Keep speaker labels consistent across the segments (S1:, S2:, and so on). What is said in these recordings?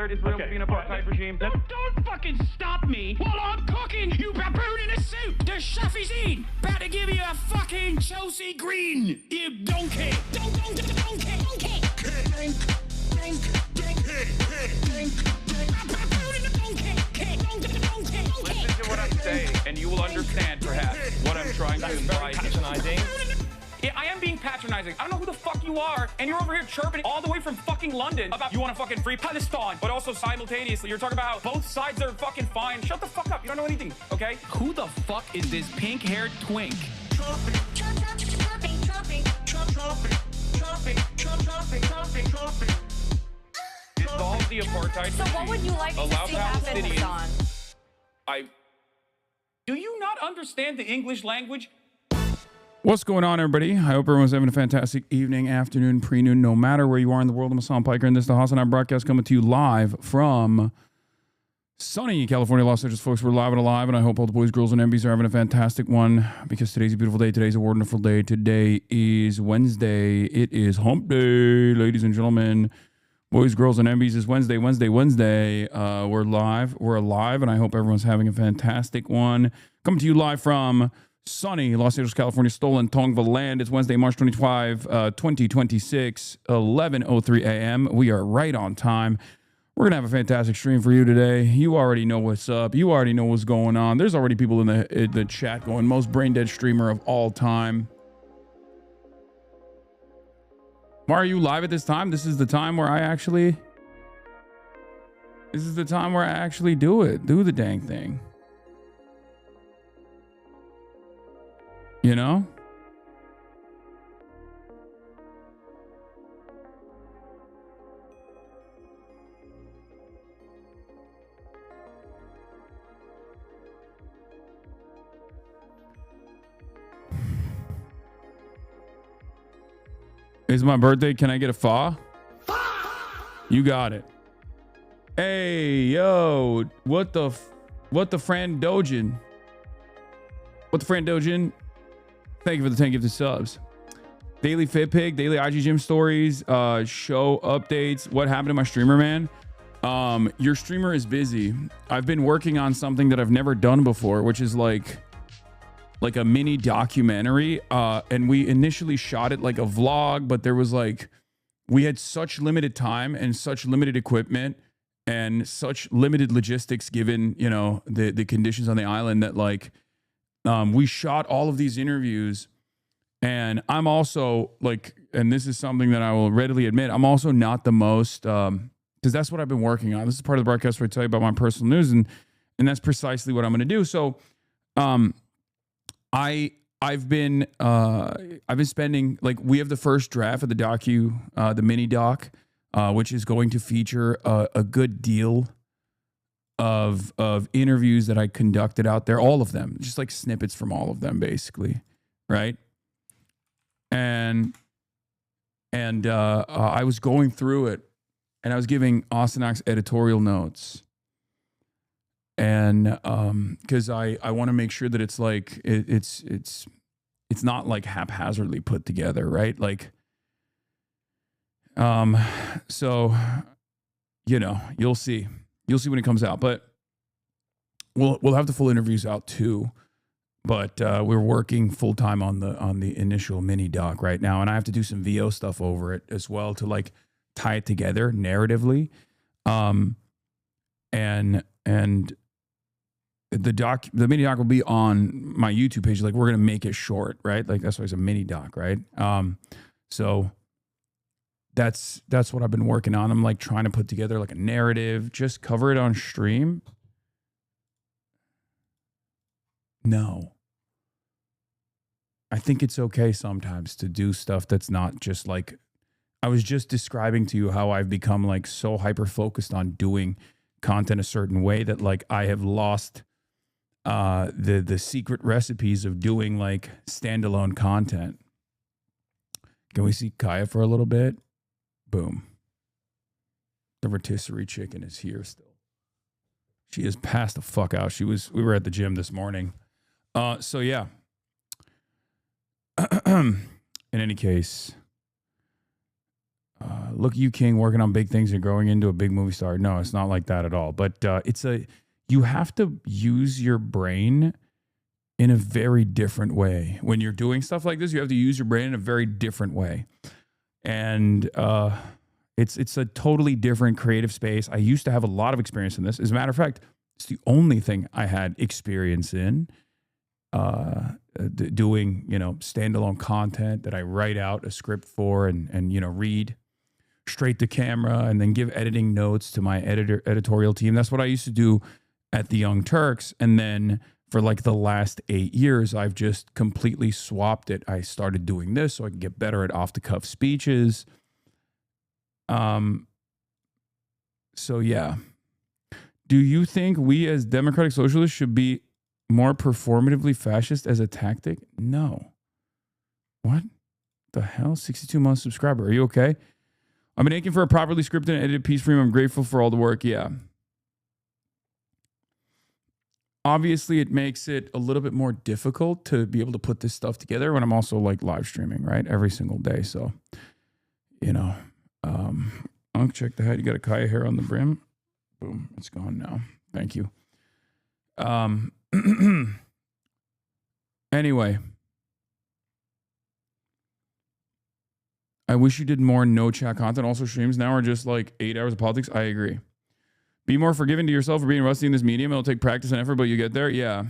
S1: declared Israel to be an apartheid regime.
S2: Don't fucking stop me while I'm cooking, you baboon in a suit. The chef is in. About to give you a fucking Chelsea Green, you donkey. Donkey.
S1: Listen to what I'm saying, and you will understand, perhaps, what I'm trying to imply.
S2: Patronizing.
S1: Yeah, I am being patronizing. I don't know who the fuck you are, and you're over here chirping all the way from fucking London about you want to fucking free Palestine, but also simultaneously you're talking about how both sides are fucking fine. Shut the fuck up. You don't know anything, okay?
S2: Who the fuck is this pink-haired twink?
S1: Dissolve the apartheid
S3: So what would you like to
S1: Allow
S3: see happen,
S1: Palestinians-
S3: Hassan?
S1: Do you not understand the English language?
S4: What's going on, everybody? I hope everyone's having a fantastic evening, afternoon, pre-noon, no matter where you are in the world. I'm Hassan Piker, and this is the Hassan broadcast coming to you live from sunny California, Los Angeles. Folks, we're live and alive, and I hope all the boys, girls, and MBs are having a fantastic one because today's a beautiful day. Today's a wonderful day. Today is Wednesday. It is hump day, ladies and gentlemen. Boys, girls, and MBs, is Wednesday. We're live. We're alive, and I hope everyone's having a fantastic one. Coming to you live from sunny Los Angeles, California, stolen Tongva land. It's Wednesday, March 25, 2026, 11:03 a.m. We are right on time. We're going to have a fantastic stream for you today. You already know what's up. You already know what's going on. There's already people in the chat going, most brain dead streamer of all time. Why are you live at this time? This is the time where I actually do it. Do the dang thing. You know? It's my birthday. Can I get a fa? You got it. Hey, yo. What the Fran Dojin? What the Fran Dojin? Thank you for the 10 gifted subs. Daily Fit Pig, daily IG Gym stories, show updates. What happened to my streamer, man? Your streamer is busy. I've been working on something that I've never done before, which is like a mini documentary. And we initially shot it like a vlog, but there was we had such limited time and such limited equipment and such limited logistics given, you know, the conditions on the island that we shot all of these interviews. And I'm also and this is something that I will readily admit, I'm also not the most, because that's what I've been working on. This is part of the broadcast where I tell you about my personal news, and that's precisely what I'm going to do. So, I've been spending, we have the first draft of the mini doc, which is going to feature a good deal of interviews that I conducted out there, all of them, just snippets from all of them, basically, right? And I was going through it, and I was giving Austinax editorial notes. And because I want to make sure that it's it's not haphazardly put together, right? So, you know, you'll see when it comes out, but we'll have the full interviews out too. But we're working full time on the initial mini doc right now, and I have to do some VO stuff over it as well to tie it together narratively. And the mini doc will be on my YouTube page. We're gonna make it short, right? That's why it's a mini doc, right? So that's what I've been working on. I'm trying to put together a narrative, just cover it on stream. No. I think it's okay sometimes to do stuff that's not just I was just describing to you how I've become so hyper focused on doing content a certain way that I have lost the secret recipes of doing standalone content. Can we see Kaya for a little bit? Boom. The rotisserie chicken is here still. She is passed the fuck out. We were at the gym this morning. So yeah. In any case, look, you King working on big things and growing into a big movie star. No, it's not like that at all. But you have to use your brain in a very different way. When you're doing stuff like this, you have to use your brain in a very different way. And it's a totally different creative space. I used to have a lot of experience in this. As a matter of fact, it's the only thing I had experience in. Doing, standalone content that I write out a script for and read straight to camera and then give editing notes to my editorial team. That's what I used to do at the Young Turks. And then for like the last 8 years, I've just completely swapped it. I started doing this so I can get better at off the cuff speeches. So yeah. Do you think we as democratic socialists should be more performatively fascist as a tactic? No. What the hell? 62 month subscriber. Are you okay? I've been aching for a properly scripted and edited piece for you. I'm grateful for all the work. Yeah. Obviously, it makes it a little bit more difficult to be able to put this stuff together when I'm also like live streaming, right? Every single day. So, I'll check the hat. You got a Kaya hair on the brim. Boom. It's gone now. Thank you. Anyway, I wish you did more no chat content. Also, streams now are just like 8 hours of politics. I agree. Be more forgiving to yourself for being rusty in this medium. It'll take practice and effort, but you get there. Yeah.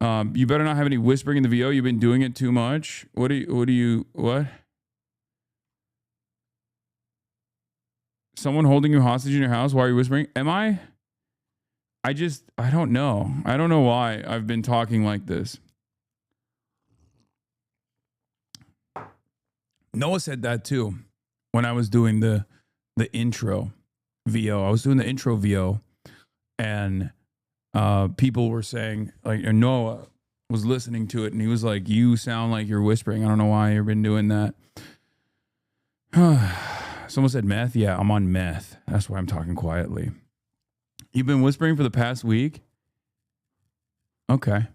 S4: You better not have any whispering in the VO. You've been doing it too much. What? Someone holding you hostage in your house while you're whispering? Am I? I don't know. I don't know why I've been talking like this. Noah said that too when I was doing the intro VO. I was doing the intro VO and people were saying, like, Noah was listening to it and he was like, you sound like you're whispering. I don't know why you've been doing that. Someone said meth. Yeah, I'm on meth. That's why I'm talking quietly. You've been whispering for the past week? Okay.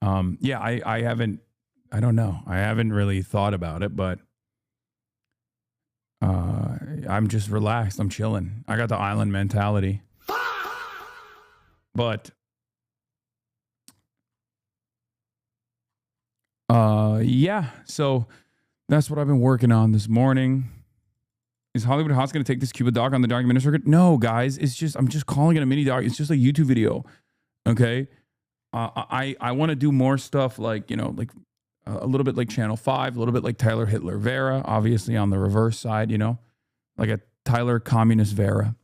S4: Yeah, I haven't, I don't know. I haven't really thought about it, but I'm just relaxed. I'm chilling. I got the island mentality. But yeah, so that's what I've been working on this morning. Is Hollywood Hots going to take this Cuba doc on the documentary circuit? No, guys. It's just, I'm just calling it a mini doc. It's just a YouTube video. Okay. I want to do more stuff like, like a little bit like Channel 5, a little bit like Tyler Hitler Vera, obviously on the reverse side, like a Tyler Communist Vera,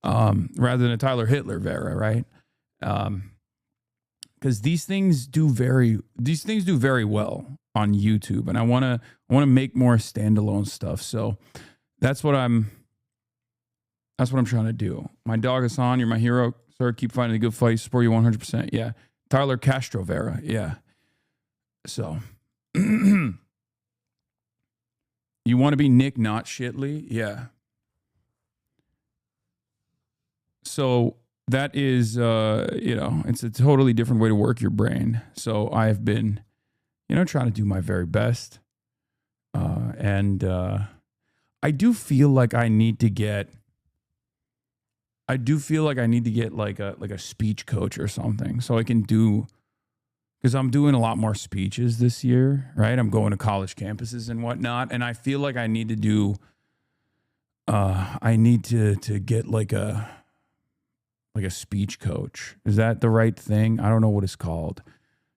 S4: rather than a Tyler Hitler Vera, right? Because these things do very well on YouTube, and I want to make more standalone stuff. So that's what I'm trying to do. My dog Hassan, you're my hero, sir. Keep fighting a good fight. Support you 100%. Yeah. Tyler Castro Vera. Yeah. So you want to be Nick, not Shitley? Yeah. So that is, it's a totally different way to work your brain. So I've been, trying to do my very best. And I do feel like I need to get like a speech coach or something so I can do, because I'm doing a lot more speeches this year, right? I'm going to college campuses and whatnot. And I feel like I need to do, I need to get like a speech coach. Is that the right thing? I don't know what it's called,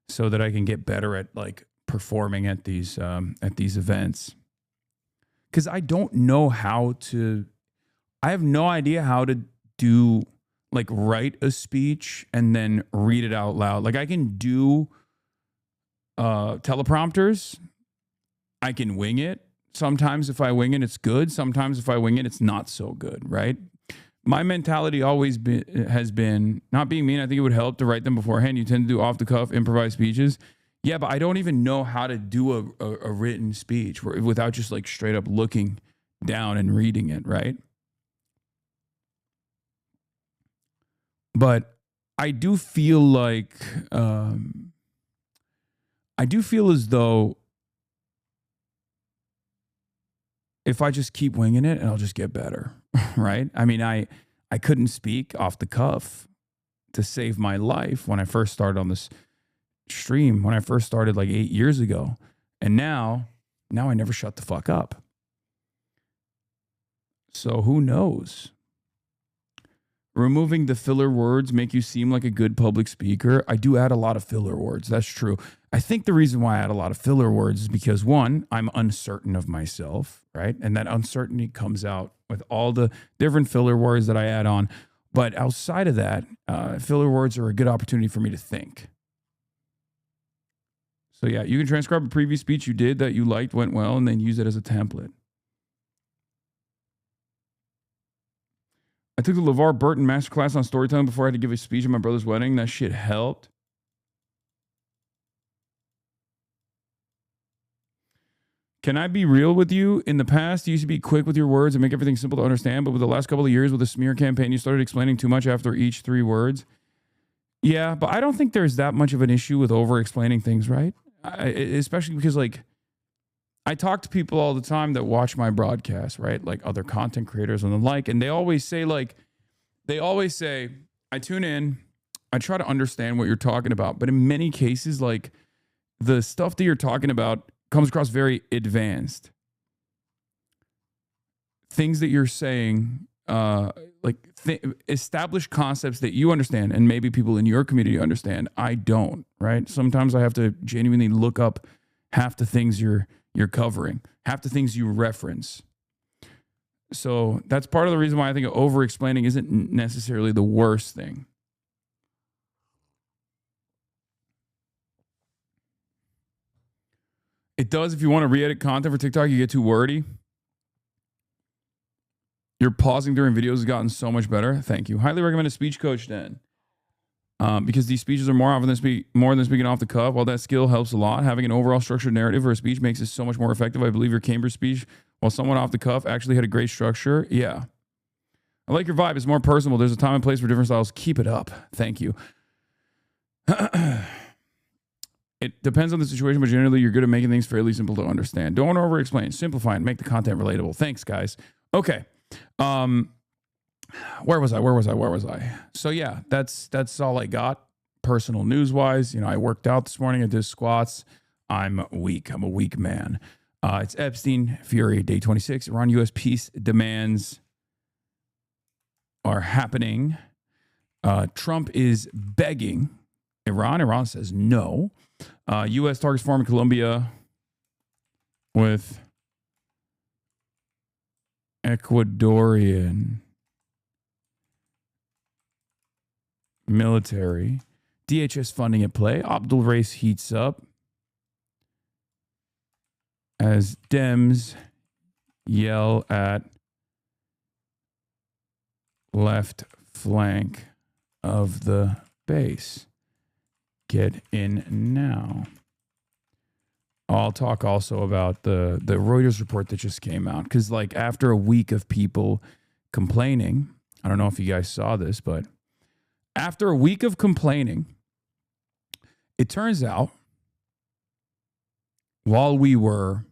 S4: so that I can get better at like performing at these events. Because I don't know I have no idea how to do, like, write a speech and then read it out loud. Like, I can do teleprompters. I can wing it. Sometimes if I wing it, it's good. Sometimes if I wing it, it's not so good, right? My mentality always has been, not being mean, I think it would help to write them beforehand. You tend to do off-the-cuff, improvised speeches. Yeah, but I don't even know how to do a written speech without just like straight up looking down and reading it, right? But I do feel like, I do feel as though if I just keep winging it, and I'll just get better, right? I mean, I couldn't speak off the cuff to save my life when I first started on this stream, when I first started like 8 years ago. And now I never shut the fuck up. So who knows? Removing the filler words make you seem like a good public speaker. I do add a lot of filler words. That's true. I think the reason why I add a lot of filler words is because, one, I'm uncertain of myself, right? And that uncertainty comes out with all the different filler words that I add on. But outside of that, filler words are a good opportunity for me to think. So yeah, you can transcribe a previous speech you did that you liked, went well, and then use it as a template. I took the LeVar Burton masterclass on storytelling before I had to give a speech at my brother's wedding. That shit helped. Can I be real with you? In the past, you used to be quick with your words and make everything simple to understand, but with the last couple of years with the smear campaign, you started explaining too much after each 3 words. Yeah, but I don't think there's that much of an issue with over-explaining things, right? Especially because, like, I talk to people all the time that watch my broadcast, right? Like other content creators and the like. And they always say, I tune in, I try to understand what you're talking about. But in many cases, like the stuff that you're talking about comes across very advanced. Things that you're saying, established concepts that you understand and maybe people in your community understand. I don't, right? Sometimes I have to genuinely look up half the things you're covering, half the things you reference. So that's part of the reason why I think over-explaining isn't necessarily the worst thing. It does if you want to re-edit content for TikTok, you get too wordy. Your pausing during videos has gotten so much better. Thank you. Highly recommend a speech coach then. Because these speeches are more than speaking off the cuff. While that skill helps a lot, having an overall structured narrative for a speech makes it so much more effective. I believe your Cambridge speech, while somewhat off the cuff, actually had a great structure. Yeah. I like your vibe. It's more personal. There's a time and place for different styles. Keep it up. Thank you. It depends on the situation, but generally you're good at making things fairly simple to understand. Don't over-explain. Simplify and make the content relatable. Thanks, guys. Okay. Where was I? So yeah, that's all I got. Personal news wise, I worked out this morning. I did squats. I'm weak. I'm a weak man. It's Epstein Fury Day 26. Iran U.S. peace demands are happening. Trump is begging Iran. Iran says no. U.S. targets farm in Colombia with Ecuadorian military. DHS funding at play. Abdul race heats up as Dems yell at left flank of the base. Get in now. I'll talk also about the Reuters report that just came out. Because, like, after a week of people complaining, I don't know if you guys saw this, but after a week of complaining, it turns out while we were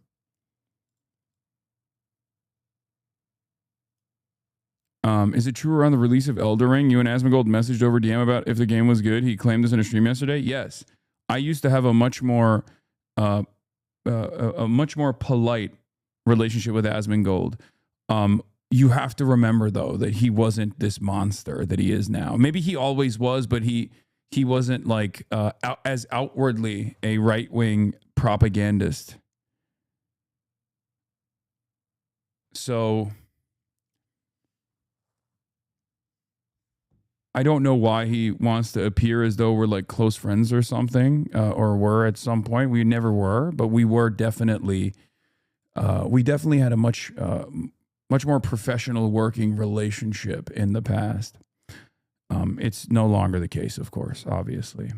S4: is it true around the release of Elden Ring, you and Asmongold messaged over DM about if the game was good? He claimed this in a stream yesterday. Yes. I used to have a much more polite relationship with Asmongold. You have to remember, though, that he wasn't this monster that he is now. Maybe he always was, but he wasn't like as outwardly a right-wing propagandist. So I don't know why he wants to appear as though we're like close friends or something, or were at some point. We never were, but we were definitely. We definitely had a much more professional working relationship in the past. It's no longer the case, of course. Obviously,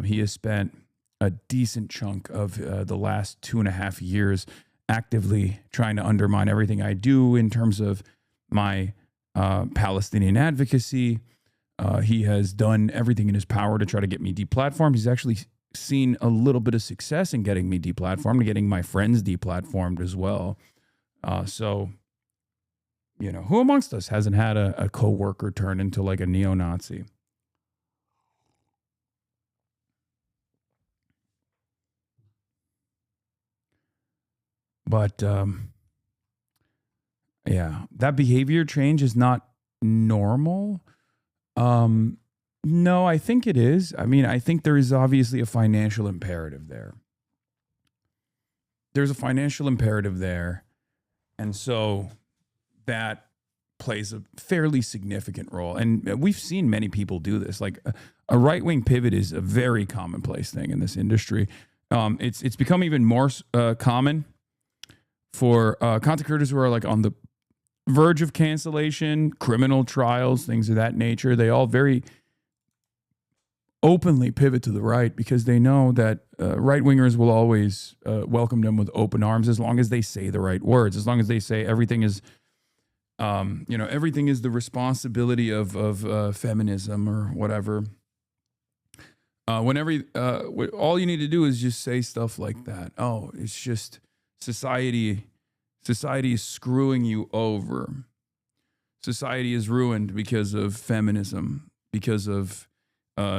S4: he has spent a decent chunk of the last 2.5 years actively trying to undermine everything I do in terms of my Palestinian advocacy. He has done everything in his power to try to get me deplatformed. He's actually seen a little bit of success in getting me deplatformed and getting my friends deplatformed as well. So, who amongst us hasn't had a coworker turn into like a neo-Nazi? But yeah, that behavior change is not normal. No, I think it is. I mean, I think there is obviously a financial imperative there. There's a financial imperative there. And so that plays a fairly significant role. And we've seen many people do this. Like a right-wing pivot is a very commonplace thing in this industry. It's become even more common for content creators who are like on the verge of cancellation, criminal trials, things of that nature. They all very openly pivot to the right because they know that right-wingers will always welcome them with open arms as long as they say the right words, as long as they say everything is, everything is the responsibility of feminism or whatever. Whenever all you need to do is just say stuff like that. Oh, it's just society is screwing you over. Society is ruined because of feminism, because of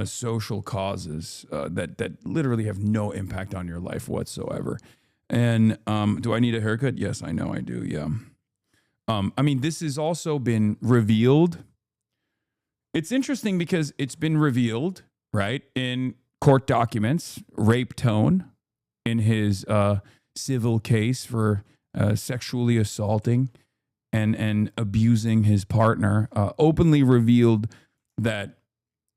S4: social causes that literally have no impact on your life whatsoever. And do I need a haircut? Yes, I know I do. Yeah. I mean, this has also been revealed. It's interesting because it's been revealed, right, in court documents. Rape Tone in his civil case for sexually assaulting and abusing his partner, openly revealed that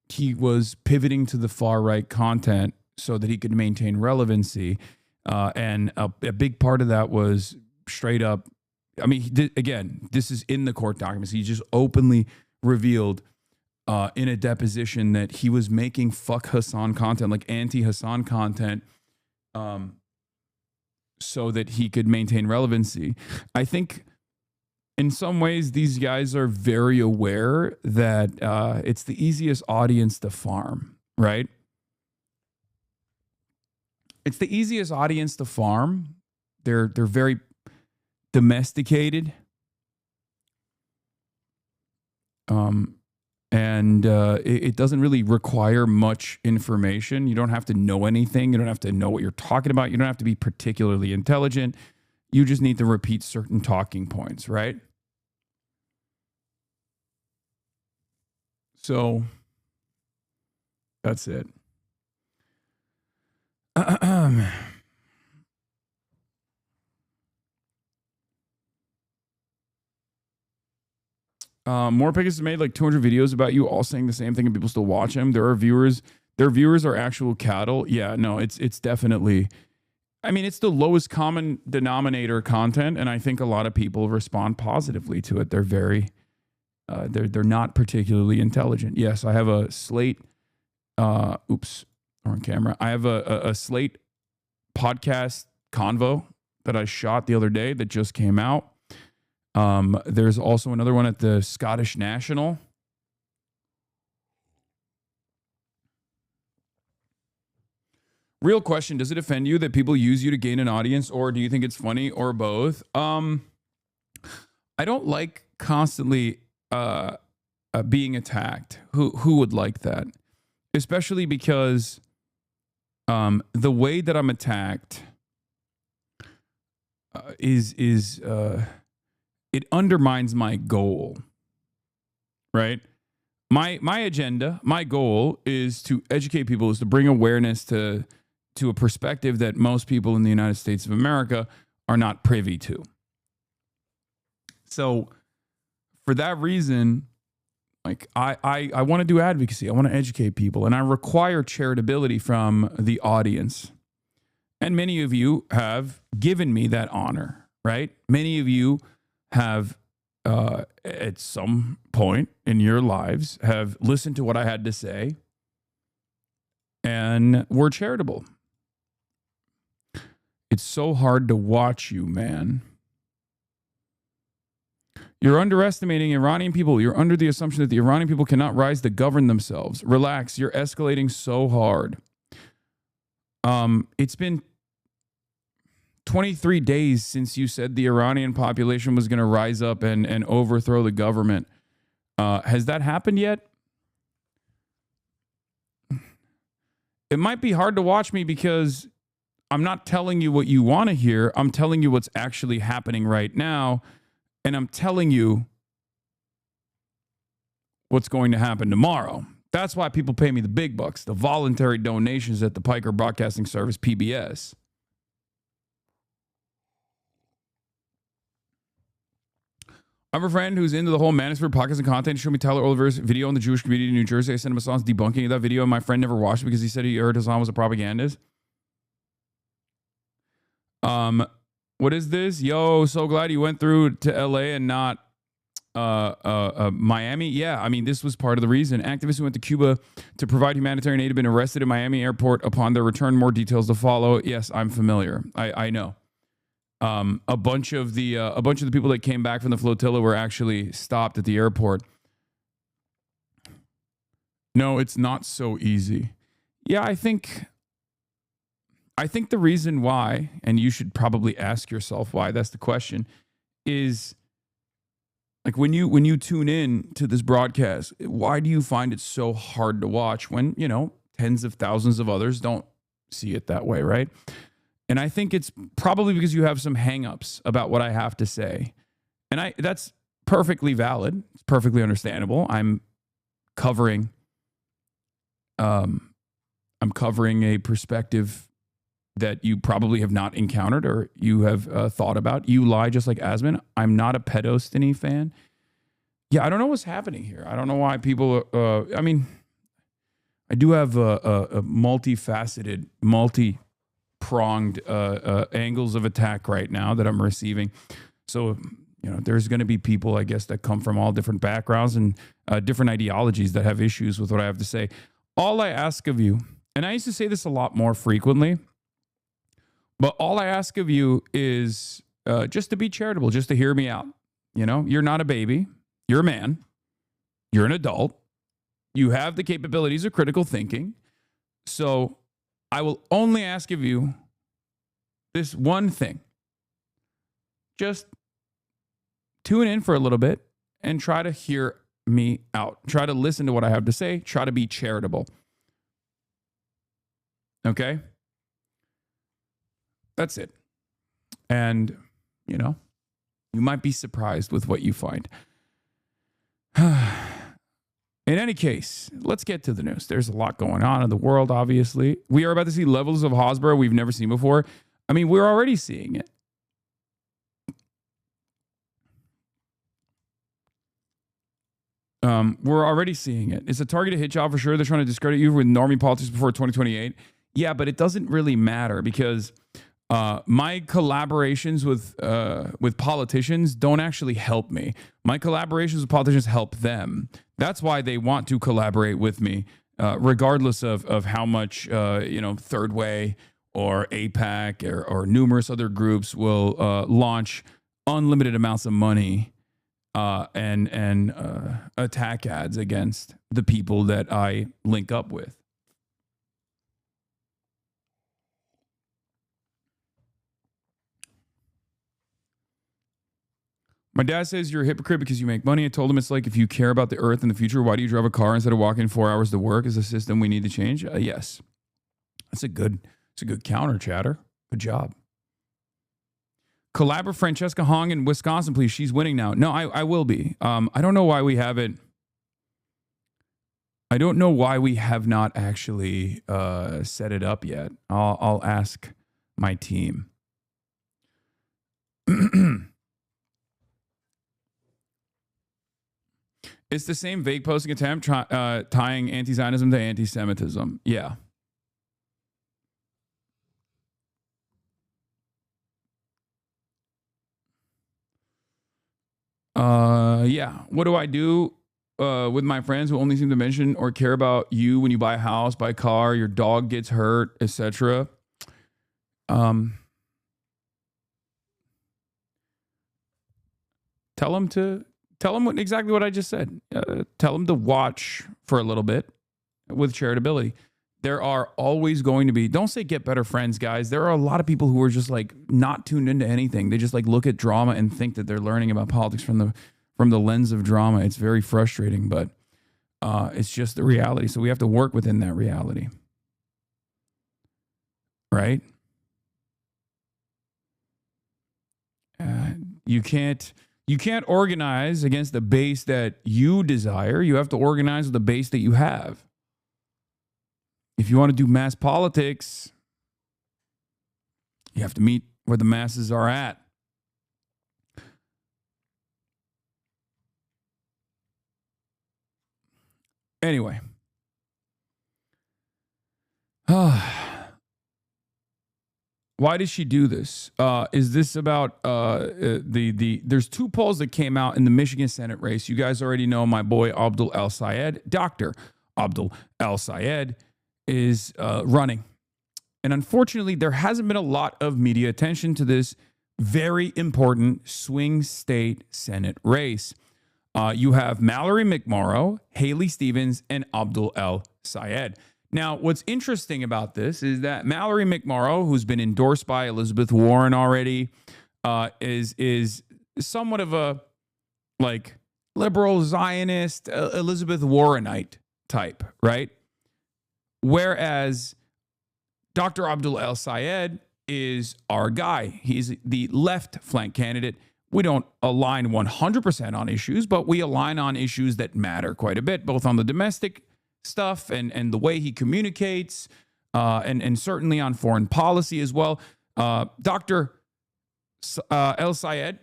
S4: he was pivoting to the far right content so that he could maintain relevancy. And a big part of that was straight up. I mean, again, this is in the court documents. He just openly revealed in a deposition that he was making fuck Hassan content, like anti-Hassan content, so that he could maintain relevancy. I think in some ways these guys are very aware that it's the easiest audience to farm, right? It's the easiest audience to farm. They're very domesticated. And it doesn't really require much information. You don't have to know anything. You don't have to know what you're talking about. You don't have to be particularly intelligent. You just need to repeat certain talking points, right? So that's it. More Pickets made like 200 videos about you all saying the same thing and people still watch him. Their viewers are actual cattle. Yeah, no, it's definitely, I mean, it's the lowest common denominator content. And I think a lot of people respond positively to it. They're very, they're not particularly intelligent. Yes, I have a Slate, oops, on camera. I have a Slate podcast convo that I shot the other day that just came out. There's also another one at the Scottish National. Real question, does it offend you that people use you to gain an audience, or do you think it's funny, or both? I don't like constantly being attacked. Who would like that? Especially because the way that I'm attacked is it undermines my goal, right? My agenda, my goal is to educate people, is to bring awareness to a perspective that most people in the United States of America are not privy to. So for that reason, like I want to do advocacy. I want to educate people, and I require charitability from the audience. And many of you have given me that honor, right? Many of you have at some point in your lives have listened to what I had to say and were charitable. It's so hard to watch you, man. You're underestimating Iranian people. You're under the assumption that the Iranian people cannot rise to govern themselves. Relax. You're escalating so hard. It's been 23 days since you said the Iranian population was going to rise up and overthrow the government. Has that happened yet? It might be hard to watch me because I'm not telling you what you want to hear. I'm telling you what's actually happening right now. And I'm telling you what's going to happen tomorrow. That's why people pay me the big bucks, the voluntary donations at the Piker Broadcasting Service, PBS. I have a friend who's into the whole Manosphere podcast and content. He showed me Tyler Oliver's video on the Jewish community in New Jersey. I sent him a song debunking that video, and my friend never watched it because he said he heard Hassan was a propagandist. What is this? Yo, so glad you went through to LA and not Miami. Yeah, I mean, this was part of the reason. Activists who went to Cuba to provide humanitarian aid have been arrested in Miami airport upon their return. More details to follow. Yes, I'm familiar. I know. A bunch of the people that came back from the flotilla were actually stopped at the airport. No, it's not so easy. Yeah, I think the reason why, and you should probably ask yourself why, that's the question, is like when you tune in to this broadcast, why do you find it so hard to watch when, tens of thousands of others don't see it that way, right? And I think it's probably because you have some hangups about what I have to say. And that's perfectly valid. It's perfectly understandable. I'm covering a perspective that you probably have not encountered or you have thought about. You lie just like Asman. I'm not a Pedostiny fan. Yeah, I don't know what's happening here. I don't know why people, I do have a multifaceted, multi-pronged angles of attack right now that I'm receiving. So, there's going to be people, I guess, that come from all different backgrounds and different ideologies that have issues with what I have to say. All I ask of you, and I used to say this a lot more frequently, but all I ask of you is just to be charitable, just to hear me out. You're not a baby. You're a man. You're an adult. You have the capabilities of critical thinking. So I will only ask of you this one thing. Just tune in for a little bit and try to hear me out. Try to listen to what I have to say. Try to be charitable. Okay? That's it. And, you might be surprised with what you find. In any case, let's get to the news. There's a lot going on in the world, obviously. We are about to see levels of Hasbara we've never seen before. I mean, we're already seeing it. We're already seeing it. It's a targeted hit job for sure. They're trying to discredit you with normie politics before 2028. Yeah, but it doesn't really matter because my collaborations with politicians don't actually help me. My collaborations with politicians help them. That's why they want to collaborate with me, regardless of how much Third Way or AIPAC or numerous other groups will launch unlimited amounts of money and attack ads against the people that I link up with. My dad says you're a hypocrite because you make money. I told him it's like if you care about the earth and the future, why do you drive a car instead of walking 4 hours to work? Is a system we need to change? Yes. It's a good counter, chatter. Good job. Collabor Francesca Hong in Wisconsin, please. She's winning now. No, I will be. I don't know why we haven't. I don't know why we have not actually set it up yet. I'll ask my team. It's the same vague posting attempt tying anti-Zionism to anti-Semitism. Yeah. Yeah. What do I do with my friends who only seem to mention or care about you when you buy a house, buy a car, your dog gets hurt, etc.? Tell them exactly what I just said. Tell them to watch for a little bit with charitability. there are always going to be, don't say get better friends, guys. There are a lot of people who are just like not tuned into anything. They just like look at drama and think that they're learning about politics from the lens of drama. It's very frustrating, but it's just the reality. So we have to work within that reality. Right? You can't organize against the base that you desire. You have to organize with the base that you have. If you want to do mass politics, you have to meet where the masses are at. Anyway. Why did she do this? Is this about there's two polls that came out in the Michigan Senate race. You guys already know my boy Abdul El-Sayed. Dr. Abdul El-Sayed is running. And unfortunately, there hasn't been a lot of media attention to this very important swing state Senate race. You have Mallory McMorrow, Haley Stevens, and Abdul El-Sayed. Now, what's interesting about this is that Mallory McMorrow, who's been endorsed by Elizabeth Warren already, is somewhat of a like liberal Zionist, Elizabeth Warrenite type, right? Whereas Dr. Abdul El-Sayed is our guy. He's the left flank candidate. We don't align 100% on issues, but we align on issues that matter quite a bit, both on the domestic stuff and the way he communicates, and certainly on foreign policy as well. Dr. El-Sayed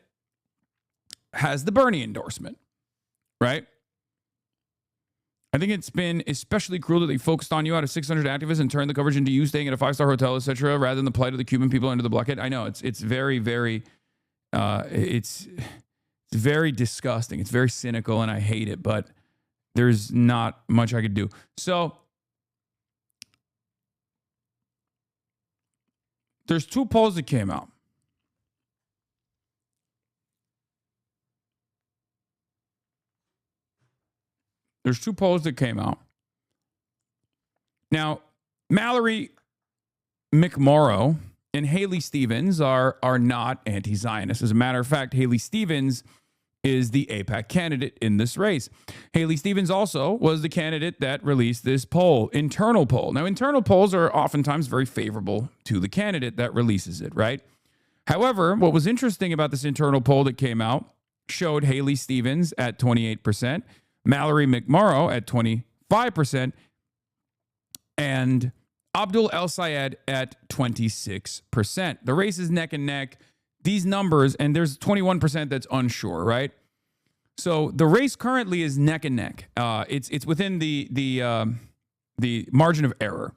S4: has the Bernie endorsement, right? I think it's been especially cruel that they focused on you out of 600 activists and turned the coverage into you staying at a 5-star hotel, etc., rather than the plight of the Cuban people under the blockade. I know it's very, very, it's very disgusting. It's very cynical, and I hate it, but there's not much I could do. So there's two polls that came out. There's two polls that came out. Now, Mallory McMorrow and Haley Stevens are not anti-Zionist. As a matter of fact, Haley Stevens is the AIPAC candidate in this race. Haley Stevens also was the candidate that released this poll, internal poll. Now, internal polls are oftentimes very favorable to the candidate that releases it, right? However, what was interesting about this internal poll that came out showed Haley Stevens at 28%, Mallory McMorrow at 25%, and Abdul El-Sayed at 26%. The race is neck and neck. These numbers, and there's 21% that's unsure, right? So the race currently is neck and neck. It's within the margin of error.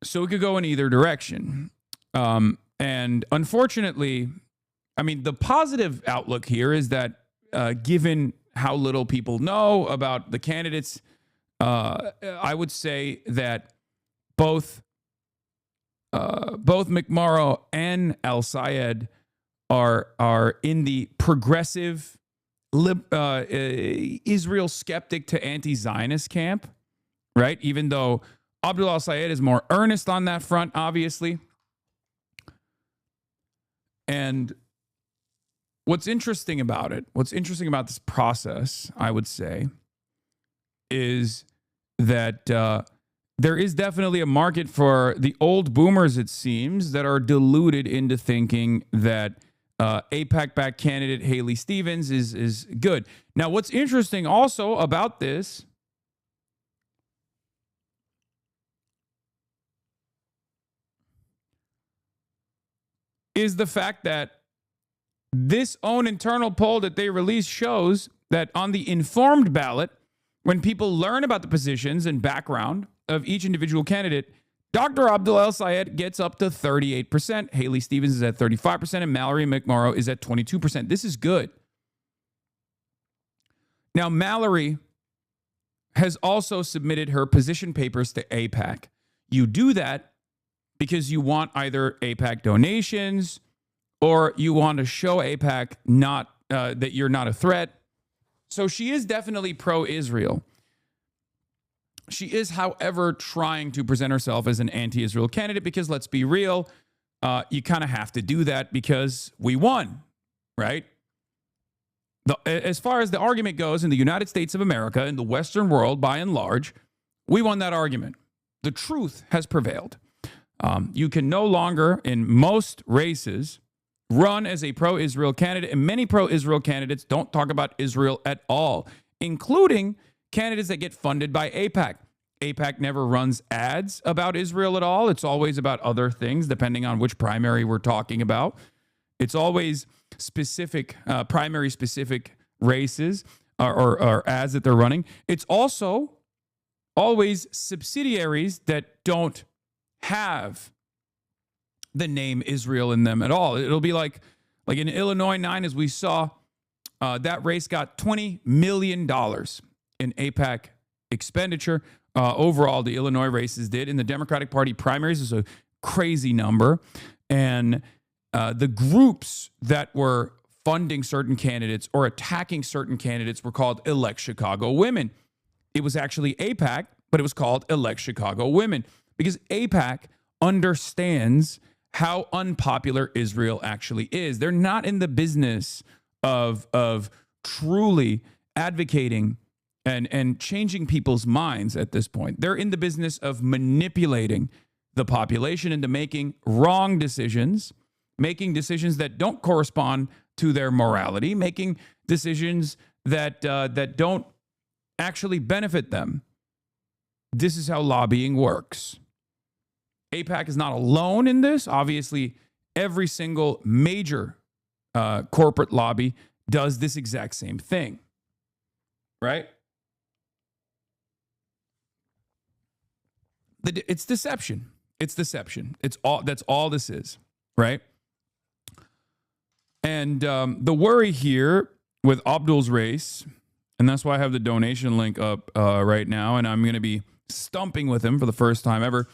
S4: So it could go in either direction. And unfortunately, I mean, the positive outlook here is that given how little people know about the candidates, I would say that both McMorrow and El-Sayed are in the progressive Israel skeptic to anti-Zionist camp, right? Even though Abdul El-Sayed is more earnest on that front, obviously. And what's interesting about this process, I would say, is that there is definitely a market for the old boomers, it seems, that are deluded into thinking that AIPAC-backed candidate Haley Stevens is good. Now, what's interesting also about this is the fact that this own internal poll that they released shows that on the informed ballot, when people learn about the positions and background of each individual candidate, Dr. Abdul El-Sayed gets up to 38%. Haley Stevens is at 35%, and Mallory McMorrow is at 22%. This is good. Now, Mallory has also submitted her position papers to AIPAC. You do that because you want either AIPAC donations or you want to show AIPAC that you're not a threat. So she is definitely pro-Israel. She is, however, trying to present herself as an anti-Israel candidate because, let's be real, you kind of have to do that because we won, right? As far as the argument goes in the United States of America, in the Western world, by and large, we won that argument. The truth has prevailed. You can no longer, in most races, run as a pro-Israel candidate, and many pro-Israel candidates don't talk about Israel at all, including candidates that get funded by AIPAC. AIPAC never runs ads about Israel at all. It's always about other things, depending on which primary we're talking about. It's always specific, primary-specific races or ads that they're running. It's also always subsidiaries that don't have the name Israel in them at all. It'll be like in Illinois 9, as we saw, that race got $20 million in AIPAC expenditure. Overall, the Illinois races did. In the Democratic Party primaries is a crazy number. And the groups that were funding certain candidates or attacking certain candidates were called Elect Chicago Women. It was actually AIPAC, but it was called Elect Chicago Women because AIPAC understands how unpopular Israel actually is. They're not in the business of truly advocating and changing people's minds at this point. They're in the business of manipulating the population into making wrong decisions, making decisions that don't correspond to their morality, making decisions that don't actually benefit them. This is how lobbying works. AIPAC is not alone in this. Obviously, every single major corporate lobby does this exact same thing, right? It's deception. It's deception. That's all this is, right? And the worry here with Abdul's race, and that's why I have the donation link up right now, and I'm going to be stumping with him for the first time ever,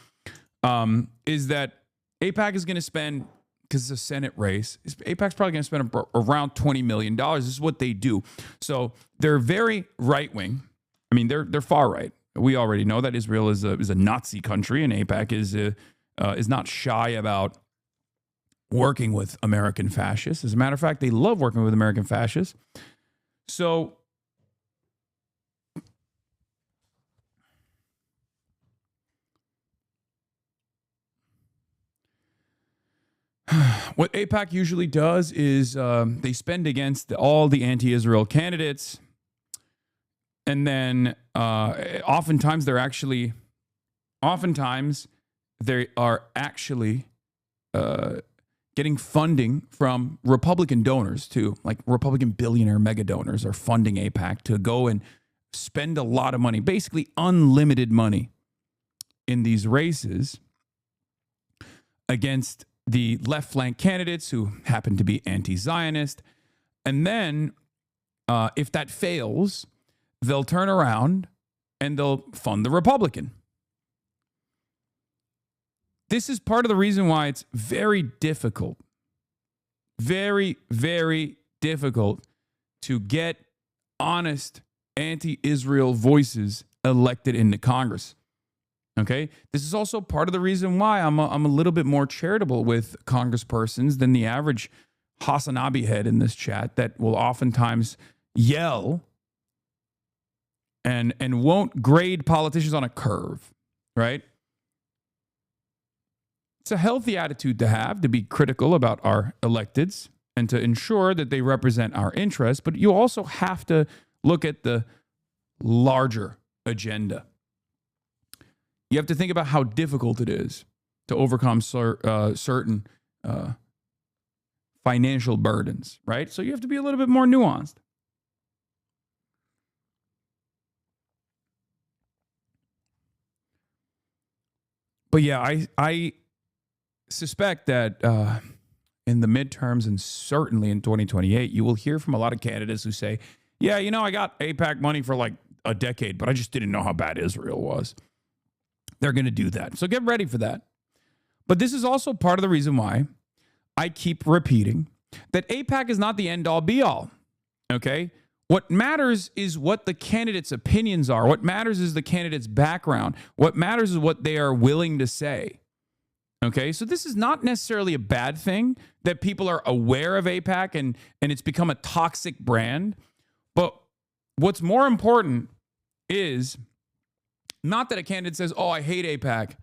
S4: is that AIPAC is going to spend, because it's a Senate race, AIPAC's probably going to spend around $20 million. This is what they do. So they're very right-wing. I mean, they're far right. We already know that Israel is a Nazi country, and AIPAC is not shy about working with American fascists. As a matter of fact, they love working with American fascists. So what AIPAC usually does is they spend against all the anti-Israel candidates, and then oftentimes they are actually getting funding from Republican donors too, like Republican billionaire mega donors are funding AIPAC to go and spend a lot of money, basically unlimited money, in these races against the left flank candidates who happen to be anti-Zionist. And then if that fails, they'll turn around and they'll fund the Republican. This is part of the reason why it's very difficult, very, very difficult to get honest anti-Israel voices elected into Congress. Okay, this is also part of the reason why I'm a little bit more charitable with congresspersons than the average Hasanabi head in this chat that will oftentimes yell and won't grade politicians on a curve, right? It's a healthy attitude to have, to be critical about our electeds and to ensure that they represent our interests, but you also have to look at the larger agenda. You have to think about how difficult it is to overcome certain financial burdens, right? So you have to be a little bit more nuanced. But yeah, I suspect that in the midterms and certainly in 2028, you will hear from a lot of candidates who say, yeah, you know, I got AIPAC money for like a decade, but I just didn't know how bad Israel was. They're going to do that. So get ready for that. But this is also part of the reason why I keep repeating that AIPAC is not the end all be all. Okay? What matters is what the candidate's opinions are. What matters is the candidate's background. What matters is what they are willing to say. Okay, so this is not necessarily a bad thing that people are aware of AIPAC and it's become a toxic brand. But what's more important is not that a candidate says, oh, I hate AIPAC.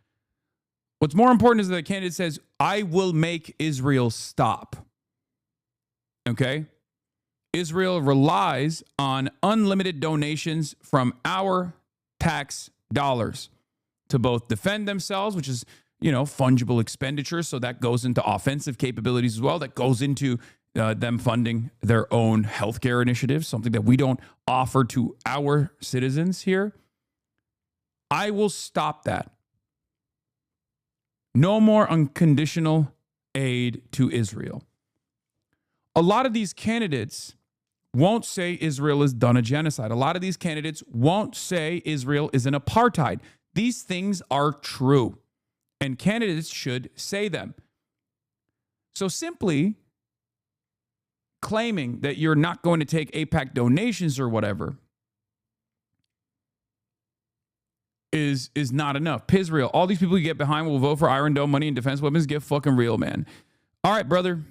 S4: What's more important is that a candidate says, I will make Israel stop. Okay? Israel relies on unlimited donations from our tax dollars to both defend themselves, which is, fungible expenditures. So that goes into offensive capabilities as well. That goes into them funding their own healthcare initiatives, something that we don't offer to our citizens here. I will stop that. No more unconditional aid to Israel. A lot of these candidates won't say Israel has done a genocide. A lot of these candidates won't say Israel is an apartheid. These things are true, and candidates should say them. So simply claiming that you're not going to take AIPAC donations or whatever is not enough. Pizreal, all these people you get behind will vote for Iron Dome, money, and defense weapons. Get fucking real, man. All right, brother.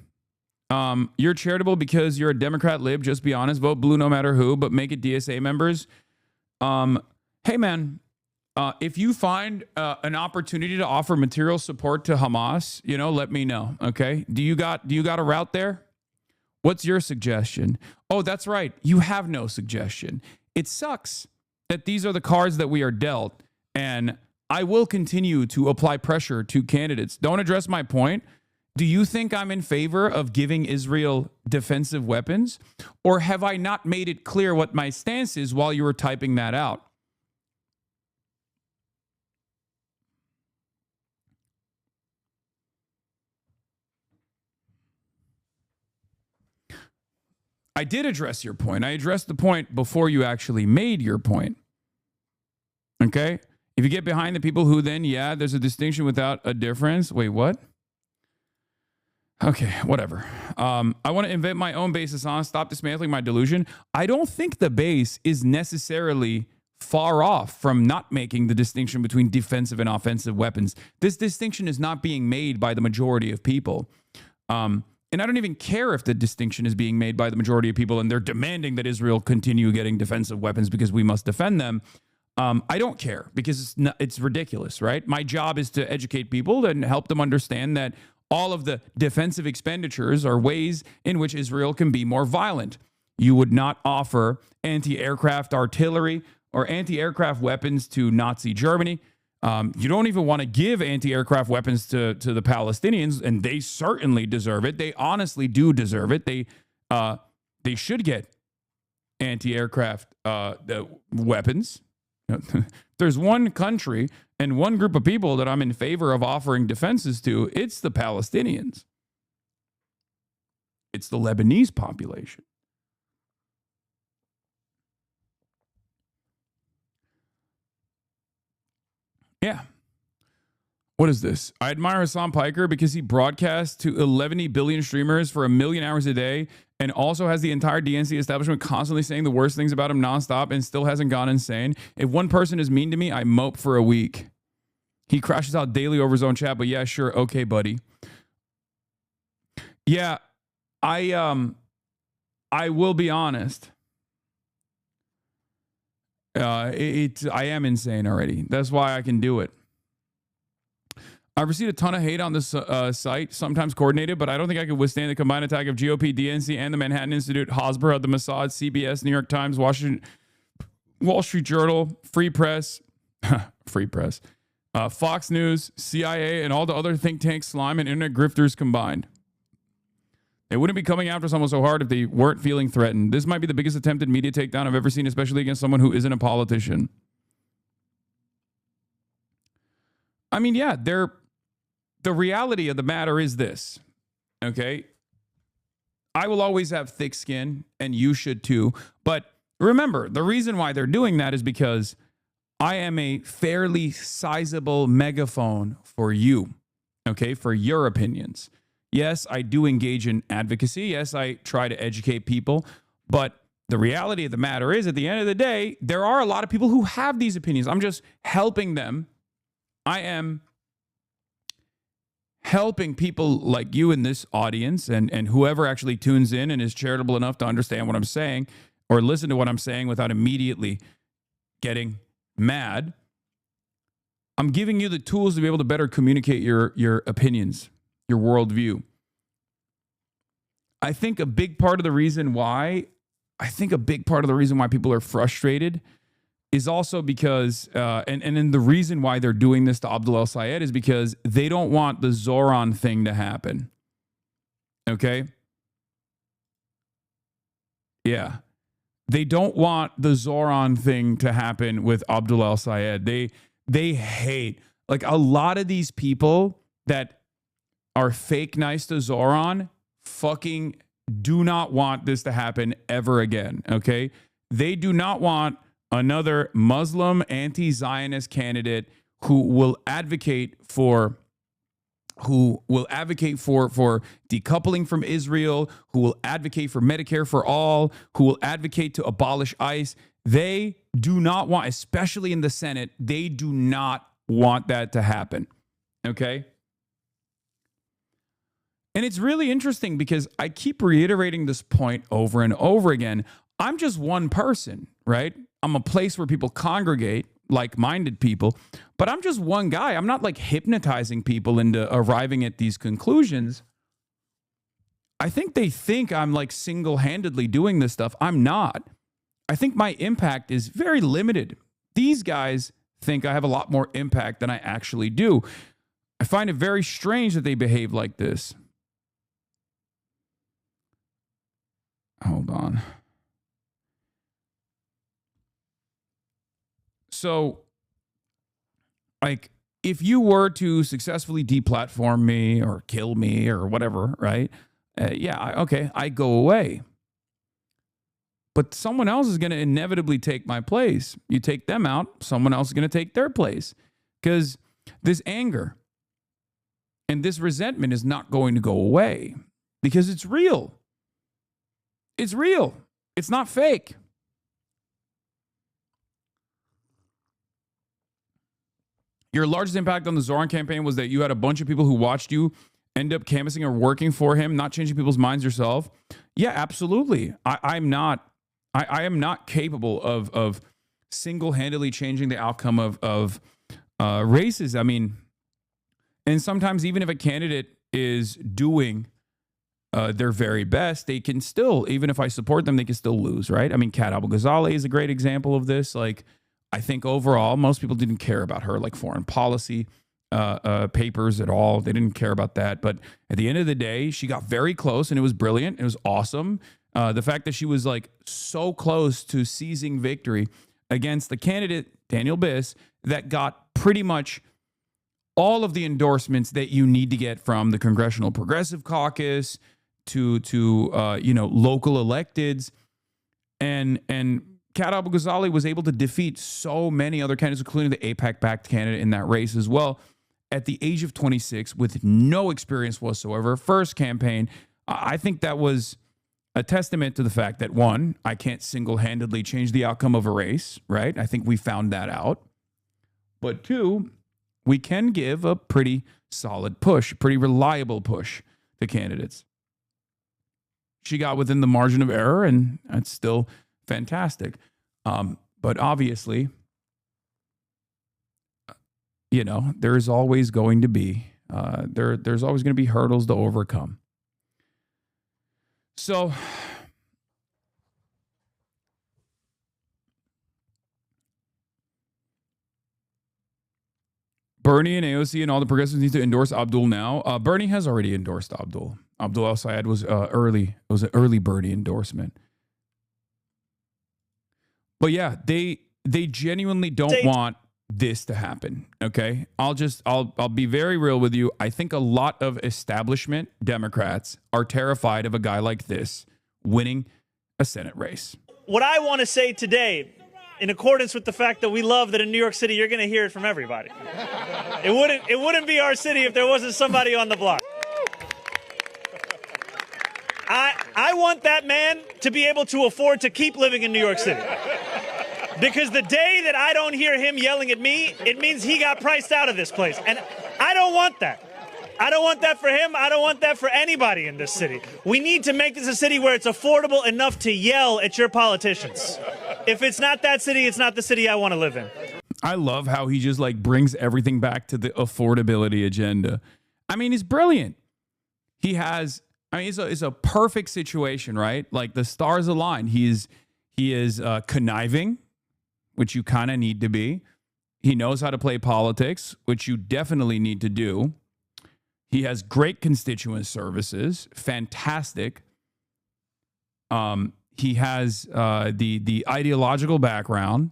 S4: You're charitable because you're a Democrat lib. Just be honest. Vote blue no matter who, but make it DSA members. Hey, man. If you find an opportunity to offer material support to Hamas, let me know. Okay. Do you got a route there? What's your suggestion? Oh, that's right. You have no suggestion. It sucks that these are the cards that we are dealt. And I will continue to apply pressure to candidates. Don't address my point. Do you think I'm in favor of giving Israel defensive weapons? Or have I not made it clear what my stance is while you were typing that out? I did address your point. I addressed the point before you actually made your point. Okay? If you get behind the people who then, there's a distinction without a difference. Wait, what? Okay, whatever. I want to invent my own basis on, stop dismantling my delusion. I don't think the base is necessarily far off from not making the distinction between defensive and offensive weapons. This distinction is not being made by the majority of people. And I don't even care if the distinction is being made by the majority of people and they're demanding that Israel continue getting defensive weapons because we must defend them. I don't care because it's ridiculous, right? My job is to educate people and help them understand that all of the defensive expenditures are ways in which Israel can be more violent. You would not offer anti-aircraft artillery or anti-aircraft weapons to Nazi Germany. You don't even want to give anti-aircraft weapons to the Palestinians, and they certainly deserve it. They honestly do deserve it. They should get anti-aircraft weapons. There's one country and one group of people that I'm in favor of offering defenses to. It's the Palestinians. It's the Lebanese population. Yeah. What is this? I admire Hassan Piker because he broadcasts to 11 billion streamers for 1 million hours a day and also has the entire DNC establishment constantly saying the worst things about him nonstop and still hasn't gone insane. If one person is mean to me, I mope for a week. He crashes out daily over his own chat, but yeah, sure. Okay, buddy. Yeah, I will be honest. I am insane already. That's why I can do it. I've received a ton of hate on this site, sometimes coordinated, but I don't think I could withstand the combined attack of GOP, DNC, and the Manhattan Institute, Hosborough, the Mossad, CBS, New York Times, Wall Street Journal, Free Press, Fox News, CIA, and all the other think tanks, slime, and internet grifters combined. They wouldn't be coming after someone so hard if they weren't feeling threatened. This might be the biggest attempted media takedown I've ever seen, especially against someone who isn't a politician. I mean, yeah, the reality of the matter is this, okay? I will always have thick skin, and you should too. But remember, the reason why they're doing that is because I am a fairly sizable megaphone for you, okay, for your opinions. Yes, I do engage in advocacy. Yes, I try to educate people. But the reality of the matter is, at the end of the day, there are a lot of people who have these opinions. I'm just helping them. I am helping people like you in this audience and whoever actually tunes in and is charitable enough to understand what I'm saying or listen to what I'm saying without immediately getting mad. I'm giving you the tools to be able to better communicate your opinions, your worldview. I think a big part of the reason why people are frustrated is also because, and the reason why they're doing this to Abdul El-Sayed is because they don't want the Zoran thing to happen. Okay? Yeah. They don't want the Zoran thing to happen with Abdul El-Sayed. They hate, like, a lot of these people that are fake nice to Zoran fucking do not want this to happen ever again, okay? They do not want another Muslim anti-Zionist candidate who will advocate for decoupling from Israel, who will advocate for Medicare for all, who will advocate to abolish ICE. They do not want, especially in the Senate, they do not want that to happen. Okay? And it's really interesting because I keep reiterating this point over and over again. I'm just one person, right? I'm a place where people congregate, like-minded people, but I'm just one guy. I'm not like hypnotizing people into arriving at these conclusions. I think they think I'm like single-handedly doing this stuff. I'm not. I think my impact is very limited. These guys think I have a lot more impact than I actually do. I find it very strange that they behave like this. Hold on. So, like, if you were to successfully deplatform me or kill me or whatever, right? I go away. But someone else is going to inevitably take my place. You take them out, someone else is going to take their place. Because this anger and this resentment is not going to go away. Because it's real. It's real. It's not fake. Your largest impact on the Zoran campaign was that you had a bunch of people who watched you end up canvassing or working for him, not changing people's minds yourself. Yeah, absolutely. I am not capable of single-handedly changing the outcome of races. I mean, and sometimes even if a candidate is doing their very best, they can still, even if I support them, they can still lose, right? I mean, Kat Abel-Ghazaleh is a great example of this. Like, I think overall, most people didn't care about her, like foreign policy papers at all. They didn't care about that. But at the end of the day, she got very close and it was brilliant. It was awesome. The fact that she was like so close to seizing victory against the candidate, Daniel Biss, that got pretty much all of the endorsements that you need to get from the Congressional Progressive Caucus to local electeds. And Kat Abel-Ghazaleh was able to defeat so many other candidates, including the AIPAC-backed candidate in that race as well, at the age of 26 with no experience whatsoever. First campaign. I think that was a testament to the fact that, one, I can't single-handedly change the outcome of a race, right? I think we found that out. But two, we can give a pretty solid push, pretty reliable push to candidates. She got within the margin of error, and it's still fantastic. But obviously, there's always going to be there's always going to be hurdles to overcome. So Bernie and AOC and all the progressives need to endorse Abdul now. Bernie has already endorsed Abdul. Abdul El-Sayed was early. It was an early Bernie endorsement. But yeah, they genuinely don't want this to happen. Okay, I'll be very real with you. I think a lot of establishment Democrats are terrified of a guy like this winning a Senate race.
S3: What I want to say today, in accordance with the fact that we love that in New York City you're going to hear it from everybody. It wouldn't be our city if there wasn't somebody on the block. I want that man to be able to afford to keep living in New York City. Because the day that I don't hear him yelling at me, it means he got priced out of this place. And I don't want that. I don't want that for him. I don't want that for anybody in this city. We need to make this a city where it's affordable enough to yell at your politicians. If it's not that city, it's not the city I want to live in.
S4: I love how he just like brings everything back to the affordability agenda. I mean, he's brilliant. He has, I mean, it's a perfect situation, right? Like the stars align. He is conniving, which you kind of need to be. He knows how to play politics, which you definitely need to do. He has great constituent services, fantastic. He has the ideological background,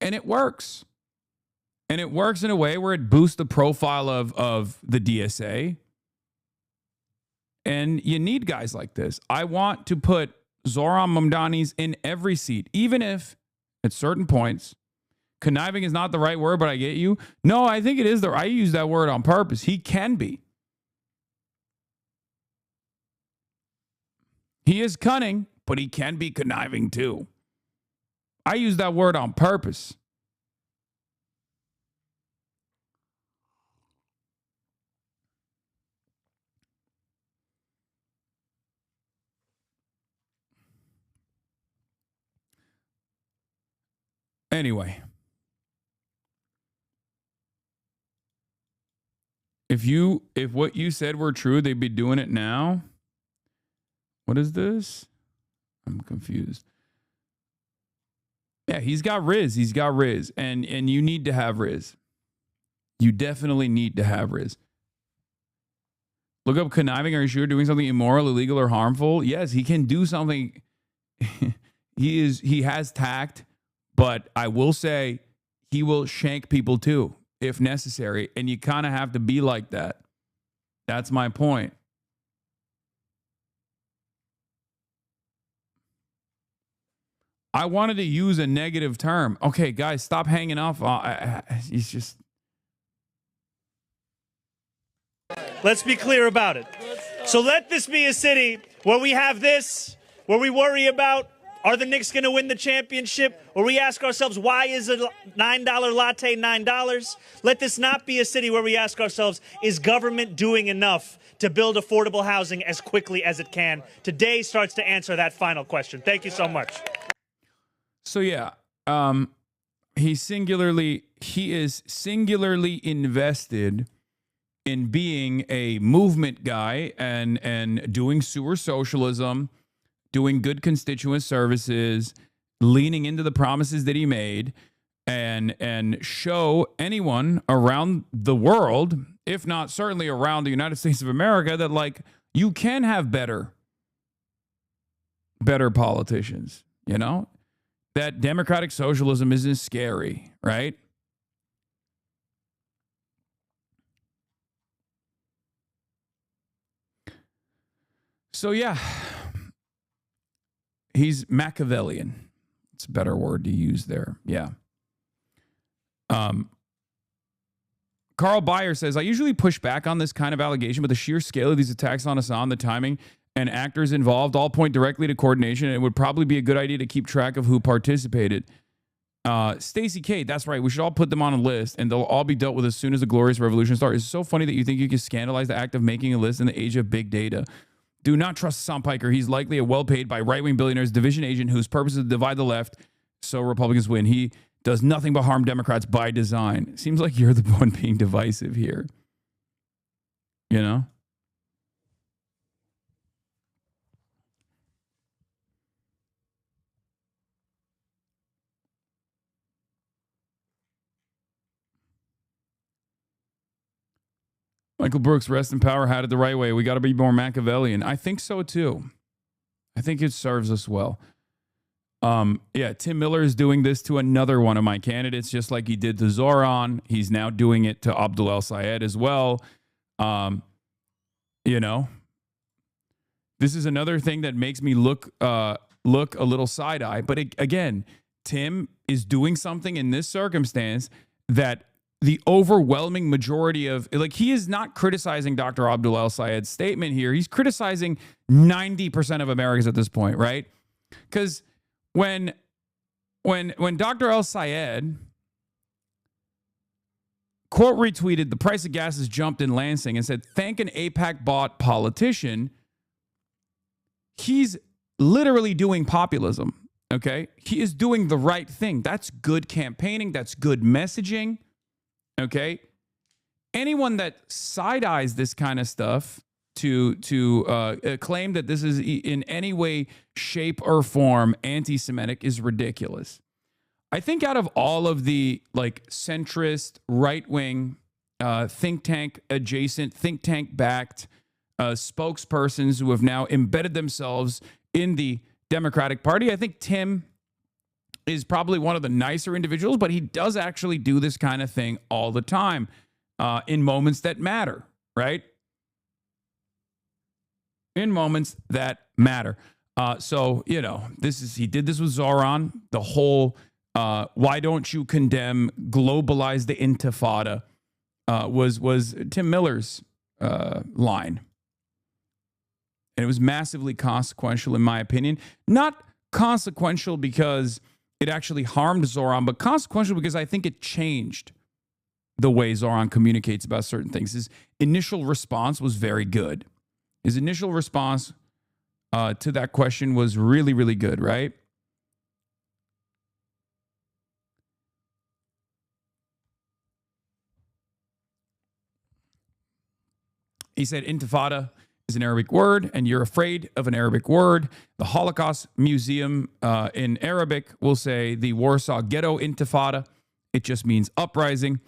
S4: and it works. And it works in a way where it boosts the profile of the DSA. And you need guys like this. I want to put Zoran Mamdani's in every seat, even if at certain points, conniving is not the right word, but I get you. No, I think it is. I use that word on purpose. He can be. He is cunning, but he can be conniving too. I use that word on purpose. Anyway, if what you said were true, they'd be doing it now. What is this? I'm confused. Yeah, he's got Riz. He's got Riz. And you need to have Riz. You definitely need to have Riz. Look up conniving. Are you sure doing something immoral, illegal, or harmful? Yes, he can do something. He has tact, but I will say he will shank people too, if necessary. And you kind of have to be like that. That's my point. I wanted to use a negative term. Okay, guys, stop hanging off. He's just.
S3: Let's be clear about it. So let this be a city where we have this, where we worry about, are the Knicks going to win the championship? Or we ask ourselves, why is a $9 latte $9? Let this not be a city where we ask ourselves, is government doing enough to build affordable housing as quickly as it can? Today starts to answer that final question. Thank you so much.
S4: So yeah, he is singularly invested in being a movement guy and doing sewer socialism, doing good constituent services, leaning into the promises that he made, and show anyone around the world, if not certainly around the United States of America, that like you can have better politicians, you know? That democratic socialism isn't scary, right? So yeah, he's Machiavellian. It's a better word to use there. Yeah. Carl Bayer says, I usually push back on this kind of allegation, but the sheer scale of these attacks on Hassan, the timing, and actors involved all point directly to coordination. And it would probably be a good idea to keep track of who participated. Stacey Kate, that's right. We should all put them on a list, and they'll all be dealt with as soon as the glorious revolution starts. It's so funny that you think you can scandalize the act of making a list in the age of big data. Do not trust Hassan Piker. He's likely a well-paid by right-wing billionaires division agent whose purpose is to divide the left so Republicans win. He does nothing but harm Democrats by design. Seems like you're the one being divisive here. You know? Michael Brooks, rest in power, had it the right way. We got to be more Machiavellian. I think so too. I think it serves us well. Yeah, Tim Miller is doing this to another one of my candidates, just like he did to Zoran. He's now doing it to Abdul El Sayed as well. You know, this is another thing that makes me look a little side-eye. But again, Tim is doing something in this circumstance that the overwhelming majority of, like, he is not criticizing Dr. Abdul El-Sayed's statement here. He's criticizing 90% of Americans at this point, right? Because when Dr. El-Sayed quote retweeted the price of gas has jumped in Lansing and said, thank an AIPAC bought politician, he's literally doing populism. Okay. He is doing the right thing. That's good campaigning. That's good messaging. Okay. Anyone that side eyes this kind of stuff to claim that this is in any way, shape, or form anti-Semitic is ridiculous. I think out of all of the like centrist, right-wing, think tank adjacent, think tank backed spokespersons who have now embedded themselves in the Democratic Party, I think Tim is probably one of the nicer individuals, but he does actually do this kind of thing all the time in moments that matter, right? In moments that matter. So, you know, he did this with Zoran, the whole why don't you condemn, globalize the intifada was Tim Miller's line. And it was massively consequential, in my opinion. Not consequential because it actually harmed Zoran, but consequential because I think it changed the way Zoran communicates about certain things. His initial response was very good. His initial response to that question was really, really good, right? He said, intifada is an Arabic word, and you're afraid of an Arabic word. The Holocaust Museum in Arabic will say the Warsaw Ghetto Intifada. It just means uprising.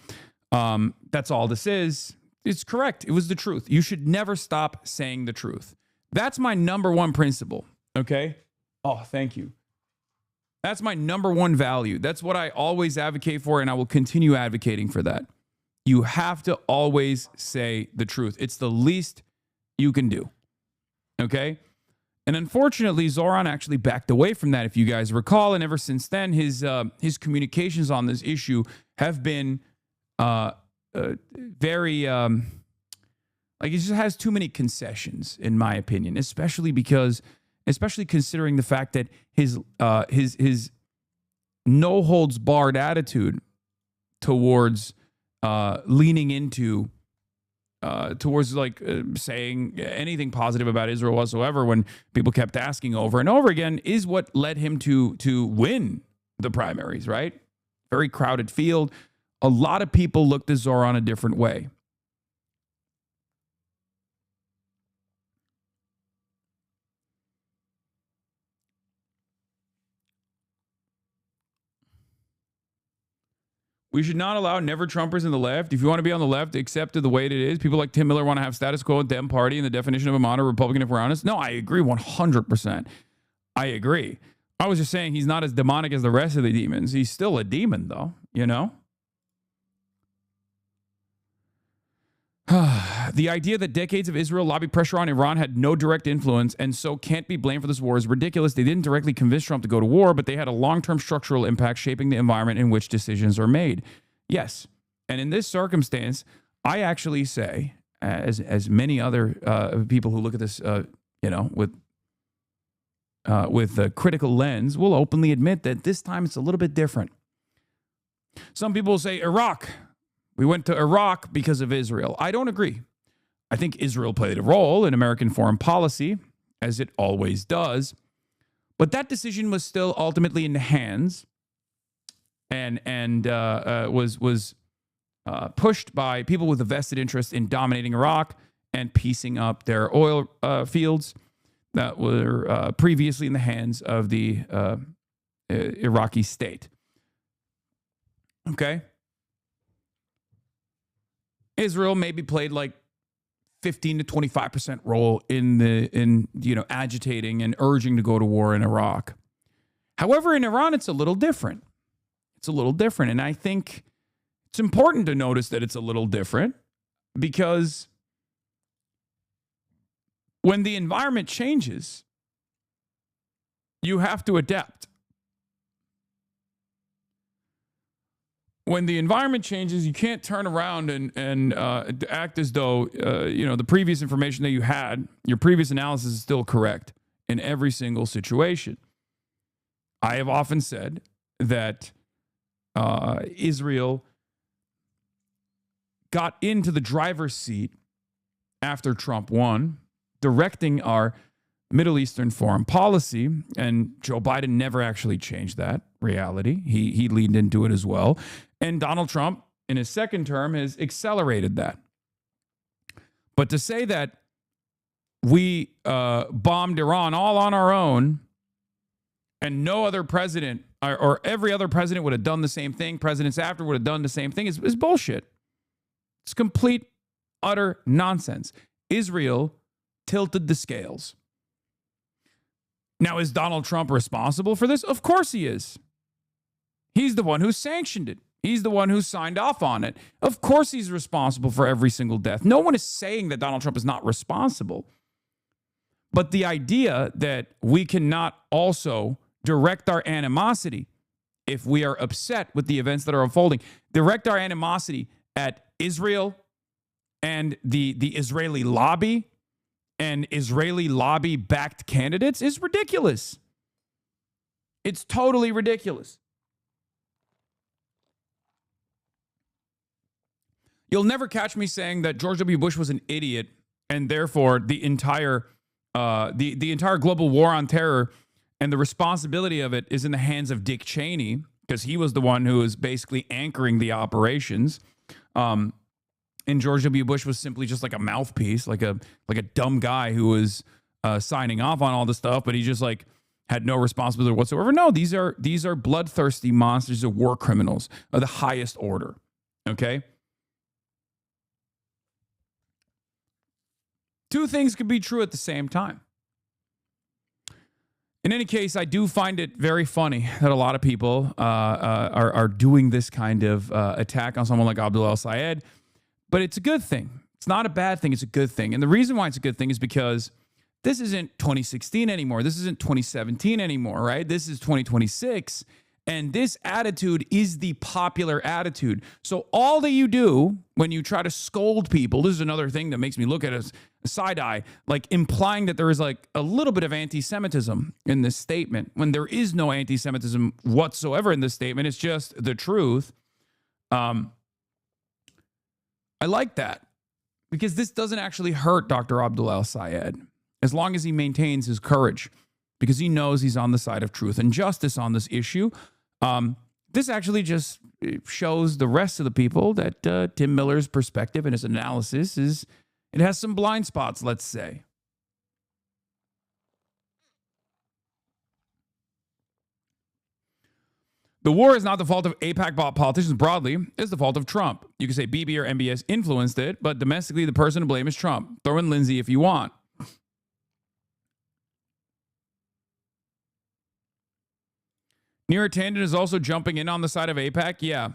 S4: That's all this is. It's correct. It was the truth. You should never stop saying the truth. That's my number one principle, okay? Oh, thank you. That's my number one value. That's what I always advocate for, and I will continue advocating for that. You have to always say the truth. It's the least you can do. Okay? And unfortunately, Zoran actually backed away from that, if you guys recall. And ever since then, his communications on this issue have been very, like, he just has too many concessions, in my opinion, especially considering the fact that his no holds barred attitude towards leaning into towards saying anything positive about Israel whatsoever when people kept asking over and over again is what led him to win the primaries, right? Very crowded field. A lot of people looked at Zoran a different way. We should not allow never Trumpers in the left. If you want to be on the left, accept it the way it is. People like Tim Miller want to have status quo, Dem Party, and the definition of a moderate Republican, if we're honest. No, I agree 100%. I agree. I was just saying he's not as demonic as the rest of the demons. He's still a demon, though, you know? The idea that decades of Israel lobby pressure on Iran had no direct influence and so can't be blamed for this war is ridiculous. They didn't directly convince Trump to go to war, but they had a long-term structural impact shaping the environment in which decisions are made. Yes. And in this circumstance, I actually say, as many other people who look at this, with a critical lens, will openly admit that this time it's a little bit different. Some people will say, Iraq. We went to Iraq because of Israel. I don't agree. I think Israel played a role in American foreign policy, as it always does. But that decision was still ultimately in the hands and was pushed by people with a vested interest in dominating Iraq and piecing up their oil fields that were previously in the hands of the Iraqi state. Okay? Israel maybe played like 15 to 25% role in agitating and urging to go to war in Iraq. However, in Iran, it's a little different. It's a little different. And I think it's important to notice that it's a little different because when the environment changes, you have to adapt. when the environment changes, you can't turn around and act as though the previous information that you had, your previous analysis is still correct in every single situation. I have often said that Israel got into the driver's seat after Trump won, directing our Middle Eastern foreign policy, and Joe Biden never actually changed that reality. He leaned into it as well. And Donald Trump, in his second term, has accelerated that. But to say that we bombed Iran all on our own and no other president or every other president would have done the same thing, presidents after would have done the same thing, is bullshit. It's complete, utter nonsense. Israel tilted the scales. Now, is Donald Trump responsible for this? Of course he is. He's the one who sanctioned it. He's the one who signed off on it. Of course he's responsible for every single death. No one is saying that Donald Trump is not responsible. But the idea that we cannot also direct our animosity, if we are upset with the events that are unfolding, direct our animosity at Israel and the Israeli lobby and Israeli lobby-backed candidates is ridiculous. It's totally ridiculous. You'll never catch me saying that George W. Bush was an idiot and therefore the entire global war on terror and the responsibility of it is in the hands of Dick Cheney, because he was the one who was basically anchoring the operations. And George W. Bush was simply just like a mouthpiece, like a dumb guy who was signing off on all this stuff, but he just like had no responsibility whatsoever. No, these are bloodthirsty monsters of war criminals of the highest order. Okay. Two things could be true at the same time. In any case, I do find it very funny that a lot of people are doing this kind of attack on someone like Abdul El-Sayed, but it's a good thing. It's not a bad thing. It's a good thing. And the reason why it's a good thing is because this isn't 2016 anymore. This isn't 2017 anymore, right? This is 2026. And this attitude is the popular attitude. So all that you do when you try to scold people, this is another thing that makes me look at a side eye, like implying that there is like a little bit of anti-Semitism in this statement, when there is no anti-Semitism whatsoever in this statement. It's just the truth. I like that because this doesn't actually hurt Dr. Abdul El-Sayed as long as he maintains his courage, because he knows he's on the side of truth and justice on this issue. This actually just shows the rest of the people that Tim Miller's perspective and his analysis it has some blind spots, let's say. The war is not the fault of AIPAC politicians broadly. It's the fault of Trump. You can say Bibi or MBS influenced it, but domestically, the person to blame is Trump. Throw in Lindsay if you want. Neera Tanden is also jumping in on the side of AIPAC. Yeah.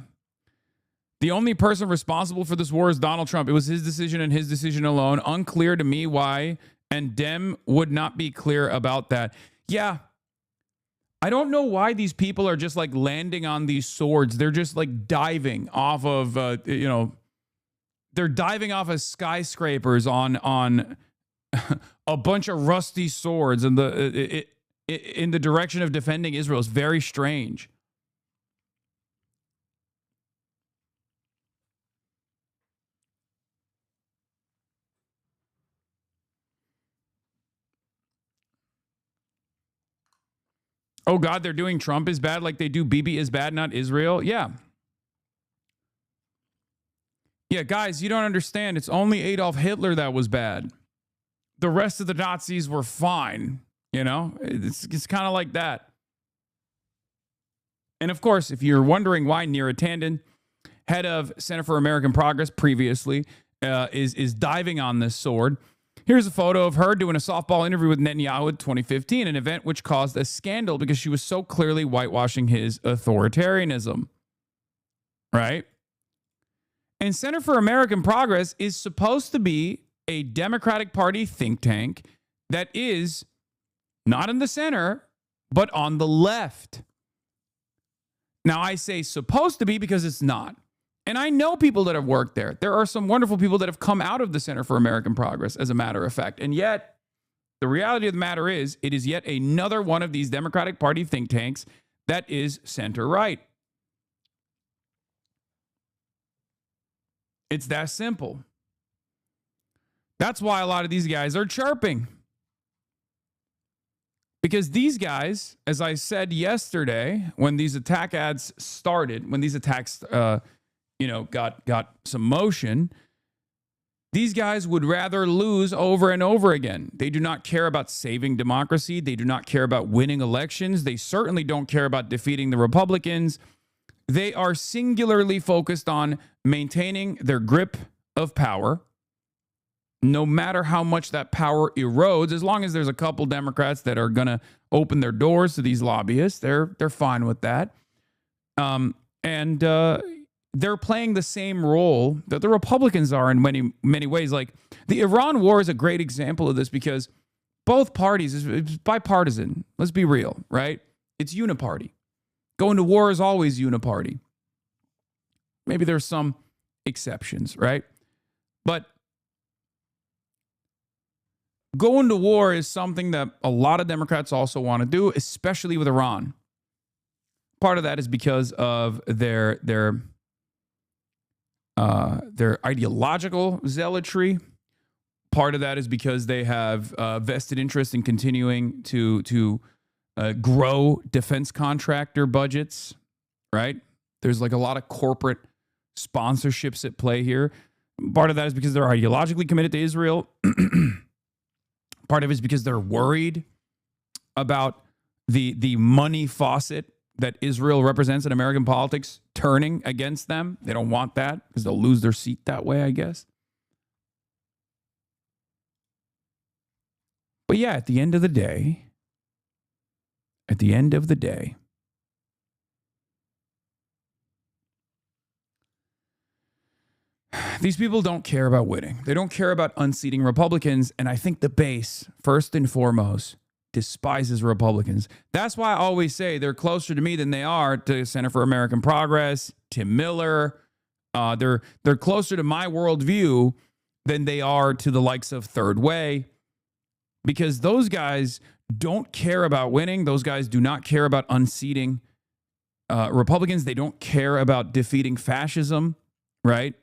S4: The only person responsible for this war is Donald Trump. It was his decision and his decision alone. Unclear to me why, and Dem would not be clear about that. Yeah. I don't know why these people are just like landing on these swords. They're just like diving off of, they're diving off of skyscrapers on a bunch of rusty swords and in the direction of defending Israel. Is very strange. Oh, God, they're doing Trump is bad like they do Bibi is bad, not Israel. Yeah. Yeah, guys, you don't understand. It's only Adolf Hitler that was bad. The rest of the Nazis were fine. You know, it's kind of like that. And of course, if you're wondering why Neera Tanden, head of Center for American Progress previously, is diving on this sword, here's a photo of her doing a softball interview with Netanyahu in 2015, an event which caused a scandal because she was so clearly whitewashing his authoritarianism. Right? And Center for American Progress is supposed to be a Democratic Party think tank that is not in the center, but on the left. Now, I say supposed to be because it's not. And I know people that have worked there. There are some wonderful people that have come out of the Center for American Progress, as a matter of fact. And yet, the reality of the matter is, it is yet another one of these Democratic Party think tanks that is center-right. It's that simple. That's why a lot of these guys are chirping. Because these guys, as I said yesterday, when these attack ads started, when these attacks, got some motion, these guys would rather lose over and over again. They do not care about saving democracy. They do not care about winning elections. They certainly don't care about defeating the Republicans. They are singularly focused on maintaining their grip of power, no matter how much that power erodes. As long as there's a couple Democrats that are going to open their doors to these lobbyists, they're fine with that. They're playing the same role that the Republicans are in many ways. Like the Iran war is a great example of this because both parties, it's bipartisan. Let's be real, right? It's uniparty. Going to war is always uniparty. Maybe there's some exceptions, right? But going to war is something that a lot of Democrats also want to do, especially with Iran. Part of that is because of their ideological zealotry. Part of that is because they have vested interest in continuing to grow defense contractor budgets, right? There's like a lot of corporate sponsorships at play here. Part of that is because they're ideologically committed to Israel. Part of it is because they're worried about the money faucet that Israel represents in American politics turning against them. They don't want that because they'll lose their seat that way, I guess. But yeah, at the end of the day, these people don't care about winning. They don't care about unseating Republicans. And I think the base, first and foremost, despises Republicans. That's why I always say they're closer to me than they are to Center for American Progress, Tim Miller. They're closer to my worldview than they are to the likes of Third Way, because those guys don't care about winning. Those guys do not care about unseating Republicans. They don't care about defeating fascism, right?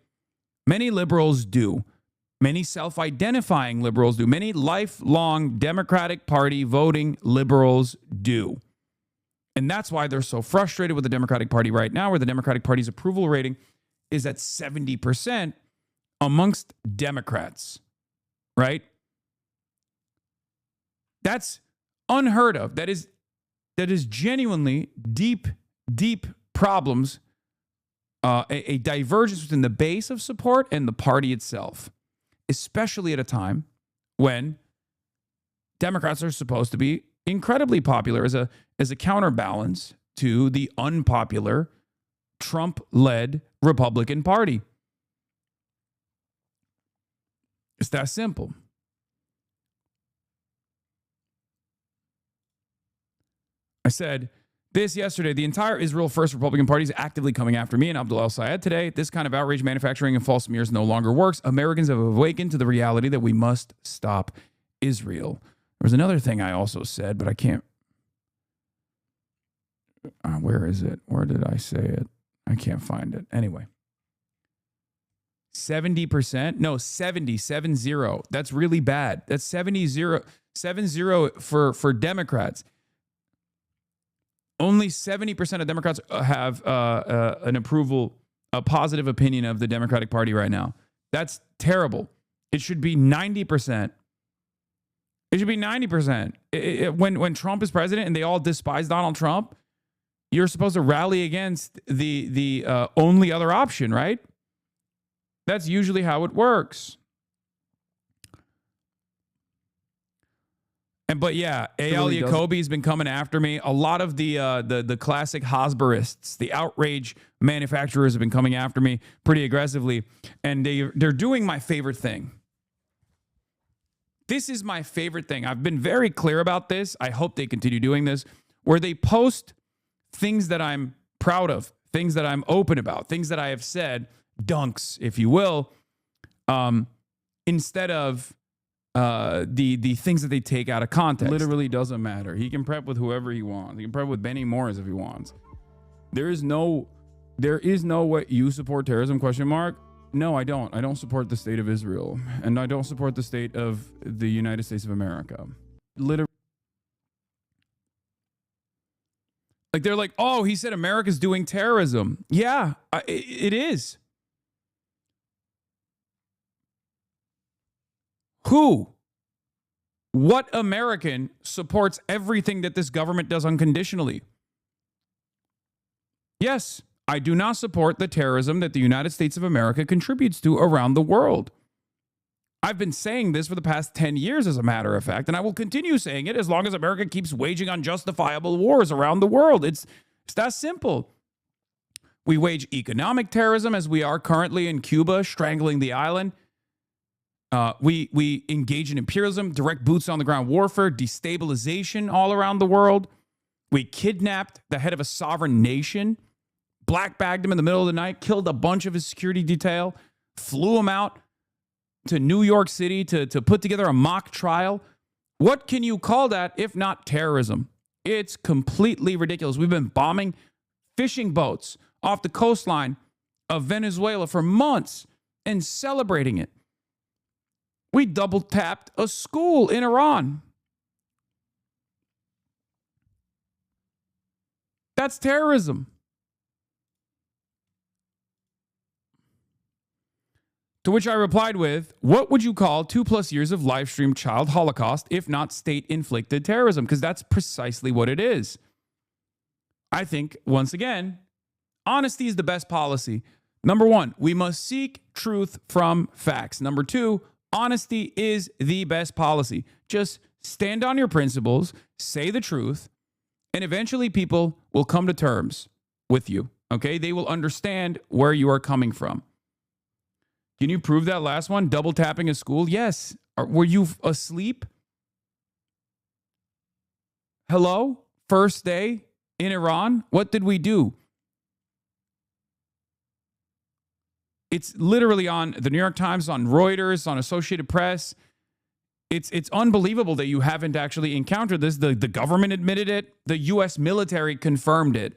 S4: Many liberals do. Many self-identifying liberals do. Many lifelong Democratic Party voting liberals do. And that's why they're so frustrated with the Democratic Party right now, where the Democratic Party's approval rating is at 70% amongst Democrats, right? That's unheard of. That is genuinely deep problems, a divergence within the base of support and the party itself, especially at a time when Democrats are supposed to be incredibly popular as a counterbalance to the unpopular Trump-led Republican Party. It's that simple. I said this yesterday. The entire Israel First Republican Party is actively coming after me and Abdul El-Sayed today. This kind of outrage, manufacturing, and false smears no longer works. Americans have awakened to the reality that we must stop Israel. There was another thing I also said, but I can't. Where is it? Where did I say it? I can't find it. Anyway. 70%? No, 70. That's really bad. That's 70 for Democrats. Only 70% of Democrats have an approval, a positive opinion of the Democratic Party right now. That's terrible. It should be 90%. It should be 90%. When Trump is president and they all despise Donald Trump, you're supposed to rally against the only other option, right? That's usually how it works. But yeah, A.L. Jacoby has been coming after me. A lot of the classic Hasburists, the outrage manufacturers, have been coming after me pretty aggressively, and they're doing my favorite thing. This is my favorite thing. I've been very clear about this. I hope they continue doing this, where they post things that I'm proud of, things that I'm open about, things that I have said, dunks, if you will, instead of the things that they take out of context. Literally doesn't matter. He can prep with whoever he wants. He can prep with Benny Morris if he wants. There is no what you support terrorism ? No, I don't. I don't support the state of Israel, and I don't support the state of the United States of America. Literally. Like, they're like, oh, he said America's doing terrorism. Yeah, it is. Who? What American supports everything that this government does unconditionally? Yes, I do not support the terrorism that the United States of America contributes to around the world. I've been saying this for the past 10 years, as a matter of fact, and I will continue saying it as long as America keeps waging unjustifiable wars around the world. It's that simple. We wage economic terrorism, as we are currently in Cuba, strangling the island. We engage in imperialism, direct boots on the ground warfare, destabilization all around the world. We kidnapped the head of a sovereign nation, black bagged him in the middle of the night, killed a bunch of his security detail, flew him out to New York City to put together a mock trial. What can you call that if not terrorism? It's completely ridiculous. We've been bombing fishing boats off the coastline of Venezuela for months and celebrating it. We double tapped a school in Iran. That's terrorism. To which I replied with, what would you call 2+ years of live stream child holocaust if not state-inflicted terrorism? Because that's precisely what it is. I think, once again, honesty is the best policy. Number one, we must seek truth from facts. Number two, honesty is the best policy. Just stand on your principles, say the truth, and eventually people will come to terms with you, okay? They will understand where you are coming from. Can you prove that last one? Double tapping a school? Yes. Were you asleep? Hello? First day in Iran? What did we do? It's literally on the New York Times, on Reuters, on Associated Press. It's unbelievable that you haven't actually encountered this. The government admitted it. The U.S. military confirmed it.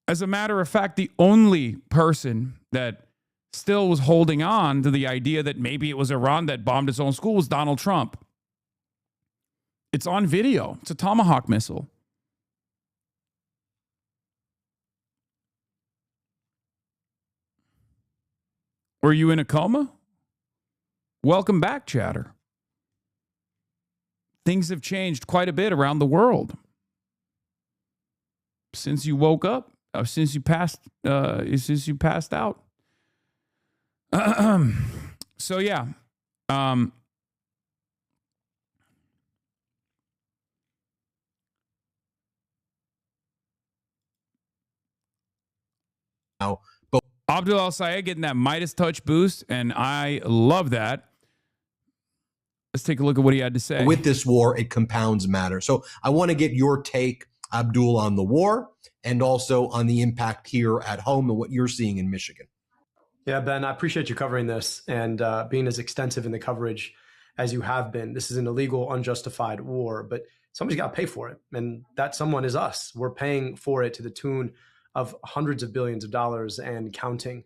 S4: As a matter of fact, the only person that still was holding on to the idea that maybe it was Iran that bombed its own school was Donald Trump. It's on video. It's a Tomahawk missile. Were you in a coma? Welcome back, chatter. Things have changed quite a bit around the world since you woke up. Since you passed out. So yeah. Abdul Al-Sayed getting that Midas touch boost, and I love that. Let's take a look at what he had to say.
S5: With this war, it compounds matter. So I want to get your take, Abdul, on the war and also on the impact here at home and what you're seeing in Michigan.
S6: Yeah, Ben, I appreciate you covering this and being as extensive in the coverage as you have been. This is an illegal, unjustified war, but somebody's got to pay for it. And that someone is us. We're paying for it to the tune of hundreds of billions of dollars and counting.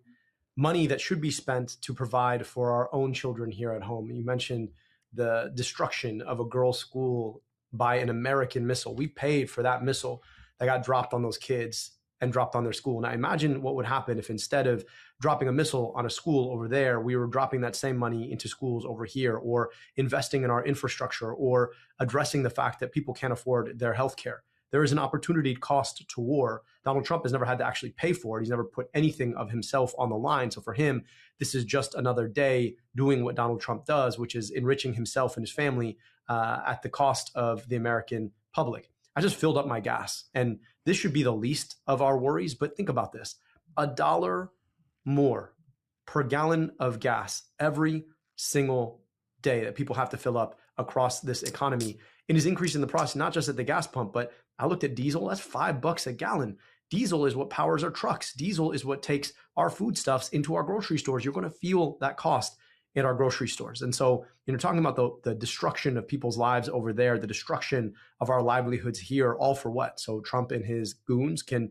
S6: Money that should be spent to provide for our own children here at home. You mentioned the destruction of a girls' school by an American missile. We paid for that missile that got dropped on those kids and dropped on their school. Now imagine what would happen if instead of dropping a missile on a school over there, we were dropping that same money into schools over here, or investing in our infrastructure, or addressing the fact that people can't afford their health care. There is an opportunity cost to war. Donald Trump has never had to actually pay for it. He's never put anything of himself on the line. So for him, this is just another day doing what Donald Trump does, which is enriching himself and his family at the cost of the American public. I just filled up my gas, and this should be the least of our worries. But think about this: $1 more per gallon of gas every single day that people have to fill up across this economy and is increasing the price, not just at the gas pump, but I looked at diesel. That's $5 a gallon. Diesel is what powers our trucks. Diesel is what takes our foodstuffs into our grocery stores. You're going to feel that cost in our grocery stores. And so, talking about the destruction of people's lives over there, the destruction of our livelihoods here, all for what? So Trump and his goons can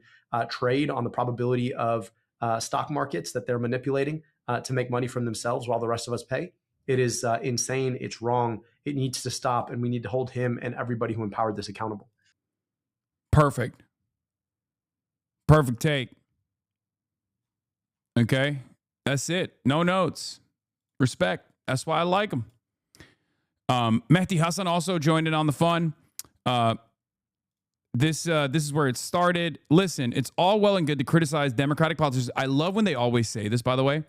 S6: trade on the probability of stock markets that they're manipulating to make money from themselves while the rest of us pay. It is insane. It's wrong. It needs to stop. And we need to hold him and everybody who empowered this accountable.
S4: Perfect take. Okay. That's it. No notes. Respect. That's why I like him. Mehdi Hassan also joined in on the fun. This is where it started. Listen, it's all well and good to criticize Democratic politicians. I love when they always say this, by the way.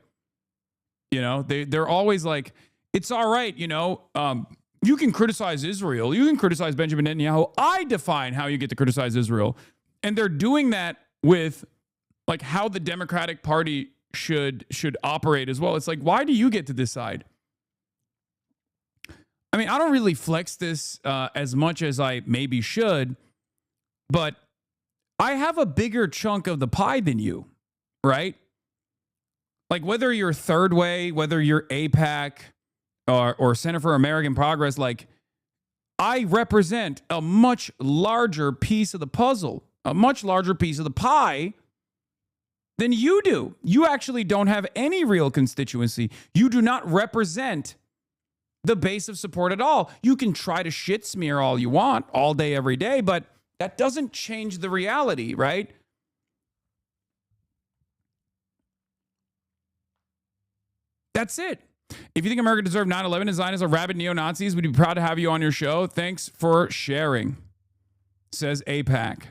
S4: They're always like, it's all right, you can criticize Israel. You can criticize Benjamin Netanyahu. I define how you get to criticize Israel. And they're doing that with like how the Democratic Party should operate as well. It's like, why do you get to decide? I mean, I don't really flex this as much as I maybe should, but I have a bigger chunk of the pie than you, right? Like whether you're Third Way, whether you're AIPAC or Center for American Progress, like I represent a much larger piece of the puzzle, a much larger piece of the pie than you do. You actually don't have any real constituency. You do not represent the base of support at all. You can try to shit smear all you want all day, every day, but that doesn't change the reality, right? That's it. If you think America deserved 9/11 and Zionists are rabid neo-Nazis, we'd be proud to have you on your show. Thanks for sharing, says AIPAC.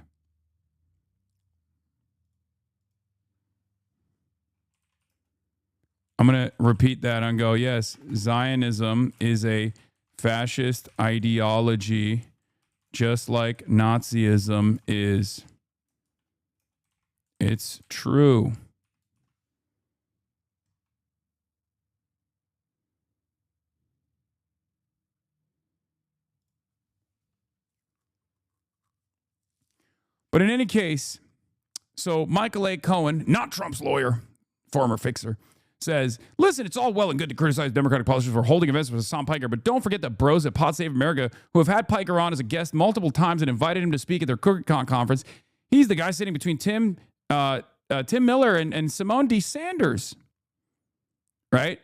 S4: I'm going to repeat that and go, yes, Zionism is a fascist ideology, just like Nazism is. It's true. But in any case, so Michael A. Cohen, not Trump's lawyer, former fixer, says, listen, it's all well and good to criticize Democratic politicians for holding events with Hassan Piker, but don't forget the bros at Pod Save America who have had Piker on as a guest multiple times and invited him to speak at their CookieCon conference. He's the guy sitting between Tim Miller and Simone D. Sanders, right?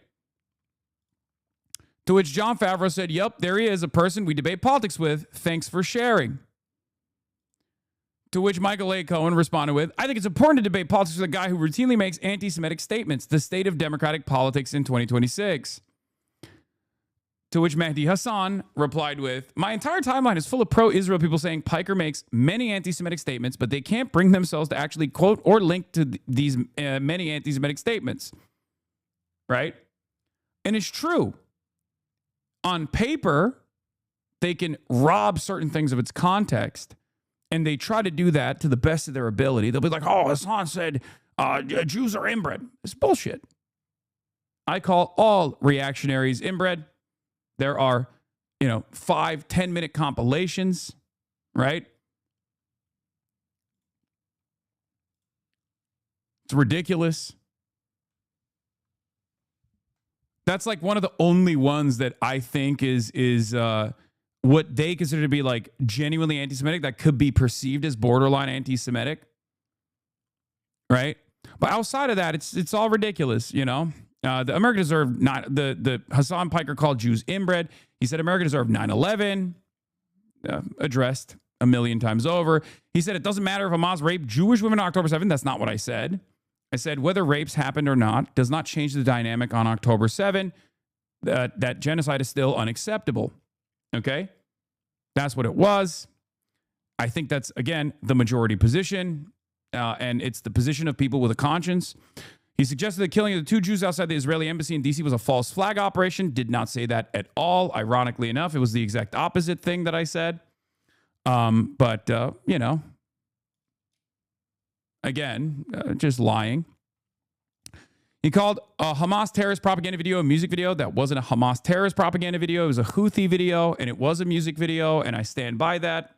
S4: To which John Favreau said, yep, there he is, a person we debate politics with. Thanks for sharing. To which Michael A. Cohen responded with, I think it's important to debate politics with a guy who routinely makes anti-Semitic statements. The state of Democratic politics in 2026. To which Mehdi Hassan replied with, my entire timeline is full of pro-Israel people saying Piker makes many anti-Semitic statements, but they can't bring themselves to actually quote or link to these many anti-Semitic statements. Right? And it's true. On paper, they can rob certain things of its context. And they try to do that to the best of their ability. They'll be like, oh, Hassan said Jews are inbred. It's bullshit. I call all reactionaries inbred. There are, 5-10-minute compilations, right? It's ridiculous. That's like one of the only ones that I think is what they consider to be like genuinely anti-Semitic that could be perceived as borderline anti-Semitic, right? But outside of that, it's all ridiculous, The America deserved not the Hassan Piker called Jews inbred. He said America deserved 9/11, addressed a million times over. He said it doesn't matter if Hamas raped Jewish women on October 7th. That's not what I said. I said whether rapes happened or not does not change the dynamic on October 7th. That genocide is still unacceptable. Okay? That's what it was. I think that's, again, the majority position, and it's the position of people with a conscience. He suggested the killing of the 2 Jews outside the Israeli embassy in D.C. was a false flag operation. Did not say that at all. Ironically enough, it was the exact opposite thing that I said. Again, just lying. He called a Hamas terrorist propaganda video a music video. That wasn't a Hamas terrorist propaganda video. It was a Houthi video, and it was a music video, and I stand by that.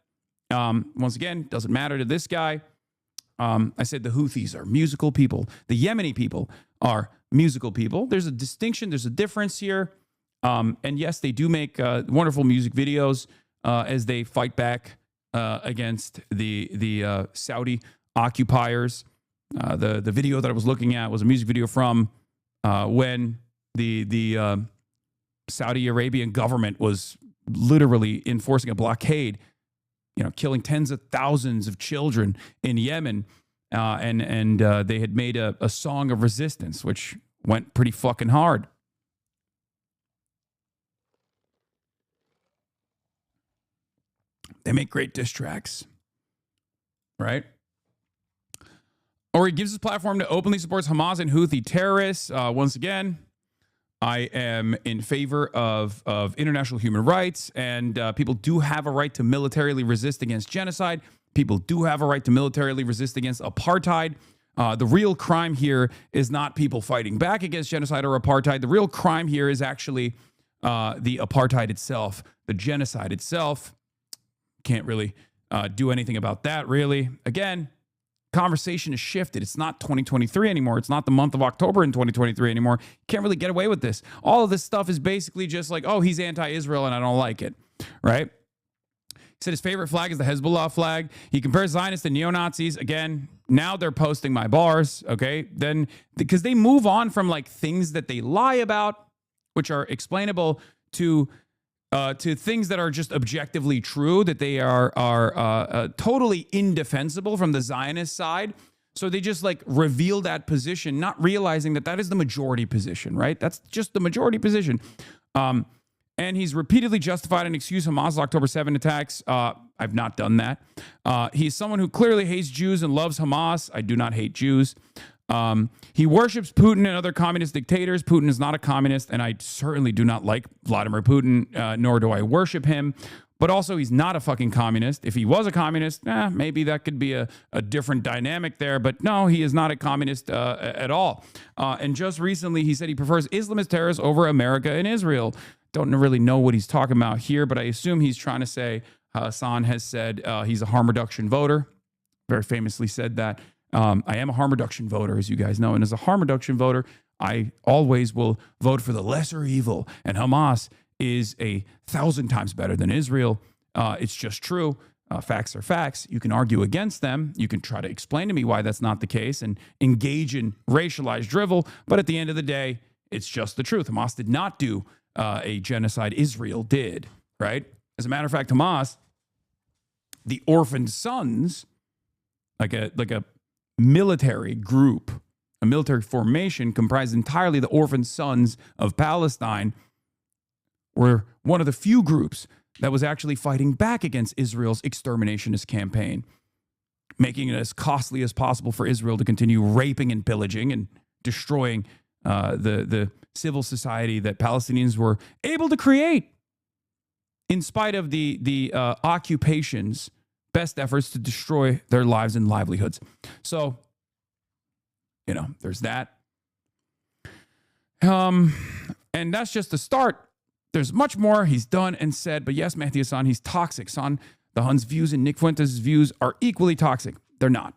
S4: Once again, doesn't matter to this guy. I said the Houthis are musical people. The Yemeni people are musical people. There's a distinction. There's a difference here. And yes, they do make wonderful music videos as they fight back against the Saudi occupiers. The video that I was looking at was a music video from when the Saudi Arabian government was literally enforcing a blockade, killing tens of thousands of children in Yemen, and they had made a song of resistance, which went pretty fucking hard. They make great diss tracks, right? Or he gives his platform to openly supports Hamas and Houthi terrorists. Once again, I am in favor of international human rights, and people do have a right to militarily resist against genocide. People do have a right to militarily resist against apartheid. The real crime here is not people fighting back against genocide or apartheid. The real crime here is actually the apartheid itself, the genocide itself. Can't really do anything about that, really. Again, conversation has shifted. It's not 2023 anymore. It's not the month of October in 2023 anymore. Can't really get away with this. All of this stuff is basically just like, oh, he's anti-Israel and I don't like it, right? He said his favorite flag is the Hezbollah flag. He compares Zionists to neo-Nazis. Again, now they're posting my bars, okay? Then, because they move on from like things that they lie about, which are explainable, to things that are just objectively true, that they are totally indefensible from the Zionist side. So they just like reveal that position, not realizing that that is the majority position, right? That's just the majority position. And he's repeatedly justified and excused Hamas' October 7 attacks. I've not done that. He's someone who clearly hates Jews and loves Hamas. I do not hate Jews. He worships Putin and other communist dictators. Putin is not a communist, and I certainly do not like Vladimir Putin, nor do I worship him. But also, he's not a fucking communist. If he was a communist, maybe that could be a different dynamic there. But no, he is not a communist at all. And just recently, he said he prefers Islamist terrorists over America and Israel. Don't really know what he's talking about here, but I assume he's trying to say Hassan has said he's a harm reduction voter. Very famously said that. I am a harm reduction voter, as you guys know. And as a harm reduction voter, I always will vote for the lesser evil. And Hamas is 1,000 times better than Israel. It's just true. Facts are facts. You can argue against them. You can try to explain to me why that's not the case and engage in racialized drivel. But at the end of the day, it's just the truth. Hamas did not do a genocide. Israel did, right? As a matter of fact, Hamas, the orphaned sons, like a military group, a military formation comprised entirely of the orphaned sons of Palestine, were one of the few groups that was actually fighting back against Israel's exterminationist campaign, making it as costly as possible for Israel to continue raping and pillaging and destroying the civil society that Palestinians were able to create in spite of the occupation's best efforts to destroy their lives and livelihoods. So, there's that. And that's just the start. There's much more he's done and said, but yes, Mehdi Hasan, he's toxic. Son, the Hun's views and Nick Fuentes' views are equally toxic. They're not.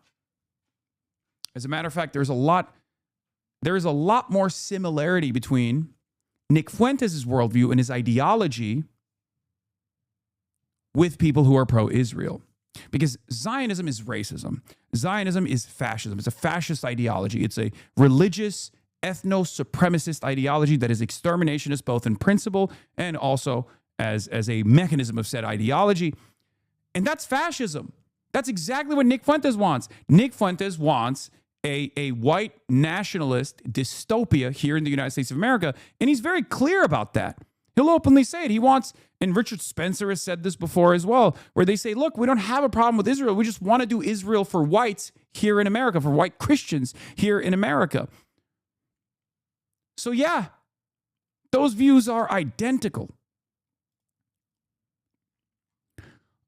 S4: As a matter of fact, there is a lot more similarity between Nick Fuentes' worldview and his ideology with people who are pro-Israel. Because Zionism is racism. Zionism is fascism. It's a fascist ideology. It's a religious, ethno-supremacist ideology that is exterminationist both in principle and also as a mechanism of said ideology. And that's fascism. That's exactly what Nick Fuentes wants. Nick Fuentes wants a white nationalist dystopia here in the United States of America, and he's very clear about that. He'll openly say it. He wants, and Richard Spencer has said this before as well, where they say, look, we don't have a problem with Israel. We just want to do Israel for whites here in America, for white Christians here in America. So yeah, those views are identical.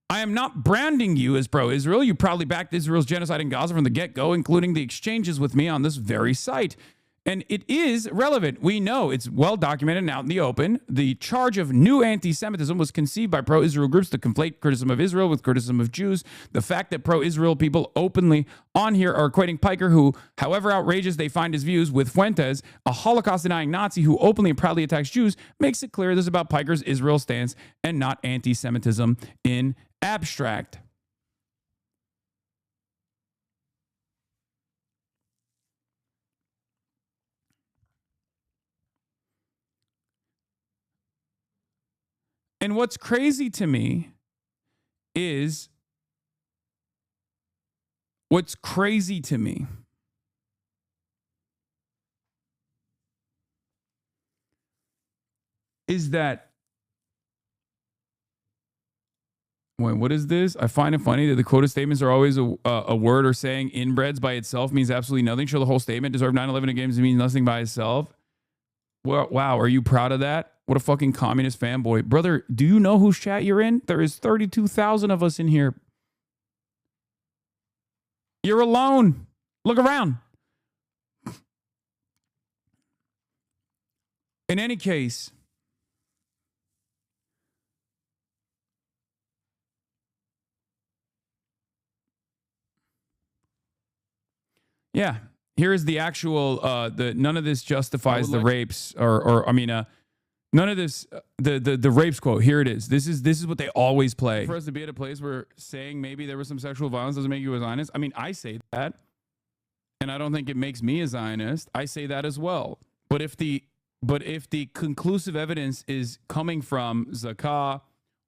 S4: I am not branding you as pro-Israel. You probably backed Israel's genocide in Gaza from the get-go, including the exchanges with me on this very site. And it is relevant. We know it's well documented and out in the open. The charge of new anti-Semitism was conceived by pro-Israel groups to conflate criticism of Israel with criticism of Jews. The fact that pro-Israel people openly on here are equating Piker, who, however outrageous they find his views, with Fuentes, a Holocaust-denying Nazi who openly and proudly attacks Jews, makes it clear this is about Piker's Israel stance and not anti-Semitism in abstract. And what's crazy to me is that, wait, what is this? I find it funny that the quoted statements are always a word or saying. Inbreds by itself means absolutely nothing. Sure, the whole statement deserve 9/11 in games means nothing by itself. Well, wow, are you proud of that? What a fucking communist fanboy. Brother, do you know whose chat you're in? There is 32,000 of us in here. You're alone. Look around. In any case, yeah, here is the actual, none of this justifies the rapes none of this, the rapes quote. Here it is. This is what they always play. For us to be at a place where saying maybe there was some sexual violence doesn't make you a Zionist. I mean, I say that, and I don't think it makes me a Zionist. I say that as well. But if the conclusive evidence is coming from Zakah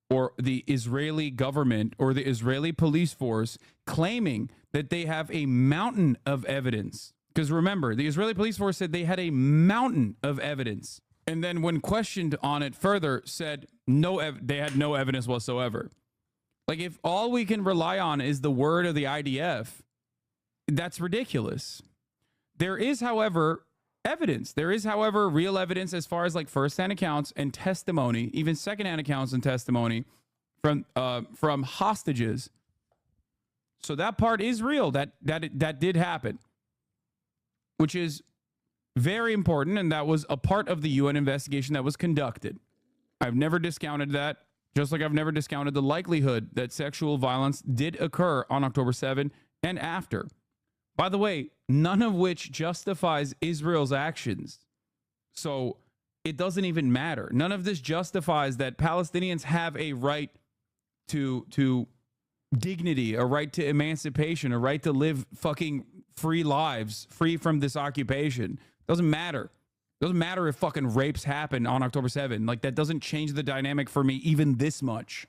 S4: or the Israeli government or the Israeli police force claiming that they have a mountain of evidence, because remember, the Israeli police force said they had a mountain of evidence. And then when questioned on it further, said they had no evidence whatsoever. Like, if all we can rely on is the word of the IDF, that's ridiculous. There is, however, evidence. There is, however, real evidence as far as like firsthand accounts and testimony, even secondhand accounts and testimony from hostages. So that part is real. That did happen, which is very important, and that was a part of the UN investigation that was conducted. I've never discounted that, just like I've never discounted the likelihood that sexual violence did occur on October 7 and after. By the way, none of which justifies Israel's actions. So it doesn't even matter. None of this justifies that Palestinians have a right to dignity, a right to emancipation, a right to live fucking free lives, free from this occupation. Doesn't matter. Doesn't matter if fucking rapes happen on October 7. Like, that doesn't change the dynamic for me even this much.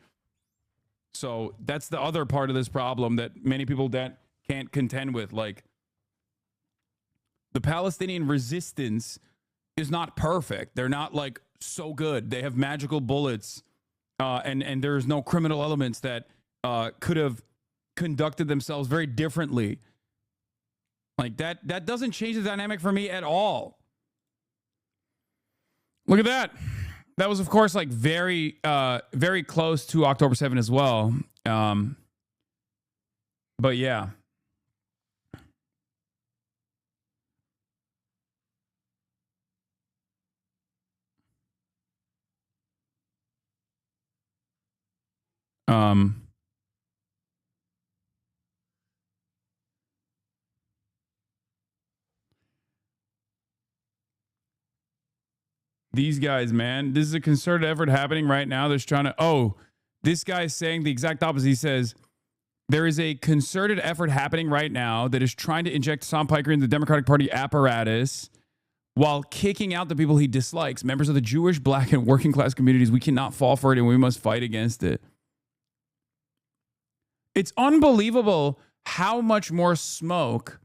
S4: So that's the other part of this problem that many people that can't contend with. Like, the Palestinian resistance is not perfect. They're not like so good. They have magical bullets, and there's no criminal elements that could have conducted themselves very differently. Like, that doesn't change the dynamic for me at all. Look at that. That was, of course, like very, very close to October 7 as well. But yeah. These guys, man, this is a concerted effort happening right now. They're trying to, this guy's saying the exact opposite. He says, there is a concerted effort happening right now that is trying to inject Tom Piker into the Democratic Party apparatus while kicking out the people he dislikes, members of the Jewish, black, and working class communities. We cannot fall for it, and we must fight against it. It's unbelievable how much more smoke,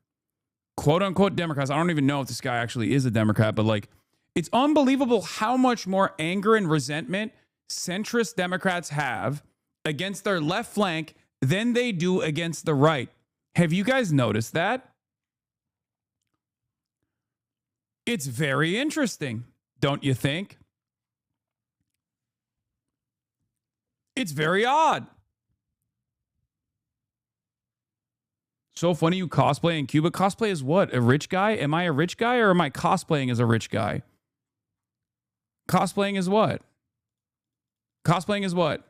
S4: quote unquote Democrats, I don't even know if this guy actually is a Democrat, but like, it's unbelievable how much more anger and resentment centrist Democrats have against their left flank than they do against the right. Have you guys noticed that? It's very interesting, don't you think? It's very odd. So funny you cosplay in Cuba. Cosplay is what? A rich guy? Am I a rich guy or am I cosplaying as a rich guy? Cosplaying is what? Cosplaying is what?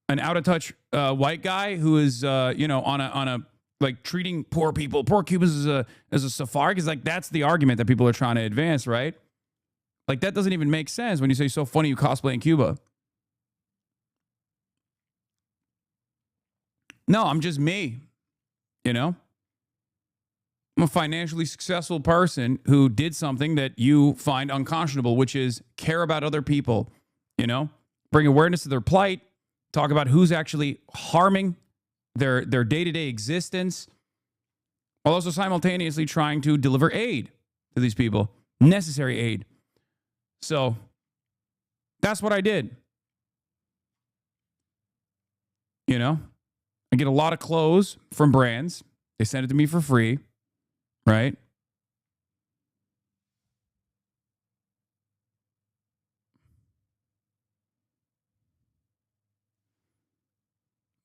S4: An out of touch white guy who is you know, on a like treating poor people, poor Cubans as a safari, because like that's the argument that people are trying to advance, right? Like that doesn't even make sense when you say so funny you cosplay in Cuba. No, I'm just me. You know? I'm a financially successful person who did something that you find unconscionable, which is care about other people, you know? Bring awareness to their plight, talk about who's actually harming their day-to-day existence, while also simultaneously trying to deliver aid to these people, necessary aid. So that's what I did. You know? I get a lot of clothes from brands. They send it to me for free, right?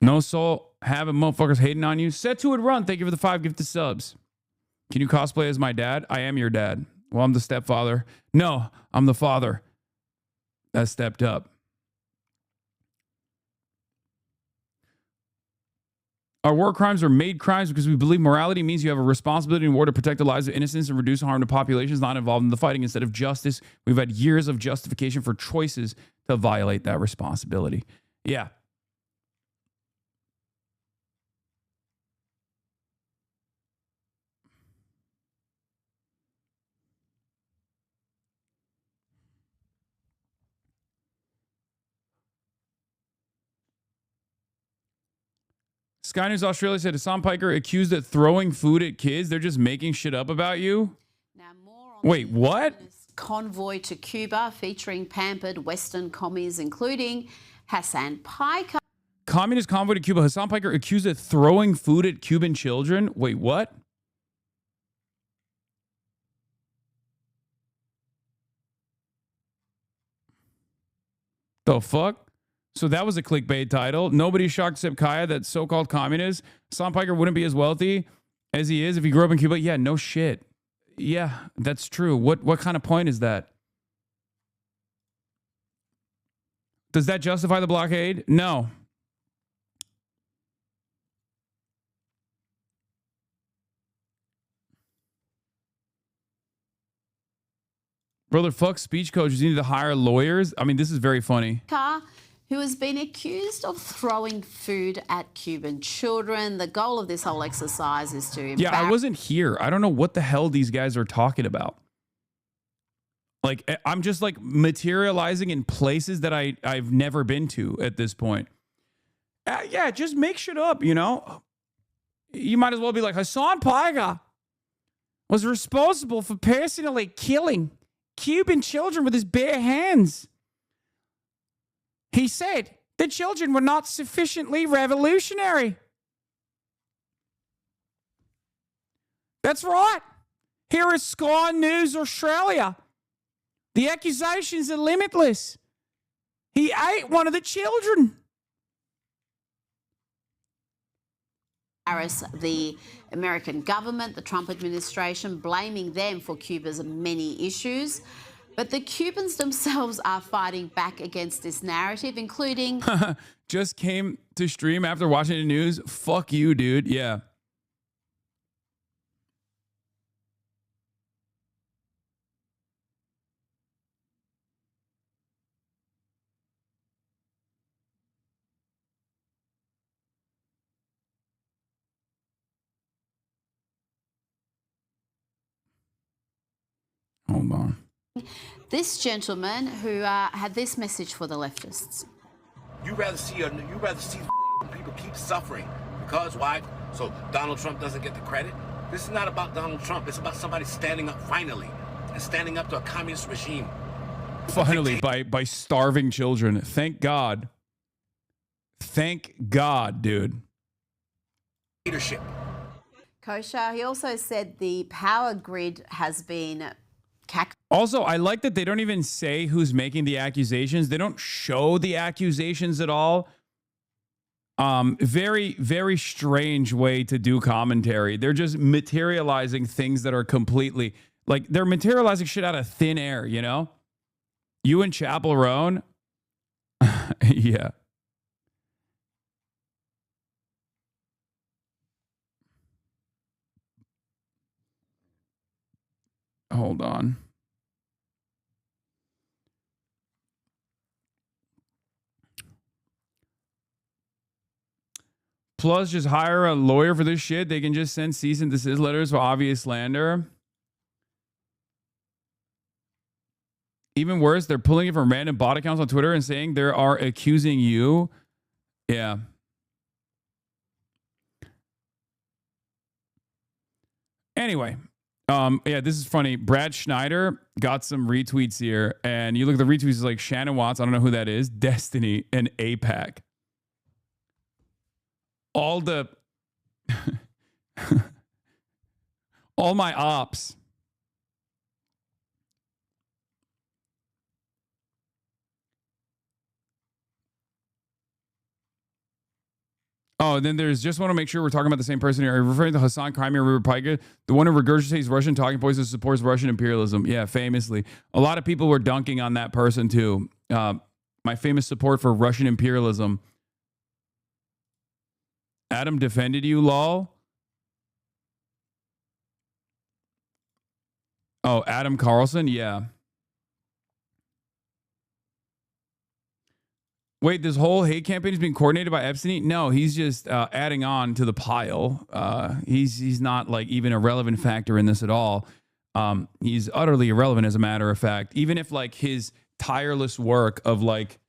S4: No soul, having motherfuckers hating on you. Set to it, run. Thank you for the 5 gifted subs. Can you cosplay as my dad? I am your dad. Well, I'm the stepfather. No, I'm the father that stepped up. Our war crimes are made crimes because we believe morality means you have a responsibility in war to protect the lives of innocents and reduce harm to populations not involved in the fighting. Instead of justice, we've had years of justification for choices to violate that responsibility. Yeah. Sky News Australia said Hassan Piker accused of throwing food at kids. They're just making shit up about you.
S7: Now more on
S4: Wait, what?
S7: Convoy to Cuba featuring pampered Western commies, including Hassan Piker.
S4: Communist convoy to Cuba. Hassan Piker accused of throwing food at Cuban children. Wait, what? The fuck? So that was a clickbait title. Nobody's shocked except Kaya that so-called communist Hassan Piker wouldn't be as wealthy as he is if he grew up in Cuba. Yeah, no shit. Yeah, that's true. What kind of point is that? Does that justify the blockade? No. Brother, fuck speech coaches. You need to hire lawyers. I mean, this is very funny.
S7: Who has been accused of throwing food at Cuban children. The goal of this whole exercise is to
S4: Yeah, I wasn't here. I don't know what the hell these guys are talking about. Like, I'm just like materializing in places that I've never been to at this point. Yeah, just make shit up, you know? You might as well be like, Hassan Piker was responsible for personally killing Cuban children with his bare hands. He said the children were not sufficiently revolutionary. That's right. Here is Sky News Australia. The accusations are limitless. He ate one of the children.
S7: The American government, the Trump administration, blaming them for Cuba's many issues. But the Cubans themselves are fighting back against this narrative, including...
S4: Just came to stream after watching the news. Fuck you, dude. Yeah. Hold on.
S7: This gentleman who had this message for the leftists.
S8: You rather see people keep suffering because why? So Donald Trump doesn't get the credit. This is not about Donald Trump. It's about somebody standing up finally and standing up to a communist regime.
S4: Finally, by starving children. Thank God. Thank God, dude.
S8: Leadership.
S7: Kosher, he also said the power grid has been...
S4: Also, I like that they don't even say who's making the accusations. They don't show the accusations at all. Very, very strange way to do commentary. They're just materializing things that are completely like they're materializing shit out of thin air, you know? You and Chapel Roan. Yeah. Hold on. Plus, just hire a lawyer for this shit. They can just send cease and desist letters for obvious slander. Even worse, they're pulling it from random bot accounts on Twitter and saying they are accusing you. Yeah. Anyway, yeah, this is funny. Brad Schneider got some retweets here, and you look at the retweets, it's like Shannon Watts, I don't know who that is, Destiny, and APAC. All the all my ops. Oh, then there's just want to make sure we're talking about the same person here. Are you referring to Hassan Crimea River Pika, the one who regurgitates Russian talking points and supports Russian imperialism? Yeah, famously. A lot of people were dunking on that person too. My famous support for Russian imperialism. Adam defended you, lol. Oh, Adam Carlson? Yeah. Wait, this whole hate campaign is being coordinated by Epstein? No, he's just adding on to the pile. He's not like even a relevant factor in this at all. He's utterly irrelevant, as a matter of fact. Even if like his tireless work of like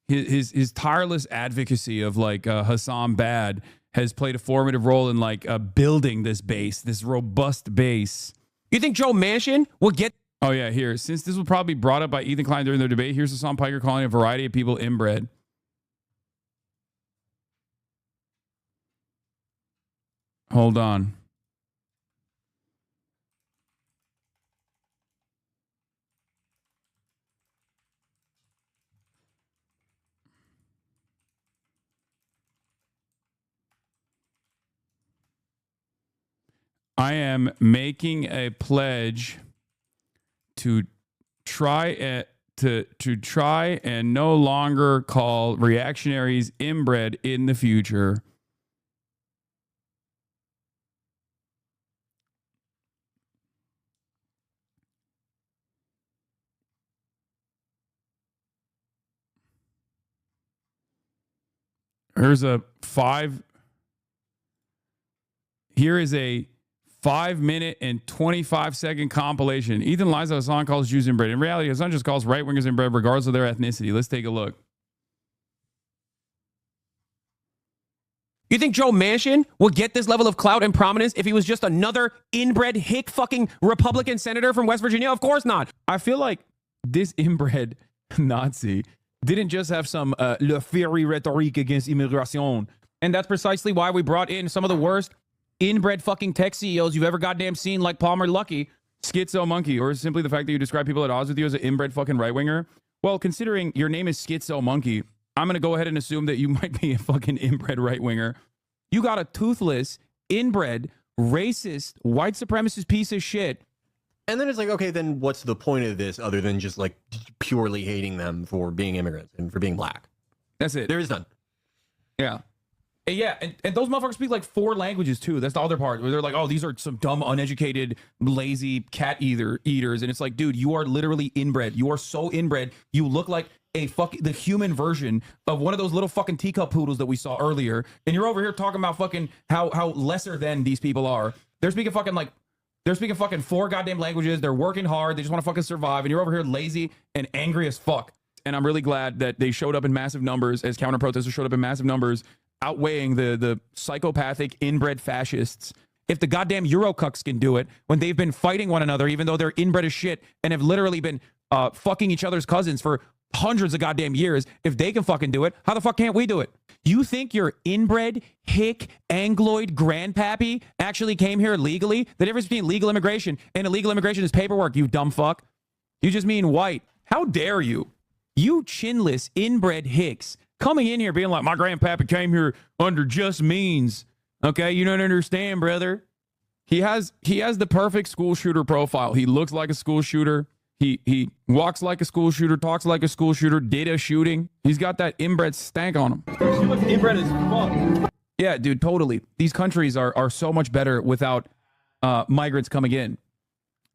S4: his tireless advocacy of like Hassan Bad has played a formative role in like building this base, this robust base.
S9: You think Joe Manchin will get?
S4: Oh yeah, here. Since this was probably brought up by Ethan Klein during their debate, here's Hassan Piker calling a variety of people inbred. Hold on. I am making a pledge to try and no longer call reactionaries inbred in the future. Here is a 5-minute and 25-second compilation. Ethan lies that Hassan calls Jews inbred. In reality, Hassan just calls right-wingers inbred regardless of their ethnicity. Let's take a look.
S9: You think Joe Manchin will get this level of clout and prominence if he was just another inbred hick fucking Republican senator from West Virginia? Of course not.
S4: I feel like this inbred Nazi didn't just have some le fiery rhetoric against immigration.
S9: And that's precisely why we brought in some of the worst inbred fucking tech CEOs you've ever goddamn seen, like Palmer Luckey.
S4: Schizo monkey, or simply the fact that you describe people at odds with you as an inbred fucking right-winger. Well, considering your name is Schizo monkey, I'm going to go ahead and assume that you might be a fucking inbred right-winger. You got a toothless, inbred, racist, white supremacist piece of shit.
S10: And then it's like, okay, then what's the point of this other than just like purely hating them for being immigrants and for being black?
S4: That's it.
S10: There is none.
S4: Yeah.
S9: Yeah, and those motherfuckers speak like 4 languages too. That's the other part where they're like, oh, these are some dumb, uneducated, lazy cat eaters. And it's like, dude, you are literally inbred. You are so inbred. You look like the human version of one of those little fucking teacup poodles that we saw earlier. And you're over here talking about fucking how lesser than these people are. They're speaking fucking 4 goddamn languages. They're working hard. They just want to fucking survive. And you're over here lazy and angry as fuck. And I'm really glad that they showed up in massive numbers, as counter protesters showed up in massive numbers, outweighing the psychopathic inbred fascists. If the goddamn Eurocucks can do it when they've been fighting one another, even though they're inbred as shit and have literally been fucking each other's cousins for hundreds of goddamn years, if they can fucking do it, how the fuck can't we do it? You think your inbred, hick, Angloid grandpappy actually came here legally? The difference between legal immigration and illegal immigration is paperwork, you dumb fuck. You just mean white. How dare you? You chinless, inbred hicks
S4: coming in here being like, my grandpappy came here under just means. Okay, you don't understand, brother. He has the perfect school shooter profile. He looks like a school shooter. He walks like a school shooter, talks like a school shooter, did a shooting. He's got that inbred stank on him.
S9: Inbred as fuck.
S4: Yeah, dude, totally. These countries are so much better without migrants coming in.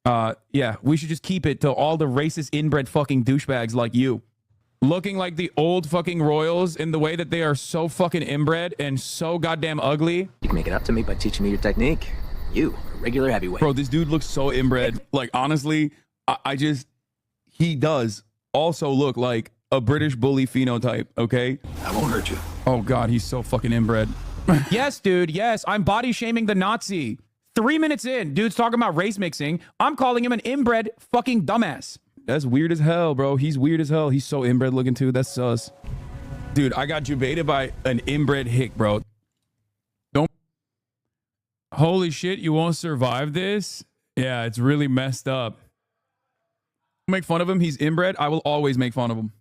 S4: Yeah, we should just keep it to all the racist inbred fucking douchebags like you. Looking like the old fucking royals in the way that they are so fucking inbred and so goddamn ugly.
S11: You can make it up to me by teaching me your technique. You, a regular heavyweight.
S4: Bro, this dude looks so inbred. Like, honestly, he does also look like a British bully phenotype, okay?
S11: I won't hurt you.
S4: Oh, God, he's so fucking inbred. Yes, dude, yes. I'm body shaming the Nazi. 3 minutes in, dude's talking about race mixing. I'm calling him an inbred fucking dumbass. That's weird as hell, bro. He's weird as hell. He's so inbred looking too. That's sus. Dude, I got jubated by an inbred hick, bro. Don't. Holy shit, you won't survive this? Yeah, it's really messed up. Make fun of him. He's inbred. I will always make fun of him.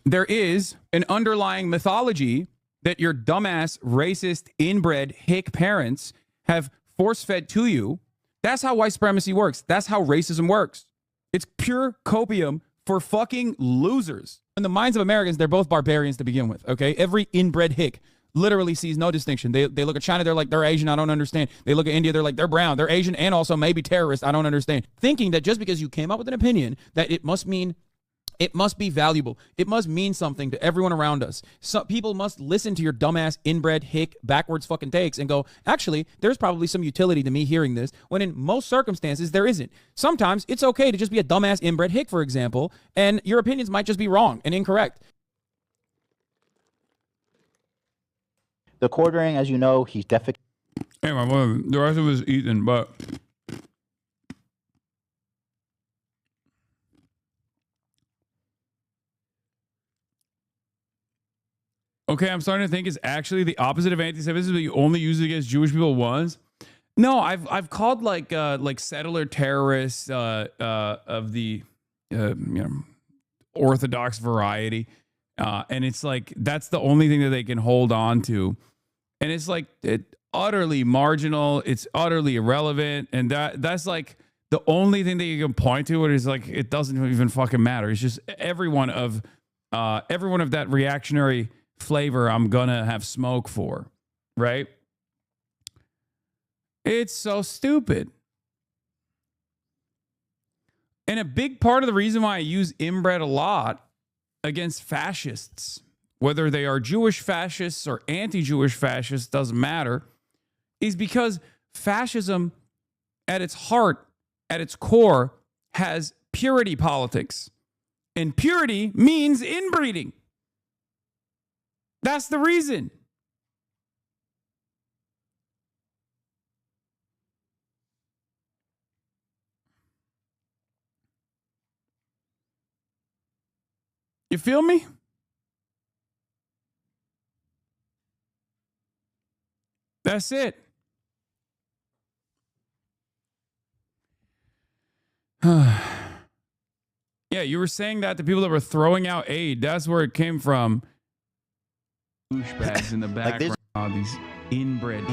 S4: There is an underlying mythology that your dumbass, racist, inbred hick parents have force-fed to you. That's how white supremacy works. That's how racism works. It's pure copium for fucking losers. In the minds of Americans, they're both barbarians to begin with, okay? Every inbred hick literally sees no distinction. They look at China, they're like, they're Asian, I don't understand. They look at India, they're like, they're brown, they're Asian, and also maybe terrorists, I don't understand. Thinking that just because you came up with an opinion, that it must be valuable. It must mean something to everyone around us. So people must listen to your dumbass, inbred, hick, backwards fucking takes and go, actually, there's probably some utility to me hearing this, when in most circumstances, there isn't. Sometimes it's okay to just be a dumbass, inbred hick, for example, and your opinions might just be wrong and incorrect.
S12: The quartering, as you know, he's definitely...
S4: Hey, my boy, the rest of it is eaten, but... Okay, I'm starting to think it's actually the opposite of anti-Semitism, that you only use it against Jewish people once. No, I've called like settler terrorists of the Orthodox variety, and it's like that's the only thing that they can hold on to, and it's like utterly marginal. It's utterly irrelevant, and that's like the only thing that you can point to. It is like it doesn't even fucking matter. It's just everyone of that reactionary flavor I'm gonna have smoke for, right? It's so stupid. And a big part of the reason why I use inbred a lot against fascists, whether they are Jewish fascists or anti-Jewish fascists, doesn't matter, is because fascism at its heart, at its core, has purity politics. And purity means inbreeding. That's the reason. You feel me? That's it. Yeah, you were saying that to people that were throwing out aid. That's where it came from. Douchebags in the background. These inbred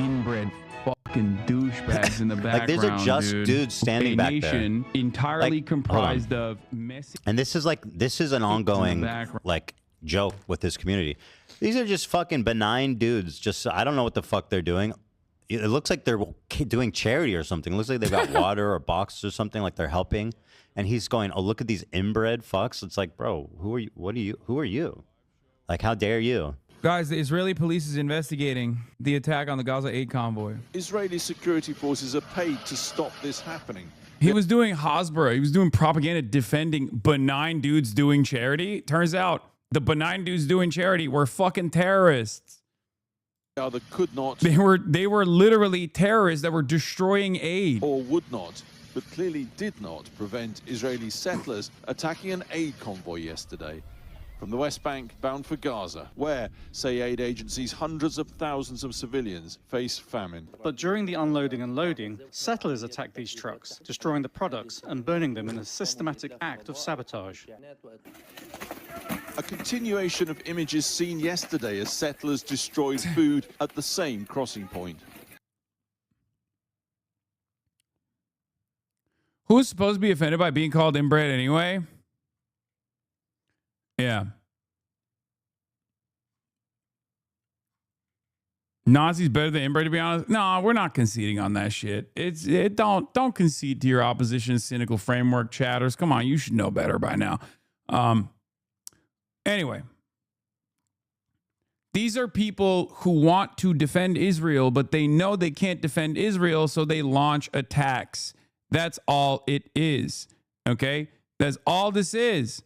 S4: fucking douchebags in the background.
S12: Like, these are just dudes standing back there.
S4: Entirely comprised of messy.
S12: And this is an ongoing like joke with this community. These are just fucking benign dudes. Just I don't know what the fuck they're doing. It looks like they're doing charity or something. It looks like they've got water or boxes or something, like they're helping. And he's going, "Oh, look at these inbred fucks." It's like, bro, who are you? What are you? Who are you? Like, how dare you?
S4: Guys, the Israeli police is investigating the attack on the Gaza aid convoy.
S13: Israeli security forces are paid to stop this happening.
S4: He was doing Hasbara. He was doing propaganda defending benign dudes doing charity. Turns out the benign dudes doing charity were fucking terrorists.
S13: That could not.
S4: They were literally terrorists that were destroying aid.
S13: Or would not, but clearly did not prevent Israeli settlers attacking an aid convoy yesterday. From the West Bank, bound for Gaza, where, say aid agencies, hundreds of thousands of civilians face famine.
S14: But during the unloading and loading, settlers attacked these trucks, destroying the products and burning them in a systematic act of sabotage.
S13: a continuation of images seen yesterday as settlers destroyed food at the same crossing point.
S4: Who's supposed to be offended by being called inbred anyway? Yeah. Nazi's better than inbred, to be honest. No, we're not conceding on that shit. Don't concede to your opposition's cynical framework, chatters. Come on, you should know better by now. Anyway, these are people who want to defend Israel, but they know they can't defend Israel, so they launch attacks. That's all it is. Okay? That's all this is.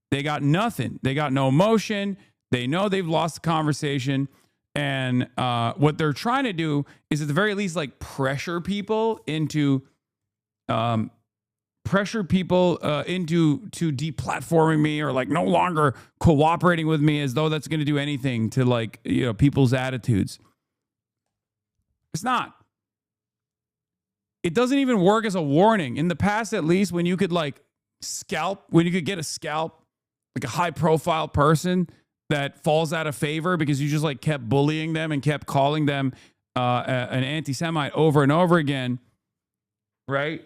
S4: They got nothing. They got no emotion. They know they've lost the conversation. And what they're trying to do is at the very least like pressure people into deplatforming me or like no longer cooperating with me, as though that's going to do anything to like, you know, people's attitudes. It's not. It doesn't even work as a warning. In the past, at least, when you could like when you could get a scalp, like a high profile person that falls out of favor because you just like kept bullying them and kept calling them an anti-Semite over and over again, right?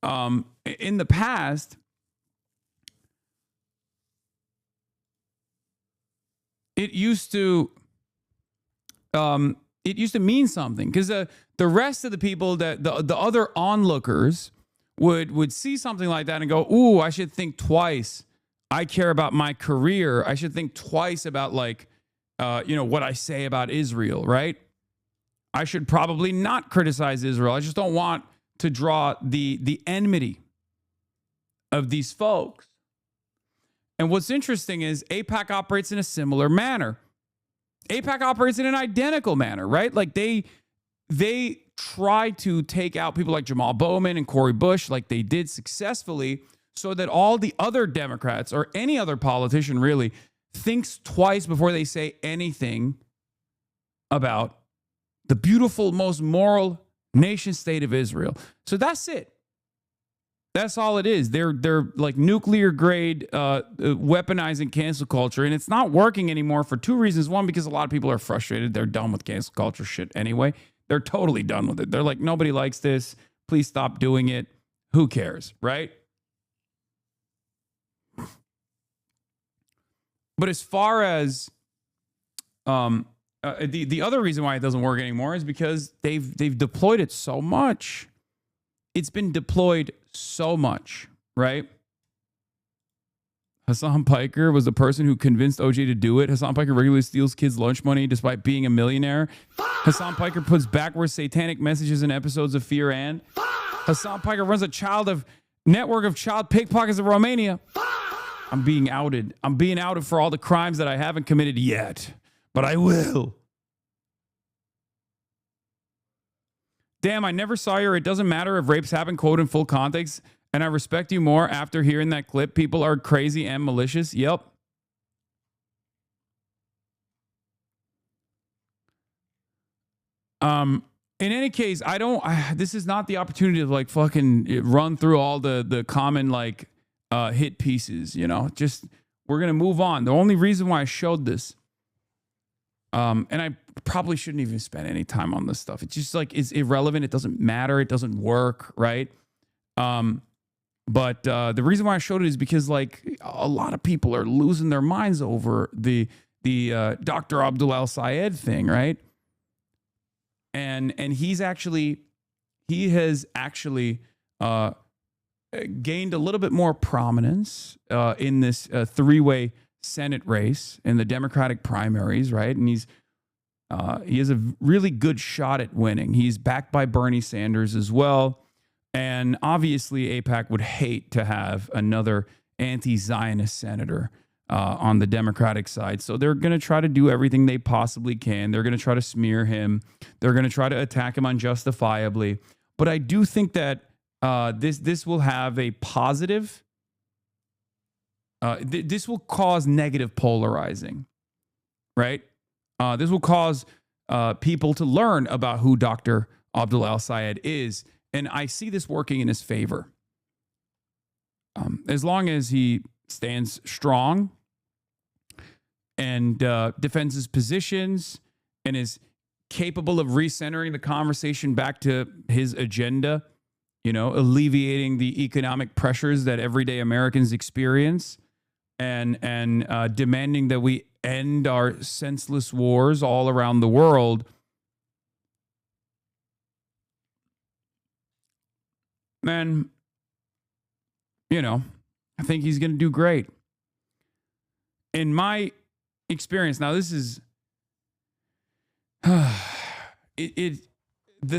S4: In the past, it used to mean something, because the rest of the people, that the other onlookers would see something like that and go, "Ooh, I should think twice. I care about my career. I should think twice about like, what I say about Israel, right? I should probably not criticize Israel. I just don't want to draw the enmity of these folks." And what's interesting is AIPAC operates in a similar manner. AIPAC operates in an identical manner, right? Like they try to take out people like Jamal Bowman and Cori Bush, like they did successfully, so that all the other Democrats or any other politician really thinks twice before they say anything about the beautiful, most moral nation state of Israel. So that's it. That's all it is. They're like nuclear grade weaponizing cancel culture, and it's not working anymore for two reasons. One, because a lot of people are frustrated. They're done with cancel culture shit anyway. They're totally done with it. They're like, nobody likes this. Please stop doing it. Who cares, right? But as far as the other reason why it doesn't work anymore is because they've deployed it so much. It's been deployed so much, right? Hassan Piker was the person who convinced OJ to do it. Hassan Piker regularly steals kids' lunch money despite being a millionaire. Hassan Piker puts backwards satanic messages in episodes of Fear and. Hassan Piker runs a network of child pickpockets in Romania. I'm being outed. I'm being outed for all the crimes that I haven't committed yet, but I will. Damn, I never saw your "it doesn't matter if rapes happen" quote in full context, and I respect you more after hearing that clip. People are crazy and malicious. Yep. In any case, this is not the opportunity to like fucking run through all the common like hit pieces, just we're going to move on. The only reason why I showed this, and I probably shouldn't even spend any time on this stuff. It's just like, it's irrelevant. It doesn't matter. It doesn't work. Right. But the reason why I showed it is because like a lot of people are losing their minds over the Dr. Abdul El-Sayed thing. Right. And he has actually gained a little bit more prominence in this three-way Senate race in the Democratic primaries, right? And he has a really good shot at winning. He's backed by Bernie Sanders as well. And obviously, AIPAC would hate to have another anti-Zionist senator on the Democratic side. So they're going to try to do everything they possibly can. They're going to try to smear him. They're going to try to attack him unjustifiably. But I do think that this will have a positive. This will cause negative polarizing, right? This will cause people to learn about who Dr. Abdul El-Sayed is, and I see this working in his favor. As long as he stands strong and defends his positions and is capable of recentering the conversation back to his agenda, you know, alleviating the economic pressures that everyday Americans experience, and demanding that we end our senseless wars all around the world. Man, you know, I think he's going to do great. In my experience, now this is the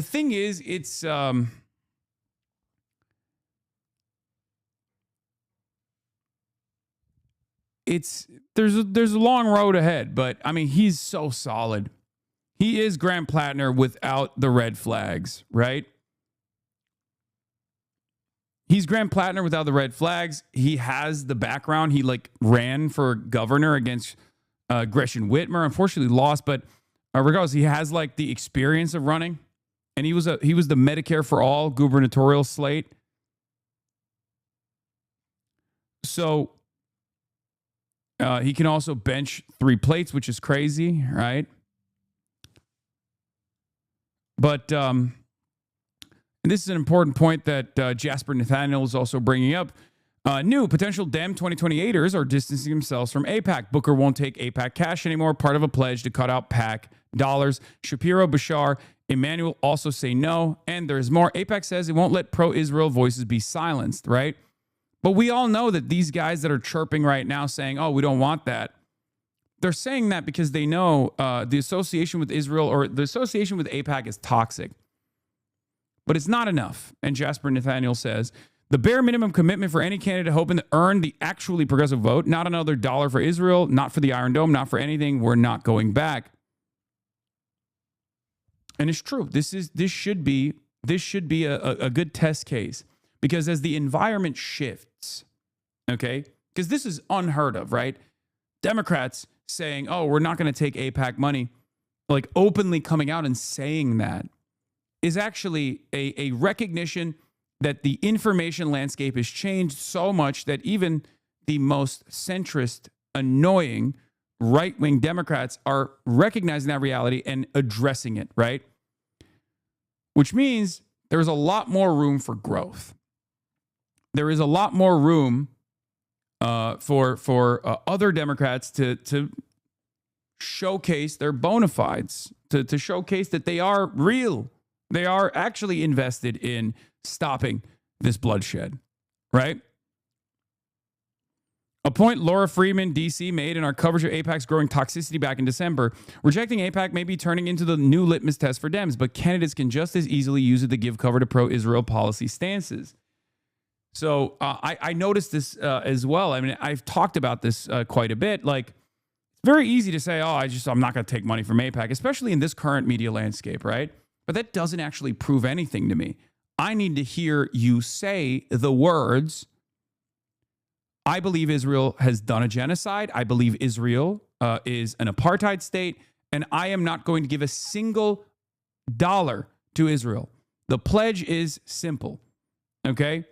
S4: thing is, it's there's a long road ahead, but I mean, he's so solid. He is Graham Plattner without the red flags, right? He's Graham Plattner without the red flags. He has the background. He like ran for governor against Gretchen Whitmer. Unfortunately lost, but regardless, he has like the experience of running. And he was the Medicare for All gubernatorial slate. So he can also bench 3 plates, which is crazy, right? But this is an important point that Jasper Nathaniel is also bringing up. New potential Dem 2028ers are distancing themselves from AIPAC. Booker won't take AIPAC cash anymore, part of a pledge to cut out PAC dollars. Shapiro, Bashar, Emmanuel also say no. And there's more. AIPAC says it won't let pro-Israel voices be silenced, right? But we all know that these guys that are chirping right now saying, oh, we don't want that, they're saying that because they know the association with Israel or the association with AIPAC is toxic. But it's not enough. And Jasper Nathaniel says, the bare minimum commitment for any candidate hoping to earn the actually progressive vote, not another dollar for Israel, not for the Iron Dome, not for anything. We're not going back. And it's true. This should be a good test case, because as the environment shifts, okay, because this is unheard of, right? Democrats saying, oh, we're not going to take AIPAC money, like openly coming out and saying that is actually a recognition that the information landscape has changed so much that even the most centrist, annoying right-wing Democrats are recognizing that reality and addressing it, right? Which means there's a lot more room for growth. There is a lot more room for other Democrats to showcase their bona fides, to showcase that they are real. They are actually invested in stopping this bloodshed, right? A point Laura Freeman, D.C., made in our coverage of AIPAC's growing toxicity back in December. Rejecting AIPAC may be turning into the new litmus test for Dems, but candidates can just as easily use it to give cover to pro-Israel policy stances. So I noticed this as well. I mean, I've talked about this quite a bit. Like, it's very easy to say, oh, I'm not going to take money from AIPAC, especially in this current media landscape, right? But that doesn't actually prove anything to me. I need to hear you say the words, I believe Israel has done a genocide. I believe Israel is an apartheid state, and I am not going to give a single dollar to Israel. The pledge is simple, okay?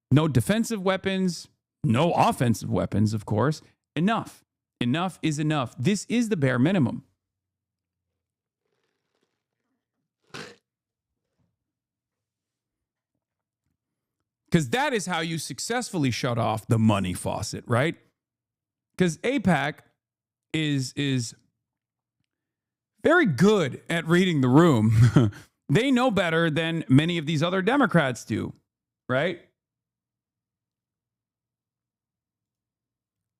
S4: No defensive weapons, no offensive weapons, of course. Enough. Enough is enough. This is the bare minimum. Because that is how you successfully shut off the money faucet, right? Because AIPAC is very good at reading the room. They know better than many of these other Democrats do, right?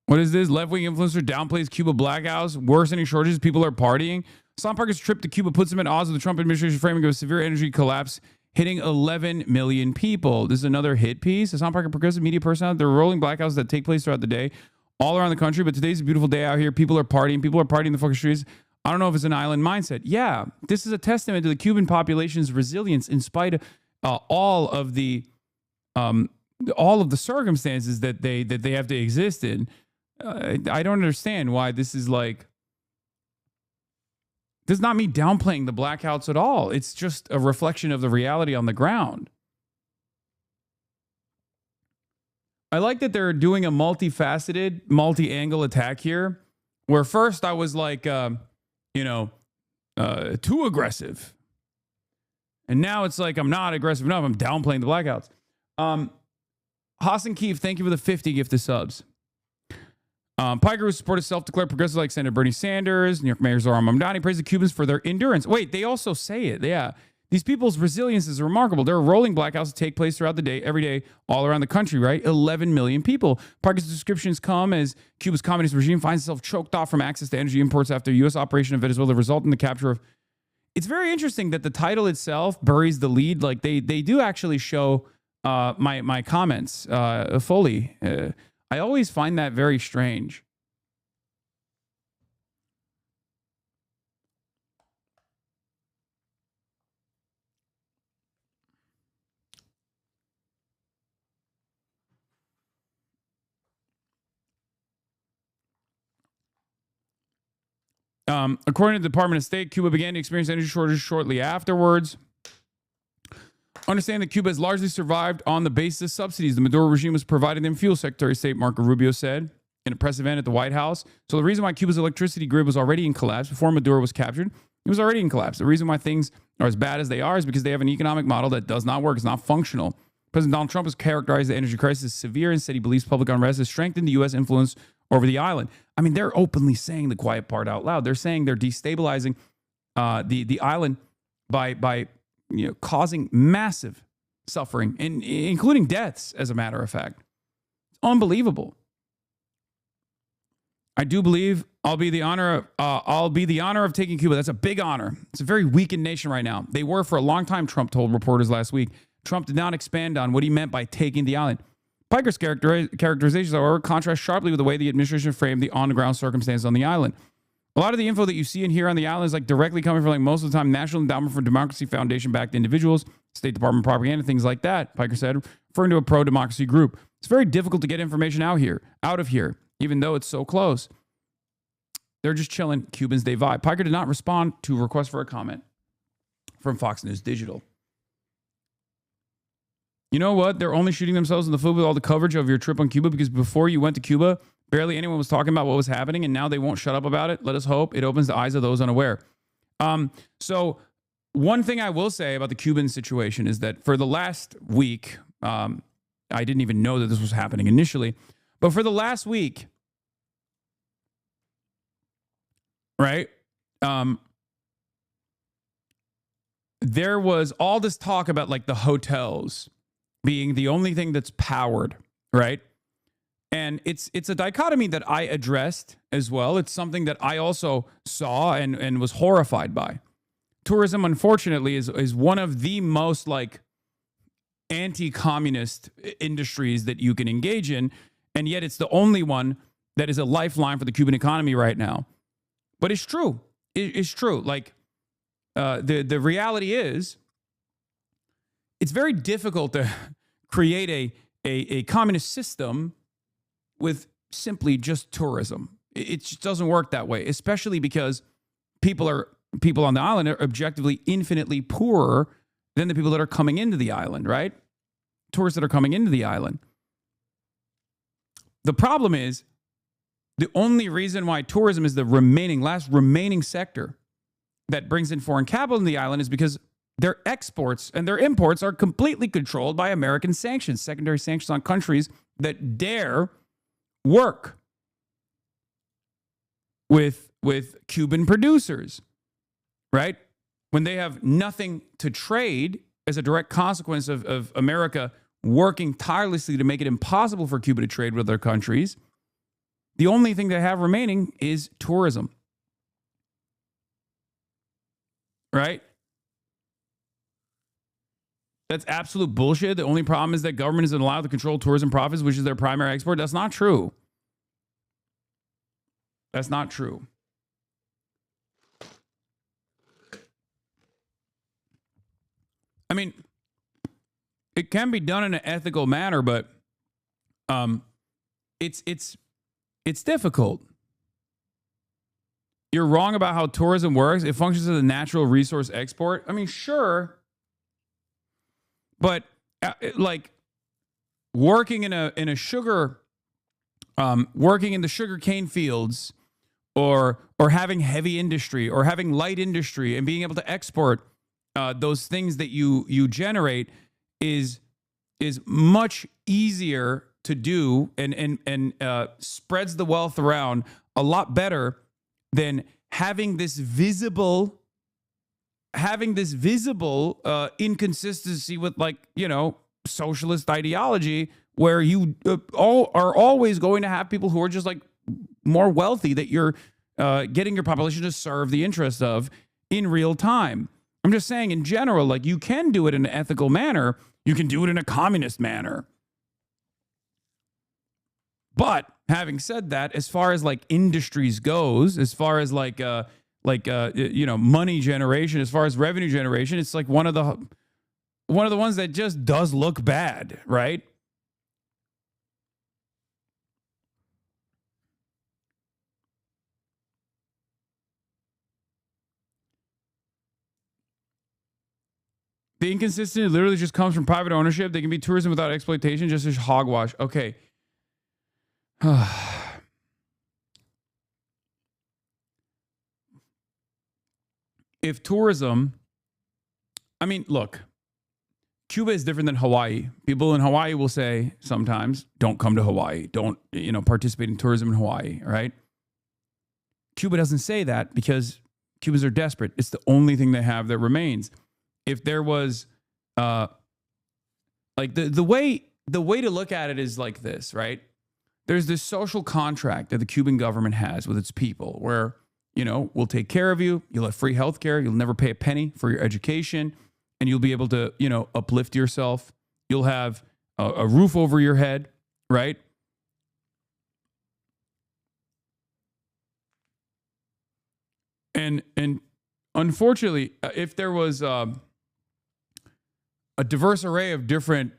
S4: What is this? Left-wing influencer downplays Cuba blackouts, worsening shortages, people are partying. Sam Parker's trip to Cuba puts him at odds with the Trump administration framing of a severe energy collapse, hitting 11 million people. This is another hit piece. Sam Parker, progressive media personality. There are rolling blackouts that take place throughout the day, all around the country, but today's a beautiful day out here. People are partying. People are partying in the fucking streets. I don't know if it's an island mindset. Yeah, this is a testament to the Cuban population's resilience in spite of all of the circumstances that they have to exist in. I don't understand why this is like. This is not me downplaying the blackouts at all. It's just a reflection of the reality on the ground. I like that they're doing a multifaceted, multi-angle attack here. Where first I was like, too aggressive. And now it's like I'm not aggressive enough. I'm downplaying the blackouts. Hassan Keefe, thank you for the 50 gifted subs. Piker, who supported self-declared progressive like Senator Bernie Sanders, New York Mayor Zohran Mamdani, praised the Cubans for their endurance. Wait, they also say it. Yeah. These people's resilience is remarkable. There are rolling blackouts that take place throughout the day, every day, all around the country, right? 11 million people. Parker's descriptions come as Cuba's communist regime finds itself choked off from access to energy imports after U.S. operation of Venezuela, result in the capture of... It's very interesting that the title itself buries the lead. Like, they do actually show my comments fully. I always find that very strange. According to the Department of State, Cuba began to experience energy shortages shortly afterwards. Understand that Cuba has largely survived on the basis of subsidies. The Maduro regime was providing them fuel, Secretary of State Marco Rubio said in a press event at the White House. So the reason why Cuba's electricity grid was already in collapse before Maduro was captured, it was already in collapse. The reason why things are as bad as they are is because they have an economic model that does not work. It's not functional. President Donald Trump has characterized the energy crisis as severe and said he believes public unrest has strengthened the U.S. influence over the island. I mean, they're openly saying the quiet part out loud. They're saying they're destabilizing the island by causing massive suffering, including deaths, as a matter of fact. It's unbelievable. I do believe I'll be the honor of taking Cuba. That's a big honor. It's a very weakened nation right now. They were for a long time, Trump told reporters last week. Trump did not expand on what he meant by taking the island. Piker's characterizations, however, contrast sharply with the way the administration framed the on-the-ground circumstances on the island. A lot of the info that you see and hear on the island is like directly coming from, like, most of the time, National Endowment for Democracy Foundation-backed individuals, State Department propaganda, things like that, Piker said, referring to a pro-democracy group. It's very difficult to get information out of here, even though it's so close. They're just chilling. Cubans, they vibe. Piker did not respond to a request for a comment from Fox News Digital. You know what? They're only shooting themselves in the foot with all the coverage of your trip on Cuba, because before you went to Cuba, barely anyone was talking about what was happening, and now they won't shut up about it. Let us hope it opens the eyes of those unaware. So one thing I will say about the Cuban situation is that for the last week, I didn't even know that this was happening initially, but for the last week, right, there was all this talk about, like, the hotels being the only thing that's powered, right? And it's a dichotomy that I addressed as well. It's something that I also saw and was horrified by. Tourism, unfortunately, is one of the most, like, anti-communist industries that you can engage in, and yet it's the only one that is a lifeline for the Cuban economy right now. But it's true. It's true. Like, the reality is, it's very difficult to create a communist system with simply just tourism. It just doesn't work that way, especially because people on the island are objectively infinitely poorer than the people that are coming into the island, right? Tourists that are coming into the island. The problem is, the only reason why tourism is the last remaining sector that brings in foreign capital in the island is because their exports and their imports are completely controlled by American sanctions, secondary sanctions on countries that dare work with Cuban producers, right? When they have nothing to trade as a direct consequence of America working tirelessly to make it impossible for Cuba to trade with other countries, the only thing they have remaining is tourism, right? That's absolute bullshit. The only problem is that government isn't allowed to control tourism profits, which is their primary export. That's not true. That's not true. I mean, it can be done in an ethical manner, but it's difficult. You're wrong about how tourism works. It functions as a natural resource export. I mean, sure. But, like, working in a sugar, working in the sugar cane fields, or having heavy industry or having light industry and being able to export those things that you generate is much easier to do and spreads the wealth around a lot better than having this visible inconsistency with, like, you know, socialist ideology, where you are always going to have people who are just like more wealthy that you're getting your population to serve the interest of in real time. I'm just saying in general, like, you can do it in an ethical manner. You can do it in a communist manner. But having said that, as far as like industries goes, as far as like you know, money generation, as far as revenue generation, it's like one of the ones that just does look bad, right? The inconsistency literally just comes from private ownership. They can be tourism without exploitation, just as hogwash. Okay. If tourism, I mean, look, Cuba is different than Hawaii. People in Hawaii will say sometimes, don't come to Hawaii. Don't, you know, participate in tourism in Hawaii, right? Cuba doesn't say that because Cubans are desperate. It's the only thing they have that remains. If there was, like the way to look at it is like this, right? There's this social contract that the Cuban government has with its people where, you know, we'll take care of you. You'll have free health care. You'll never pay a penny for your education. And you'll be able to, you know, uplift yourself. You'll have a roof over your head, right? And unfortunately, if there was a diverse array of different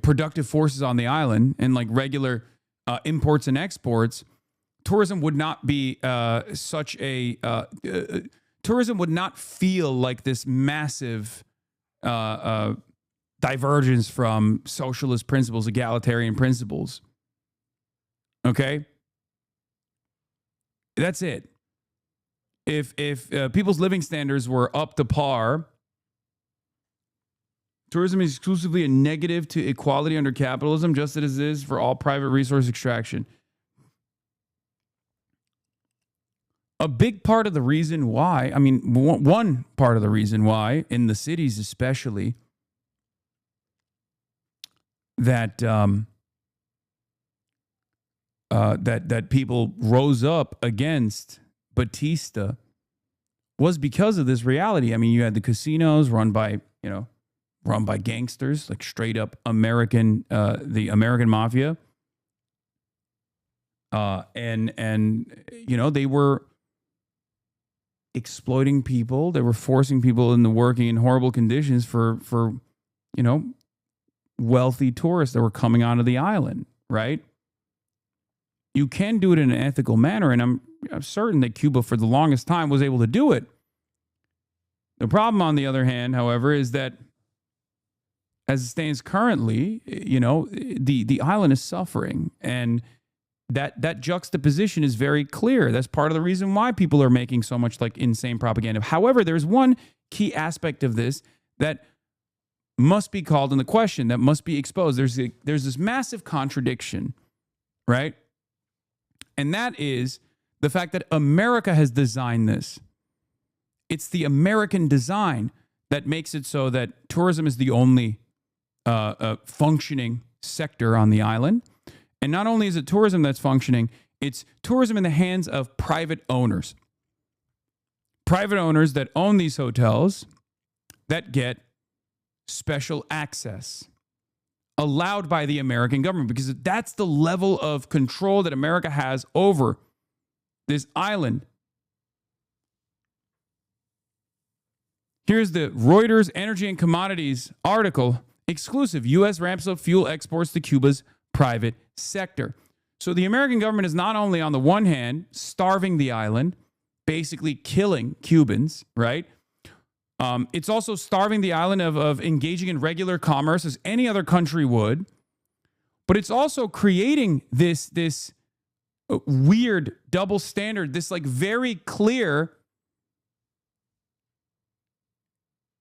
S4: productive forces on the island and like regular imports and exports, tourism would not be such a tourism would not feel like this massive divergence from socialist principles, egalitarian principles. Okay, that's it. If people's living standards were up to par, tourism is exclusively a negative to equality under capitalism, just as it is for all private resource extraction. A big part of the reason why, I mean, one part of the reason why, in the cities especially, that that people rose up against Batista was because of this reality. I mean, you had the casinos run by gangsters, like straight up American, the American mafia. And you know, they were exploiting people. They were forcing people into working in horrible conditions for, you know, wealthy tourists that were coming onto the island, right? You can do it in an ethical manner, and I'm certain that Cuba, for the longest time, was able to do it. The problem, on the other hand, however, is that as it stands currently, you know, the island is suffering, and that juxtaposition is very clear. That's part of the reason why people are making so much like insane propaganda. However, there's one key aspect of this that must be called into question, that must be exposed. There's this massive contradiction, right? And that is the fact that America has designed this. It's the American design that makes it so that tourism is the only functioning sector on the island. And not only is it tourism that's functioning, it's tourism in the hands of private owners. Private owners that own these hotels that get special access allowed by the American government, because that's the level of control that America has over this island. Here's the Reuters Energy and Commodities article. Exclusive, U.S. ramps up fuel exports to Cuba's private sector. So the American government is not only on the one hand starving the island, basically killing Cubans, right? It's also starving the island of engaging in regular commerce as any other country would, but it's also creating this weird double standard, this like very clear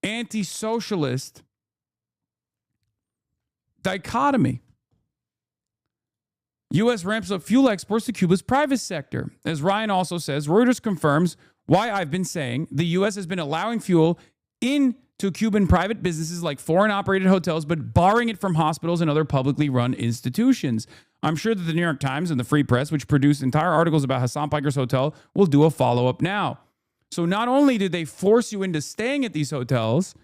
S4: anti-socialist dichotomy. U.S. ramps up fuel exports to Cuba's private sector. As Ryan also says, Reuters confirms why I've been saying the U.S. has been allowing fuel into Cuban private businesses like foreign-operated hotels, but barring it from hospitals and other publicly run institutions. I'm sure that the New York Times and the Free Press, which produced entire articles about Hassan Piker's hotel, will do a follow-up now. So not only did they force you into staying at these hotels,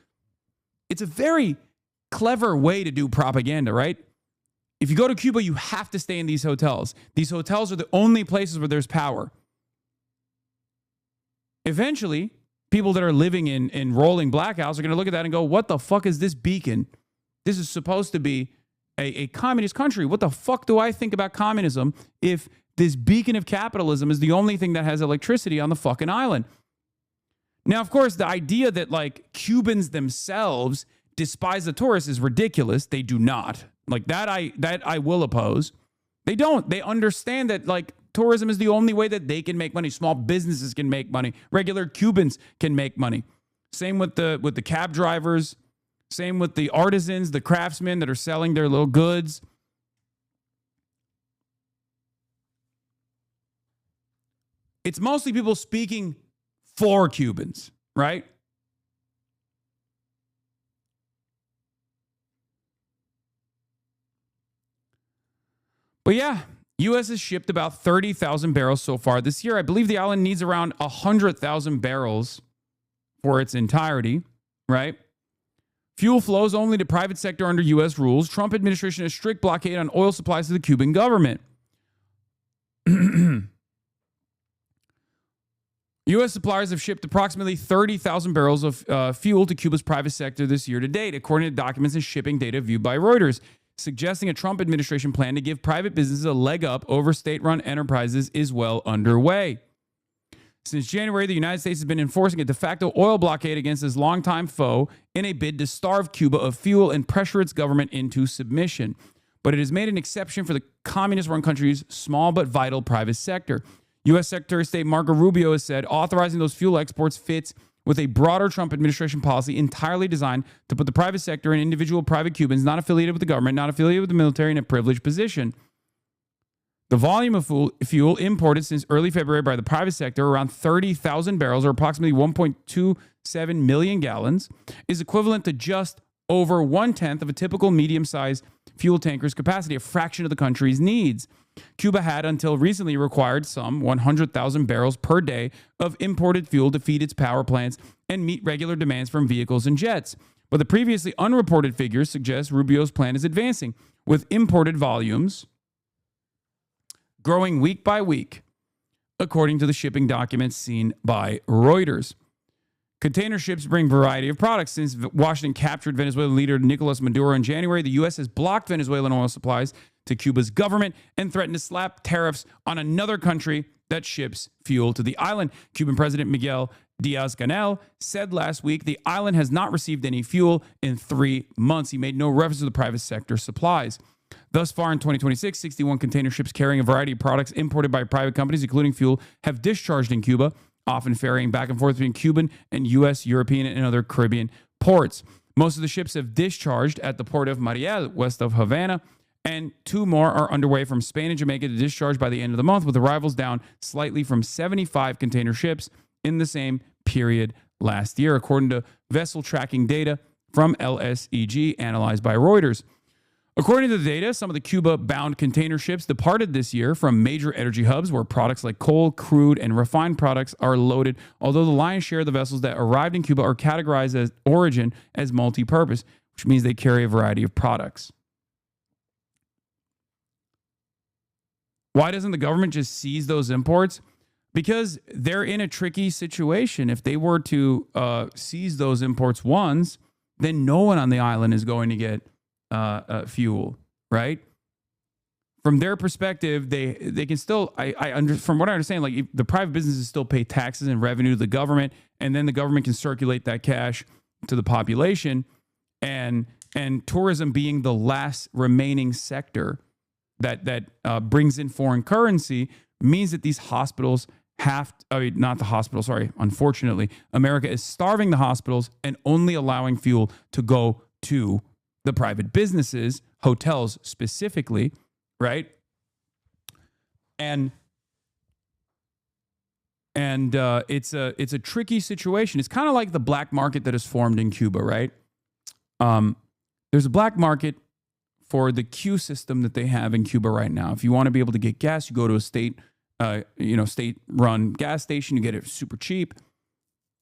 S4: it's a very clever way to do propaganda, right? If you go to Cuba, you have to stay in these hotels. These hotels are the only places where there's power. Eventually, people that are living in rolling blackouts are going to look at that and go, what the fuck is this beacon? This is supposed to be a communist country. What the fuck do I think about communism if this beacon of capitalism is the only thing that has electricity on the fucking island? Now, of course, the idea that like Cubans themselves despise the tourists is ridiculous. They do not. Like that I will oppose. They don't. They understand that like tourism is the only way that they can make money. Small businesses can make money. Regular Cubans can make money. Same with the cab drivers. Same with the artisans, the craftsmen that are selling their little goods. It's mostly people speaking for Cubans, right? But yeah, U.S. has shipped about 30,000 barrels so far this year. I believe the island needs around 100,000 barrels for its entirety, right? Fuel flows only to private sector under U.S. rules. Trump administration has strict blockade on oil supplies to the Cuban government. U.S. suppliers have shipped approximately 30,000 barrels of fuel to Cuba's private sector this year to date, according to documents and shipping data viewed by Reuters. Suggesting a Trump administration plan to give private businesses a leg up over state-run enterprises is well underway. Since January, the United States has been enforcing a de facto oil blockade against its longtime foe in a bid to starve Cuba of fuel and pressure its government into submission. But it has made an exception for the communist-run country's small but vital private sector. U.S. Secretary of State Marco Rubio has said authorizing those fuel exports fits with a broader Trump administration policy entirely designed to put the private sector and individual private Cubans not affiliated with the government, not affiliated with the military, in a privileged position. The volume of fuel imported since early February by the private sector, around 30,000 barrels or approximately 1.27 million gallons, is equivalent to just over 1/10 of a typical medium-sized fuel tanker's capacity, a fraction of the country's needs. Cuba had until recently required some 100,000 barrels per day of imported fuel to feed its power plants and meet regular demands from vehicles and jets. But the previously unreported figures suggest Rubio's plan is advancing, with imported volumes growing week by week, according to the shipping documents seen by Reuters. Container ships bring a variety of products. Since Washington captured Venezuelan leader Nicolas Maduro in January, the U.S. has blocked Venezuelan oil supplies to Cuba's government and threatened to slap tariffs on another country that ships fuel to the island. Cuban President Miguel Diaz-Canel said last week the island has not received any fuel in 3 months. He made no reference to the private sector supplies. Thus far in 2026, 61 container ships carrying a variety of products imported by private companies, including fuel, have discharged in Cuba, often ferrying back and forth between Cuban and U.S., European, and other Caribbean ports. Most of the ships have discharged at the port of Mariel, west of Havana, and 2 more are underway from Spain and Jamaica to discharge by the end of the month, with arrivals down slightly from 75 container ships in the same period last year, according to vessel tracking data from LSEG analyzed by Reuters. According to the data, some of the Cuba-bound container ships departed this year from major energy hubs where products like coal, crude, and refined products are loaded, although the lion's share of the vessels that arrived in Cuba are categorized as origin as multi-purpose, which means they carry a variety of products. Why doesn't the government just seize those imports? Because they're in a tricky situation. If they were to seize those imports once, then no one on the island is going to get fuel, right? From their perspective, they can still, from what I understand, like the private businesses still pay taxes and revenue to the government, and then the government can circulate that cash to the population, and tourism being the last remaining sector that brings in foreign currency means that these hospitals not the hospital, sorry. Unfortunately, America is starving the hospitals and only allowing fuel to go to the private businesses, hotels specifically, right? And it's a tricky situation. It's kind of like the black market that is formed in Cuba, right? There's a black market for the Q system that they have in Cuba right now. If you want to be able to get gas, you go to a state-run gas station. You get it super cheap.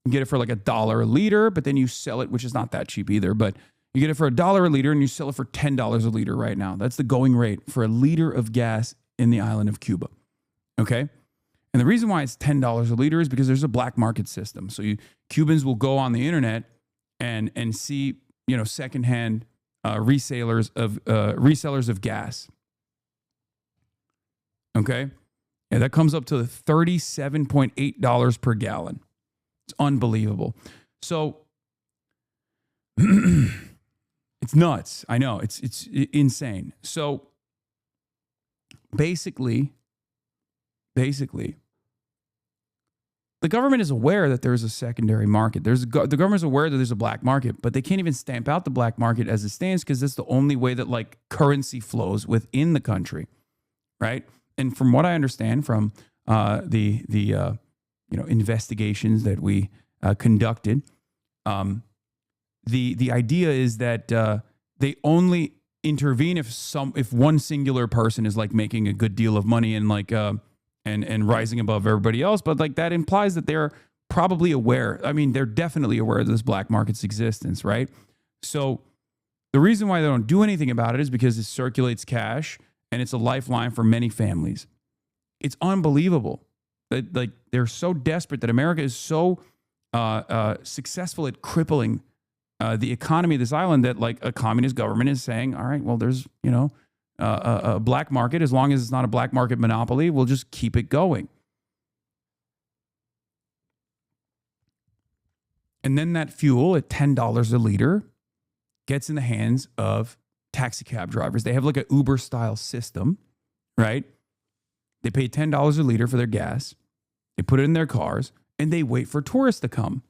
S4: You get it for like $1 a liter, but then you sell it, which is not that cheap either. But you get it for $1 a liter, and you sell it for $10 a liter right now. That's the going rate for a liter of gas in the island of Cuba. Okay. And the reason why it's $10 a liter is because there's a black market system. So Cubans will go on the internet and see, secondhand resellers of gas. Okay. Yeah, that comes up to $37.8 per gallon. It's unbelievable. So it's nuts. I know it's insane. So basically, the government is aware that there's a secondary market. The government is aware that there's a black market, but they can't even stamp out the black market as it stands because that's the only way that like currency flows within the country, right? And from what I understand from the investigations that we conducted, the idea is that they only intervene if one singular person is like making a good deal of money and like and rising above everybody else. But like that implies that they're probably aware. I mean, they're definitely aware of this black market's existence, right? So the reason why they don't do anything about it is because it circulates cash and it's a lifeline for many families. It's unbelievable that like they're so desperate that America is so successful at crippling the economy of this island that like a communist government is saying, all right, well, there's, a black market. As long as it's not a black market monopoly, we'll just keep it going. And then that fuel at $10 a liter gets in the hands of taxi cab drivers. They have like an Uber style system, right? They pay $10 a liter for their gas. They put it in their cars and they wait for tourists to come.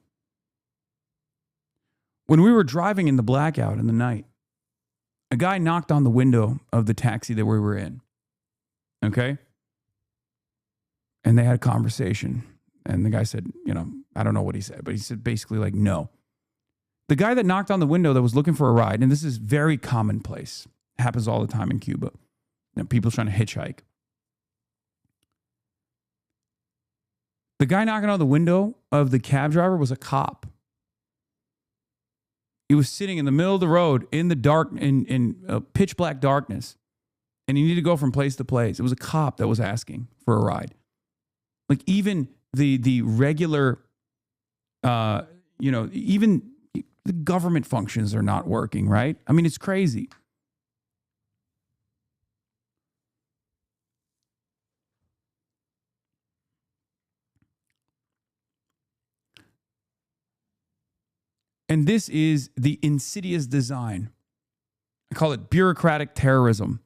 S4: When we were driving in the blackout in the night, a guy knocked on the window of the taxi that we were in. Okay? And they had a conversation. And the guy said, I don't know what he said, but he said basically like, no. The guy that knocked on the window that was looking for a ride, and this is very commonplace, happens all the time in Cuba. People trying to hitchhike. The guy knocking on the window of the cab driver was a cop. He was sitting in the middle of the road in the dark, in pitch black darkness, and he needed to go from place to place. It was a cop that was asking for a ride. Like even the regular, even the government functions are not working, right? I mean, it's crazy. And this is the insidious design. I call it bureaucratic terrorism.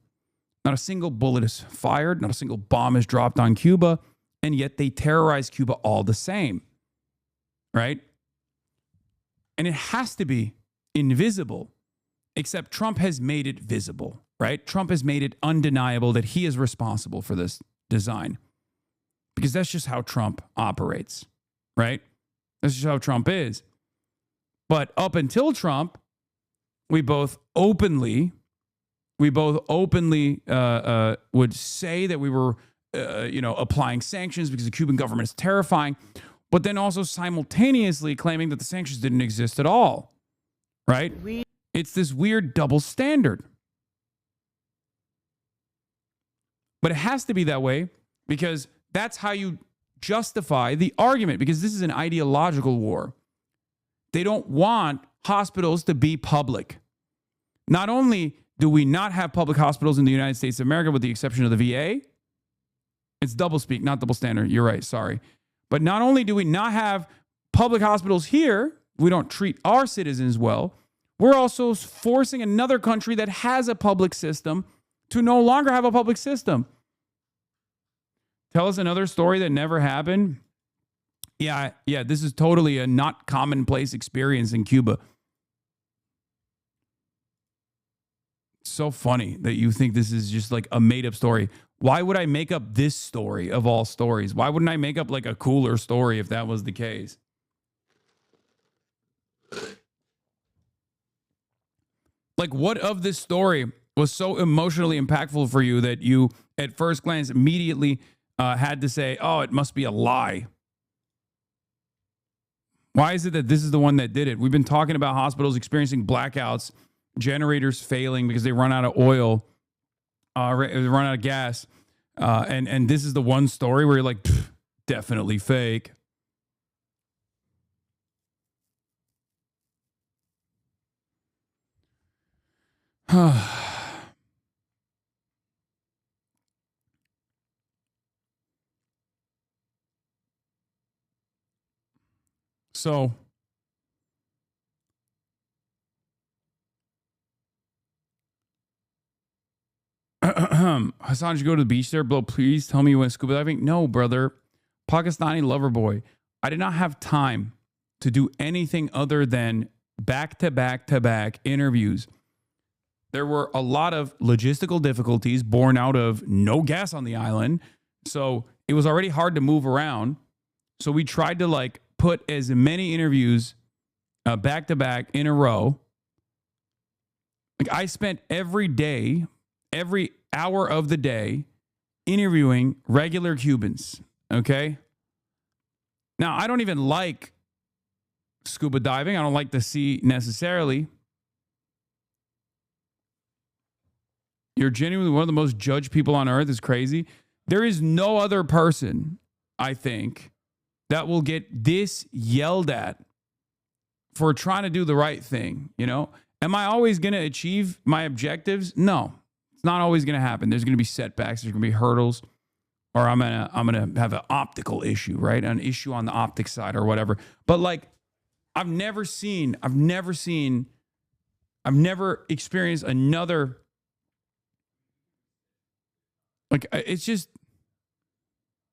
S4: Not a single bullet is fired, not a single bomb is dropped on Cuba, and yet they terrorize Cuba all the same, right? And it has to be invisible, except Trump has made it visible, right? Trump has made it undeniable that he is responsible for this design, because that's just how Trump operates, right? That's just how Trump is. But up until Trump, we both openly would say that we were, applying sanctions because the Cuban government is terrifying, but then also simultaneously claiming that the sanctions didn't exist at all, right? It's this weird double standard. But it has to be that way because that's how you justify the argument, because this is an ideological war. They don't want hospitals to be public. Not only do we not have public hospitals in the United States of America with the exception of the VA, it's doublespeak, not double standard. You're right, sorry. But not only do we not have public hospitals here, we don't treat our citizens well, we're also forcing another country that has a public system to no longer have a public system. Tell us another story that never happened. Yeah, this is totally a not commonplace experience in Cuba. So funny that you think this is just like a made-up story. Why would I make up this story of all stories? Why wouldn't I make up like a cooler story if that was the case? Like, what of this story was so emotionally impactful for you that you, at first glance, immediately had to say, oh, it must be a lie? Why is it that this is the one that did it? We've been talking about hospitals experiencing blackouts, generators failing because they run out of oil, run out of gas. And this is the one story where you're like, definitely fake. So, Hassan, did you go to the beach there? Bro, please tell me you went scuba diving. No, brother. Pakistani lover boy. I did not have time to do anything other than back-to-back-to-back interviews. There were a lot of logistical difficulties born out of no gas on the island. So it was already hard to move around. So we tried to like put as many interviews back-to-back in a row. Like I spent every day, every hour of the day interviewing regular Cubans. Okay. Now, I don't even like scuba diving. I don't like the sea necessarily. You're genuinely one of the most judged people on earth. Is crazy. There is no other person, I think, that will get this yelled at for trying to do the right thing. You know, am I always going to achieve my objectives? No, it's not always going to happen. There's going to be setbacks. There's going to be hurdles, or I'm gonna have an optical issue, right? An issue on the optic side or whatever. But like, I've never experienced another. Like, it's just,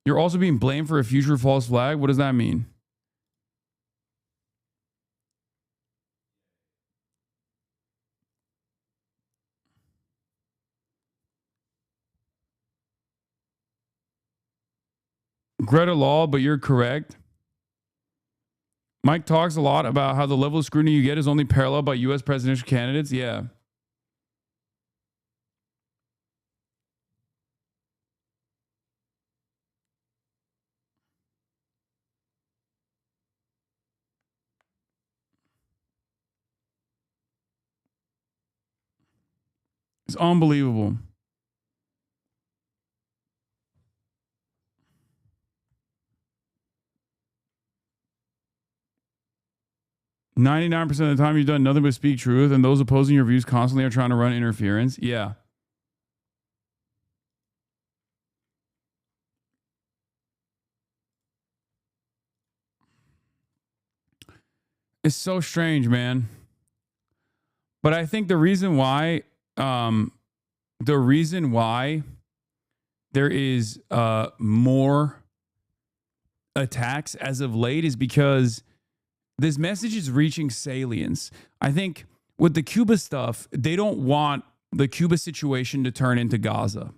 S4: you're also being blamed for a future false flag. What does that mean? Greta Law, but you're correct. Mike talks a lot about how the level of scrutiny you get is only paralleled by U.S. presidential candidates. Yeah. It's unbelievable. "99% of the time you've done nothing but speak truth, and those opposing your views constantly are trying to run interference." Yeah. It's so strange, man. But I think the reason why there is more attacks as of late is because this message is reaching salience. I think with the Cuba stuff, they don't want the Cuba situation to turn into Gaza.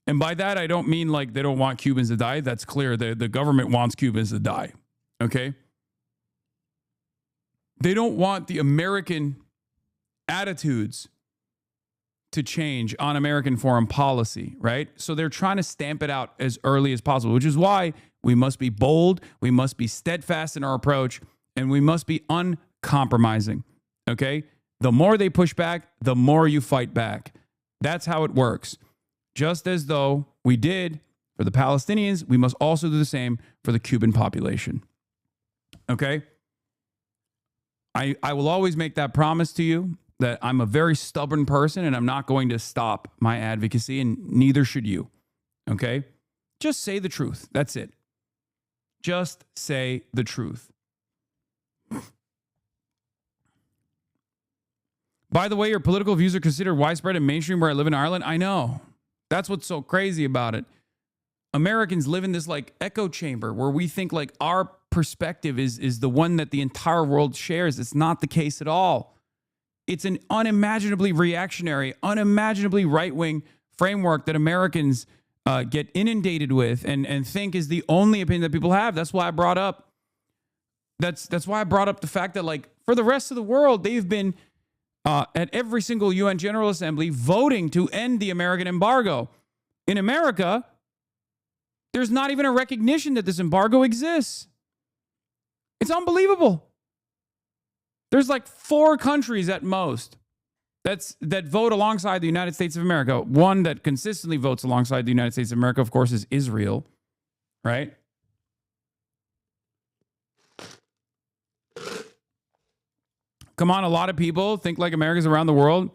S4: And by that, I don't mean like they don't want Cubans to die. That's clear. The government wants Cubans to die. Okay? They don't want the American attitudes to change on American foreign policy, right? So they're trying to stamp it out as early as possible, which is why we must be bold, we must be steadfast in our approach, and we must be uncompromising, okay? The more they push back, the more you fight back. That's how it works. Just as though we did for the Palestinians, we must also do the same for the Cuban population, okay? I will always make that promise to you that I'm a very stubborn person and I'm not going to stop my advocacy, and neither should you. Okay? Just say the truth. That's it. Just say the truth. By the way, your political views are considered widespread and mainstream where I live in Ireland. I know. That's what's so crazy about it. Americans live in this like echo chamber where we think like our perspective is the one that the entire world shares. It's not the case at all. It's an unimaginably reactionary, unimaginably right-wing framework that Americans get inundated with and think is the only opinion that people have. That's why I brought up that's why I brought up the fact that like for the rest of the world, they've been at every single UN General Assembly voting to end the American embargo. In America, there's not even a recognition that this embargo exists. It's unbelievable. There's like 4 countries at most that vote alongside the United States of America. One that consistently votes alongside the United States of America, of course, is Israel, right? Come on, a lot of people think like Americans around the world.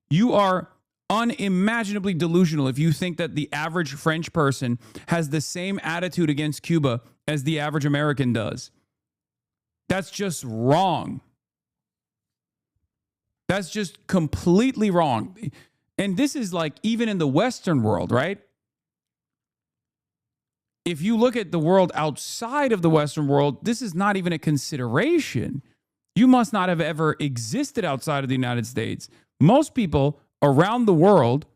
S4: You are unimaginably delusional if you think that the average French person has the same attitude against Cuba as the average American does. That's just wrong. That's just completely wrong. And this is like even in the Western world, right? If you look at the world outside of the Western world, this is not even a consideration. You must not have ever existed outside of the United States. Most people around the world,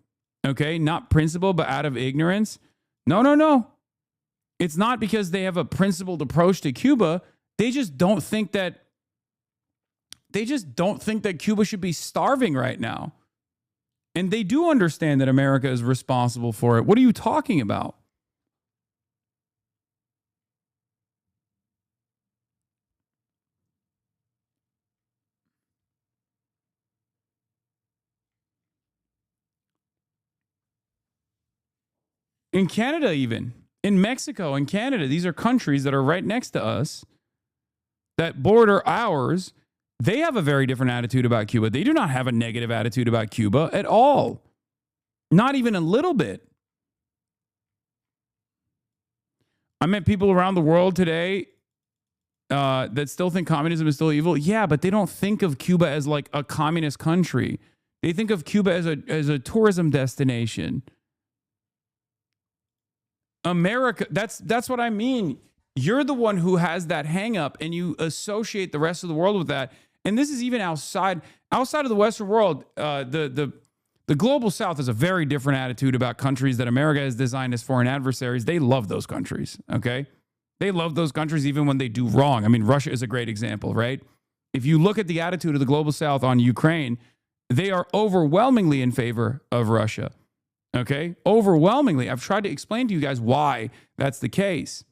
S4: okay, not principled, but out of ignorance. No. It's not because they have a principled approach to Cuba. They just don't think that Cuba should be starving right now. And they do understand that America is responsible for it. What are you talking about? In Canada, even in Mexico and Canada, these are countries that are right next to us that border ours. They have a very different attitude about Cuba. They do not have a negative attitude about Cuba at all. Not even a little bit. I met people around the world today that still think communism is still evil. Yeah, but they don't think of Cuba as like a communist country. They think of Cuba as a tourism destination. America, that's what I mean. You're the one who has that hang up and you associate the rest of the world with that. And this is even outside of the Western world. The global South has a very different attitude about countries that America has designed as foreign adversaries. They love those countries, okay? They love those countries even when they do wrong. I mean, Russia is a great example, right? If you look at the attitude of the global South on Ukraine, they are overwhelmingly in favor of Russia. Okay? Overwhelmingly. I've tried to explain to you guys why that's the case.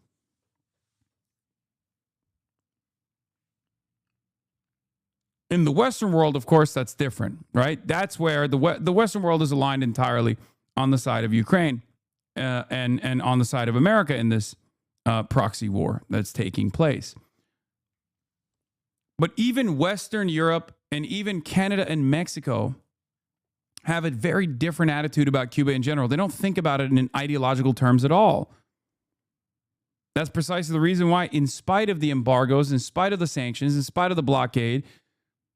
S4: In the Western world, of course, that's different, right? That's where the Western world is aligned entirely on the side of Ukraine and on the side of America in this proxy war that's taking place. But even Western Europe and even Canada and Mexico have a very different attitude about Cuba in general. They don't think about it in ideological terms at all. That's precisely the reason why, in spite of the embargoes, in spite of the sanctions, in spite of the blockade,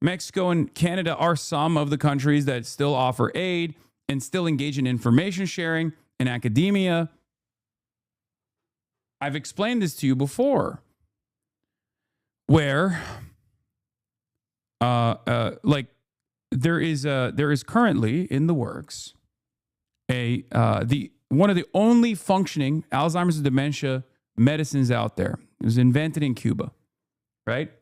S4: Mexico and Canada are some of the countries that still offer aid and still engage in information sharing in academia. I've explained this to you before, where there is currently in the works one of the only functioning Alzheimer's and dementia medicines out there. It was invented in Cuba, right?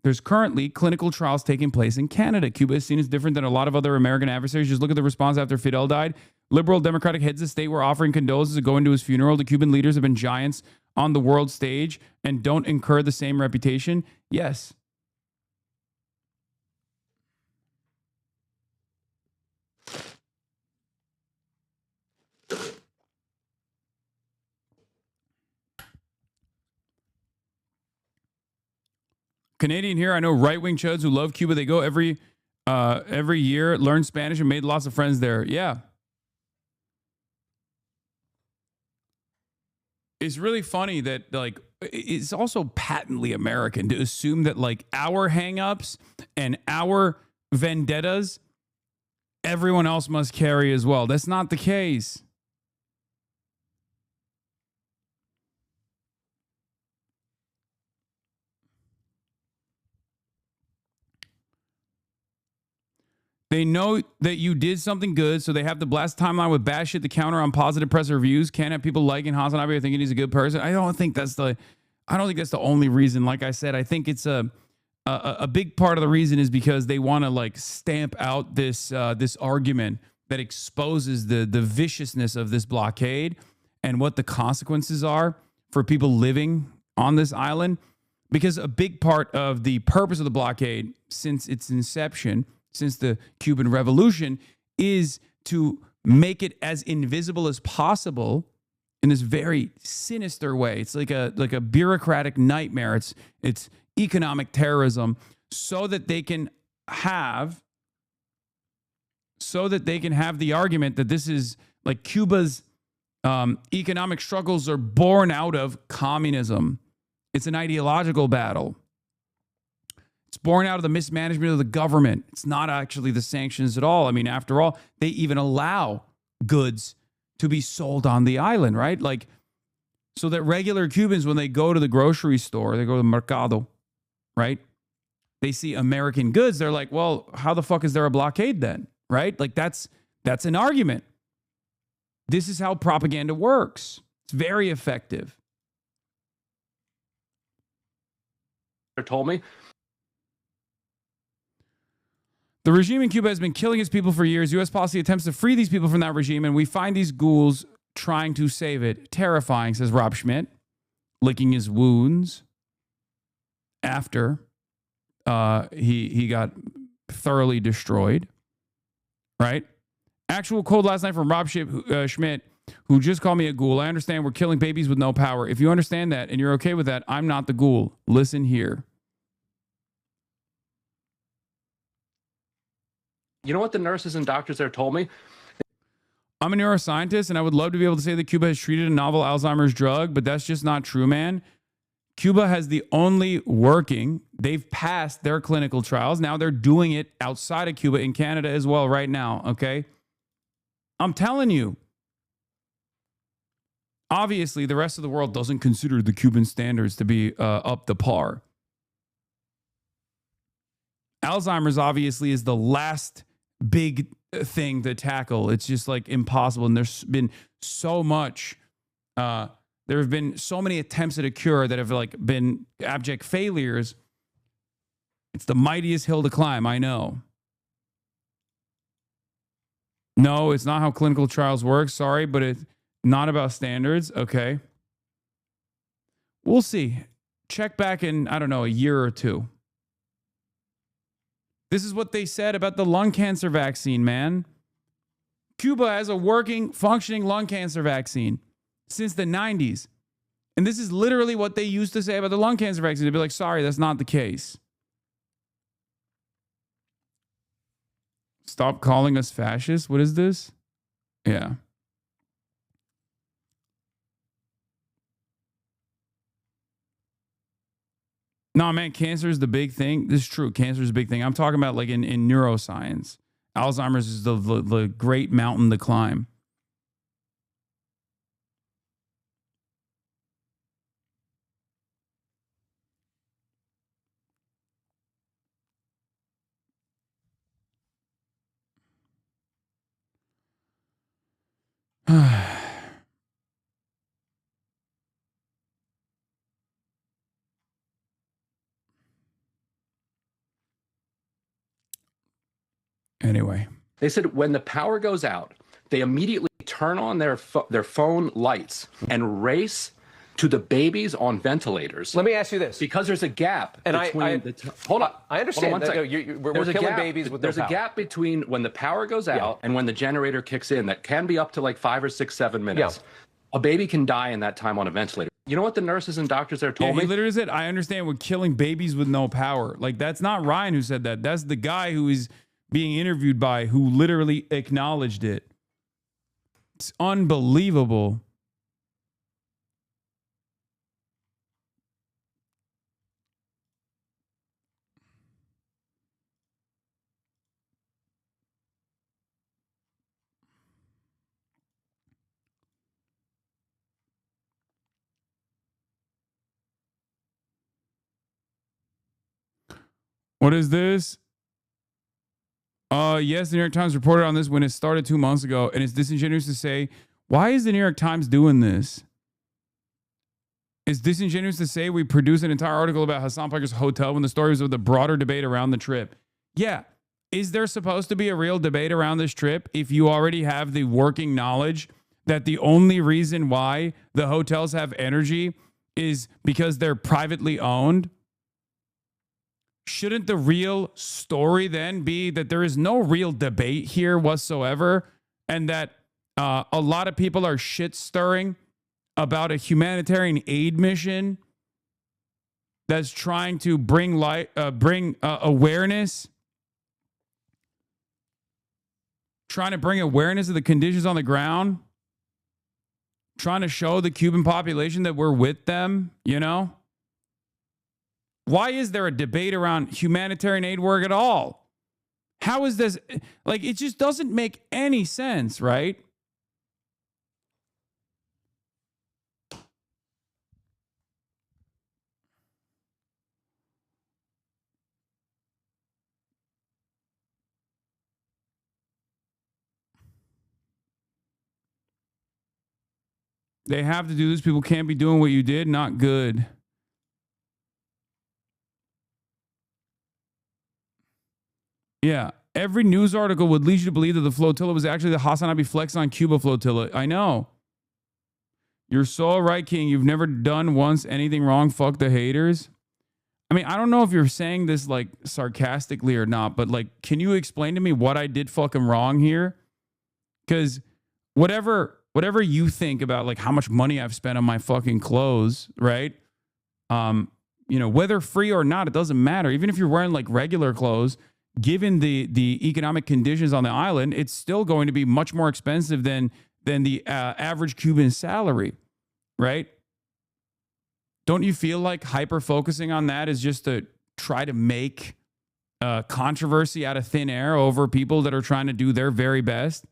S4: There's currently clinical trials taking place in Canada. Cuba is seen as different than a lot of other American adversaries. Just look at the response after Fidel died. Liberal Democratic heads of state were offering condolences and going to his funeral. The Cuban leaders have been giants on the world stage and don't incur the same reputation. Yes. Canadian here. I know right-wing chuds who love Cuba. They go every year, learn Spanish, and made lots of friends there. Yeah. It's really funny that, like, it's also patently American to assume that, like, our hang-ups and our vendettas, everyone else must carry as well. That's not the case. They know that you did something good, so they have to blast timeline with bad shit to counter on positive press reviews. Can't have people liking Hasan Abi thinking he's a good person. I don't think that's the only reason. Like I said, I think it's a big part of the reason is because they want to like stamp out this argument that exposes the viciousness of this blockade and what the consequences are for people living on this island. Because a big part of the purpose of the blockade since its inception, since the Cuban Revolution, is to make it as invisible as possible in this very sinister way. It's like a bureaucratic nightmare. It's economic terrorism, so that they can have the argument that this is like Cuba's economic struggles are born out of communism. It's an ideological battle. It's born out of the mismanagement of the government. It's not actually the sanctions at all. I mean, after all, they even allow goods to be sold on the island, right? Like, so that regular Cubans, when they go to the grocery store, they go to the mercado, right? They see American goods. They're like, well, how the fuck is there a blockade then, right? Like, that's an argument. This is how propaganda works. It's very effective.
S15: Told me.
S4: The regime in Cuba has been killing its people for years. U.S. policy attempts to free these people from that regime, and we find these ghouls trying to save it. Terrifying, says Rob Schmidt, licking his wounds after he got thoroughly destroyed. Right? Actual quote last night from Rob Schmidt, who just called me a ghoul. I understand we're killing babies with no power. If you understand that and you're okay with that, I'm not the ghoul. Listen here.
S15: You know what the nurses and doctors there told me?
S4: I'm a neuroscientist, and I would love to be able to say that Cuba has treated a novel Alzheimer's drug, but that's just not true, man. Cuba has the only working, they've passed their clinical trials. Now they're doing it outside of Cuba in Canada as well right now, okay? I'm telling you. Obviously, the rest of the world doesn't consider the Cuban standards to be up to par. Alzheimer's obviously is the last big thing to tackle. It's just like impossible. And there's been so much, there have been so many attempts at a cure that have like been abject failures. It's the mightiest hill to climb, I know. No, it's not how clinical trials work. Sorry, but it's not about standards. Okay. We'll see. Check back in, I don't know, a year or two. This is what they said about the lung cancer vaccine, man. Cuba has a working, functioning lung cancer vaccine since the 90s. And this is literally what they used to say about the lung cancer vaccine. They'd be like, sorry, that's not the case. Stop calling us fascists. What is this? Yeah. No, man, cancer is the big thing. This is true. Cancer is a big thing. I'm talking about like in neuroscience. Alzheimer's is the great mountain to climb. Anyway.
S15: They said when the power goes out, they immediately turn on their phone lights and race to the babies on ventilators.
S16: Let me ask you this.
S15: Because there's a gap between
S16: hold on. I understand.
S15: Hold on one second.
S16: We're killing babies with no power.
S15: There's a gap between when the power goes out and when the generator kicks in that can be up to like 5 or 6, 7 minutes. A baby can die in that time on a ventilator. You know what the nurses and doctors there told me?
S4: He literally said, I understand we're killing babies with no power. Like, that's not Ryan who said that. That's the guy who is being interviewed by who literally acknowledged it. It's unbelievable. What is this? Yes, the New York Times reported on this when it started 2 months ago, and it's disingenuous to say, why is the New York Times doing this? It's disingenuous to say we produced an entire article about Hassan Piker's hotel when the story was of the broader debate around the trip. Yeah. Is there supposed to be a real debate around this trip if you already have the working knowledge that the only reason why the hotels have energy is because they're privately owned? Shouldn't the real story then be that there is no real debate here whatsoever, and that a lot of people are shit stirring about a humanitarian aid mission that's trying to bring awareness, trying to bring awareness of the conditions on the ground, trying to show the Cuban population that we're with them, you know? Why is there a debate around humanitarian aid work at all? How is this? Like, it just doesn't make any sense, right? They have to do this. People can't be doing what you did. Not good. Yeah. Every news article would lead you to believe that the flotilla was actually the Hassan Abi Flex on Cuba flotilla. I know. You're so right, King. You've never done once anything wrong. Fuck the haters. I mean, I don't know if you're saying this like sarcastically or not, but like, can you explain to me what I did fucking wrong here? Because whatever you think about like how much money I've spent on my fucking clothes, right? You know, whether free or not, it doesn't matter. Even if you're wearing like regular clothes, given the economic conditions on the island, it's still going to be much more expensive than the average Cuban salary, right? Don't you feel like hyper focusing on that is just to try to make controversy out of thin air over people that are trying to do their very best?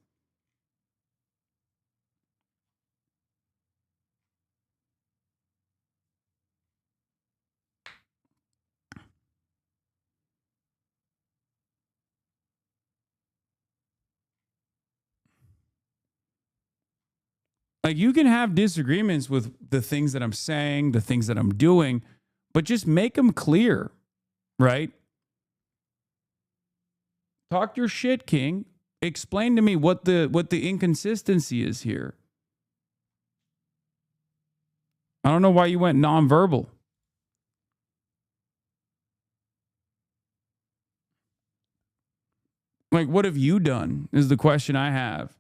S4: Like, you can have disagreements with the things that I'm saying, the things that I'm doing, but just make them clear, right? Talk your shit, King. Explain to me what the inconsistency is here. I don't know why you went nonverbal. Like, what have you done is the question I have.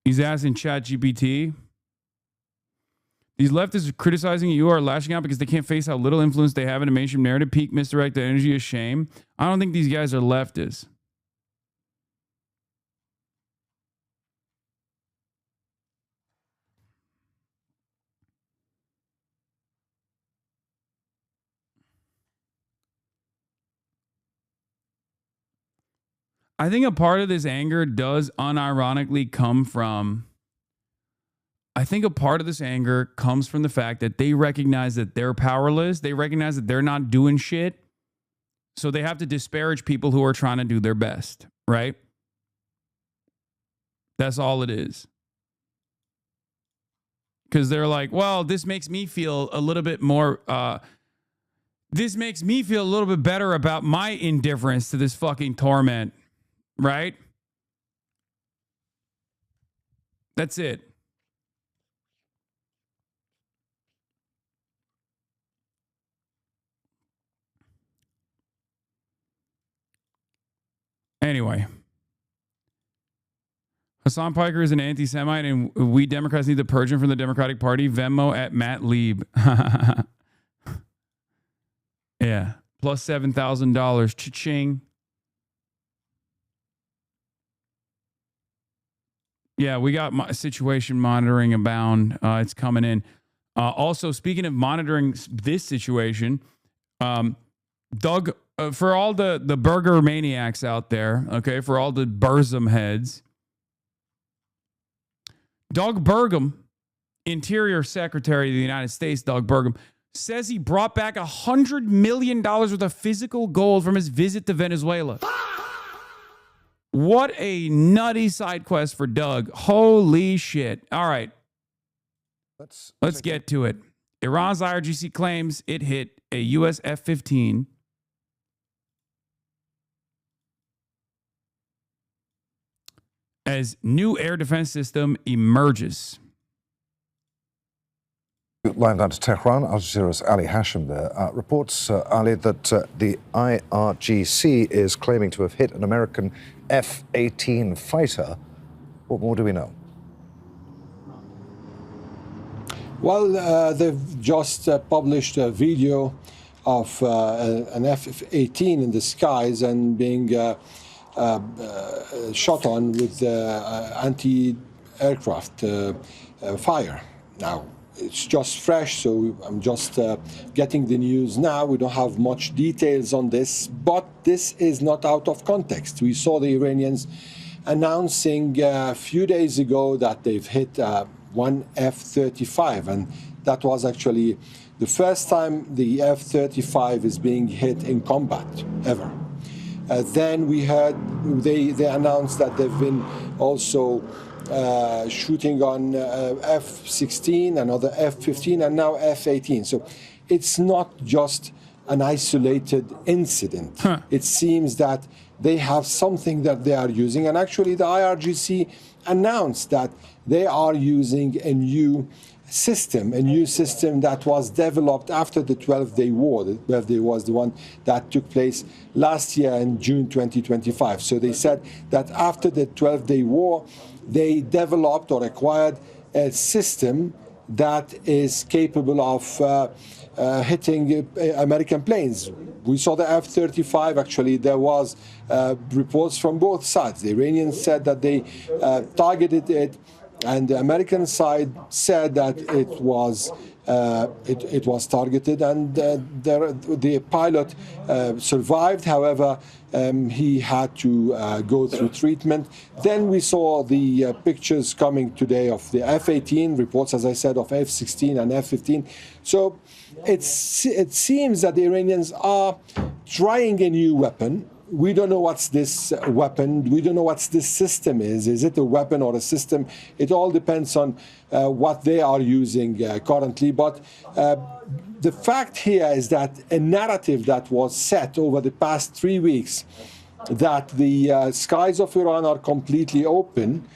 S4: He's asking ChatGPT. These leftists criticizing you are lashing out because they can't face how little influence they have in a mainstream narrative. Peak misdirected energy is shame. I don't think these guys are leftists. I think a part of this anger does unironically come from, I think a part of this anger comes from the fact that they recognize that they're powerless. They recognize that they're not doing shit. So they have to disparage people who are trying to do their best, right? That's all it is. Because they're like, well, this makes me feel a little bit more, this makes me feel a little bit better about my indifference to this fucking torment. Right? That's it. Anyway. Hassan Piker is an anti-Semite, and we Democrats need to purge him from the Democratic Party. Venmo at Matt Lieb. Yeah. Plus $7,000. Cha-ching. Yeah, we got situation monitoring abound. It's coming in. Also, speaking of monitoring this situation, Doug for all the burger maniacs out there, okay, for all the Burzum heads, Doug Burgum, Interior Secretary of the United States, Doug Burgum, says he brought back $100 million worth of physical gold from his visit to Venezuela. What a nutty side quest for Doug. Holy shit. All right. Let's get to it. Iran's IRGC claims it hit a U.S. F-15 as new air defense system emerges.
S17: Lying down to Tehran, Al Jazeera's Ali Hashim there. Reports, Ali, that the IRGC is claiming to have hit an American F-18 fighter. What more do we know?
S18: Well, they've just published a video of an F-18 in the skies and being shot on with anti-aircraft fire. Now, it's just fresh, so I'm just getting the news now. We don't have much details on this, but this is not out of context. We saw the Iranians announcing a few days ago that they've hit one F-35, and that was actually the first time the F-35 is being hit in combat, ever. Then we heard they announced that they've been also shooting on F-16, another F-15, and now F-18. So it's not just an isolated incident. It seems that they have something that they are using. And actually, the IRGC announced that they are using a new system that was developed after the 12-day war. The 12-day war was the one that took place last year in June 2025. So they said that after the 12-day war, they developed or acquired a system that is capable of hitting American planes. We saw the F-35. Actually, there was reports from both sides. The Iranians said that they targeted it, and the American side said that it was targeted, and the pilot survived. However, he had to go through treatment. Then we saw the pictures coming today of the F-18, reports, as I said, of F-16 and F-15. So it seems that the Iranians are trying a new weapon. We don't know what's this weapon. We don't know what this system is. Is it a weapon or a system? It all depends on what they are using currently. But the fact here is that a narrative that was set over the past 3 weeks, that the skies of Iran are completely open,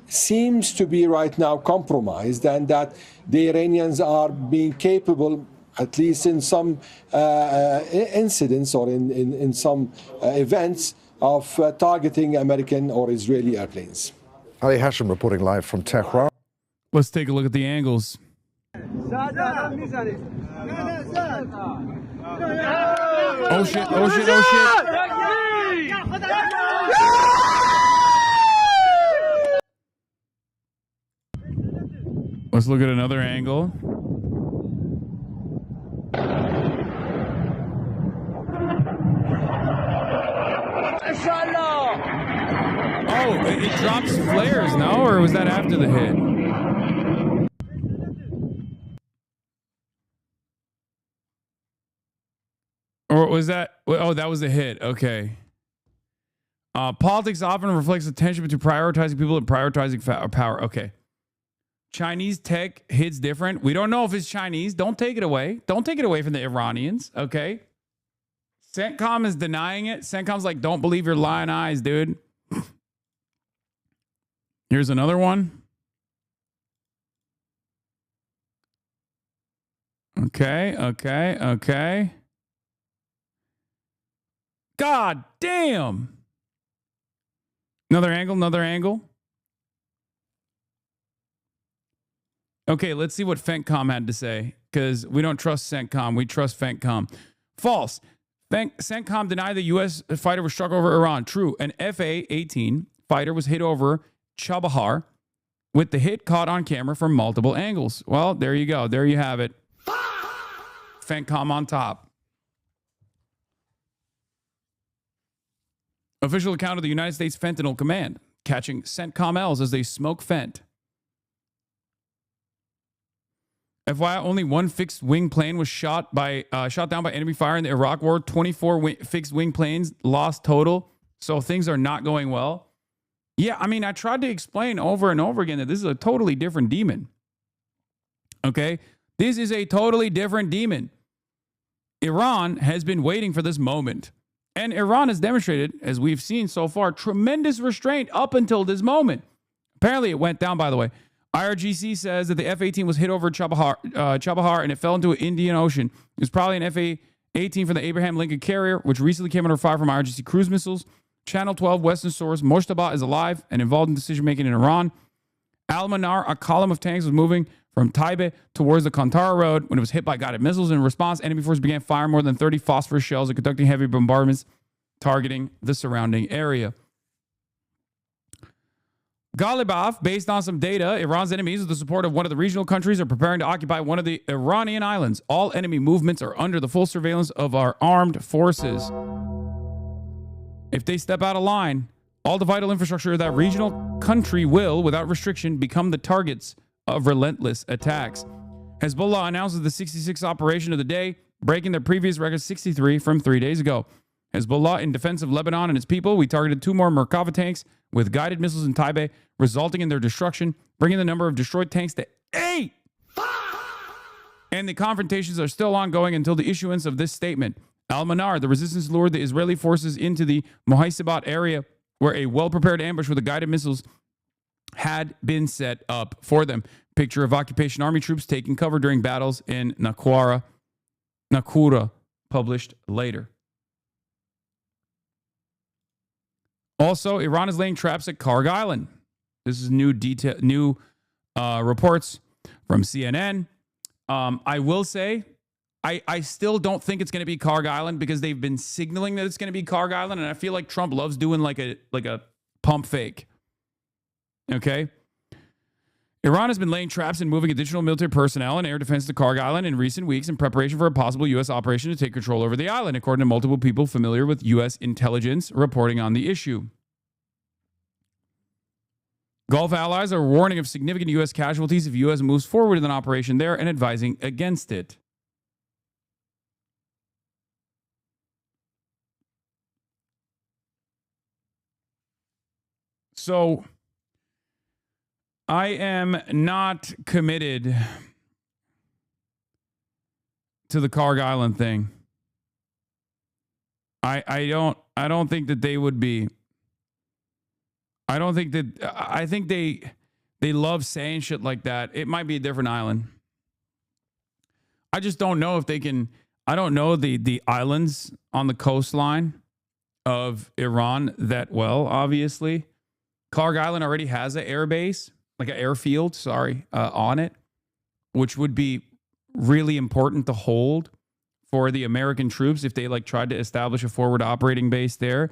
S18: seems to be right now compromised, and that the Iranians are being capable, at least in some incidents or in some events, of targeting American or Israeli airplanes.
S17: Ali Hashim reporting live from Tehran.
S4: Let's take a look at the angles. Oh shit, oh shit, oh shit. Let's look at another angle. Oh, it drops flares, no? Or was that after the hit? Or was that... Oh, that was the hit. Okay. Politics often reflects the tension between prioritizing people and prioritizing power. Okay. Chinese tech hits different. We don't know if it's Chinese. Don't take it away. Don't take it away from the Iranians. Okay. CENTCOM is denying it. CENTCOM's like, don't believe your lying eyes, dude. Here's another one. Okay, okay, okay. God damn. Another angle, another angle. Okay, let's see what FENTCOM had to say, because we don't trust CENTCOM. We trust FENTCOM. False. CENTCOM denied the U.S. fighter was struck over Iran. True. An FA-18 fighter was hit over Chabahar with the hit caught on camera from multiple angles. Well, there you go. There you have it. FENTCOM on top. Official account of the United States Fentanyl Command catching CENTCOM-Ls as they smoke fent. FYI, only one fixed-wing plane was shot down by enemy fire in the Iraq War. 24 fixed-wing planes lost total. So things are not going well. Yeah, I mean, I tried to explain over and over again that this is a totally different demon. Okay? This is a totally different demon. Iran has been waiting for this moment. And Iran has demonstrated, as we've seen so far, tremendous restraint up until this moment. Apparently, it went down, by the way. IRGC says that the F-18 was hit over Chabahar and it fell into the Indian Ocean. It was probably an F-18 from the Abraham Lincoln carrier, which recently came under fire from IRGC cruise missiles. Channel 12 Western source, Moshtaba is alive and involved in decision-making in Iran. Al-Manar, a column of tanks, was moving from Taibe towards the Kantara Road when it was hit by guided missiles. In response, enemy forces began firing more than 30 phosphorus shells and conducting heavy bombardments targeting the surrounding area. Ghalibaf, based on some data, Iran's enemies, with the support of one of the regional countries, are preparing to occupy one of the Iranian islands. All enemy movements are under the full surveillance of our armed forces. If they step out of line, all the vital infrastructure of that regional country will, without restriction, become the targets of relentless attacks. Hezbollah announces the 66th operation of the day, breaking their previous record 63 from 3 days ago. Hezbollah, in defense of Lebanon and its people, we targeted 2 more Merkava tanks with guided missiles in Taibe, resulting in their destruction, bringing the number of destroyed tanks to 8. And the confrontations are still ongoing until the issuance of this statement. Al-Manar, the resistance lured the Israeli forces into the Mohaisibat area, where a well-prepared ambush with the guided missiles had been set up for them. Picture of occupation army troops taking cover during battles in Nakura, published later. Also, Iran is laying traps at Karg Island. This is new reports from CNN. I will say, I still don't think it's going to be Karg Island because they've been signaling that it's going to be Karg Island, and I feel like Trump loves doing like a pump fake. Okay? Iran has been laying traps and moving additional military personnel and air defense to Karg Island in recent weeks in preparation for a possible U.S. operation to take control over the island, according to multiple people familiar with U.S. intelligence reporting on the issue. Gulf allies are warning of significant U.S. casualties if U.S. moves forward with an operation there and advising against it. So, I am not committed to the Karg Island thing. I don't think that they would be. I don't think that. I think they love saying shit like that. It might be a different island. I just don't know if they can. I don't know the islands on the coastline of Iran that well, obviously. Karg Island already has an air base, like an airfield, on it, which would be really important to hold for the American troops if they tried to establish a forward operating base there.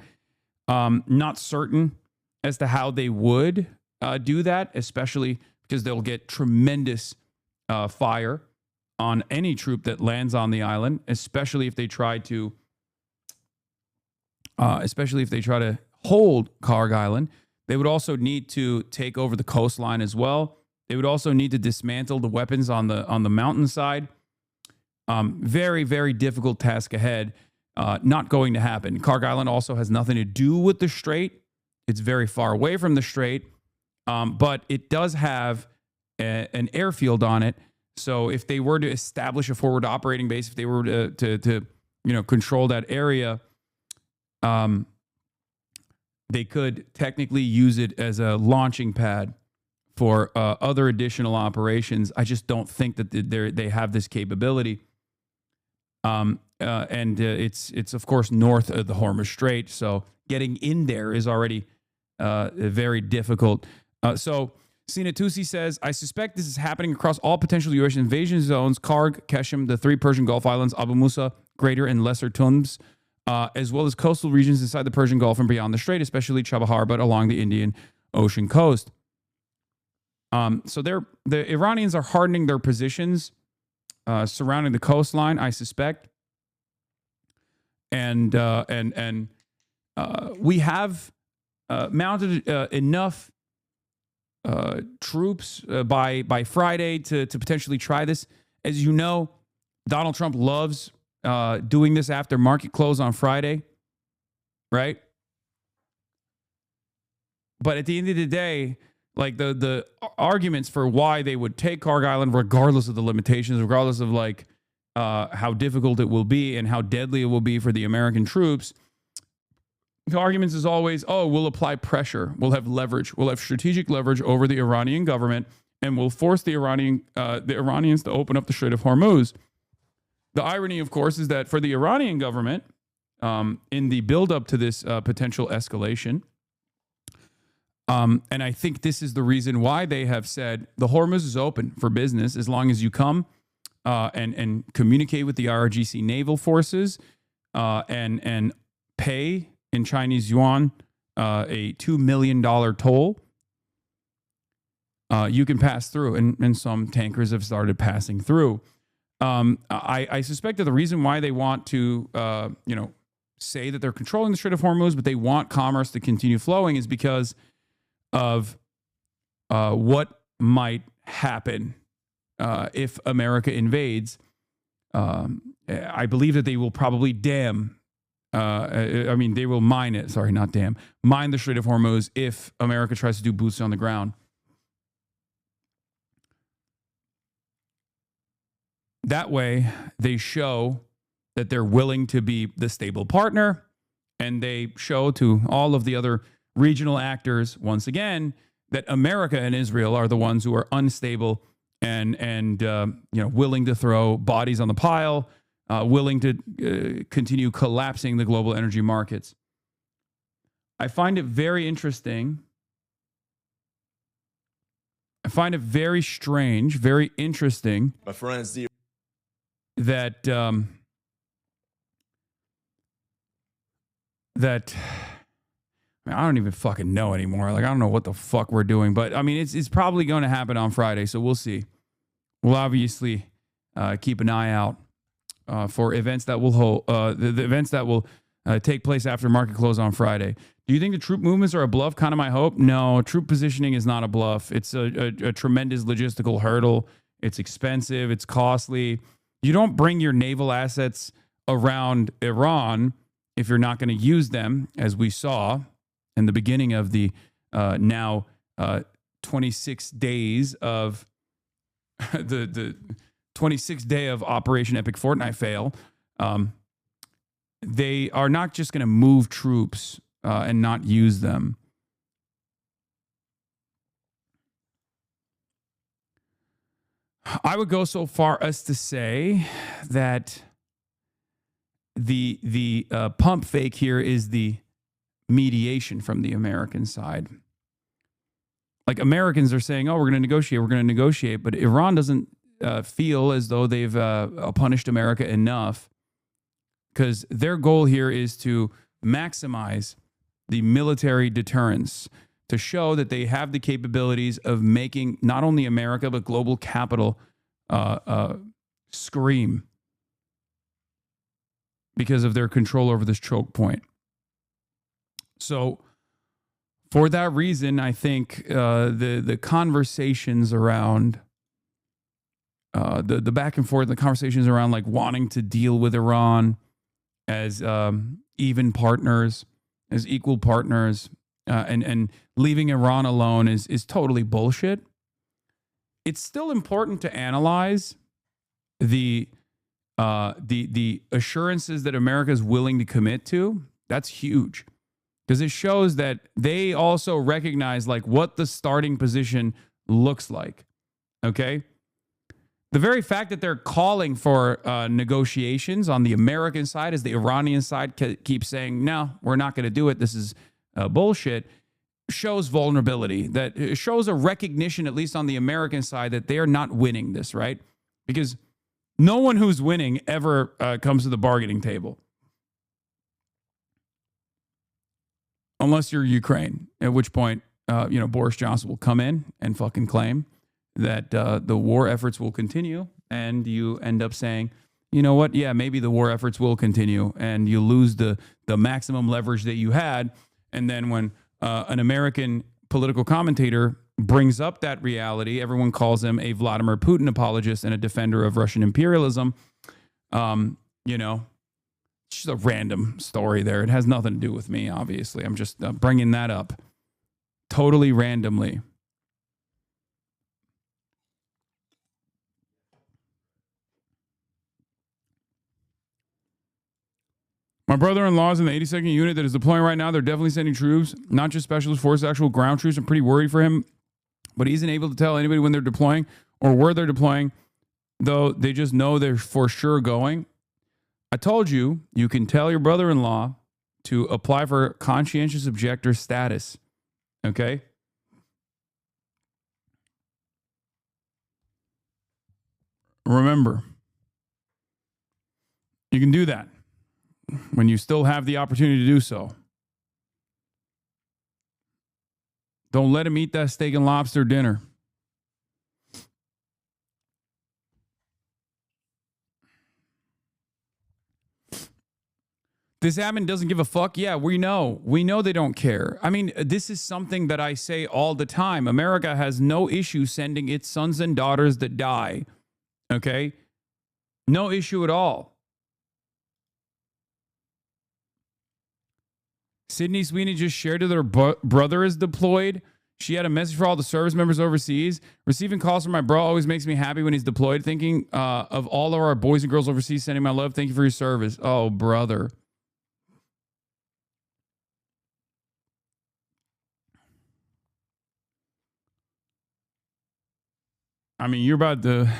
S4: Not certain as to how they would do that, especially because they'll get tremendous fire on any troop that lands on the island, especially if they try to hold Karg Island. They would also need to take over the coastline as well. They would also need to dismantle the weapons on the mountainside. Very, very difficult task ahead. Not going to happen. Karg Island also has nothing to do with the strait. It's very far away from the strait, but it does have an airfield on it. So if they were to establish a forward operating base, if they were to control that area, they could technically use it as a launching pad for other additional operations. I just don't think that they have this capability. And it's of course north of the Hormuz Strait, so getting in there is already very difficult. So Sina Tusi says, I suspect this is happening across all potential U.S. invasion zones: Karg, Keshem, the 3 Persian Gulf islands, Abu Musa, Greater and Lesser Tums, as well as coastal regions inside the Persian Gulf and beyond the strait, especially Chabahar, but along the Indian Ocean coast. So the Iranians are hardening their positions surrounding the coastline, I suspect, and we have mounted enough troops by Friday to potentially try this. As you know, Donald Trump loves doing this after market close on Friday, right? But at the end of the day, like the arguments for why they would take Kharg Island, regardless of the limitations, regardless of like how difficult it will be and how deadly it will be for the American troops, the arguments is always, oh, we'll apply pressure, we'll have leverage, we'll have strategic leverage over the Iranian government, and we'll force the Iranians to open up the Strait of Hormuz. The irony, of course, is that for the Iranian government, in the buildup to this potential escalation, and I think this is the reason why they have said the Hormuz is open for business as long as you come and communicate with the IRGC naval forces and pay in Chinese yuan a $2 million toll. You can pass through, and some tankers have started passing through. I suspect that the reason why they want to, say that they're controlling the Strait of Hormuz, but they want commerce to continue flowing, is because of what might happen if America invades. I believe that they will probably they will mine it. Sorry, not dam. Mine the Strait of Hormuz if America tries to do boots on the ground. That way, they show that they're willing to be the stable partner, and they show to all of the other regional actors, once again, that America and Israel are the ones who are unstable and willing to throw bodies on the pile, willing to continue collapsing the global energy markets. I find it very interesting. I find it very strange, very interesting.
S19: My friends,
S4: that I don't even fucking know anymore. Like, I don't know what the fuck we're doing, but I mean, it's probably going to happen on Friday, so we'll see. We'll obviously keep an eye out for events that will hold the events that will take place after market close on Friday. Do you think the troop movements are a bluff? Kind of my hope. No, troop positioning is not a bluff. It's a tremendous logistical hurdle. It's expensive. It's costly. You don't bring your naval assets around Iran if you're not going to use them, as we saw in the beginning of the now 26 days of the 26th day of Operation Epic Fortnite Fail. They are not just going to move troops and not use them. I would go so far as to say that the pump fake here is the mediation from the American side. Like, Americans are saying, oh, we're going to negotiate, but Iran doesn't feel as though they've punished America enough, because their goal here is to maximize the military deterrence, to show that they have the capabilities of making not only America, but global capital scream because of their control over this choke point. So for that reason, I think the conversations around the back and forth, the conversations around like wanting to deal with Iran as even partners, as equal partners, and leaving Iran alone is totally bullshit. It's still important to analyze the assurances that America is willing to commit to. That's huge, because it shows that they also recognize like what the starting position looks like. Okay. The very fact that they're calling for negotiations on the American side, as the Iranian side keeps saying, no, we're not going to do it, this is bullshit, shows vulnerability. That it shows a recognition, at least on the American side, that they are not winning this, right? Because no one who's winning ever comes to the bargaining table. Unless you're Ukraine, at which point, Boris Johnson will come in and fucking claim that the war efforts will continue, and you end up saying, you know what? Yeah, maybe the war efforts will continue and you lose the maximum leverage that you had. And then when an American political commentator brings up that reality, everyone calls him a Vladimir Putin apologist and a defender of Russian imperialism. You know, it's just a random story there. It has nothing to do with me, obviously. I'm just bringing that up totally randomly. My brother-in-law is in the 82nd unit that is deploying right now. They're definitely sending troops, not just specialist forces, actual ground troops. I'm pretty worried for him, but he isn't able to tell anybody when they're deploying or where they're deploying, though they just know they're for sure going. I told you, you can tell your brother-in-law to apply for conscientious objector status, okay? Remember, you can do that when you still have the opportunity to do so. Don't let him eat that steak and lobster dinner. This admin doesn't give a fuck. Yeah, we know. We know they don't care. I mean, this is something that I say all the time. America has no issue sending its sons and daughters that die. Okay? No issue at all. Sydney Sweeney just shared that her brother is deployed. She had a message for all the service members overseas. Receiving calls from my bro always makes me happy when he's deployed. Thinking of all of our boys and girls overseas, sending my love. Thank you for your service. Oh, brother. I mean, you're about to...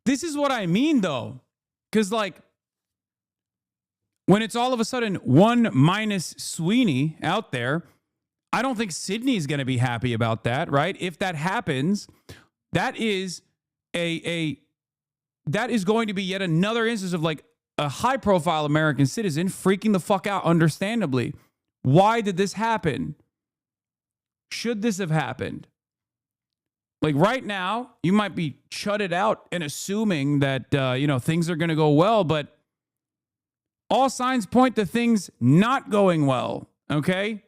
S4: This is what I mean, though. Because, like, when it's all of a sudden one minus Sweeney out there, I don't think Sydney's going to be happy about that, right? If that happens, that is that is going to be yet another instance of like a high-profile American citizen freaking the fuck out, understandably. Why did this happen? Should this have happened? Like right now, you might be shutted out and assuming that things are going to go well, but all signs point to things not going well, okay?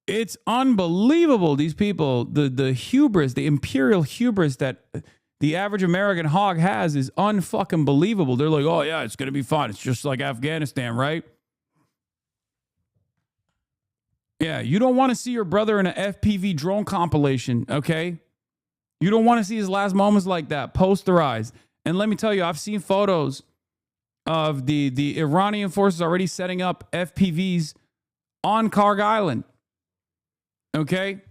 S4: It's unbelievable, these people, the hubris, the imperial hubris that the average American hog has is unfucking believable. They're like, oh yeah, it's going to be fine. It's just like Afghanistan, right? Yeah, you don't want to see your brother in an FPV drone compilation, okay? You don't want to see his last moments like that, posterized. And let me tell you, I've seen photos of the Iranian forces already setting up FPVs on Karg Island. Okay?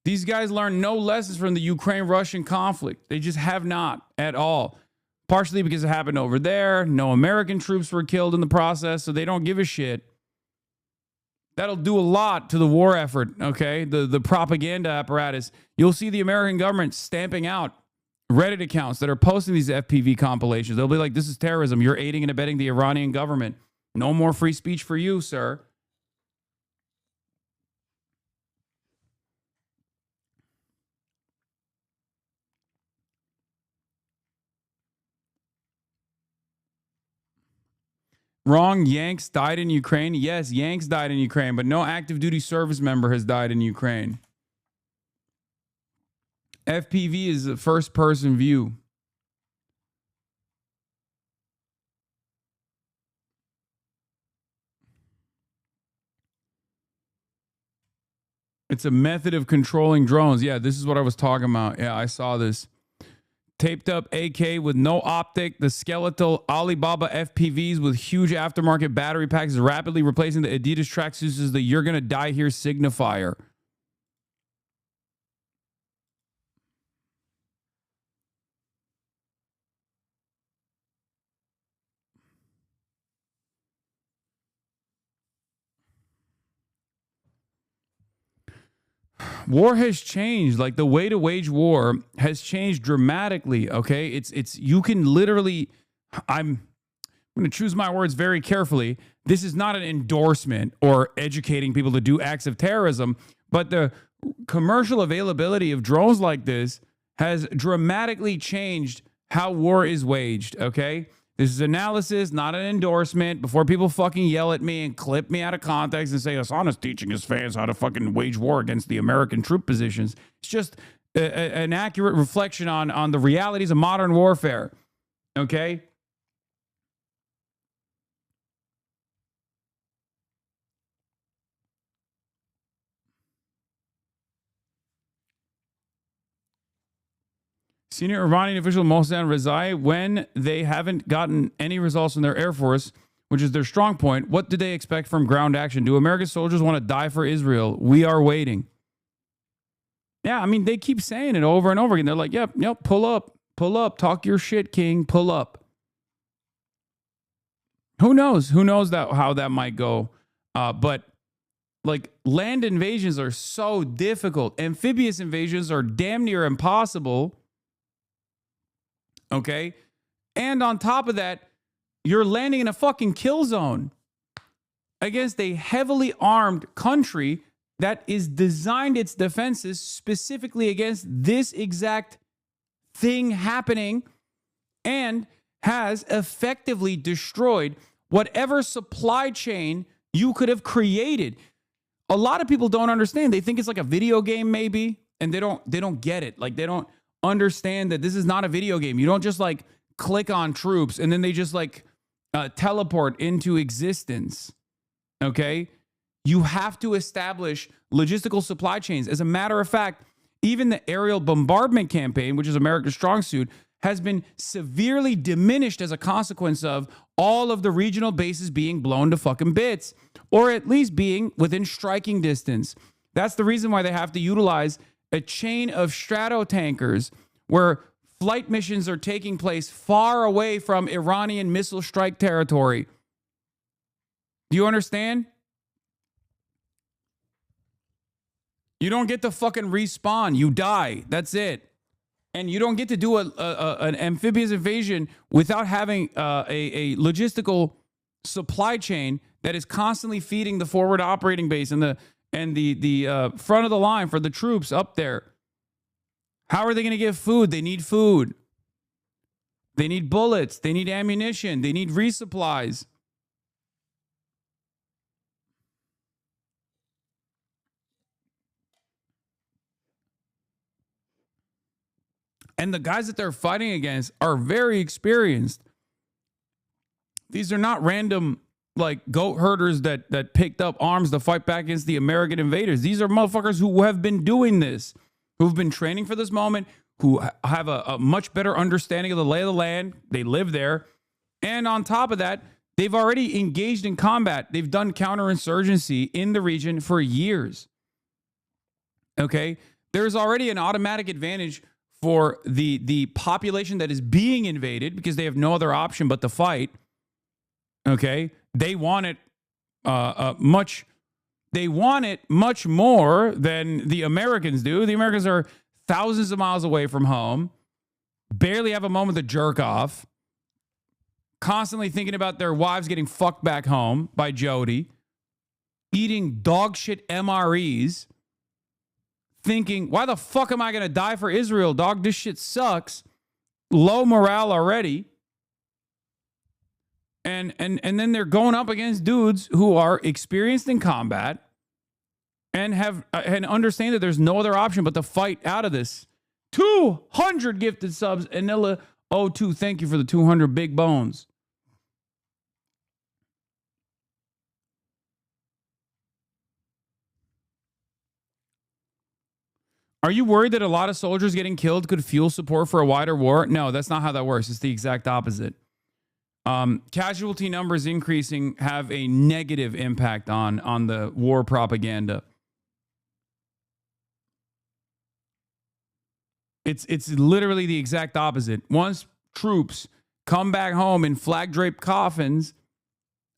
S4: These guys learned no lessons from the Ukraine-Russian conflict. They just have not at all. Partially because it happened over there. No American troops were killed in the process, so they don't give a shit. That'll do a lot to the war effort, okay? The propaganda apparatus. You'll see the American government stamping out Reddit accounts that are posting these FPV compilations. They'll be like, this is terrorism. You're aiding and abetting the Iranian government. No more free speech for you, sir. Wrong. Yanks died in Ukraine. Yes, Yanks died in Ukraine, but no active duty service member has died in Ukraine. FPV is a first person view. It's a method of controlling drones. Yeah, this is what I was talking about. Yeah, I saw this. Taped up AK with no optic, the skeletal Alibaba FPVs with huge aftermarket battery packs is rapidly replacing the Adidas tracksuits as the "You're Gonna Die Here" signifier. War has changed. Like the way to wage war has changed dramatically. Okay, it's you can literally. I'm going to choose my words very carefully. This is not an endorsement or educating people to do acts of terrorism, but the commercial availability of drones like this has dramatically changed how war is waged, okay? This is analysis, not an endorsement. Before people fucking yell at me and clip me out of context and say Hassan is teaching his fans how to fucking wage war against the American troop positions. It's just an accurate reflection on the realities of modern warfare, okay? Senior Iranian official Mohsen Rezai, when they haven't gotten any results from their Air Force, which is their strong point, what do they expect from ground action? Do American soldiers want to die for Israel? We are waiting. Yeah, I mean, they keep saying it over and over again. They're like, yep, pull up, talk your shit, King, pull up. Who knows? Who knows how that might go? But like land invasions are so difficult. Amphibious invasions are damn near impossible. Okay. And on top of that, you're landing in a fucking kill zone against a heavily armed country that is designed its defenses specifically against this exact thing happening and has effectively destroyed whatever supply chain you could have created. A lot of people don't understand. They think it's like a video game maybe, and they don't get it. Like they don't understand that this is not a video game. You don't just like click on troops and then they just like teleport into existence. Okay? You have to establish logistical supply chains. As a matter of fact, even the aerial bombardment campaign, which is America's strong suit, has been severely diminished as a consequence of all of the regional bases being blown to fucking bits, or at least being within striking distance. That's the reason why they have to utilize a chain of strato tankers where flight missions are taking place far away from Iranian missile strike territory. Do you understand? You don't get to fucking respawn. You die. That's it. And you don't get to do an amphibious invasion without having a logistical supply chain that is constantly feeding the forward operating base and the front of the line for the troops up there. How are they going to get food? They need food. They need bullets. They need ammunition. They need resupplies. And the guys that they're fighting against are very experienced. These are not random like goat herders that picked up arms to fight back against the American invaders. These are motherfuckers who have been doing this, who've been training for this moment, who have a much better understanding of the lay of the land. They live there. And on top of that, they've already engaged in combat. They've done counterinsurgency in the region for years. Okay? There's already an automatic advantage for the population that is being invaded because they have no other option but to fight. Okay? They want it much more than the Americans do. The Americans are thousands of miles away from home, barely have a moment to jerk off, constantly thinking about their wives getting fucked back home by Jody, eating dog shit MREs, thinking, why the fuck am I going to die for Israel, dog? This shit sucks. Low morale already. And then they're going up against dudes who are experienced in combat and have and understand that there's no other option but to fight out of this. 200 gifted subs. Anilla 02, thank you for the 200 big bones. Are you worried that a lot of soldiers getting killed could fuel support for a wider war? No, that's not how that works. It's the exact opposite. Casualty numbers increasing have a negative impact on the war propaganda. It's literally the exact opposite. Once troops come back home in flag-draped coffins,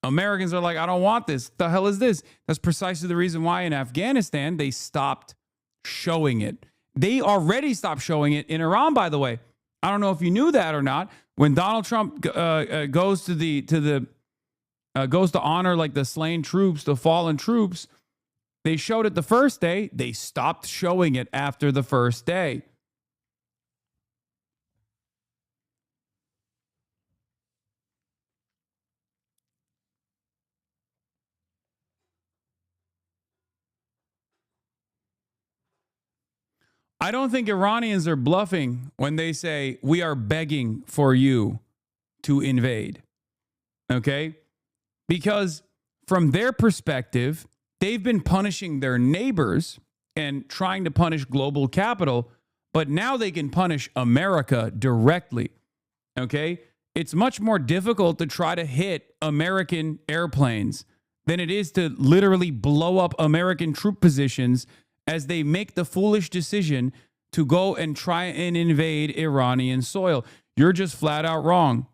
S4: Americans are like, I don't want this. The hell is this? That's precisely the reason why in Afghanistan they stopped showing it. They already stopped showing it in Iran, by the way. I don't know if you knew that or not. When Donald Trump goes to honor like the slain troops, the fallen troops, they showed it the first day. They stopped showing it after the first day. I don't think Iranians are bluffing when they say we are begging for you to invade. Okay? Because from their perspective, they've been punishing their neighbors and trying to punish global capital, but now they can punish America directly. Okay? It's much more difficult to try to hit American airplanes than it is to literally blow up American troop positions as they make the foolish decision to go and try and invade Iranian soil. You're just flat out wrong.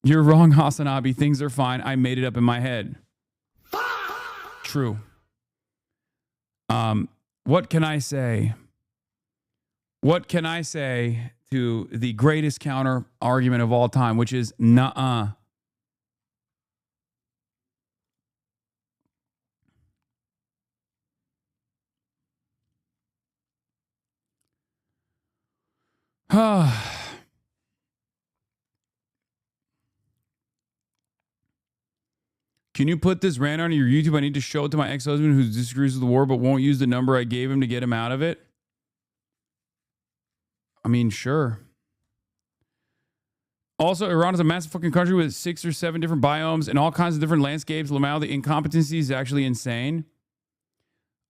S4: You're wrong, Hasanabi. Things are fine. I made it up in my head. True. What can I say? What can I say to the greatest counter argument of all time, which is nuh-uh? Can you put this rant on your YouTube? I need to show it to my ex-husband who disagrees with the war but won't use the number I gave him to get him out of it. I mean, sure. Also, Iran is a massive fucking country with 6 or 7 different biomes and all kinds of different landscapes. Lamau, the incompetency is actually insane.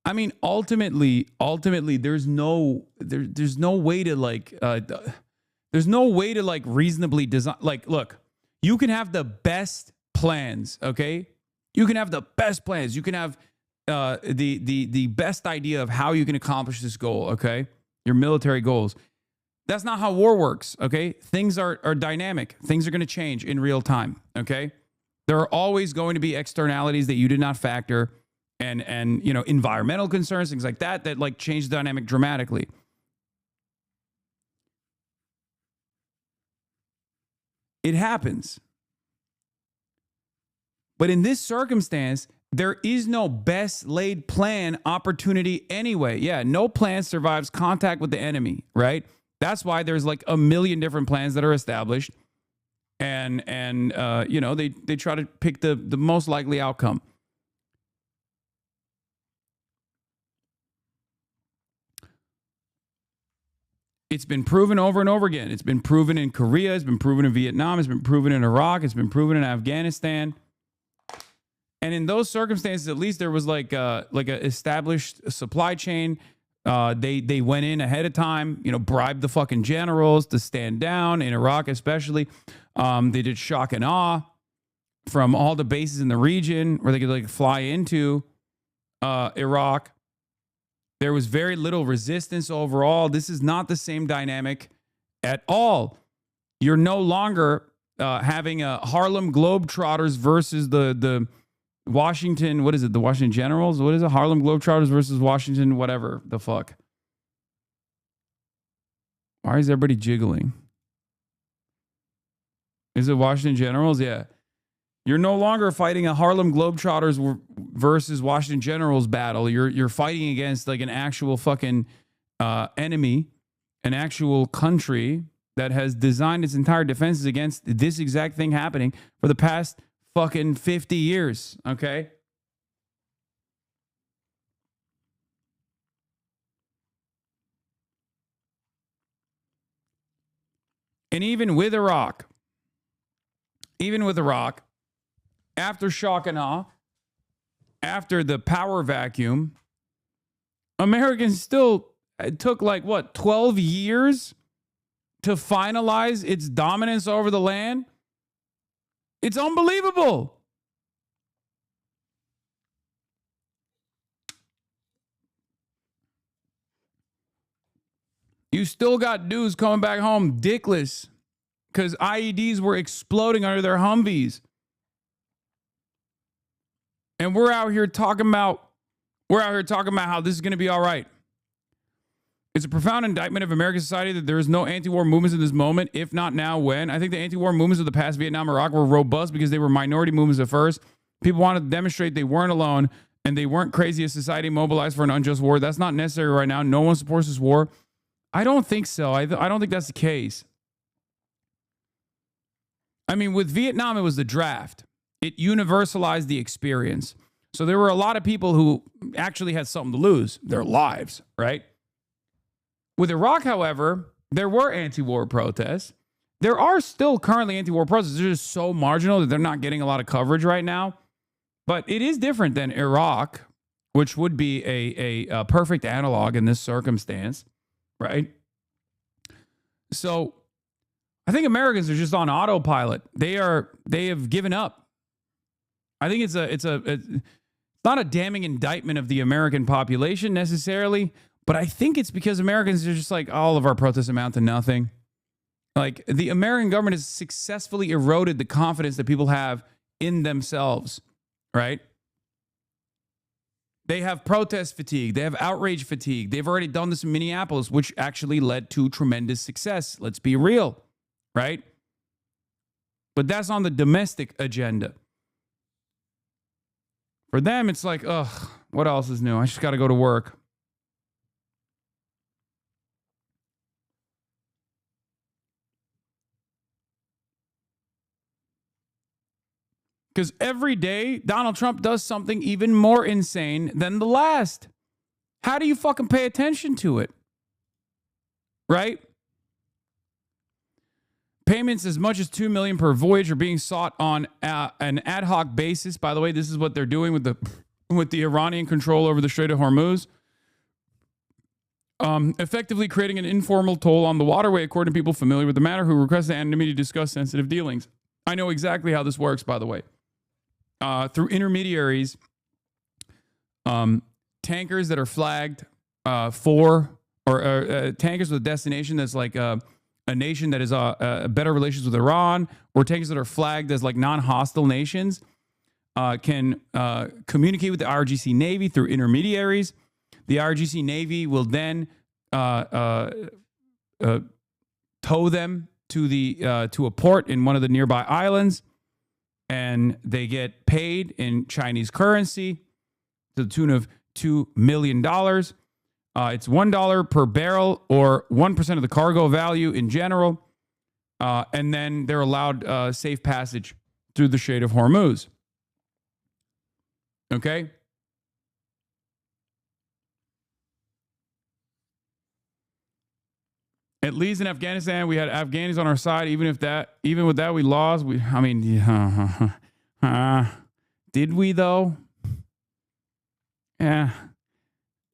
S4: I mean, ultimately, there's no way to there's no way to like reasonably design. Like, look, you can have the best plans, okay? You can have the best plans. You can have the best idea of how you can accomplish this goal, okay? Your military goals. That's not how war works, okay? Things are dynamic. Things are going to change in real time, okay? There are always going to be externalities that you did not factor and you know, environmental concerns, things like that like change the dynamic dramatically. It happens. But in this circumstance, there is no best laid plan opportunity anyway. Yeah, no plan survives contact with the enemy, right? That's why there's like a million different plans that are established. And you know, they try to pick the most likely outcome. It's been proven over and over again. It's been proven in Korea. It's been proven in Vietnam. It's been proven in Iraq. It's been proven in Afghanistan. And in those circumstances, at least there was like a established supply chain. They went in ahead of time, you know, bribed the fucking generals to stand down in Iraq, especially. They did shock and awe from all the bases in the region where they could like fly into Iraq. There was very little resistance overall. This is not the same dynamic at all. You're no longer having a Harlem Globetrotters versus the Washington, what is it? The Washington Generals? What is it? Harlem Globetrotters versus Washington, whatever the fuck. Why is everybody jiggling? Is it Washington Generals? Yeah. You're no longer fighting a Harlem Globetrotters versus Washington Generals battle. You're fighting against like an actual fucking enemy, an actual country that has designed its entire defenses against this exact thing happening for the past fucking 50 years, okay? And even with Iraq, after shock and awe, after the power vacuum, Americans still took like what, 12 years to finalize its dominance over the land? It's unbelievable. You still got dudes coming back home dickless because IEDs were exploding under their Humvees. And we're out here talking about how this is going to be all right. It's a profound indictment of American society that there is no anti-war movements in this moment. If not now, when? I think the anti-war movements of the past, Vietnam, Iraq, were robust because they were minority movements at first. People wanted to demonstrate they weren't alone and they weren't crazy as society mobilized for an unjust war. That's not necessary right now. No one supports this war. I don't think so. I don't think that's the case. I mean, with Vietnam, it was the draft. It universalized the experience. So there were a lot of people who actually had something to lose, their lives, right? With Iraq, however, there were anti-war protests. There are still currently anti-war protests. They're just so marginal that they're not getting a lot of coverage right now. But it is different than Iraq, which would be a perfect analog in this circumstance, right? So I think Americans are just on autopilot. They have given up. I think it's not a damning indictment of the American population necessarily, but I think it's because Americans are just like, all of our protests amount to nothing. Like, the American government has successfully eroded the confidence that people have in themselves, right? They have protest fatigue. They have outrage fatigue. They've already done this in Minneapolis, which actually led to tremendous success. Let's be real, right? But that's on the domestic agenda. For them, it's like, ugh, what else is new? I just got to go to work. Because every day, Donald Trump does something even more insane than the last. How do you fucking pay attention to it? Right? Payments as much as $2 million per voyage are being sought on an ad hoc basis. By the way, this is what they're doing with the Iranian control over the Strait of Hormuz. Effectively creating an informal toll on the waterway, according to people familiar with the matter who request anonymity to discuss sensitive dealings. I know exactly how this works, by the way. Through intermediaries, tankers that are flagged tankers with a destination that's like a nation that has better relations with Iran, or tankers that are flagged as like non-hostile nations, can communicate with the IRGC Navy through intermediaries. The IRGC Navy will then tow them to a port in one of the nearby islands, and they get paid in Chinese currency to the tune of $2 million. It's $1 per barrel, or 1% of the cargo value in general. And then they're allowed safe passage through the Strait of Hormuz. Okay? At least in Afghanistan, we had Afghanis on our side. Even with that, we lost. Did we though? Yeah.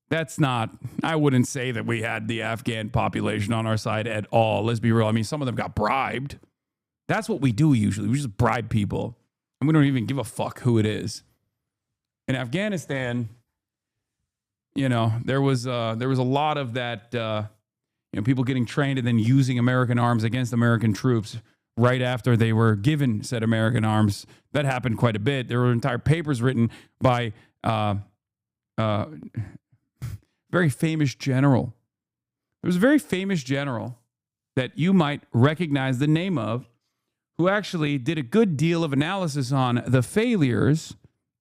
S4: That's not, I wouldn't say that we had the Afghan population on our side at all. Let's be real. I mean, some of them got bribed. That's what we do usually. We just bribe people, and we don't even give a fuck who it is. In Afghanistan, there was a lot of that, people getting trained and then using American arms against American troops right after they were given said American arms. That happened quite a bit. There were entire papers written by very famous general. There was a very famous general that you might recognize the name of, who actually did a good deal of analysis on the failures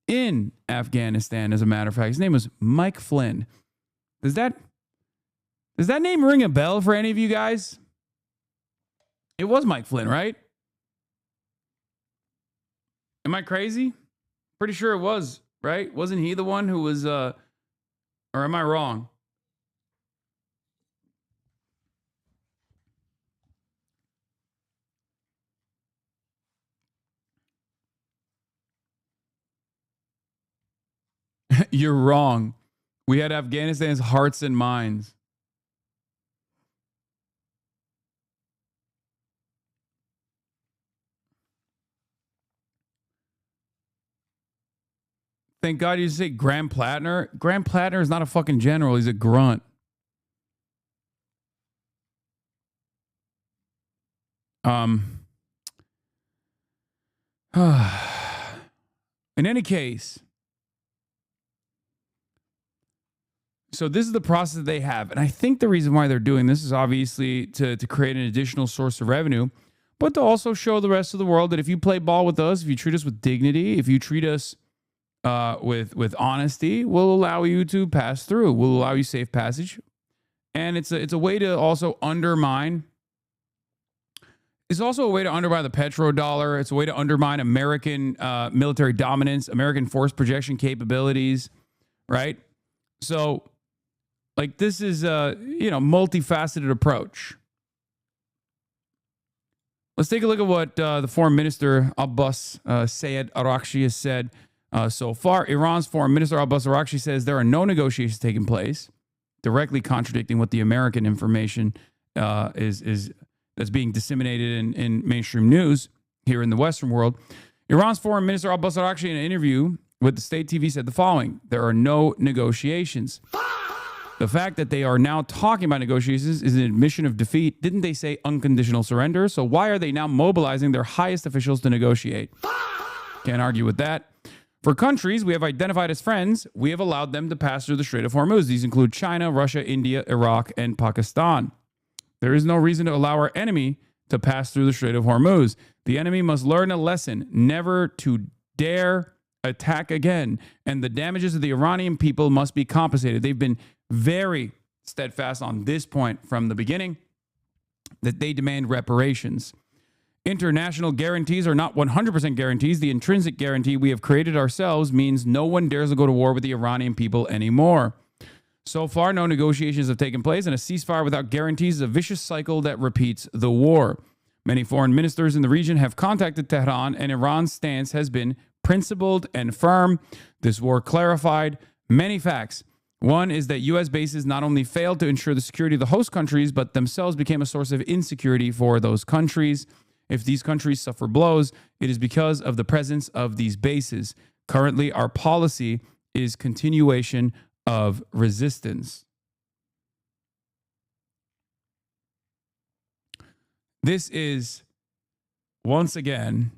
S4: in Afghanistan, as a matter of fact. His name was Mike Flynn. Does that name ring a bell for any of you guys? It was Mike Flynn, right? Am I crazy? Pretty sure it was, right? Wasn't he the one who was, or am I wrong? You're wrong. We had Afghanistan's hearts and minds. Thank God you say Graham Plattner. Graham Plattner is not a fucking general. He's a grunt. In any case, So this is the process that they have. And I think the reason why they're doing this is obviously to create an additional source of revenue, but to also show the rest of the world that if you play ball with us, if you treat us with dignity, if you treat us with honesty, we'll allow you to pass through. We'll allow you safe passage. And it's a way to also undermine. It's also a way to undermine the petrodollar. It's a way to undermine American military dominance, American force projection capabilities, right? So, like, this is a multifaceted approach. Let's take a look at what the Foreign Minister Abbas Sayed Araghchi has said so far. Iran's Foreign Minister Abbas Araghchi says there are no negotiations taking place, directly contradicting what the American information is that's being disseminated in mainstream news here in the Western world. Iran's Foreign Minister Abbas Araghchi, in an interview with the state TV, said the following: there are no negotiations. The fact that they are now talking about negotiations is an admission of defeat. Didn't they say unconditional surrender? So why are they now mobilizing their highest officials to negotiate? Can't argue with that. For countries we have identified as friends, we have allowed them to pass through the Strait of Hormuz. These include China, Russia, India, Iraq, and Pakistan. There is no reason to allow our enemy to pass through the Strait of Hormuz. The enemy must learn a lesson, never to dare attack again. And the damages of the Iranian people must be compensated. They've been very steadfast on this point from the beginning, that they demand reparations. International guarantees are not 100% guarantees. The intrinsic guarantee we have created ourselves means no one dares to go to war with the Iranian people anymore. So far, no negotiations have taken place, and a ceasefire without guarantees is a vicious cycle that repeats the war. Many foreign ministers in the region have contacted Tehran, and Iran's stance has been principled and firm. This war clarified many facts. One is that U.S. bases not only failed to ensure the security of the host countries, but themselves became a source of insecurity for those countries. If these countries suffer blows, it is because of the presence of these bases. Currently, our policy is continuation of resistance. This is, once again,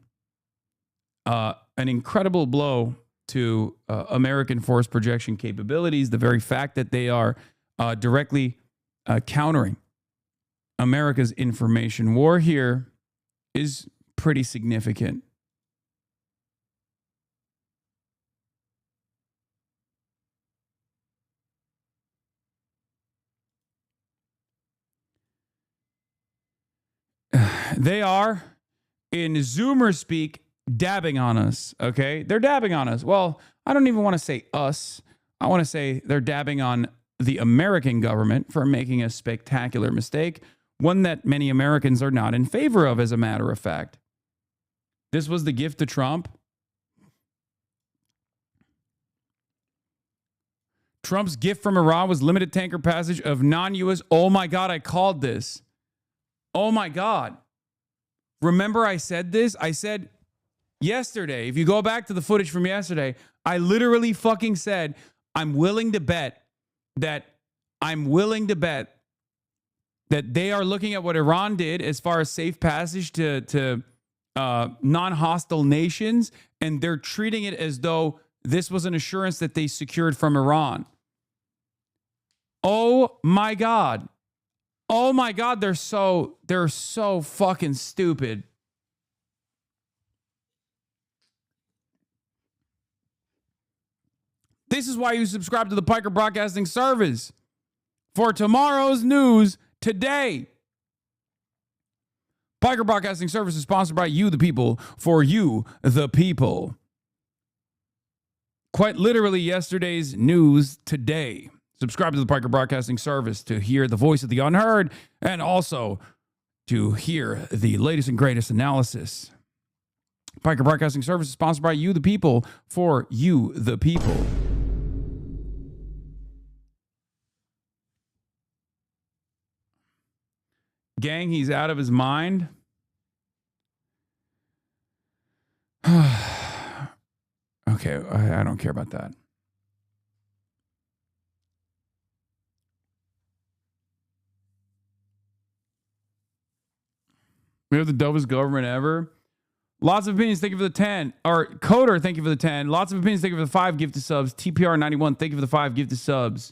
S4: an incredible blow to American force projection capabilities. The very fact that they are directly countering America's information war here is pretty significant. They are, in Zoomer speak, dabbing on us, okay? They're dabbing on us. Well, I don't even want to say us. I want to say they're dabbing on the American government for making a spectacular mistake, one that many Americans are not in favor of, as a matter of fact. This was the gift to Trump. Trump's gift from Iran was limited tanker passage of non-U.S. Oh my God, I called this. Oh my God. Remember I said this? I said yesterday, if you go back to the footage from yesterday, I literally fucking said, I'm willing to bet that they are looking at what Iran did as far as safe passage to non-hostile nations, and they're treating it as though this was an assurance that they secured from Iran. Oh my God. Oh my God, they're so fucking stupid. This is why you subscribe to the Piker Broadcasting Service. For tomorrow's news today. Piker Broadcasting Service is sponsored by you, the people, for you, the people. Quite literally yesterday's news today. Subscribe to the Piker Broadcasting Service to hear the voice of the unheard and also to hear the latest and greatest analysis. Piker Broadcasting Service is sponsored by you, the people, for you, the people. Gang, he's out of his mind. Okay, I don't care about that. We have the dopest government ever. Lots of opinions, thank you for the 10. Or Coder, thank you for the 10. Lots of opinions, thank you for the 5 gifted subs. TPR91, thank you for the 5 gifted subs.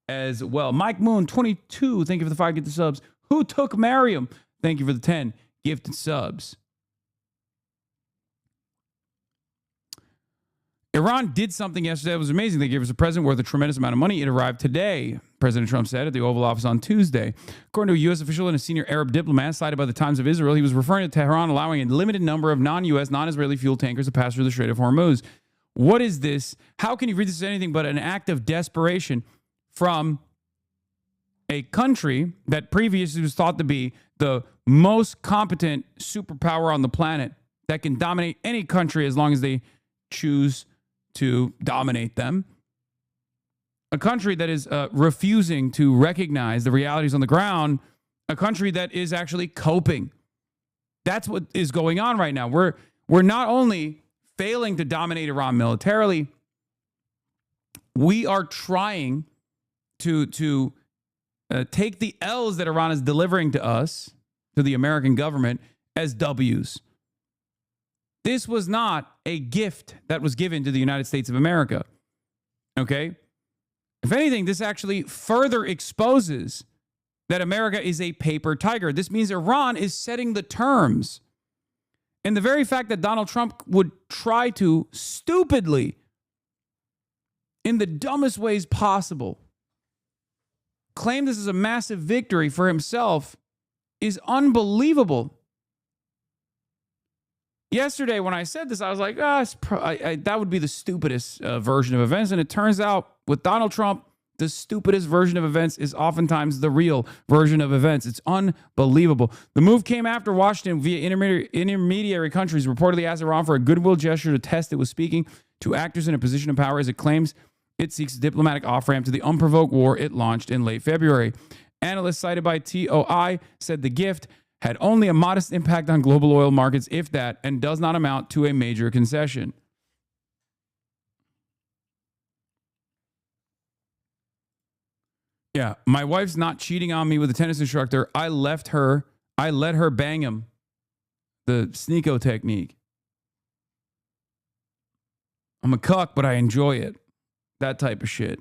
S4: as well. Mike Moon, 22. Thank you for the 5 gifted subs. Who took Mariam? Thank you for the 10 gifted subs. Iran did something yesterday that was amazing. They gave us a present worth a tremendous amount of money. It arrived today, President Trump said at the Oval Office on Tuesday. According to a U.S. official and a senior Arab diplomat cited by the Times of Israel, he was referring to Tehran allowing a limited number of non-U.S., non-Israeli fuel tankers to pass through the Strait of Hormuz. What is this? How can you read this as anything but an act of desperation from a country that previously was thought to be the most competent superpower on the planet that can dominate any country as long as they choose to dominate them? A country that is refusing to recognize the realities on the ground, a country that is actually coping. That's what is going on right now. We're not only failing to dominate Iran militarily, we are trying to take the L's that Iran is delivering to us, to the American government, as W's. This was not a gift that was given to the United States of America. Okay? If anything, this actually further exposes that America is a paper tiger. This means Iran is setting the terms. And the very fact that Donald Trump would try to stupidly, in the dumbest ways possible, claim this is a massive victory for himself is unbelievable. Yesterday, when I said this, I was like, that would be the stupidest version of events. And it turns out with Donald Trump, the stupidest version of events is oftentimes the real version of events. It's unbelievable. The move came after Washington, via intermediary countries, reportedly asked Iran for a goodwill gesture to test it was speaking to actors in a position of power as it claims it seeks a diplomatic off-ramp to the unprovoked war it launched in late February. Analysts cited by TOI said the gift had only a modest impact on global oil markets, if that, and does not amount to a major concession. Yeah, my wife's not cheating on me with a tennis instructor. I let her bang him. The Sneeko technique. I'm a cuck, but I enjoy it. That type of shit.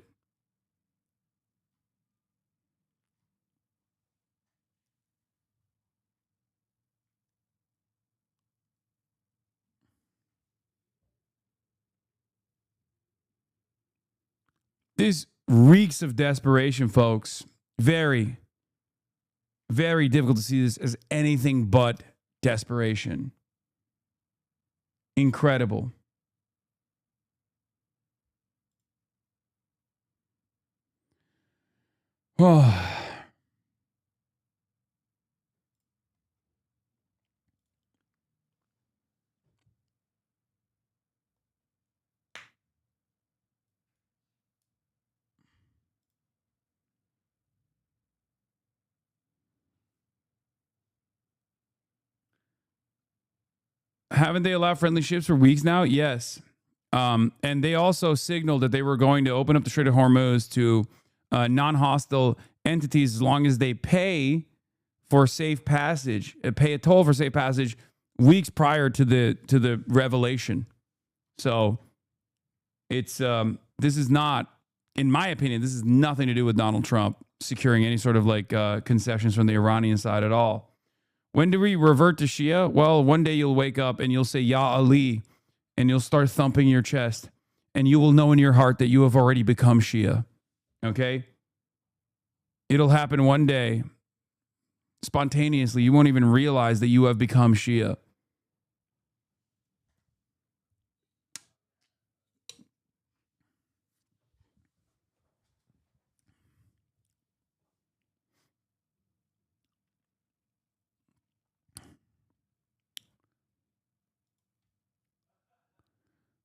S4: This reeks of desperation, folks. Very, very difficult to see this as anything but desperation. Incredible. Oh. Haven't they allowed friendly ships for weeks now? Yes. And they also signaled that they were going to open up the Strait of Hormuz to non-hostile entities as long as they pay for safe passage, pay a toll for safe passage weeks prior to the revelation. So it's this is not, in my opinion, this is nothing to do with Donald Trump securing any sort of like concessions from the Iranian side at all. When do we revert to Shia? Well, one day you'll wake up and you'll say, Ya Ali, and you'll start thumping your chest, and you will know in your heart that you have already become Shia. Okay? It'll happen one day. Spontaneously, you won't even realize that you have become Shia.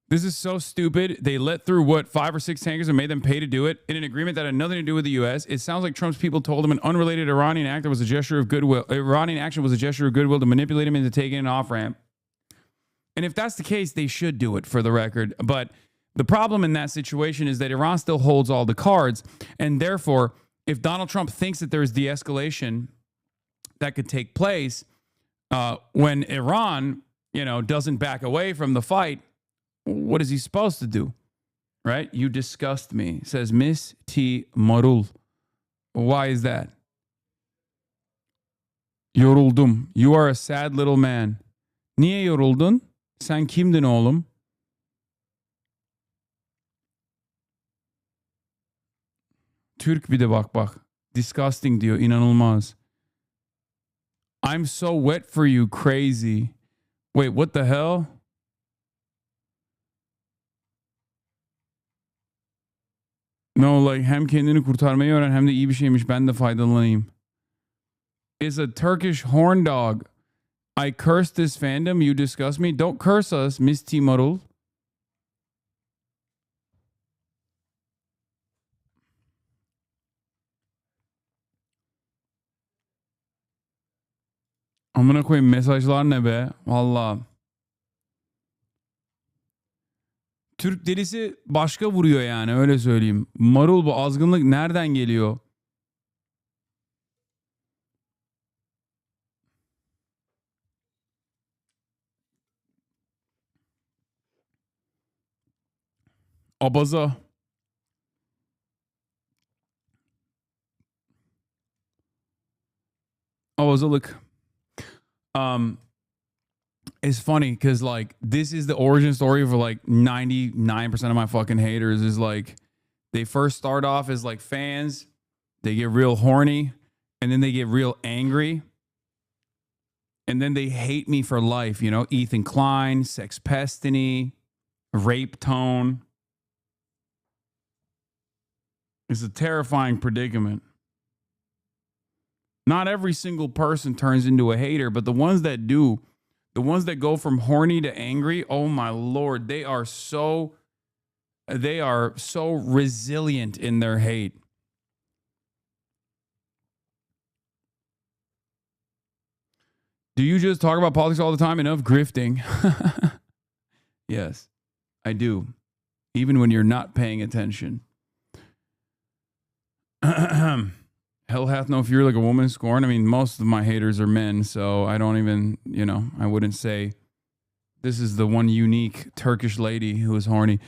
S4: This is so stupid. They let through, 5 or 6 tankers and made them pay to do it in an agreement that had nothing to do with the U.S. It sounds like Trump's people told him an unrelated Iranian act was a gesture of goodwill. Iranian action was a gesture of goodwill to manipulate him into taking an off-ramp. And if that's the case, they should do it, for the record. But the problem in that situation is that Iran still holds all the cards. And therefore, if Donald Trump thinks that there's de-escalation that could take place when Iran, doesn't back away from the fight, what is he supposed to do? right? You disgust me, says Miss T. Marul. Why is that? Yoruldum. You are a sad little man. Niye yoruldun? Sen kimdin oğlum? Türk bir de bak. Disgusting diyor. İnanılmaz. I'm so wet for you, crazy. Wait, what the hell? No, like hem kendini kurtarmayı öğren hem de iyi bir şeymiş. Ben de faydalanayım. Is a Turkish horn dog. I curse this fandom. You disgust me. Don't curse us, Miss T. Marul. Amına koyayım mesajlar ne be? Vallahi. Türk delisi başka vuruyor yani öyle söyleyeyim. Marul bu azgınlık nereden geliyor? Abaza. Abazalık. It's funny because like this is the origin story for like 99% of my fucking haters is like they first start off as like fans, they get real horny, and then they get real angry, and then they hate me for life, you know, Ethan Klein, Sex Pestiny, Rape Tone. It's a terrifying predicament. Not every single person turns into a hater, but the ones that do, the ones that go from horny to angry, oh my Lord, they are so resilient in their hate. Do you just talk about politics all the time? Enough grifting. Yes, I do. Even when you're not paying attention. Hell hath no fear like a woman scorned. I mean, most of my haters are men, so I don't even, you know, I wouldn't say this is the one unique Turkish lady who is horny.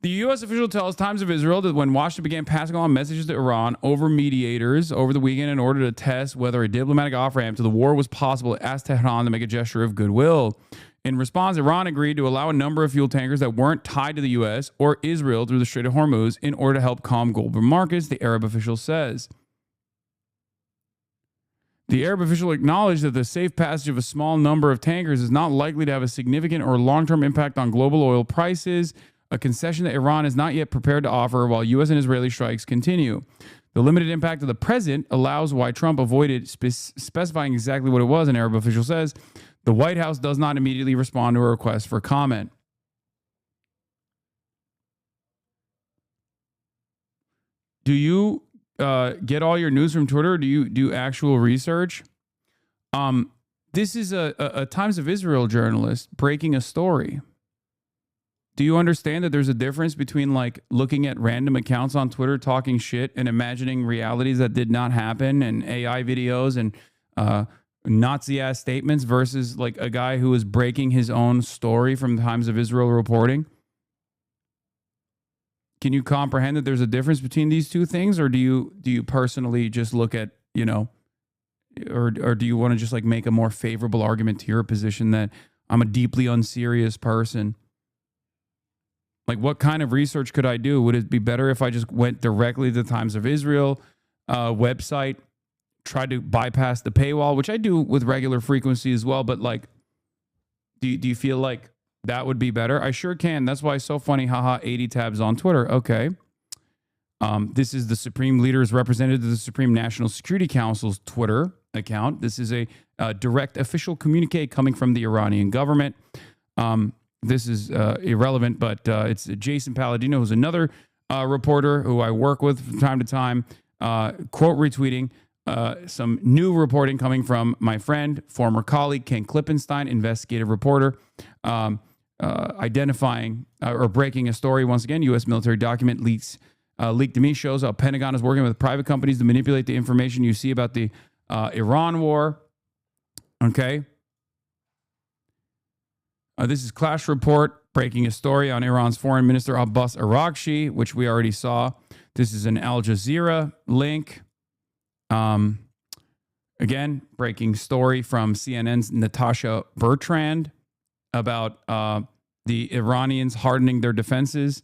S4: The U.S. official tells Times of Israel that when Washington began passing on messages to Iran over mediators over the weekend in order to test whether a diplomatic off-ramp to the war was possible, it asked Tehran to make a gesture of goodwill. In response, Iran agreed to allow a number of fuel tankers that weren't tied to the U.S. or Israel through the Strait of Hormuz in order to help calm global markets, the Arab official says. The Arab official acknowledged that the safe passage of a small number of tankers is not likely to have a significant or long-term impact on global oil prices, a concession that Iran is not yet prepared to offer while U.S. and Israeli strikes continue. The limited impact of the present allows why Trump avoided specifying exactly what it was, an Arab official says. The White House does not immediately respond to a request for comment. Do you get all your news from Twitter? Or do you do actual research? This is a Times of Israel journalist breaking a story. Do you understand that there's a difference between like looking at random accounts on Twitter talking shit and imagining realities that did not happen and AI videos and Nazi-ass statements versus like a guy who is breaking his own story from Times of Israel reporting? Can you comprehend that there's a difference between these two things, or do you personally just look at, you know, or do you want to just like make a more favorable argument to your position that I'm a deeply unserious person? Like, what kind of research could I do? Would it be better if I just went directly to the Times of Israel website, tried to bypass the paywall, which I do with regular frequency as well, but like, do you feel like that would be better? I sure can. That's why it's so funny. Haha, 80 tabs on Twitter. Okay. This is the Supreme Leaders Representative of the Supreme National Security Council's Twitter account. This is a direct official communique coming from the Iranian government. This is irrelevant, but it's Jason Palladino, who's another reporter who I work with from time to time, quote retweeting some new reporting coming from my friend, former colleague, Ken Klippenstein, investigative reporter, identifying or breaking a story. Once again, U.S. military document leaked to me shows how Pentagon is working with private companies to manipulate the information you see about the Iran war. Okay. This is Clash Report. breaking a story on Iran's Foreign Minister Abbas Araghchi, which we already saw. This is an Al Jazeera link. Again, breaking story from CNN's Natasha Bertrand about the Iranians hardening their defenses,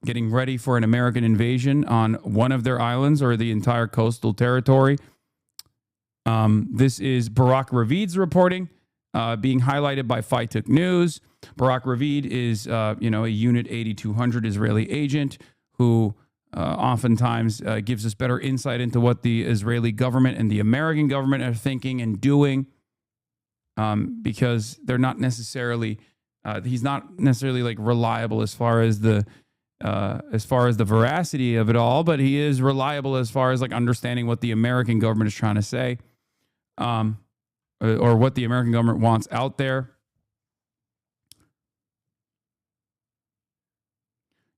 S4: getting ready for an American invasion on one of their islands or the entire coastal territory. This is Barak Ravid's reporting, being highlighted by FITUK News. Barak Ravid is, a Unit 8200 Israeli agent who oftentimes gives us better insight into what the Israeli government and the American government are thinking and doing, because they're not necessarily, he's not necessarily like reliable as far as the veracity of it all, but he is reliable as far as like understanding what the American government is trying to say, or what the American government wants out there.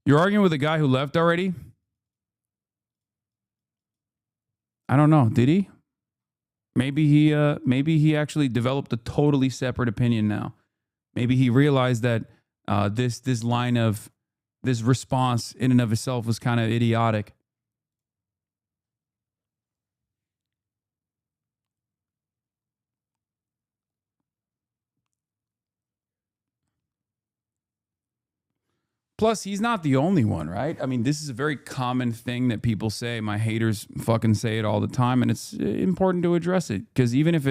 S4: You're arguing with a guy who left already? I don't know. Did he? Maybe he actually developed a totally separate opinion now. Maybe he realized that this response in and of itself was kind of idiotic. Plus, he's not the only one, right? I mean, this is a very common thing that people say. My haters fucking say it all the time, and it's important to address it, because even if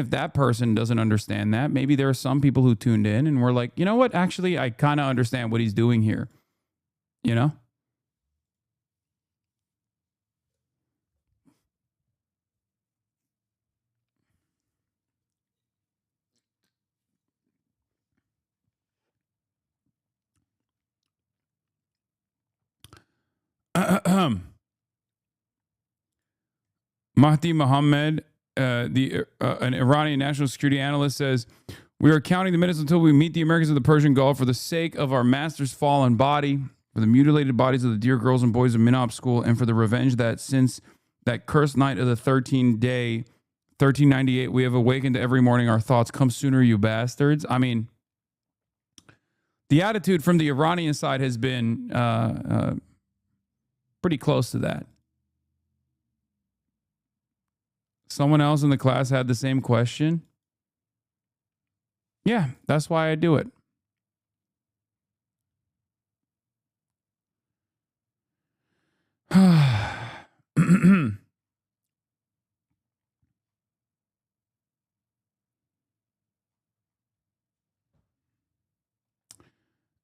S4: that person doesn't understand that, maybe there are some people who tuned in and were like, you know what? Actually, I kind of understand what he's doing here. You know? Mahdi Mohammed, an Iranian national security analyst, says, "We are counting the minutes until we meet the Americans of the Persian Gulf for the sake of our master's fallen body, for the mutilated bodies of the dear girls and boys of Minop School, and for the revenge that since that cursed night of the 1398, we have awakened every morning our thoughts. Come sooner, you bastards." I mean, the attitude from the Iranian side has been pretty close to that. Someone else in the class had the same question. Yeah, that's why I do it.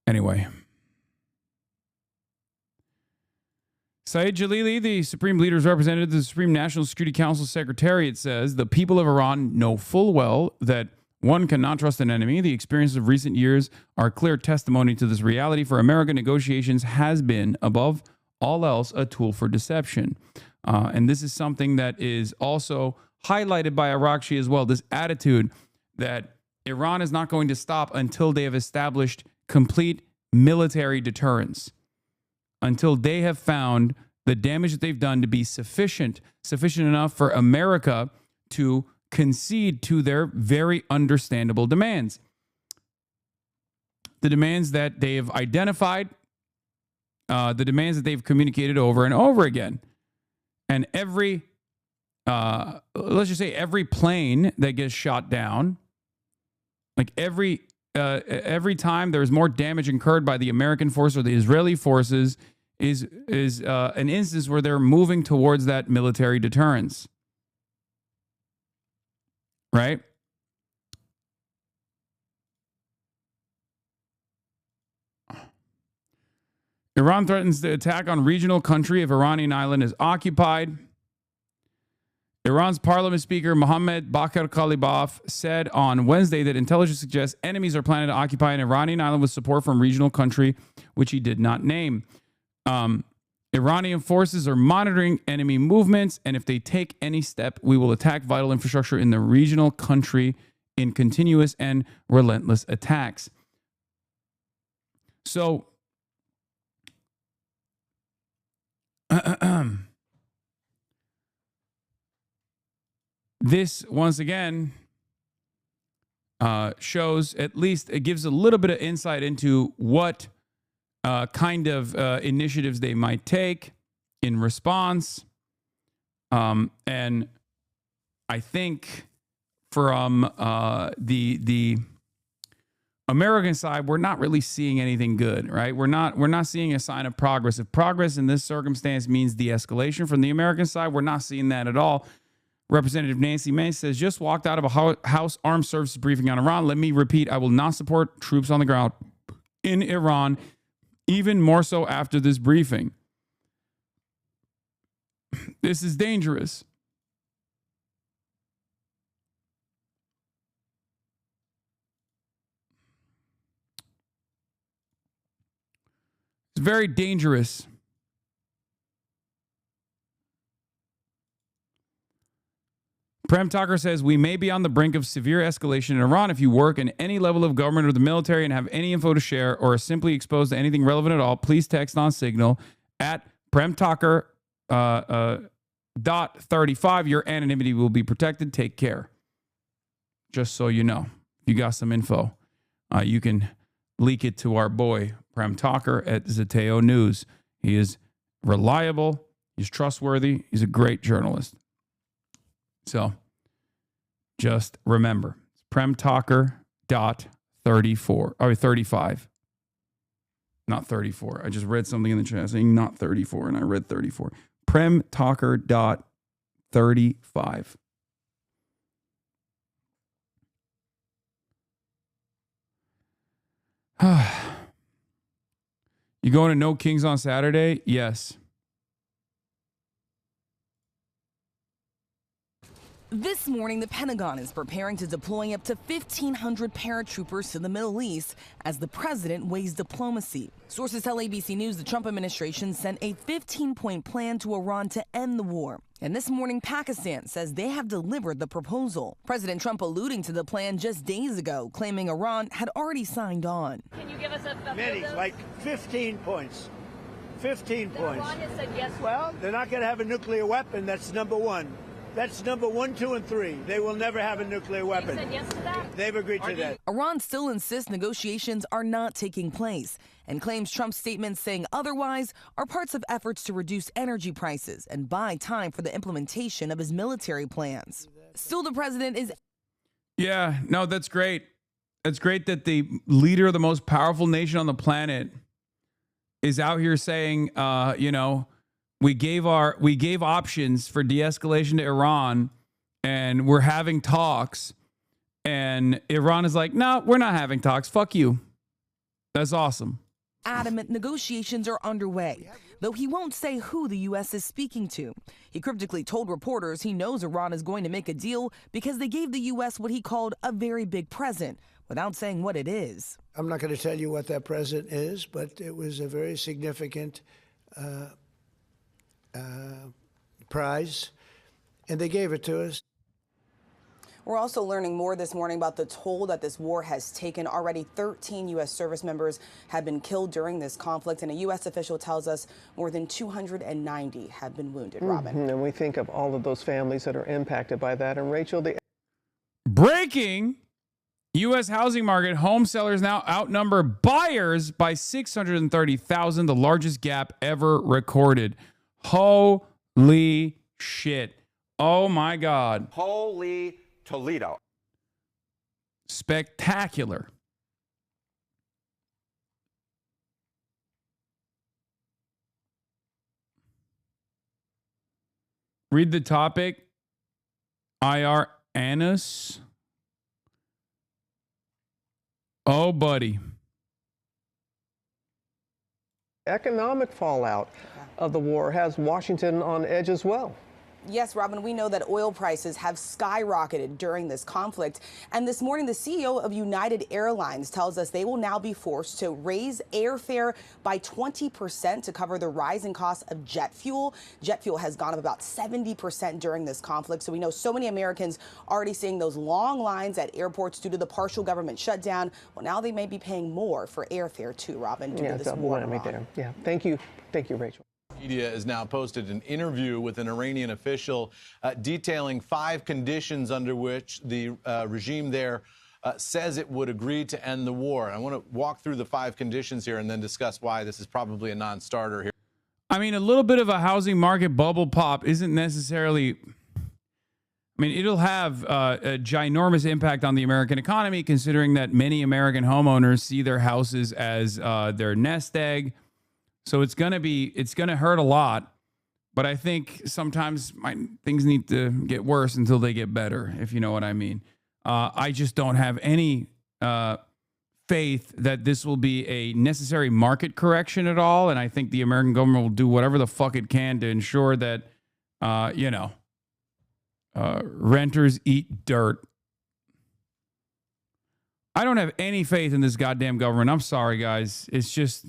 S4: Anyway. Saeed Jalili, the Supreme Leader's representative to the Supreme National Security Council Secretariat, says the people of Iran know full well that one cannot trust an enemy. The experiences of recent years are clear testimony to this reality. For America, negotiations has been, above all else, a tool for deception. And this is something that is also highlighted by Araghchi as well, this attitude that Iran is not going to stop until they have established complete military deterrence, until they have found the damage that they've done to be sufficient enough for America to concede to their very understandable demands. The demands that they have identified, the demands that they've communicated over and over again. And every, let's just say every plane that gets shot down, like every time there's more damage incurred by the American force or the Israeli forces, is an instance where they're moving towards that military deterrence. Right? Iran threatens to attack on regional country if Iranian island is occupied. Iran's parliament speaker Mohammad Bakr Kalibaf said on Wednesday that intelligence suggests enemies are planning to occupy an Iranian island with support from regional country, which he did not name. Iranian forces are monitoring enemy movements, and if they take any step, we will attack vital infrastructure in the regional country in continuous and relentless attacks. So, this, once again, shows, at least it gives a little bit of insight into what kind of initiatives they might take in response. And I think from the American side, we're not really seeing anything good, right? We're not seeing a sign of progress. If progress in this circumstance means de-escalation from the American side, we're not seeing that at all. Representative Nancy Mace says, just walked out of a House Armed Services briefing on Iran. Let me repeat, I will not support troops on the ground in Iran, even more so after this briefing. This is dangerous. It's very dangerous. Prem Tucker says, we may be on the brink of severe escalation in Iran. If you work in any level of government or the military and have any info to share or are simply exposed to anything relevant at all, please text on Signal at Prem Tucker .35. Your anonymity will be protected. Take care. Just so you know, if you got some info, you can leak it to our boy, Prem Tucker at Zeteo News. He is reliable. He's trustworthy. He's a great journalist. So just remember, Prem Tucker .34 or 35. Not 34. I just read something in the chat saying not 34, and I read 34. Prem Tucker .35. You going to No Kings on Saturday? Yes.
S19: This morning, the Pentagon is preparing to deploy up to 1,500 paratroopers to the Middle East as the president weighs diplomacy. Sources tell ABC News the Trump administration sent a 15-point plan to Iran to end the war. And this morning, Pakistan says they have delivered the proposal. President Trump alluding to the plan just days ago, claiming Iran had already signed on.
S20: Can you give us a
S21: Many, like 15 points. 15 points.
S20: Iran has said yes.
S21: Well, they're not going to have a nuclear weapon. That's number one. That's number 1, 2, and 3. They will never have a nuclear weapon.
S20: They said yes to that?
S21: They've agreed to that.
S19: Iran still insists negotiations are not taking place and claims Trump's statements saying otherwise are parts of efforts to reduce energy prices and buy time for the implementation of his military plans. Still, the president is...
S4: Yeah, no, that's great. It's great that the leader of the most powerful nation on the planet is out here saying, we gave options for de-escalation to Iran, and we're having talks. And Iran is like, no, we're not having talks. Fuck you. That's awesome.
S19: Adamant negotiations are underway, though he won't say who the U.S. is speaking to. He cryptically told reporters he knows Iran is going to make a deal because they gave the U.S. what he called a very big present, without saying what it is.
S21: I'm not going to tell you what that present is, but it was a very significant prize, and they gave it to us.
S19: We're also learning more this morning about the toll that this war has taken. Already 13 U.S. service members have been killed during this conflict, and a U.S. official tells us more than 290 have been wounded, Robin.
S22: And we think of all of those families that are impacted by that. And Rachel,
S4: Breaking U.S. housing market, home sellers now outnumber buyers by 630,000, the largest gap ever recorded. Holy shit. Oh my God.
S23: Holy Toledo.
S4: Spectacular. Read the topic. IR Anus. Oh, buddy.
S22: economic fallout of the war has Washington on edge as well.
S19: Yes, Robin, we know that oil prices have skyrocketed during this conflict. And this morning, the CEO of United Airlines tells us they will now be forced to raise airfare by 20% to cover the rising cost of jet fuel. Jet fuel has gone up about 70% during this conflict. So we know so many Americans already seeing those long lines at airports due to the partial government shutdown. Well, now they may be paying more for airfare too, Robin, due to this war in Iran.
S22: Yeah, thank you. Thank you, Rachel.
S24: Media has now posted an interview with an Iranian official detailing 5 conditions under which the regime there says it would agree to end the war. And I want to walk through the 5 conditions here and then discuss why this is probably a non-starter here.
S4: I mean, a little bit of a housing market bubble pop isn't necessarily... I mean, it'll have a ginormous impact on the American economy, considering that many American homeowners see their houses as their nest egg. So it's gonna hurt a lot. But I think sometimes things need to get worse until they get better, if you know what I mean. I just don't have any faith that this will be a necessary market correction at all. And I think the American government will do whatever the fuck it can to ensure that, renters eat dirt. I don't have any faith in this goddamn government. I'm sorry, guys. It's just...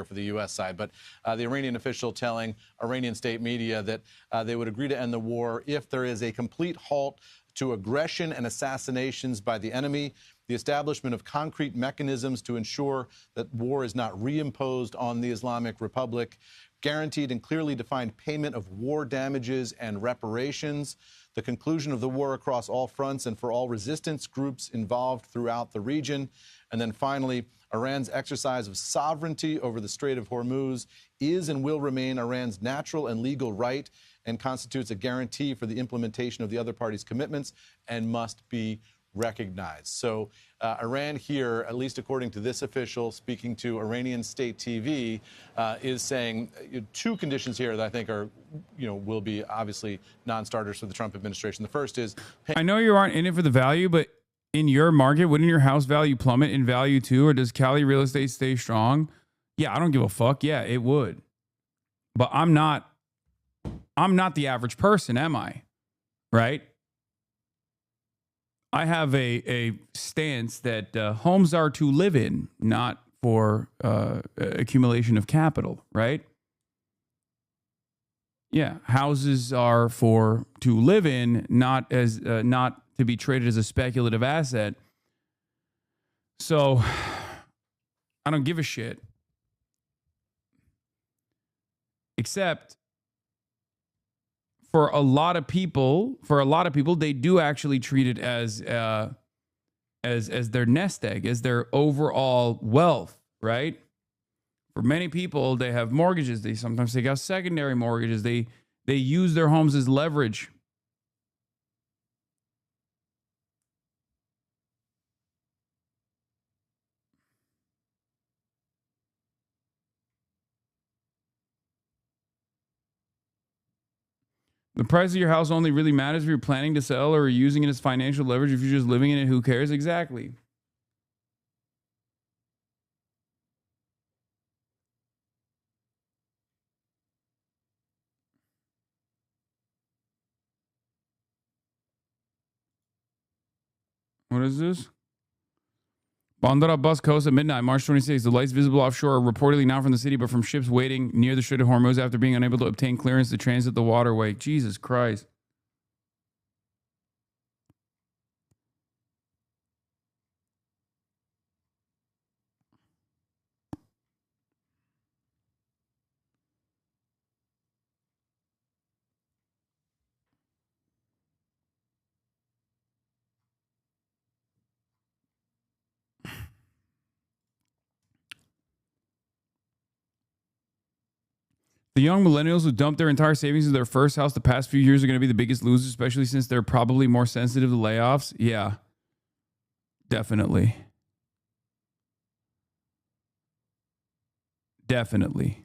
S24: for the U.S. side, but the Iranian official telling Iranian state media that they would agree to end the war if there is a complete halt to aggression and assassinations by the enemy, the establishment of concrete mechanisms to ensure that war is not reimposed on the Islamic Republic, guaranteed and clearly defined payment of war damages and reparations, the conclusion of the war across all fronts and for all resistance groups involved throughout the region, and then finally, Iran's exercise of sovereignty over the Strait of Hormuz is and will remain Iran's natural and legal right and constitutes a guarantee for the implementation of the other party's commitments and must be recognized. So Iran here, at least according to this official speaking to Iranian state TV, is saying 2 conditions here that I think are, will be obviously non-starters for the Trump administration. The first is...
S4: I know you aren't in it for the value, but in your market, wouldn't your house value plummet in value too? Or does Cali real estate stay strong? Yeah, I don't give a fuck. Yeah, it would. But I'm not the average person, am I? Right? I have a stance that homes are to live in, not for accumulation of capital, right? Yeah, houses are to live in, not to be traded as a speculative asset. So I don't give a shit. Except for a lot of people, they do actually treat it as their nest egg, as their overall wealth, right? For many people, they have mortgages. They sometimes take out secondary mortgages. They use their homes as leverage. The price of your house only really matters if you're planning to sell or using it as financial leverage. If you're just living in it, who cares? Exactly. What is this? Bandar Abbas coast at midnight, March 26th. The lights visible offshore are reportedly not from the city, but from ships waiting near the Strait of Hormuz after being unable to obtain clearance to transit the waterway. Jesus Christ. The young millennials who dumped their entire savings in their first house the past few years are going to be the biggest losers, especially since they're probably more sensitive to layoffs. Yeah, definitely. Definitely.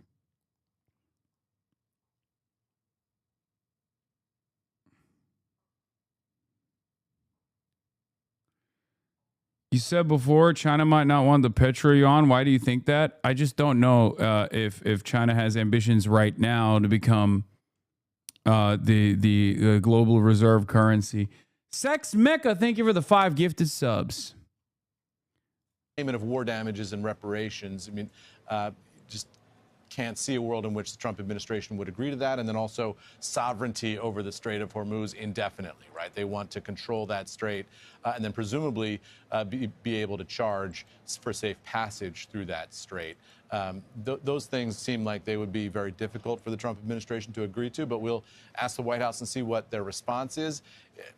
S4: You said before China might not want the petro yuan. Why do you think that? I just don't know if China has ambitions right now to become the global reserve currency. Sex Mecca, thank you for the 5 gifted subs.
S24: Payment of war damages and reparations. I mean, just can't see a world in which the Trump administration would agree to that. And then also sovereignty over the Strait of Hormuz indefinitely, right? They want to control that strait and then presumably be able to charge for safe passage through that strait. Those things seem like they would be very difficult for the Trump administration to agree to, but we'll ask the White House and see what their response is.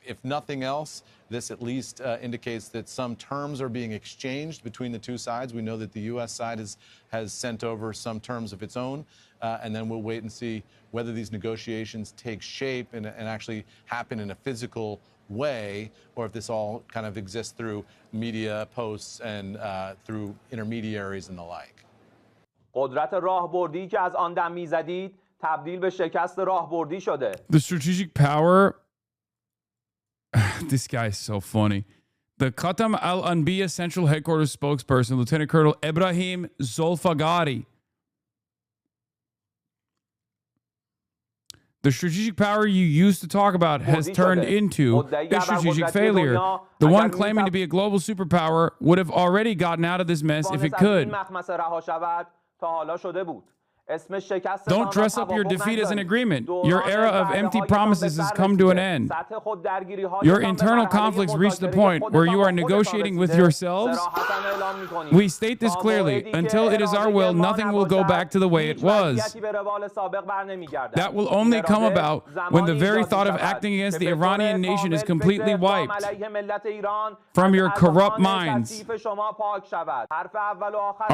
S24: If nothing else, This at least indicates that some terms are being exchanged between the two sides. We know that the U.S. side has sent over some terms of its own, and then we'll wait and see whether these negotiations take shape and actually happen in a physical way, or if this all kind of exists through media posts and through intermediaries and the like.
S1: قدرت راهبردی که از آن دم می‌زدید تبدیل به شکست راهبردی شده.
S4: The strategic power. This guy is so funny. The Khatam al-Anbiya Central Headquarters spokesperson, Lieutenant Colonel Ibrahim Zolfagari. The strategic power you used to talk about has turned into a strategic failure. The one claiming to be a global superpower would have already gotten out of this mess if it could. Don't dress up your defeat as an agreement. Your era of empty promises has come to an end. Your internal conflicts reach the point where you are negotiating with yourselves. We state this clearly. Until it is our will, nothing will go back to the way it was. That will only come about when the very thought of acting against the Iranian nation is completely wiped from your corrupt minds.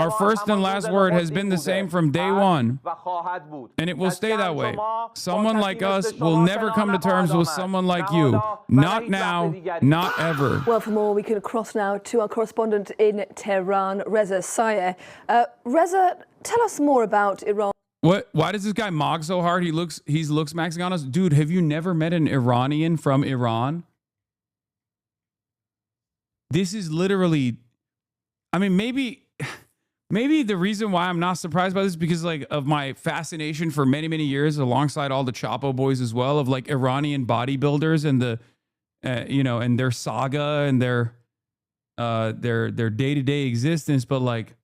S4: Our first and last word has been the same from day one. And it will stay that way. Someone like us will never come to terms with someone like you. Not now, not ever.
S2: Well, for more, we can cross now to our correspondent in Tehran, Reza Sayeh. Reza, tell us more about Iran.
S4: What? Why does this guy mock so hard? He's looks maxing on us. Dude, have you never met an Iranian from Iran? This is literally, I mean, maybe the reason why I'm not surprised by this is because like of my fascination for many, many years alongside all the Chapo boys as well, of like Iranian bodybuilders and the, and their saga and their day-to-day existence. But like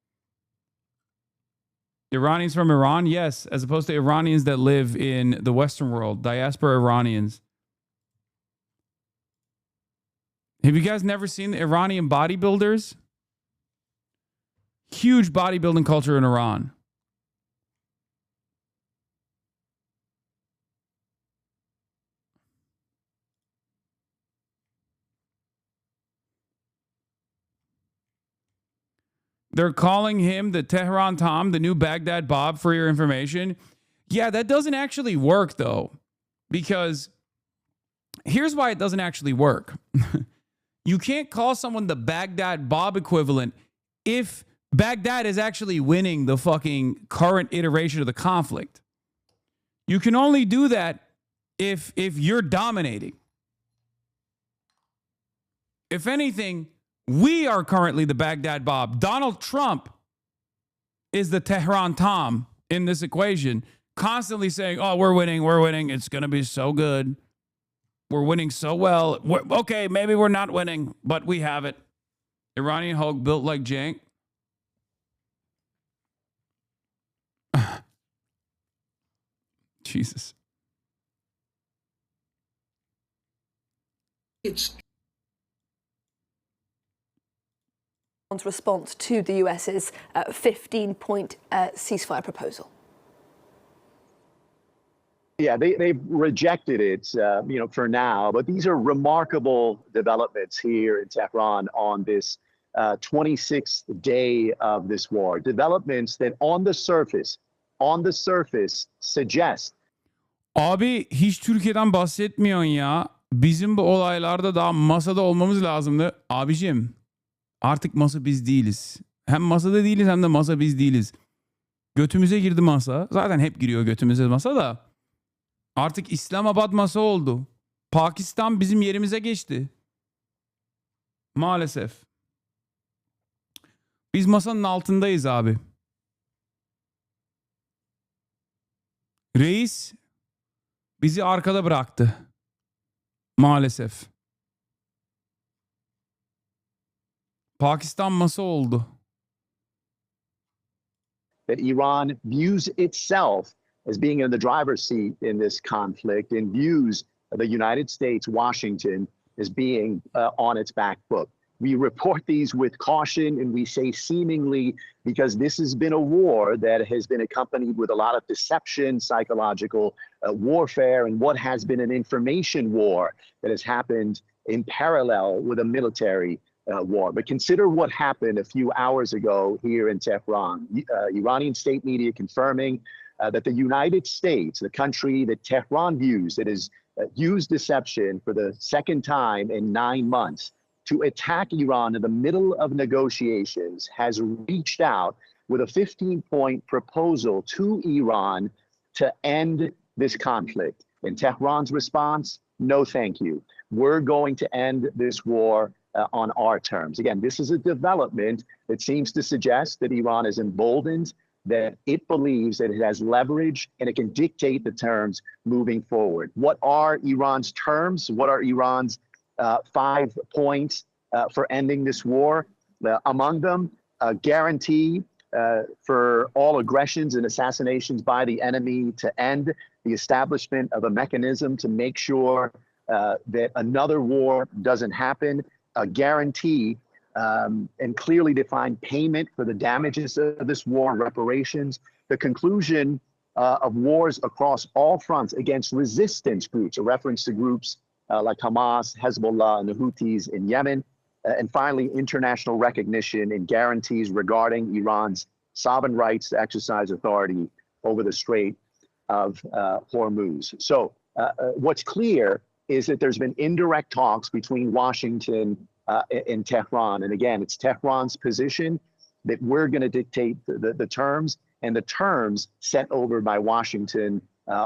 S4: Iranians from Iran, yes, as opposed to Iranians that live in the Western world, diaspora Iranians. Have you guys never seen the Iranian bodybuilders? Huge bodybuilding culture in Iran. They're calling him the Tehran Tom, the new Baghdad Bob, for your information. Yeah, that doesn't actually work, though, because here's why it doesn't actually work. You can't call someone the Baghdad Bob equivalent if Baghdad is actually winning the fucking current iteration of the conflict. You can only do that if you're dominating. If anything, we are currently the Baghdad Bob. Donald Trump is the Tehran Tom in this equation, constantly saying, oh, we're winning. It's going to be so good. We're winning so well. Okay, maybe we're not winning, but we have it. Iranian Hulk built like jank. Jesus.
S2: Response to the US's 15-point ceasefire proposal.
S3: Yeah, they've rejected it, for now. But these are remarkable developments here in Tehran on this 26th day of this war. Developments that on the surface suggest.
S4: Abi hiç Türkiye'den bahsetmiyorsun ya. Bizim bu olaylarda daha masada olmamız lazımdı. Abicim artık masa biz değiliz. Hem masada değiliz hem de masa biz değiliz. Götümüze girdi masa. Zaten hep giriyor götümüze masa da. Artık İslamabad masa oldu. Pakistan bizim yerimize geçti. Maalesef. Biz masanın altındayız abi. Reis bizi arkada bıraktı. Maalesef. Pakistan masa oldu.
S3: That Iran views itself as being in the driver's seat in this conflict and views the United States, Washington, as being on its back foot. We report these with caution, and we say seemingly because this has been a war that has been accompanied with a lot of deception, psychological warfare, and what has been an information war that has happened in parallel with a military war. But consider what happened a few hours ago here in Tehran. Iranian state media confirming that the United States, the country that Tehran views that has used deception for the second time in 9 months to attack Iran in the middle of negotiations, has reached out with a 15-point proposal to Iran to end this conflict. And Tehran's response, no thank you. We're going to end this war on our terms. Again, this is a development that seems to suggest that Iran is emboldened, that it believes that it has leverage and it can dictate the terms moving forward. What are Iran's terms? What are Iran's 5 points for ending this war? Among them, a guarantee for all aggressions and assassinations by the enemy to end, the establishment of a mechanism to make sure that another war doesn't happen, a guarantee and clearly defined payment for the damages of this war, reparations, the conclusion of wars across all fronts against resistance groups, a reference to groups like Hamas, Hezbollah, and the Houthis in Yemen, and finally, international recognition and guarantees regarding Iran's sovereign rights to exercise authority over the Strait of Hormuz. So what's clear is that there's been indirect talks between Washington and Tehran. And again, it's Tehran's position that we're going to dictate the terms, and the terms set over by Washington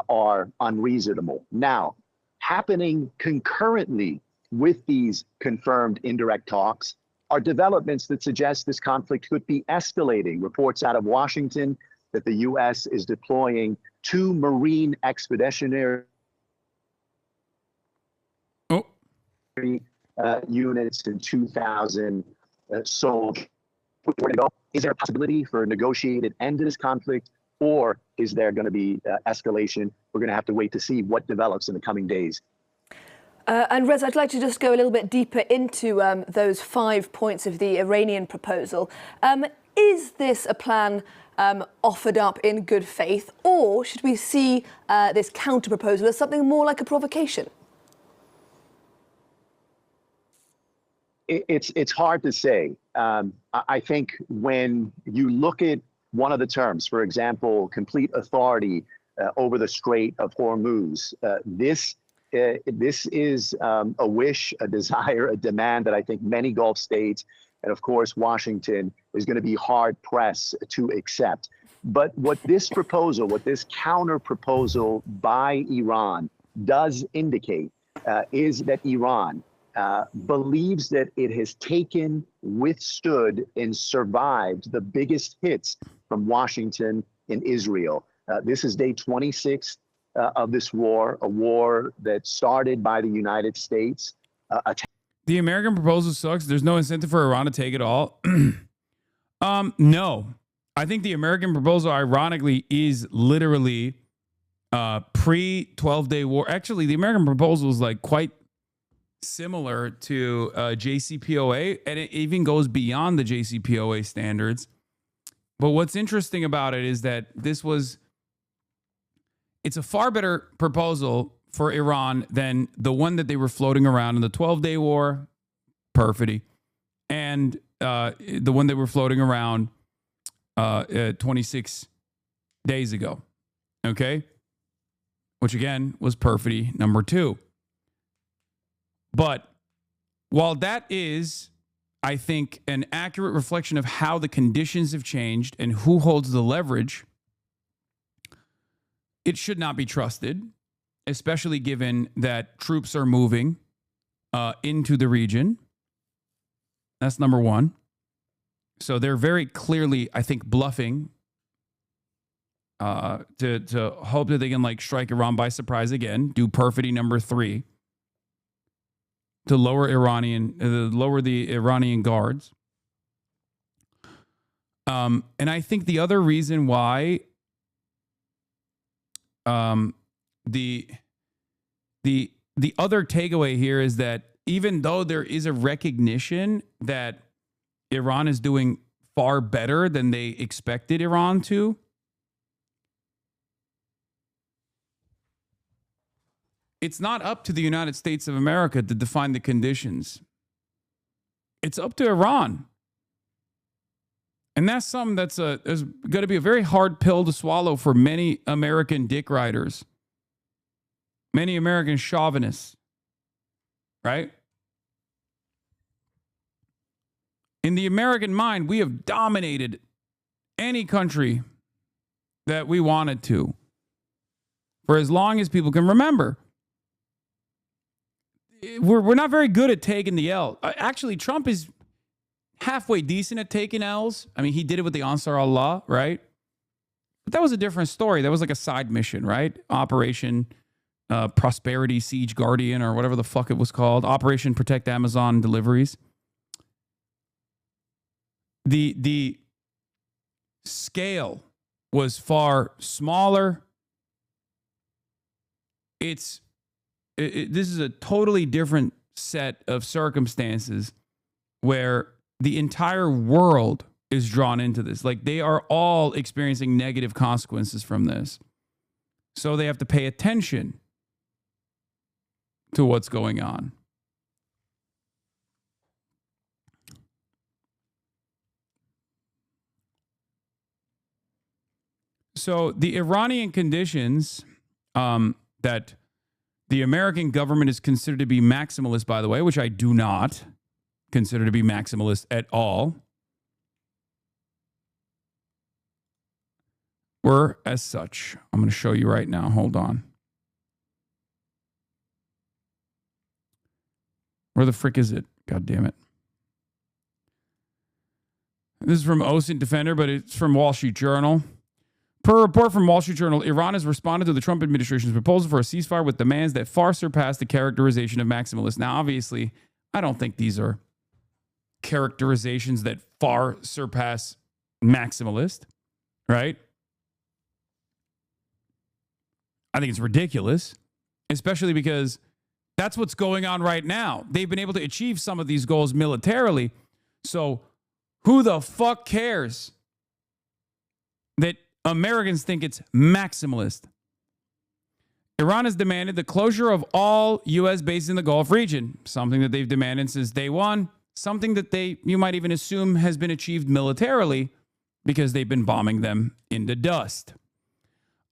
S3: are unreasonable. Now, happening concurrently with these confirmed indirect talks are developments that suggest this conflict could be escalating. Reports out of Washington that the U.S. is deploying 2 Marine expeditionary units and 2,000 soldiers. Is there a possibility for a negotiated end to this conflict, or is there going to be escalation? We're going to have to wait to see what develops in the coming days.
S2: And Reza, I'd like to just go a little bit deeper into those 5 points of the Iranian proposal. Is this a plan offered up in good faith, or should we see this counter-proposal as something more like a provocation?
S3: It's hard to say. I think when you look at one of the terms, for example, complete authority over the Strait of Hormuz, this is a wish, a desire, a demand that I think many Gulf states, and of course Washington, is going to be hard pressed to accept. But what this proposal, what this counter proposal by Iran does indicate is that Iran believes that it has taken, withstood, and survived the biggest hits from Washington and Israel. This is day 26 of this war, a war that started by the United States.
S4: The American proposal sucks. There's no incentive for Iran to take it all. No. I think the American proposal, ironically, is literally pre-12-day war. Actually, the American proposal is like quite similar to JCPOA, and it even goes beyond the JCPOA standards. But what's interesting about it is that it's a far better proposal for Iran than the one that they were floating around in the 12-day war, perfidy, and the one they were floating around 26 days ago, okay? Which, again, was perfidy number 2. But while that is, I think, an accurate reflection of how the conditions have changed and who holds the leverage, it should not be trusted, especially given that troops are moving into the region. That's number 1. So they're very clearly, I think, bluffing to hope that they can like strike Iran by surprise again, do perfidy number 3 to lower the Iranian guards. And I think the other reason why the other takeaway here is that even though there is a recognition that Iran is doing far better than they expected Iran to, It's not up to the United States of America to define the conditions. It's up to Iran. And that's something that's is going to be a very hard pill to swallow for many American dick riders, many American chauvinists, right? In the American mind, we have dominated any country that we wanted to for as long as people can remember. We're not very good at taking the L. Actually, Trump is halfway decent at taking L's. I mean, he did it with the Ansar Allah, right? But that was a different story. That was like a side mission, right? Operation Prosperity Siege Guardian or whatever the fuck it was called. Operation Protect Amazon Deliveries. The scale was far smaller. This is a totally different set of circumstances where the entire world is drawn into this. Like, they are all experiencing negative consequences from this. So they have to pay attention to what's going on. So the Iranian conditions that the American government is considered to be maximalist, by the way, which I do not consider to be maximalist at all, were as such. I'm going to show you right now. Hold on. Where the frick is it? God damn it. This is from OSINT Defender, but it's from Wall Street Journal. Per a report from Wall Street Journal, Iran has responded to the Trump administration's proposal for a ceasefire with demands that far surpass the characterization of maximalist. Now, obviously, I don't think these are characterizations that far surpass maximalist, right? I think it's ridiculous, especially because that's what's going on right now. They've been able to achieve some of these goals militarily. So who the fuck cares that Americans think it's maximalist? Iran has demanded the closure of all U.S. bases in the Gulf region, something that they've demanded since day one, something that you might even assume has been achieved militarily because they've been bombing them into dust.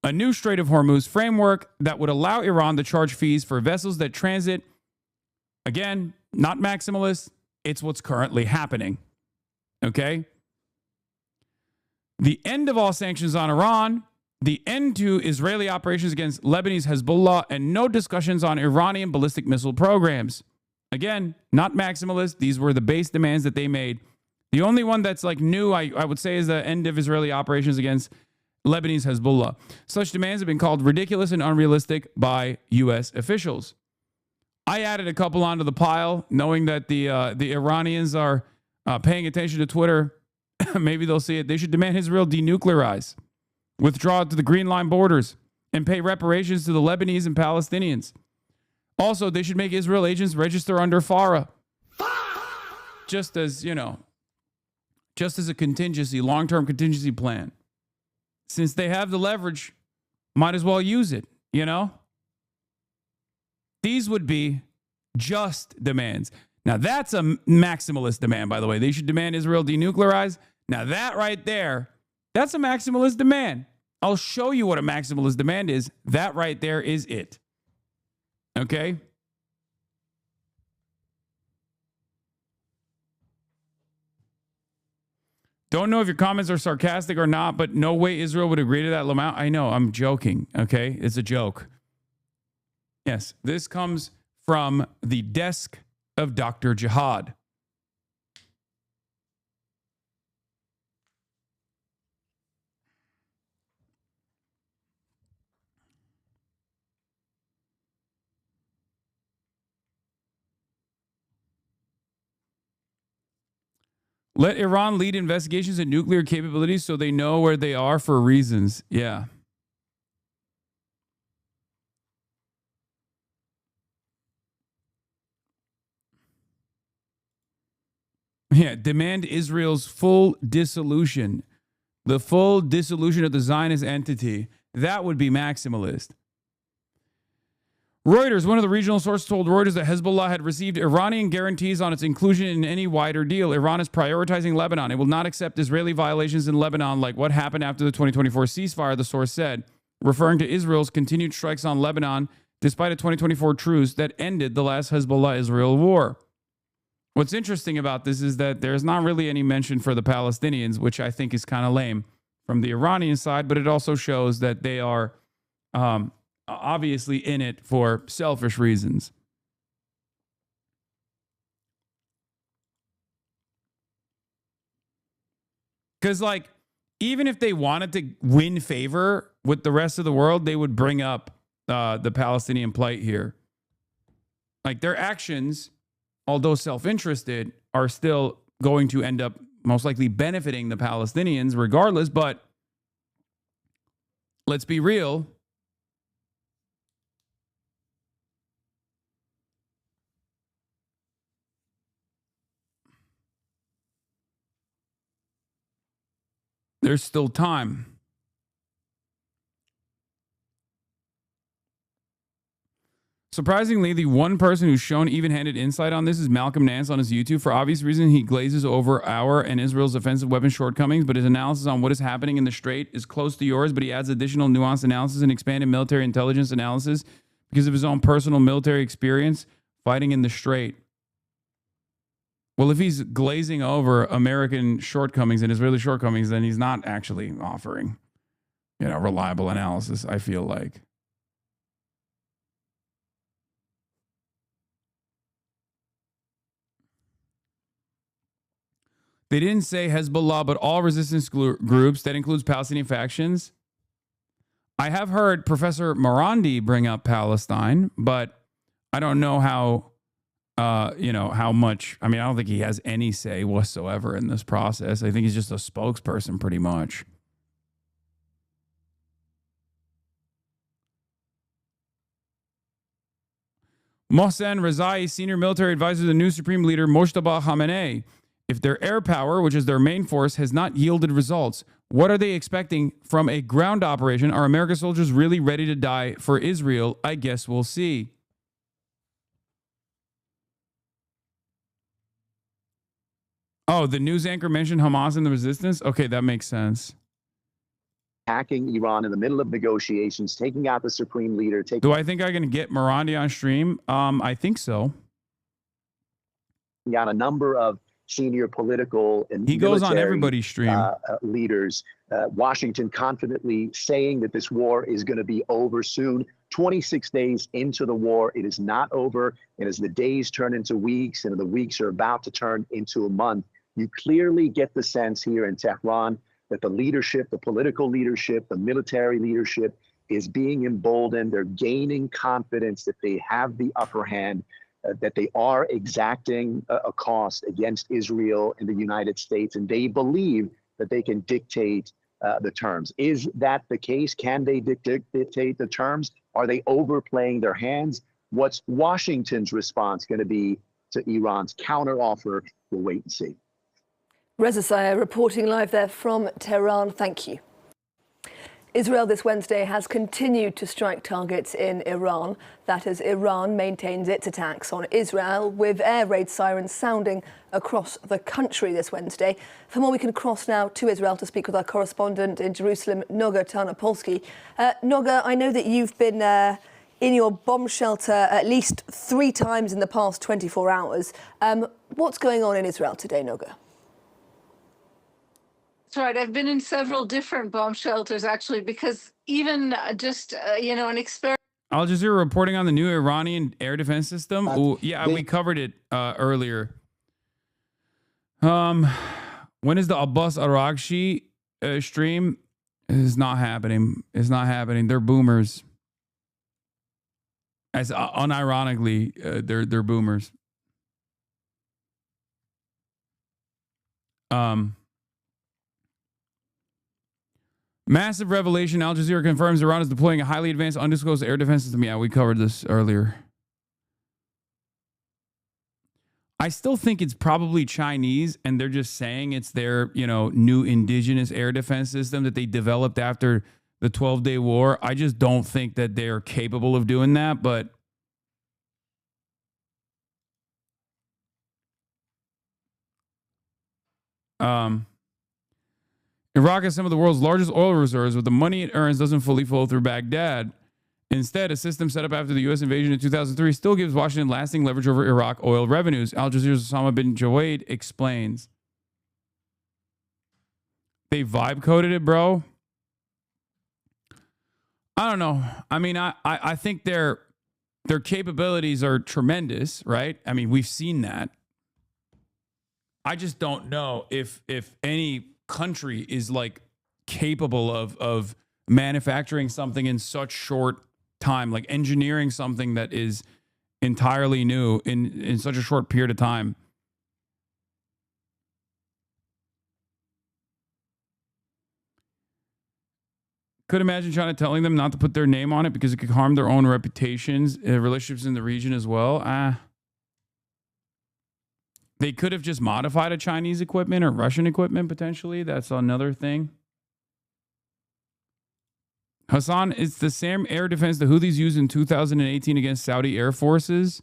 S4: A new Strait of Hormuz framework that would allow Iran to charge fees for vessels that transit. Again, not maximalist. It's what's currently happening. Okay? The end of all sanctions on Iran, the end to Israeli operations against Lebanese Hezbollah, and no discussions on Iranian ballistic missile programs. Again, not maximalist. These were the base demands that they made. The only one that's like new, I would say, is the end of Israeli operations against Lebanese Hezbollah. Such demands have been called ridiculous and unrealistic by U.S. officials. I added a couple onto the pile, knowing that the Iranians are paying attention to Twitter. Maybe they'll see it. They should demand Israel denuclearize, withdraw to the Green Line borders, and pay reparations to the Lebanese and Palestinians. Also, they should make Israel agents register under FARA. Just as, just as a contingency, long-term contingency plan. Since they have the leverage, might as well use it, These would be just demands. Now, that's a maximalist demand, by the way. They should demand Israel denuclearize. Now, that right there, that's a maximalist demand. I'll show you what a maximalist demand is. That right there is it. Okay? Don't know if your comments are sarcastic or not, but no way Israel would agree to that amount. I know, I'm joking, okay? It's a joke. Yes, this comes from the desk of Dr. Jihad. Let Iran lead investigations in nuclear capabilities so they know where they are for reasons. Yeah. Yeah, demand Israel's full dissolution. The full dissolution of the Zionist entity. That would be maximalist. Reuters, one of the regional sources told Reuters that Hezbollah had received Iranian guarantees on its inclusion in any wider deal. Iran is prioritizing Lebanon. It will not accept Israeli violations in Lebanon like what happened after the 2024 ceasefire, the source said, referring to Israel's continued strikes on Lebanon despite a 2024 truce that ended the last Hezbollah-Israel war. What's interesting about this is that there's not really any mention for the Palestinians, which I think is kind of lame from the Iranian side, but it also shows that they are obviously in it for selfish reasons. Because, like, even if they wanted to win favor with the rest of the world, they would bring up the Palestinian plight here. Like, their actions, although self-interested, are still going to end up most likely benefiting the Palestinians regardless. But let's be real. There's still time. Surprisingly, the one person who's shown even-handed insight on this is Malcolm Nance on his YouTube. For obvious reason, he glazes over our and Israel's offensive weapon shortcomings, but his analysis on what is happening in the Strait is close to yours, but he adds additional nuanced analysis and expanded military intelligence analysis because of his own personal military experience fighting in the Strait. Well, if he's glazing over American shortcomings and Israeli shortcomings, then he's not actually offering, reliable analysis, I feel like. They didn't say Hezbollah, but all resistance groups. That includes Palestinian factions. I have heard Professor Morandi bring up Palestine, but I don't know how much. I mean, I don't think he has any say whatsoever in this process. I think he's just a spokesperson pretty much. Mohsen Rezai, senior military advisor to the new supreme leader Mojtaba Khamenei. If their air power, which is their main force, has not yielded results, what are they expecting from a ground operation? Are American soldiers really ready to die for Israel? I guess we'll see. Oh, the news anchor mentioned Hamas and the resistance? Okay, that makes sense.
S3: Attacking Iran in the middle of negotiations, taking out the supreme leader.
S4: Do I think I can get Morandi on stream? I think so.
S3: Got a number of senior political and
S4: he goes on everybody's stream
S3: leaders. Washington confidently saying that this war is going to be over soon. 26 days into the war, it is not over. And as the days turn into weeks and the weeks are about to turn into a month, you clearly get the sense here in Tehran that the leadership, the political leadership, the military leadership is being emboldened. They're gaining confidence that they have the upper hand, that they are exacting a cost against Israel and the United States, and they believe that they can dictate the terms. Is that the case? Can they dictate the terms? Are they overplaying their hands? What's Washington's response going to be to Iran's counteroffer? We'll wait and see.
S2: Reza Sayed reporting live there from Tehran. Thank you. Israel this Wednesday has continued to strike targets in Iran. That as Iran maintains its attacks on Israel, with air raid sirens sounding across the country this Wednesday. For more, we can cross now to Israel to speak with our correspondent in Jerusalem, Noga Tarnopolsky. Noga, I know that you've been in your bomb shelter at least 3 times in the past 24 hours. What's going on in Israel today, Noga?
S5: That's right. I've been in several different bomb shelters, actually, because even just, an experiment.
S4: Al Jazeera reporting on the new Iranian air defense system. Ooh, yeah, we covered it earlier. When is the Abbas Araghchi stream? It's not happening. It's not happening. They're boomers. As unironically, they're boomers. Massive revelation. Al Jazeera confirms Iran is deploying a highly advanced undisclosed air defense system. Yeah, we covered this earlier. I still think it's probably Chinese, and they're just saying it's their, new indigenous air defense system that they developed after the 12-day war. I just don't think that they're capable of doing that, but Iraq has some of the world's largest oil reserves, but the money it earns doesn't fully flow through Baghdad. Instead, a system set up after the U.S. invasion in 2003 still gives Washington lasting leverage over Iraq oil revenues. Al Jazeera's Osama bin Jawed explains. They vibe coded it, bro. I don't know. I mean, I think their capabilities are tremendous, right? I mean, we've seen that. I just don't know if any country is like capable of manufacturing something in such short time, like engineering something that is entirely new in such a short period of time. Could imagine China telling them not to put their name on it because it could harm their own reputations, relationships in the region as well. They could have just modified a Chinese equipment or Russian equipment potentially. That's another thing. Hassan, it's the same air defense the Houthis used in 2018 against Saudi air forces.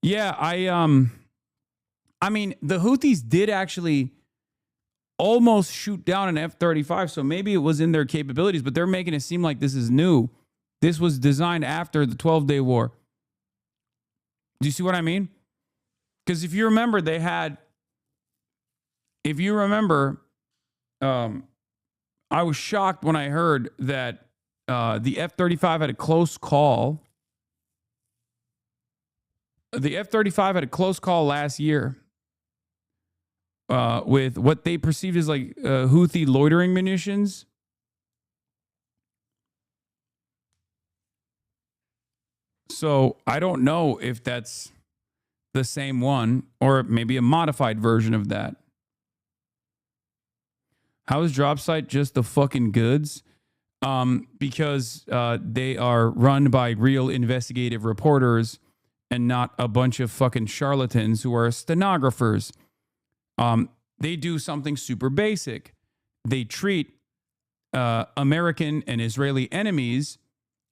S4: Yeah, I mean, the Houthis did actually almost shoot down an F-35, so maybe it was in their capabilities, but they're making it seem like this is new. This was designed after the 12-day war. Do you see what I mean? Because if you remember, I was shocked when I heard that the F-35 had a close call. The F-35 had a close call last year with what they perceived as like Houthi loitering munitions. So I don't know if that's the same one or maybe a modified version of that. How is Dropsite just the fucking goods? Because they are run by real investigative reporters and not a bunch of fucking charlatans who are stenographers. They do something super basic. They treat American and Israeli enemies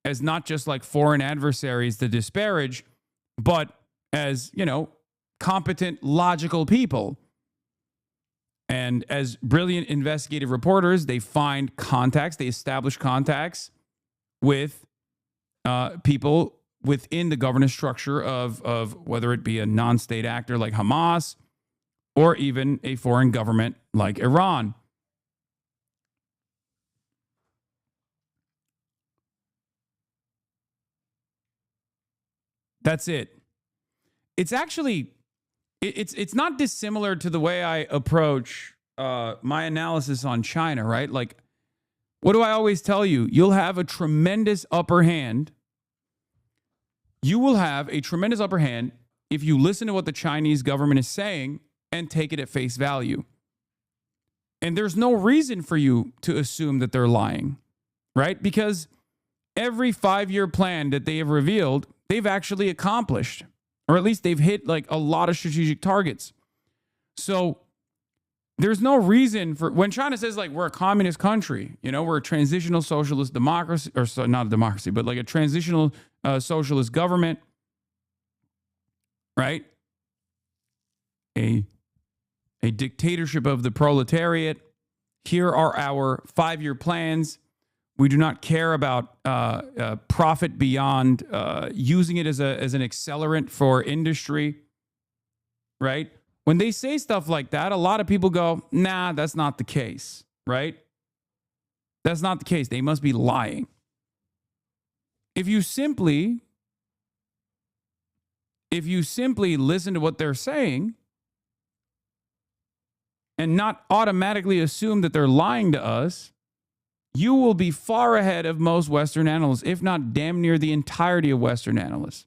S4: as not just like foreign adversaries to disparage, but as, you know, competent, logical people. And as brilliant investigative reporters, they find contacts, they establish contacts with people within the governance structure of whether it be a non-state actor like Hamas or even a foreign government like Iran. That's it. It's actually, it's not dissimilar to the way I approach my analysis on China, right? Like, what do I always tell you? You'll have a tremendous upper hand. You will have a tremendous upper hand if you listen to what the Chinese government is saying and take it at face value. And there's no reason for you to assume that they're lying, right? Because every 5-year plan that they have revealed, they've actually accomplished, or at least they've hit like a lot of strategic targets. So there's no reason for, when China says like we're a communist country, you know, we're a transitional socialist democracy, or so, not a democracy, but like a transitional socialist government, right? A dictatorship of the proletariat. Here are our 5-year plans. We do not care about profit beyond using it as an accelerant for industry, right? When they say stuff like that, a lot of people go, nah, that's not the case, right? That's not the case. They must be lying. If you simply listen to what they're saying and not automatically assume that they're lying to us, you will be far ahead of most Western analysts, if not damn near the entirety of Western analysts.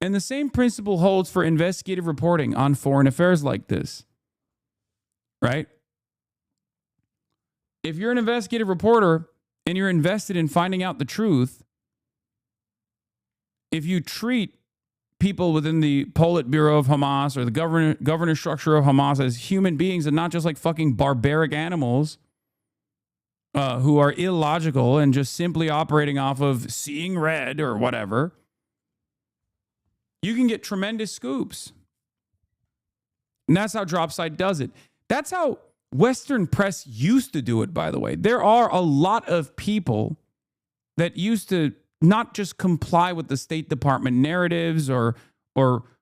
S4: And the same principle holds for investigative reporting on foreign affairs like this, right? If you're an investigative reporter and you're invested in finding out the truth, if you treat people within the Politburo of Hamas or the governance structure of Hamas as human beings and not just like fucking barbaric animals who are illogical and just simply operating off of seeing red or whatever, you can get tremendous scoops. And that's how Dropsite does it. That's how Western press used to do it, by the way. There are a lot of people that used to not just comply with the State Department narratives or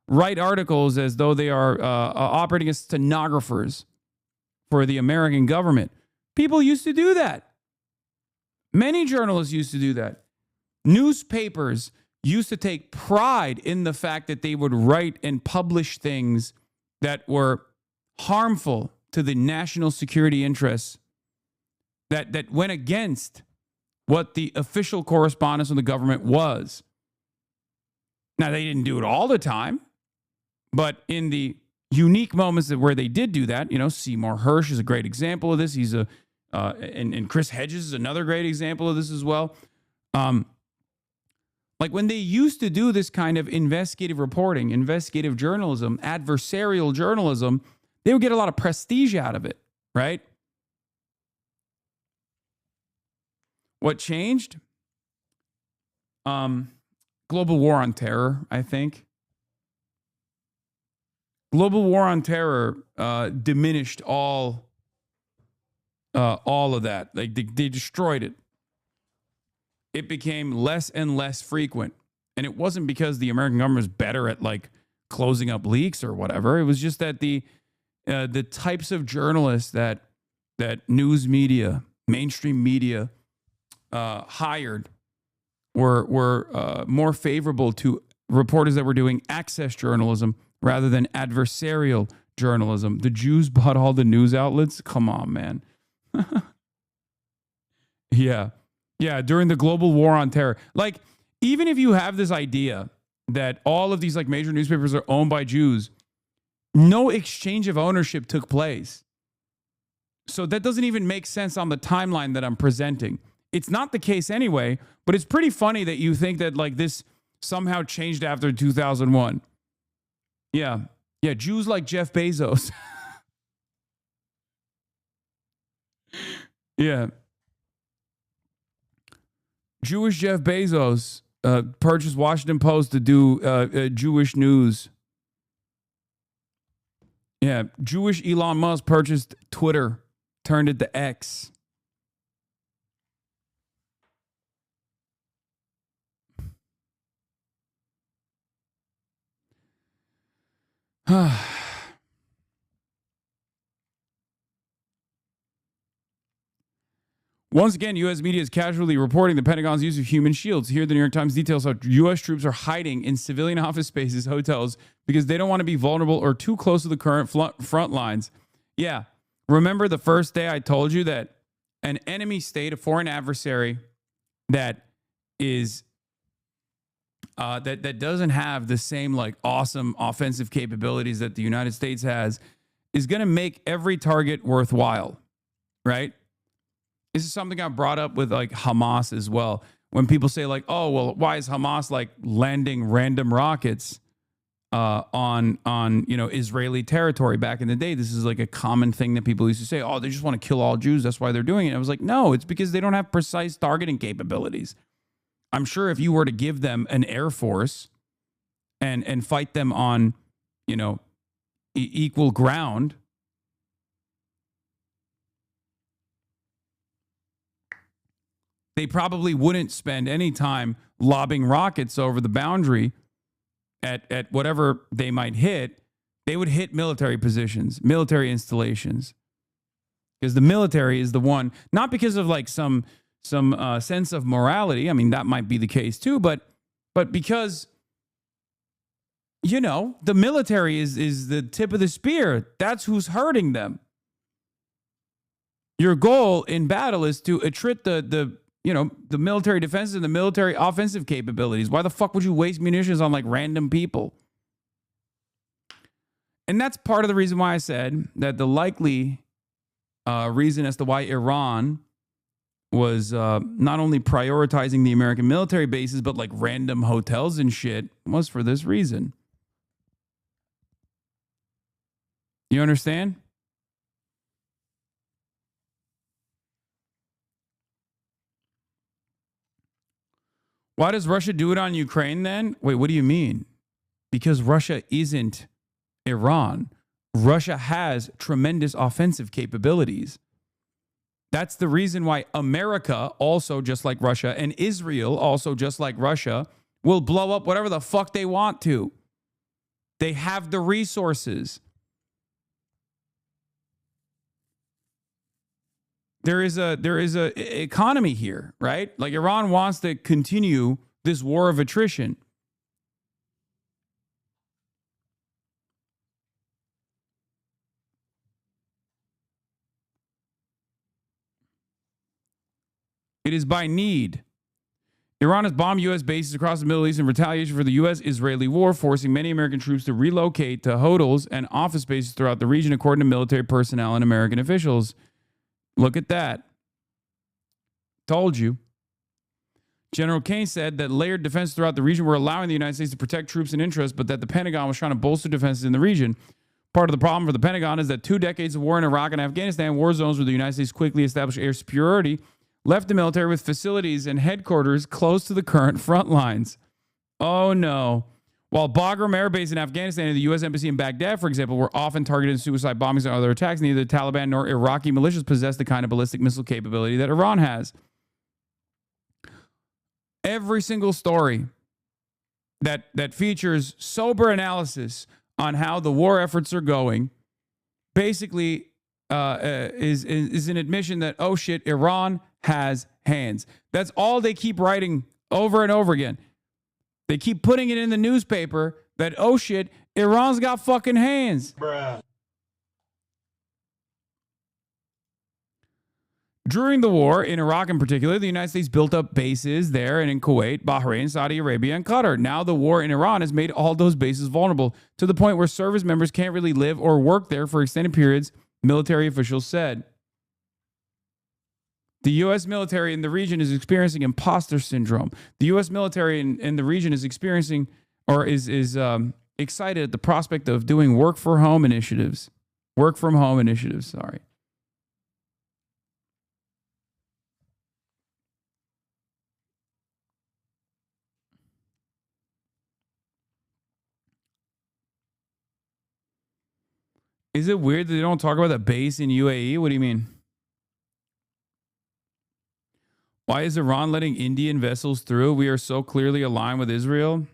S4: write articles as though they are operating as stenographers for the American government. People used to do that. Many journalists used to do that. Newspapers used to take pride in the fact that they would write and publish things that were harmful to the national security interests, that went against what the official correspondence of the government was. Now, they didn't do it all the time, but in the unique moments where they did do that, Seymour Hersh is a great example of this. He's and Chris Hedges is another great example of this as well. Like when they used to do this kind of investigative reporting, investigative journalism, adversarial journalism, they would get a lot of prestige out of it, right? What changed? Global war on terror, I think. Global war on terror diminished all of that. Like they destroyed it. It became less and less frequent. And it wasn't because the American government was better at like closing up leaks or whatever. It was just that the types of journalists that news media, mainstream media hired were more favorable to reporters that were doing access journalism rather than adversarial journalism. The Jews bought all the news outlets. Come on, man. Yeah, during the global war on terror. Like, even if you have this idea that all of these like major newspapers are owned by Jews, no exchange of ownership took place. So that doesn't even make sense on the timeline that I'm presenting. It's not the case anyway, but it's pretty funny that you think that like this somehow changed after 2001. Yeah, Jews like Jeff Bezos. Yeah. Jewish Jeff Bezos purchased Washington Post to do Jewish news. Yeah, Jewish Elon Musk purchased Twitter, turned it to X. Once again, U.S. media is casually reporting the Pentagon's use of human shields. Here, the New York Times details how U.S. troops are hiding in civilian office spaces, hotels, because they don't want to be vulnerable or too close to the current front lines. Yeah. Remember the first day I told you that an enemy state, a foreign adversary that is that doesn't have the same like awesome offensive capabilities that the United States has is going to make every target worthwhile, right? This is something I brought up with like Hamas as well. When people say like, oh, well, why is Hamas like landing random rockets on Israeli territory back in the day? This is like a common thing that people used to say, oh, they just want to kill all Jews. That's why they're doing it. I was like, no, it's because they don't have precise targeting capabilities. I'm sure if you were to give them an air force and fight them on, equal ground, they probably wouldn't spend any time lobbing rockets over the boundary at whatever they might hit. They would hit military positions, military installations. Because the military is the one, not because of like some sense of morality. I mean, that might be the case too, but because, the military is the tip of the spear. That's who's hurting them. Your goal in battle is to attrit the military defenses and the military offensive capabilities. Why the fuck would you waste munitions on like random people? And that's part of the reason why I said that the likely reason as to why Iran was not only prioritizing the American military bases, but like random hotels and shit was for this reason. You understand? Why does Russia do it on Ukraine then? Wait, what do you mean? Because Russia isn't Iran. Russia has tremendous offensive capabilities. That's the reason why America, also just like Russia, and Israel, also just like Russia, will blow up whatever the fuck they want to. They have the resources. There is a economy here, right? Like Iran wants to continue this war of attrition. It is by need. Iran has bombed U.S. bases across the Middle East in retaliation for the U.S.-Israeli war, forcing many American troops to relocate to hotels and office bases throughout the region, according to military personnel and American officials. Look at that. Told you. General Kane said that layered defense throughout the region were allowing the United States to protect troops and interests, but that the Pentagon was trying to bolster defenses in the region. Part of the problem for the Pentagon is that 2 decades of war in Iraq and Afghanistan, war zones where the United States quickly established air superiority, left the military with facilities and headquarters close to the current front lines. Oh no. While Bagram Air Base in Afghanistan and the U.S. Embassy in Baghdad, for example, were often targeted in suicide bombings and other attacks, neither the Taliban nor Iraqi militias possess the kind of ballistic missile capability that Iran has. Every single story that features sober analysis on how the war efforts are going basically is an admission that, oh shit, Iran has hands. That's all they keep writing over and over again. They keep putting it in the newspaper that, oh shit, Iran's got fucking hands.
S21: Bruh.
S4: During the war, in Iraq in particular, the United States built up bases there and in Kuwait, Bahrain, Saudi Arabia, and Qatar. Now the war in Iran has made all those bases vulnerable to the point where service members can't really live or work there for extended periods, military officials said. The U.S. military in the region is experiencing imposter syndrome. The U.S. military in the region is experiencing or is excited at the prospect of doing work from home initiatives. Work from home initiatives, sorry. Is it weird that they don't talk about the base in UAE? What do you mean? Why is Iran letting Indian vessels through? We are so clearly aligned with Israel.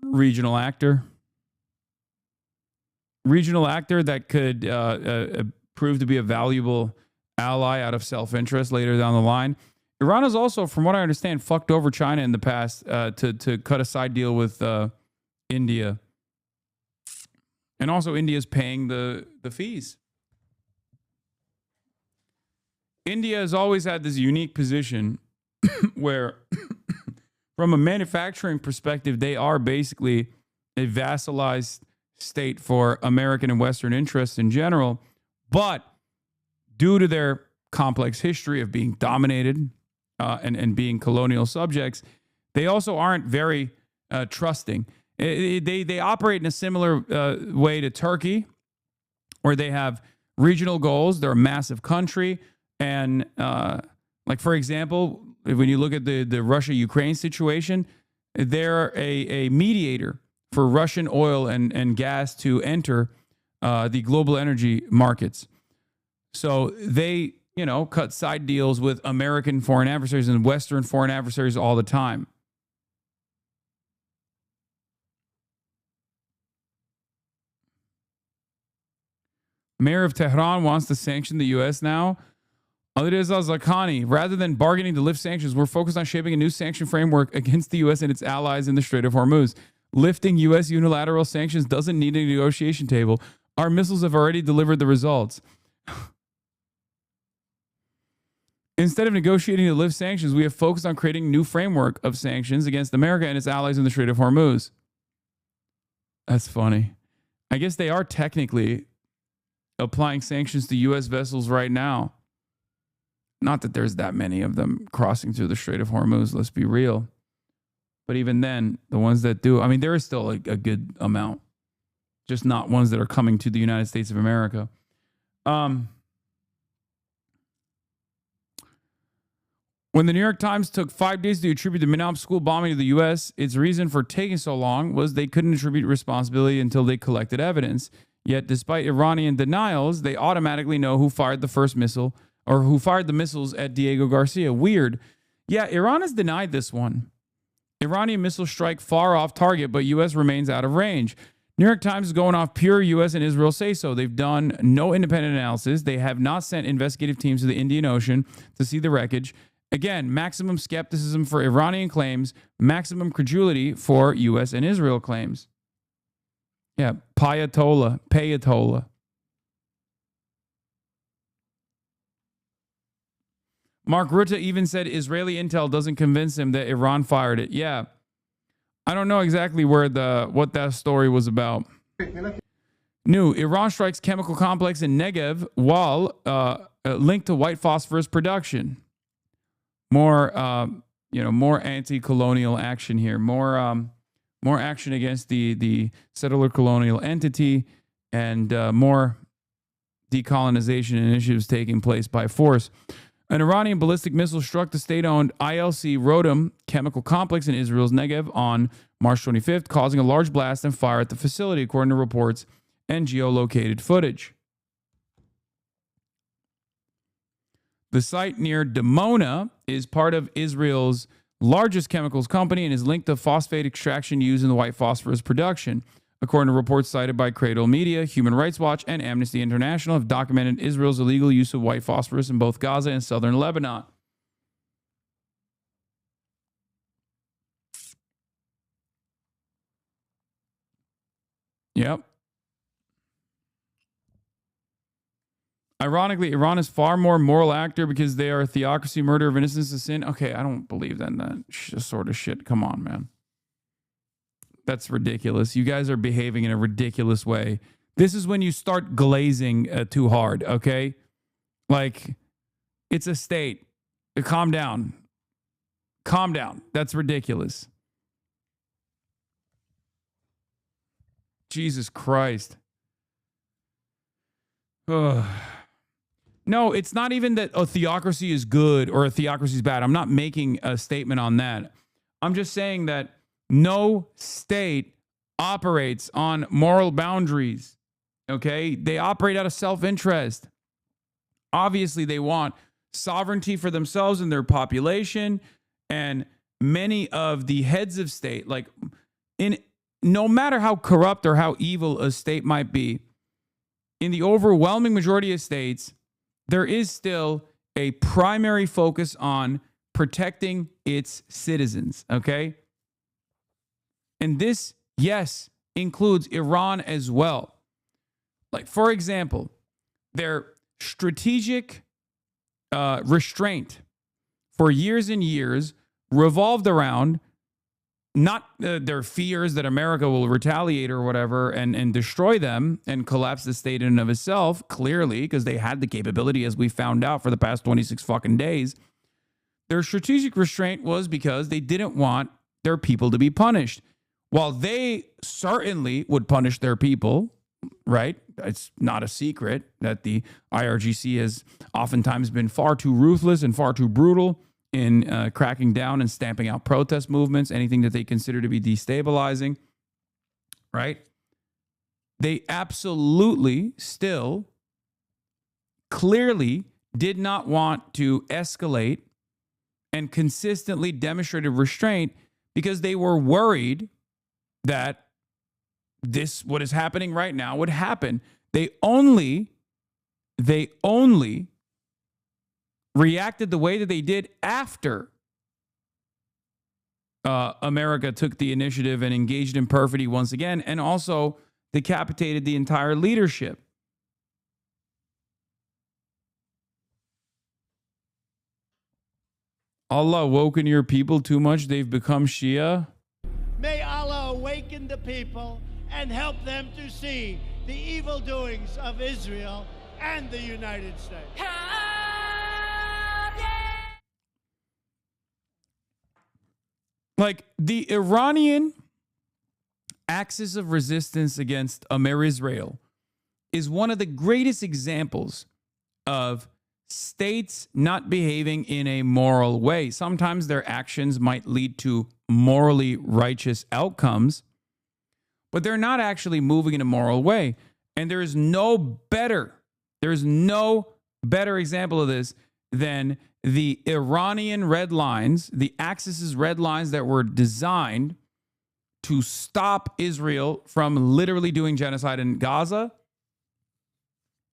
S4: Regional actor. Regional actor that could prove to be a valuable ally out of self-interest later down the line. Iran has also, from what I understand, fucked over China in the past to cut a side deal with India. And also India's paying the fees. India has always had this unique position where from a manufacturing perspective, they are basically a vassalized state for American and Western interests in general. But due to their complex history of being dominated and being colonial subjects, they also aren't very trusting. They operate in a similar way to Turkey, where they have regional goals. They're a massive country. And like, for example, when you look at the Russia-Ukraine situation, they're a mediator for Russian oil and gas to enter the global energy markets. So they, cut side deals with American foreign adversaries and Western foreign adversaries all the time. Mayor of Tehran wants to sanction the U.S. now. Alireza Zaghani, rather than bargaining to lift sanctions, we're focused on shaping a new sanction framework against the U.S. and its allies in the Strait of Hormuz. Lifting U.S. unilateral sanctions doesn't need a negotiation table. Our missiles have already delivered the results. Instead of negotiating to lift sanctions, we have focused on creating a new framework of sanctions against America and its allies in the Strait of Hormuz. That's funny. I guess they are technically applying sanctions to U.S. vessels right now. Not that there's that many of them crossing through the Strait of Hormuz, let's be real. But even then, the ones that do, I mean, there is still a good amount. Just not ones that are coming to the United States of America. When the New York Times took 5 days to attribute the Minop school bombing to the U.S., its reason for taking so long was they couldn't attribute responsibility until they collected evidence. Yet, despite Iranian denials, they automatically know who fired the first missile or who fired the missiles at Diego Garcia. Weird. Yeah, Iran has denied this one. Iranian missile strike far off target, but U.S. remains out of range. New York Times is going off pure U.S. and Israel say-so. They've done no independent analysis. They have not sent investigative teams to the Indian Ocean to see the wreckage. Again, maximum skepticism for Iranian claims, maximum credulity for U.S. and Israel claims. Yeah, Payatollah. Mark Rutte even said Israeli intel doesn't convince him that Iran fired it. Yeah. I don't know exactly what that story was about. New Iran strikes chemical complex in Negev while linked to white phosphorus production. More anti-colonial action here. More action against the settler colonial entity, and more decolonization initiatives taking place by force. An Iranian ballistic missile struck the state-owned ILC Rodam chemical complex in Israel's Negev on March 25th, causing a large blast and fire at the facility, according to reports and geolocated footage. The site near Dimona is part of Israel's largest chemicals company and is linked to phosphate extraction used in the white phosphorus production. According to reports cited by Cradle Media, Human Rights Watch, and Amnesty International have documented Israel's illegal use of white phosphorus in both Gaza and southern Lebanon. Yep. Ironically, Iran is far more moral actor because they are a theocracy, murder of innocence is sin. Okay, I don't believe that sort of shit. Come on, man. That's ridiculous. You guys are behaving in a ridiculous way. This is when you start glazing too hard, okay? Like, it's a state. Calm down. Calm down. That's ridiculous. Jesus Christ. Ugh. No, it's not even that a theocracy is good or a theocracy is bad. I'm not making a statement on that. I'm just saying that no state operates on moral boundaries, okay? They operate out of self-interest. Obviously, they want sovereignty for themselves and their population, and many of the heads of state, like, no matter how corrupt or how evil a state might be, in the overwhelming majority of states, there is still a primary focus on protecting its citizens, okay? And this, yes, includes Iran as well. Like, for example, their strategic restraint for years and years revolved around not their fears that America will retaliate or whatever and destroy them and collapse the state in and of itself, clearly, because they had the capability, as we found out for the past 26 fucking days. Their strategic restraint was because they didn't want their people to be punished. While they certainly would punish their people, right? It's not a secret that the IRGC has oftentimes been far too ruthless and far too brutal in cracking down and stamping out protest movements, anything that they consider to be destabilizing, right? They absolutely still clearly did not want to escalate and consistently demonstrated restraint because they were worried that what is happening right now would happen. They only reacted the way that they did after America took the initiative and engaged in perfidy once again, and also decapitated the entire leadership. Allah awoken your people too much, they've become Shia.
S21: May Allah awaken the people and help them to see the evil doings of Israel and the United States.
S4: Like, the Iranian axis of resistance against Israel is one of the greatest examples of states not behaving in a moral way. Sometimes their actions might lead to morally righteous outcomes, but they're not actually moving in a moral way. And there is no better example of this than the Iranian red lines, the Axis's red lines that were designed to stop Israel from literally doing genocide in Gaza.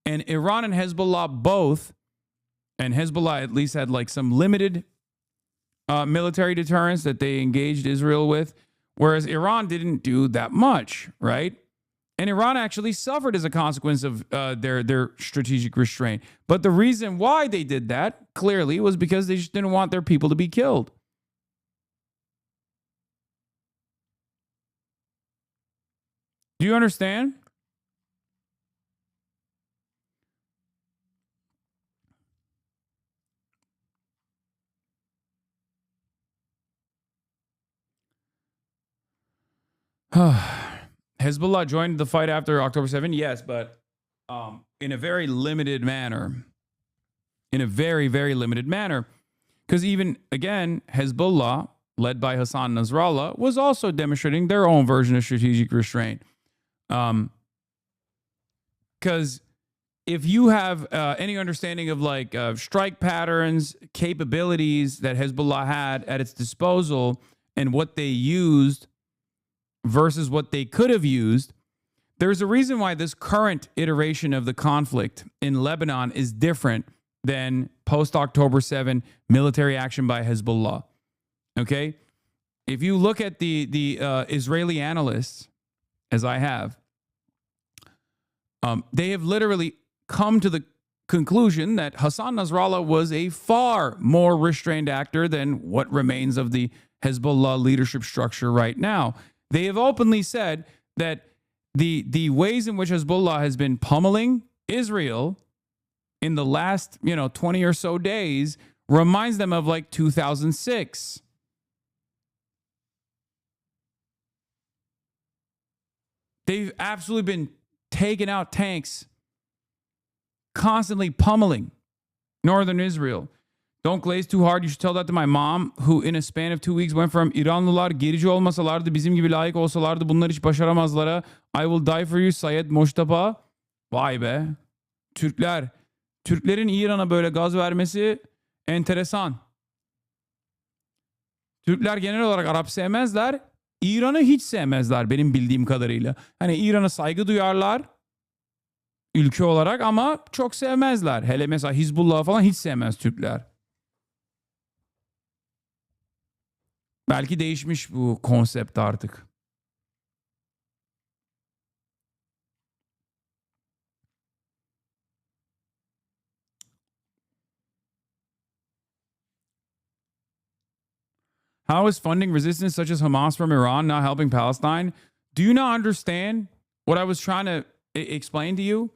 S4: And Iran and Hezbollah both, and Hezbollah at least had like some limited military deterrence that they engaged Israel with, whereas Iran didn't do that much, right? And Iran actually suffered as a consequence of their strategic restraint. But the reason why they did that, clearly, was because they just didn't want their people to be killed. Do you understand? Hezbollah joined the fight after October 7th, yes, but in a very limited manner. In a very, very limited manner. Because even, again, Hezbollah, led by Hassan Nasrallah, was also demonstrating their own version of strategic restraint. Because if you have any understanding of like strike patterns, capabilities that Hezbollah had at its disposal, and what they used versus what they could have used, there's a reason why this current iteration of the conflict in Lebanon is different than post-October 7 military action by Hezbollah. Okay? If you look at the Israeli analysts, as I have, they have literally come to the conclusion that Hassan Nasrallah was a far more restrained actor than what remains of the Hezbollah leadership structure right now. They have openly said that the ways in which Hezbollah has been pummeling Israel in the last, 20 or so days reminds them of like 2006. They've absolutely been taking out tanks, constantly pummeling northern Israel. Don't glaze too hard. You should tell that to my mom, who in a span of 2 weeks went from İranlılar gerici olmasalardı, bizim gibi layık olsalardı bunlar hiç başaramazlara. I will die for you Sayed Moştapa. Vay be. Türklerin İran'a böyle gaz vermesi enteresan. Türkler genel olarak Arap sevmezler. İran'ı hiç sevmezler benim bildiğim kadarıyla. Hani İran'a saygı duyarlar ülke olarak ama çok sevmezler. Hele mesela Hizbullah'ı falan hiç sevmez Türkler. Belki değişmiş bu konsept artık. How is funding resistance such as Hamas from Iran not helping Palestine? Do you not understand what I was trying to explain to you?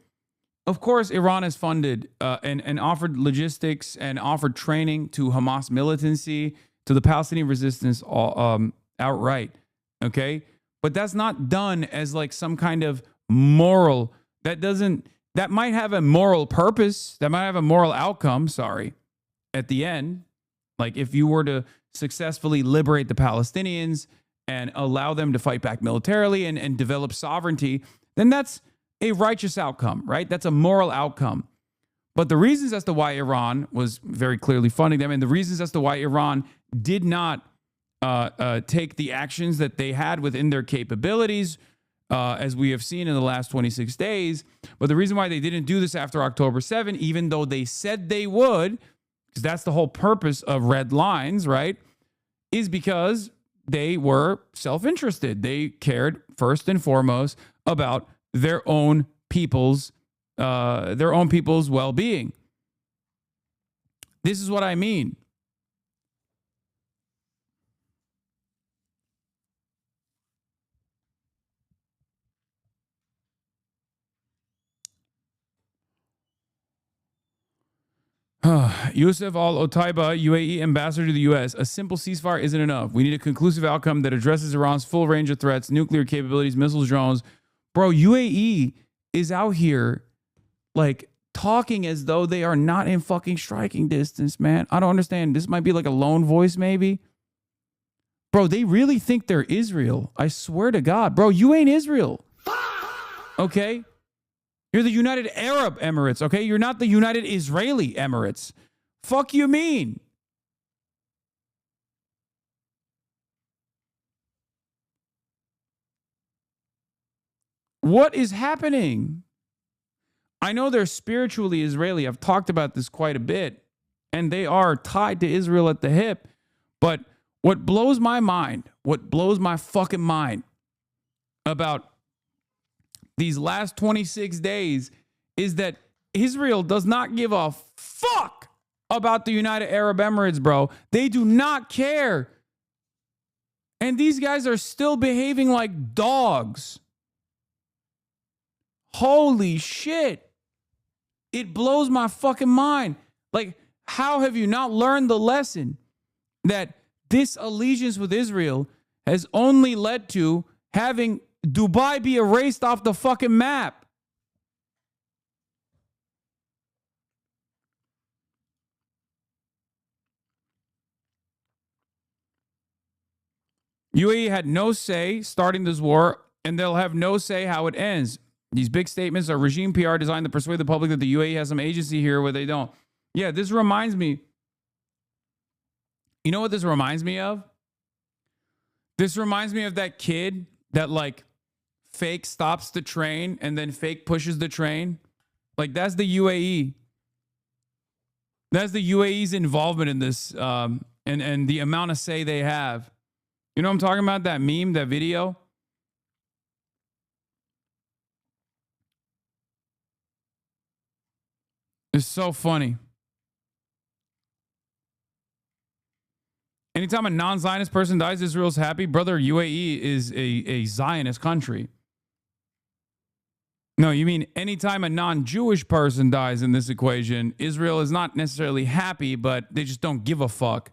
S4: Of course, Iran has funded and offered logistics and offered training to Hamas militancy, to the Palestinian resistance outright, okay? But that's not done as like some kind of moral, that might have a moral purpose, that might have a moral outcome, at the end. Like if you were to successfully liberate the Palestinians and allow them to fight back militarily and develop sovereignty, then that's a righteous outcome, right? That's a moral outcome. But the reasons as to why Iran was very clearly funding them, and the reasons as to why Iran did not take the actions that they had within their capabilities, as we have seen in the last 26 days, but the reason why they didn't do this after October 7, even though they said they would, because that's the whole purpose of red lines, right, is because they were self-interested. They cared first and foremost about their own people's well-being. This is what I mean. Youssef Al-Otaiba, UAE ambassador to the U.S. A simple ceasefire isn't enough. We need a conclusive outcome that addresses Iran's full range of threats, nuclear capabilities, missiles, drones. Bro, UAE is out here like talking as though they are not in fucking striking distance, man. I don't understand. This might be like a lone voice, maybe. Bro, they really think they're Israel. I swear to God. Bro, you ain't Israel. Okay? You're the United Arab Emirates, okay? You're not the United Israeli Emirates. Fuck you mean? What is happening? I know they're spiritually Israeli. I've talked about this quite a bit. And they are tied to Israel at the hip. But what blows my mind, what blows my fucking mind about these last 26 days is that Israel does not give a fuck about the United Arab Emirates, bro. They do not care. And these guys are still behaving like dogs. Holy shit. It blows my fucking mind. Like, how have you not learned the lesson that this allegiance with Israel has only led to having Dubai be erased off the fucking map? UAE had no say starting this war, and they'll have no say how it ends. These big statements are regime PR designed to persuade the public that the UAE has some agency here where they don't. Yeah, this reminds me. You know what this reminds me of? This reminds me of that kid that like fake stops the train and then fake pushes the train. Like that's the UAE. That's the UAE's involvement in this and the amount of say they have. You know what I'm talking about? That meme, that video? It's so funny. Anytime a non-Zionist person dies, Israel's happy. Brother, UAE is a Zionist country. No, you mean anytime a non-Jewish person dies in this equation, Israel is not necessarily happy, but they just don't give a fuck.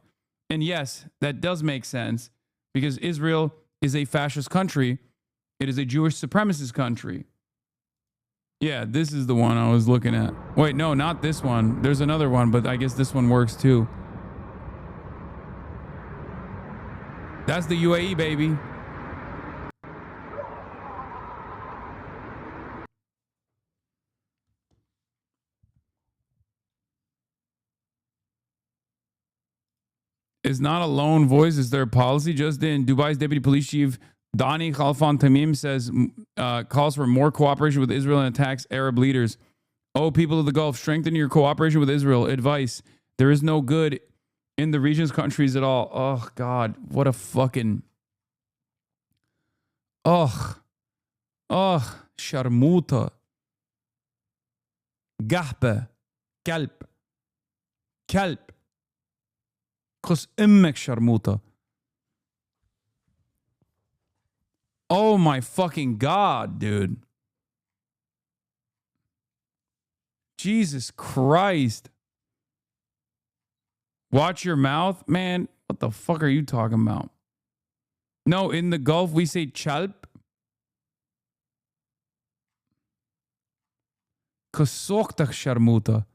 S4: And yes, that does make sense because Israel is a fascist country. It is a Jewish supremacist country. Yeah, this is the one I was looking at. Wait, no, not this one. There's another one, but I guess this one works too. That's the UAE, baby. It's not a lone voice. It's their policy. Just in, Dubai's deputy police chief, Dani Khalfan Tamim, says, calls for more cooperation with Israel and attacks Arab leaders. Oh, people of the Gulf, strengthen your cooperation with Israel. Advice. There is no good in the region's countries at all. Oh, God. What a fucking... Oh. Sharmuta. Gahpe. Kalb. Kus immek sharmuta. Oh my fucking God, dude. Jesus Christ. Watch your mouth? Man, what the fuck are you talking about? No, in the Gulf, we say chalp. Kasoktak sharmuta.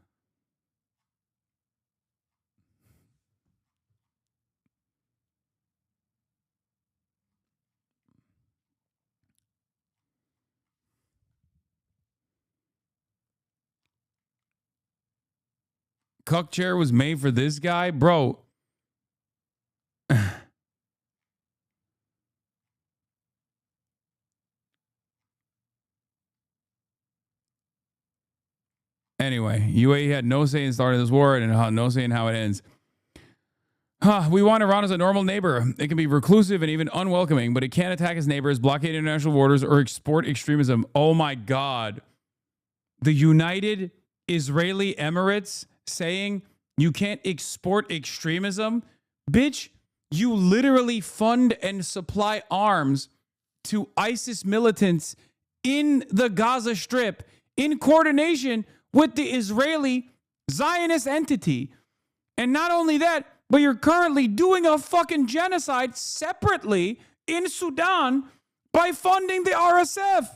S4: Cuck chair was made for this guy? Bro. Anyway, UAE had no say in starting this war and no say in how it ends. We want Iran as a normal neighbor. It can be reclusive and even unwelcoming, but it can't attack its neighbors, blockade international borders, or export extremism. Oh my God. The United Israeli Emirates saying you can't export extremism? Bitch, you literally fund and supply arms to ISIS militants in the Gaza Strip in coordination with the Israeli Zionist entity. And not only that, but you're currently doing a fucking genocide separately in Sudan by funding the RSF.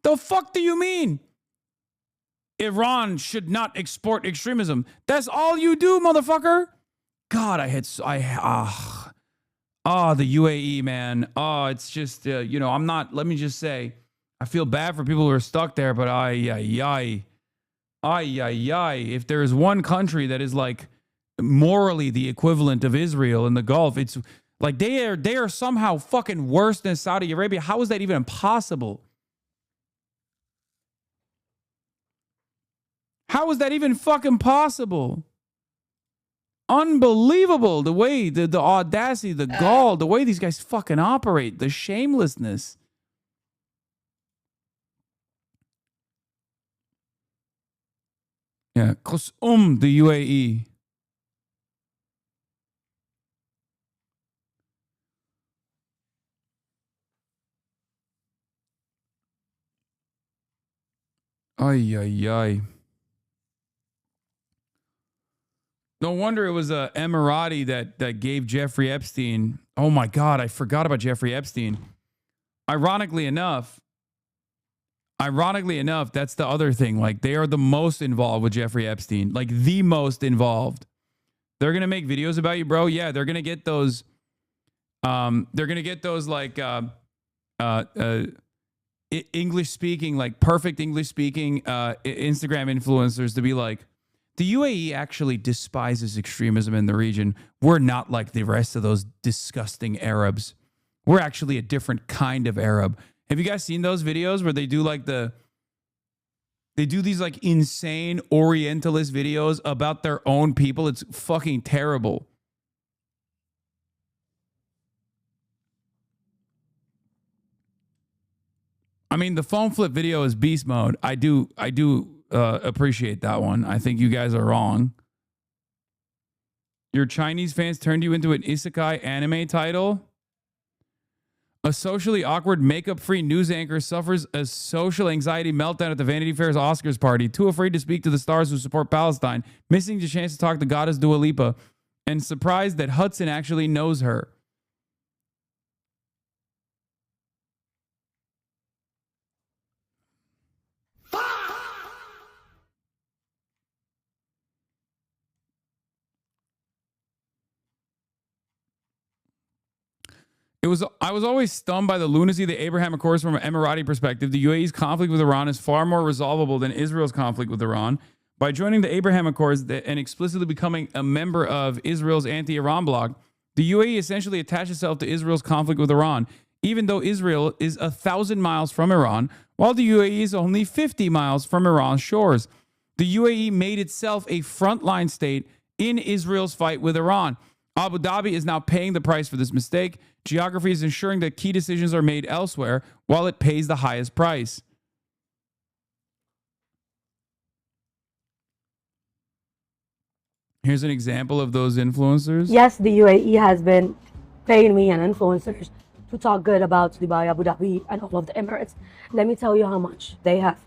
S4: The fuck do you mean? Iran should not export extremism. That's all you do, motherfucker. God, the UAE, man. Oh, it's just, I'm not, let me just say, I feel bad for people who are stuck there, but if there is one country that is like morally the equivalent of Israel in the Gulf, it's like they are somehow fucking worse than Saudi Arabia. How is that even possible? How is that even fucking possible? Unbelievable, the way, the audacity, the gall, the way these guys fucking operate, the shamelessness. Yeah, the UAE. Ay, ay, ay. No wonder it was a Emirati that gave Jeffrey Epstein. Oh my God, I forgot about Jeffrey Epstein. Ironically enough, that's the other thing. Like, they are the most involved with Jeffrey Epstein, like the most involved. They're gonna make videos about you, bro. Yeah, they're gonna get those. They're gonna get those like English speaking, like perfect English speaking Instagram influencers to be like, the UAE actually despises extremism in the region. We're not like the rest of those disgusting Arabs. We're actually a different kind of Arab. Have you guys seen those videos where they do like they do these like insane Orientalist videos about their own people? It's fucking terrible. I mean, the phone flip video is beast mode. I do appreciate that one. I think you guys are wrong. Your Chinese fans turned you into an isekai anime title? A socially awkward, makeup-free news anchor suffers a social anxiety meltdown at the Vanity Fair's Oscars party, too afraid to speak to the stars who support Palestine, missing the chance to talk to goddess Dua Lipa, and surprised that Hudson actually knows her. I was always stunned by the lunacy of the Abraham Accords from an Emirati perspective. The UAE's conflict with Iran is far more resolvable than Israel's conflict with Iran. By joining the Abraham Accords and explicitly becoming a member of Israel's anti-Iran bloc, the UAE essentially attached itself to Israel's conflict with Iran, even though Israel is 1,000 miles from Iran, while the UAE is only 50 miles from Iran's shores. The UAE made itself a frontline state in Israel's fight with Iran. Abu Dhabi is now paying the price for this mistake. Geography is ensuring that key decisions are made elsewhere while it pays the highest price. Here's an example of those influencers.
S6: Yes, the UAE has been paying me and influencers to talk good about Dubai, Abu Dhabi, and all of the Emirates. Let me tell you how much they have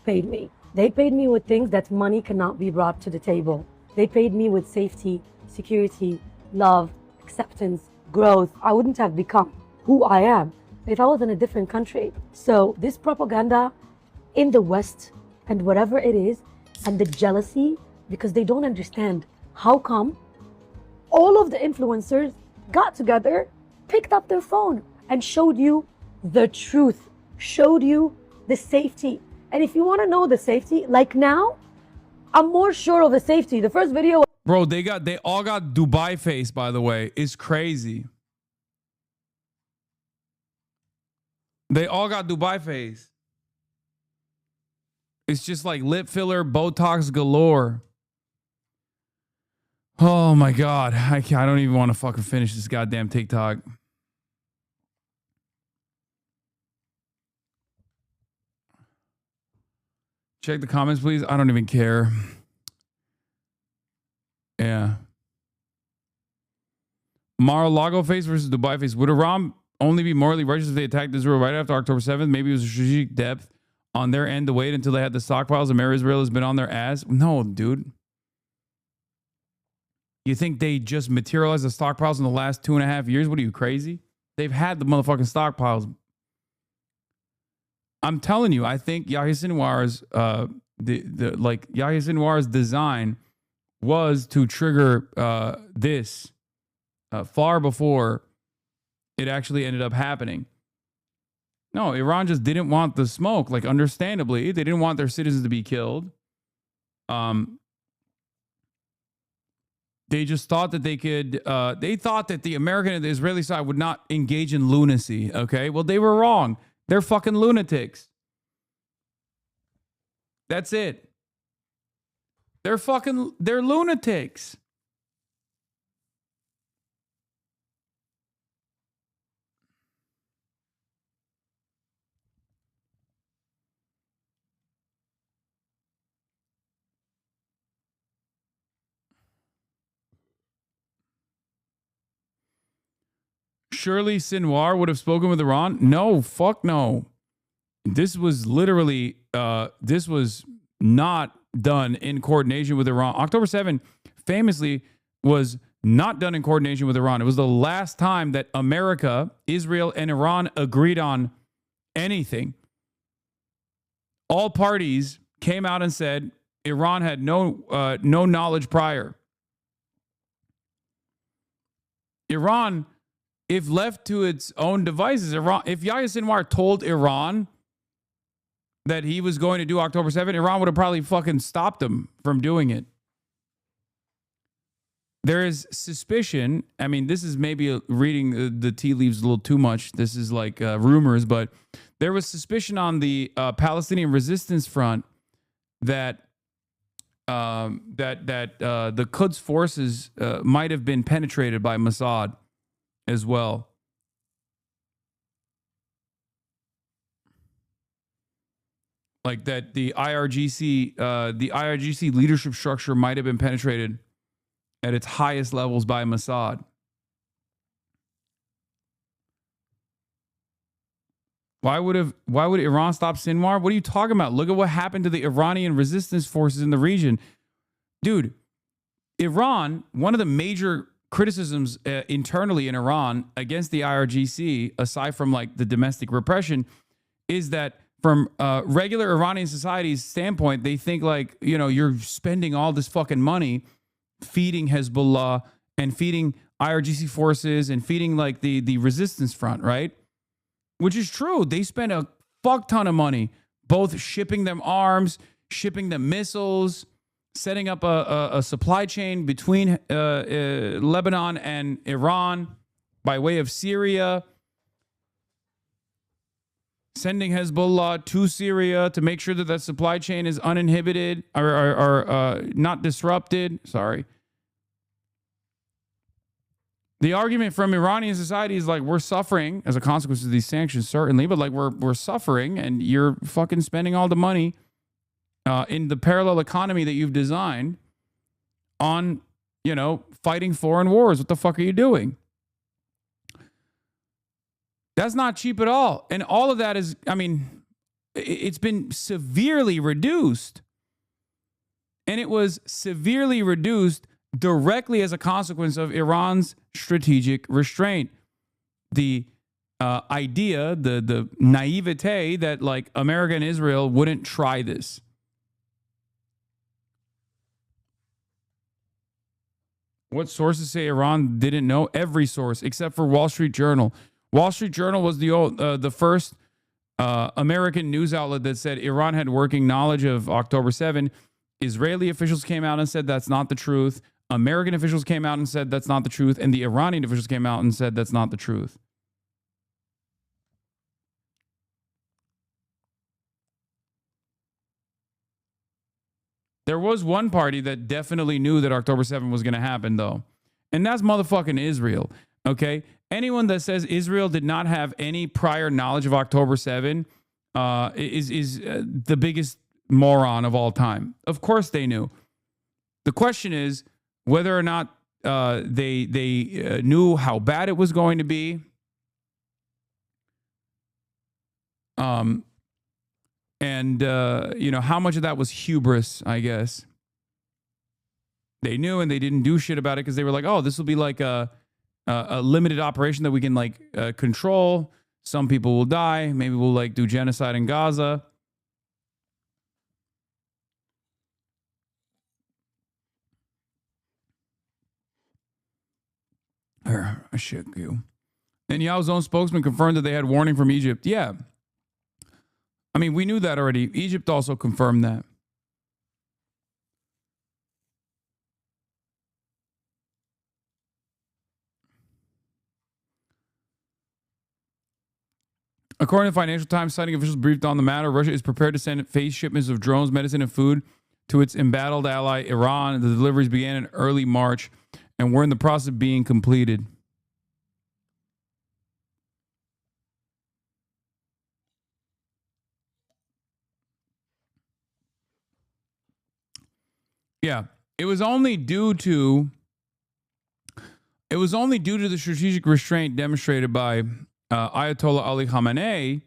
S6: paid me. They paid me with things that money cannot be brought to the table. They paid me with safety, security, love, acceptance, growth. I wouldn't have become who I am if I was in a different country. So this propaganda in the West and whatever it is, and the jealousy, because they don't understand how come all of the influencers got together, picked up their phone and showed you the truth, showed you the safety. And if you want to know the safety, like now, I'm more sure of the safety. The first video.
S4: Bro, they all got Dubai face, by the way. It's crazy. They all got Dubai face. It's just like lip filler, Botox galore. Oh my God. I don't even want to fucking finish this goddamn TikTok. Check the comments, please. I don't even care. Yeah. Mar-a-Lago face versus Dubai face. Would Iran only be morally righteous if they attacked Israel right after October 7th? Maybe it was a strategic depth on their end to wait until they had the stockpiles and Israel has been on their ass. No, dude. You think they just materialized the stockpiles in the last 2.5 years? What are you, crazy? They've had the motherfucking stockpiles. I'm telling you, I think Yahya Sinwar's like Yahya Sinwar's design was to trigger this far before it actually ended up happening. No, Iran just didn't want the smoke. Like, understandably, they didn't want their citizens to be killed. They just thought that they could, they thought that the American and the Israeli side would not engage in lunacy, okay? Well, they were wrong. They're fucking lunatics. That's it. They're lunatics. Surely Sinwar would have spoken with Iran? No, fuck no. This was literally, this was not done in coordination with Iran. October 7 famously was not done in coordination with Iran. It was the last time that America, Israel, and Iran agreed on anything. All parties came out and said Iran had no knowledge prior. Iran, if left to its own devices, if Yahya Sinwar told Iran that he was going to do October 7th, Iran would have probably fucking stopped him from doing it. There is suspicion. I mean, this is maybe reading the tea leaves a little too much. This is like rumors, but there was suspicion on the Palestinian resistance front that the Quds forces might have been penetrated by Mossad as well. Like that the IRGC leadership structure might have been penetrated at its highest levels by Mossad. Why would Iran stop Sinwar? What are you talking about? Look at what happened to the Iranian resistance forces in the region. Dude, Iran, one of the major criticisms internally in Iran against the IRGC, aside from like the domestic repression, is that from regular Iranian society's standpoint, they think like, you know, you're spending all this fucking money feeding Hezbollah and feeding IRGC forces and feeding like the resistance front, right? Which is true. They spend a fuck ton of money, both shipping them arms, shipping them missiles, setting up a supply chain between Lebanon and Iran by way of Syria, sending Hezbollah to Syria to make sure that that supply chain is uninhibited or not disrupted. Sorry. The argument from Iranian society is like, we're suffering as a consequence of these sanctions, certainly, but like we're suffering and you're fucking spending all the money in the parallel economy that you've designed on, you know, fighting foreign wars. What the fuck are you doing? That's not cheap at all. And all of that is, I mean, it's been severely reduced. And it was severely reduced directly as a consequence of Iran's strategic restraint. The idea, the naivete that like America and Israel wouldn't try this. What sources say Iran didn't know? Every source except for Wall Street Journal. Wall Street Journal was the first American news outlet that said Iran had working knowledge of October 7. Israeli officials came out and said that's not the truth. American officials came out and said that's not the truth. And the Iranian officials came out and said that's not the truth. There was one party that definitely knew that October 7 was going to happen, though. And that's motherfucking Israel. Okay? Anyone that says Israel did not have any prior knowledge of October 7 is the biggest moron of all time. Of course they knew. The question is whether or not they knew how bad it was going to be. And you know, how much of that was hubris, I guess. They knew and they didn't do shit about it because they were like, oh, this will be like a limited operation that we can like control. Some people will die. Maybe we'll like do genocide in Gaza. Netanyahu's own spokesman confirmed that they had warning from Egypt. Yeah. I mean, we knew that already. Egypt also confirmed that. According to Financial Times, citing officials briefed on the matter, Russia is prepared to send phased shipments of drones, medicine, and food to its embattled ally, Iran. The deliveries began in early March and were in the process of being completed. Yeah, it was only due to the strategic restraint demonstrated by Ayatollah Ali Khamenei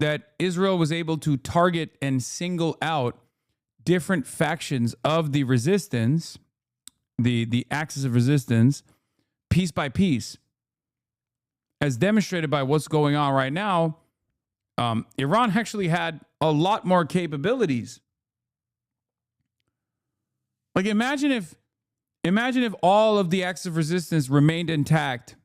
S4: that Israel was able to target and single out different factions of the resistance, the axis of resistance, piece by piece. As demonstrated by what's going on right now, Iran actually had a lot more capabilities. Like imagine if all of the axis of resistance remained intact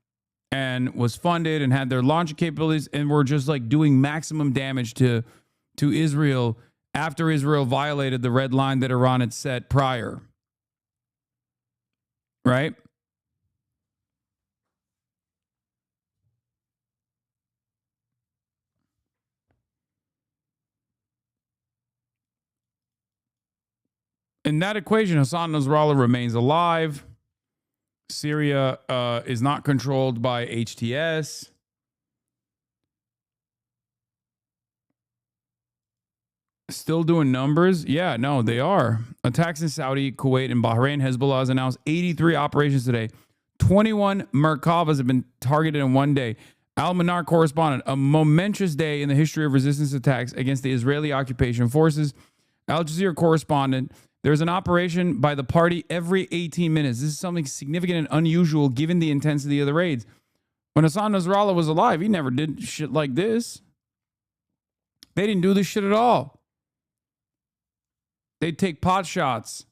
S4: and was funded and had their launching capabilities and were just like doing maximum damage to Israel after Israel violated the red line that Iran had set prior. Right? In that equation, Hassan Nasrallah remains alive. Syria is not controlled by HTS. Still doing numbers? Yeah, no, they are. Attacks in Saudi, Kuwait, and Bahrain. Hezbollah has announced 83 operations today. 21 Merkavas have been targeted in one day. Al-Manar correspondent, a momentous day in the history of resistance attacks against the Israeli occupation forces. Al Jazeera correspondent, there's an operation by the party every 18 minutes. This is something significant and unusual given the intensity of the raids. When Hassan Nasrallah was alive, he never did shit like this. They didn't do this shit at all. They'd take pot shots.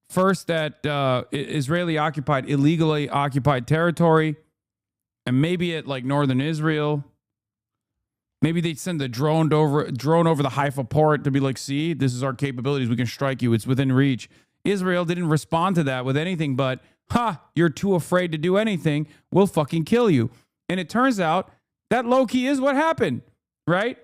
S4: First at Israeli occupied, illegally occupied territory, and maybe at like northern Israel. Maybe they'd send a drone over the Haifa port to be like, see, this is our capabilities. We can strike you. It's within reach. Israel didn't respond to that with anything but, you're too afraid to do anything. We'll fucking kill you. And it turns out that low-key is what happened, right?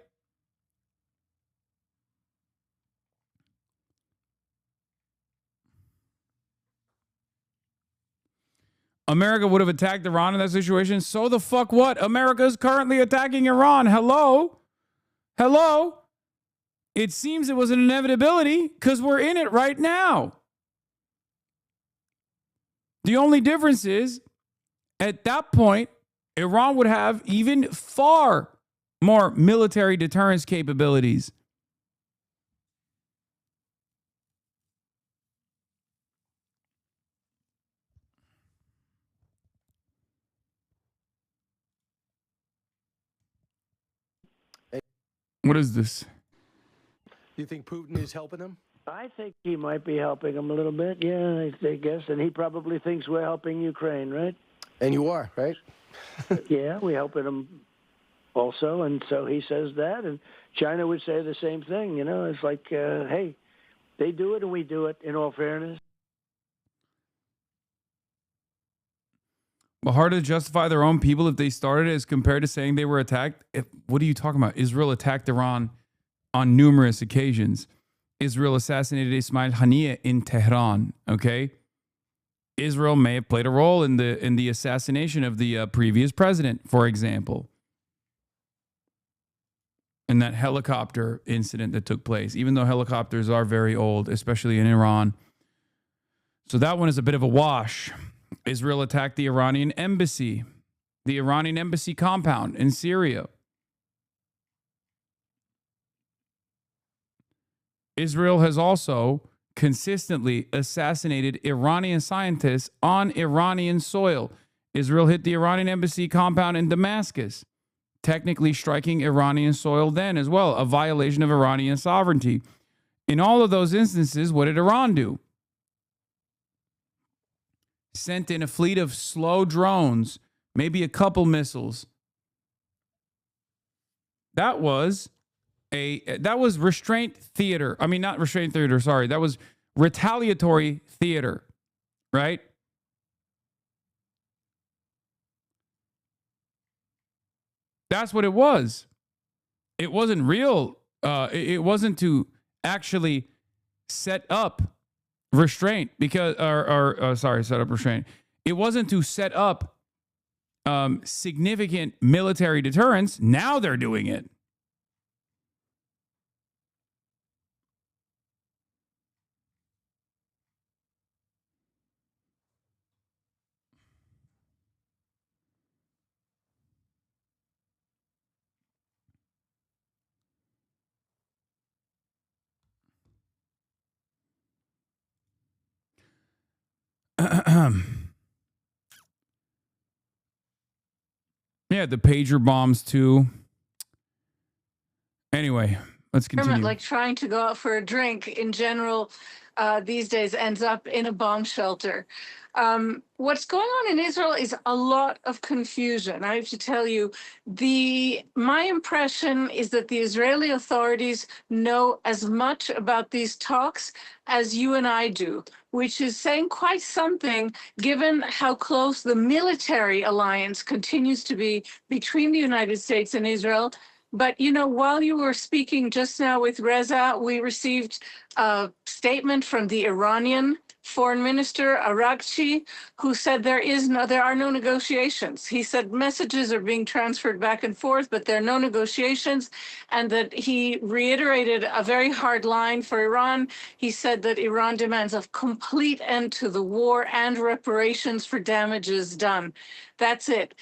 S4: America would have attacked Iran in that situation. So the fuck what? America is currently attacking Iran. Hello? Hello? It seems it was an inevitability because we're in it right now. The only difference is, at that point, Iran would have even far more military deterrence capabilities. What is this?
S7: You think Putin is helping him?
S8: I think he might be helping him a little bit. Yeah, I guess. And he probably thinks we're helping Ukraine, right?
S7: And you are, right?
S8: Yeah, we're helping him also. And so he says that. And China would say the same thing. You know, it's like, hey, they do it and we do it, in all fairness.
S4: But harder to justify their own people if they started it as compared to saying they were attacked. What are you talking about? Israel attacked Iran on numerous occasions. Israel assassinated Ismail Haniyeh in Tehran, okay? Israel may have played a role in the assassination of the previous president, for example. In that helicopter incident that took place, even though helicopters are very old, especially in Iran. So that one is a bit of a wash. Israel attacked the Iranian embassy compound in Syria. Israel has also consistently assassinated Iranian scientists on Iranian soil. Israel hit the Iranian embassy compound in Damascus, technically striking Iranian soil then as well, a violation of Iranian sovereignty. In all of those instances, what did Iran do? sent in a fleet of slow drones, maybe a couple missiles. That was restraint theater. I mean, not restraint theater, sorry. That was retaliatory theater, right? That's what it was. It wasn't real. It wasn't to actually set up restraint because, set up restraint. It wasn't to set up significant military deterrence. Now they're doing it. Yeah, the pager bombs too. Anyway, let's continue.
S5: Like trying to go out for a drink in general these days ends up in a bomb shelter. What's going on in Israel is a lot of confusion. I have to tell you, my impression is that the Israeli authorities know as much about these talks as you and I do, which is saying quite something given how close the military alliance continues to be between the United States and Israel. But, you know, while you were speaking just now with Reza, we received a statement from the Iranian Foreign Minister Araghchi, who said there are no negotiations. He said messages are being transferred back and forth, but there are no negotiations, and that he reiterated a very hard line for Iran. He said that Iran demands a complete end to the war and reparations for damages done. That's it.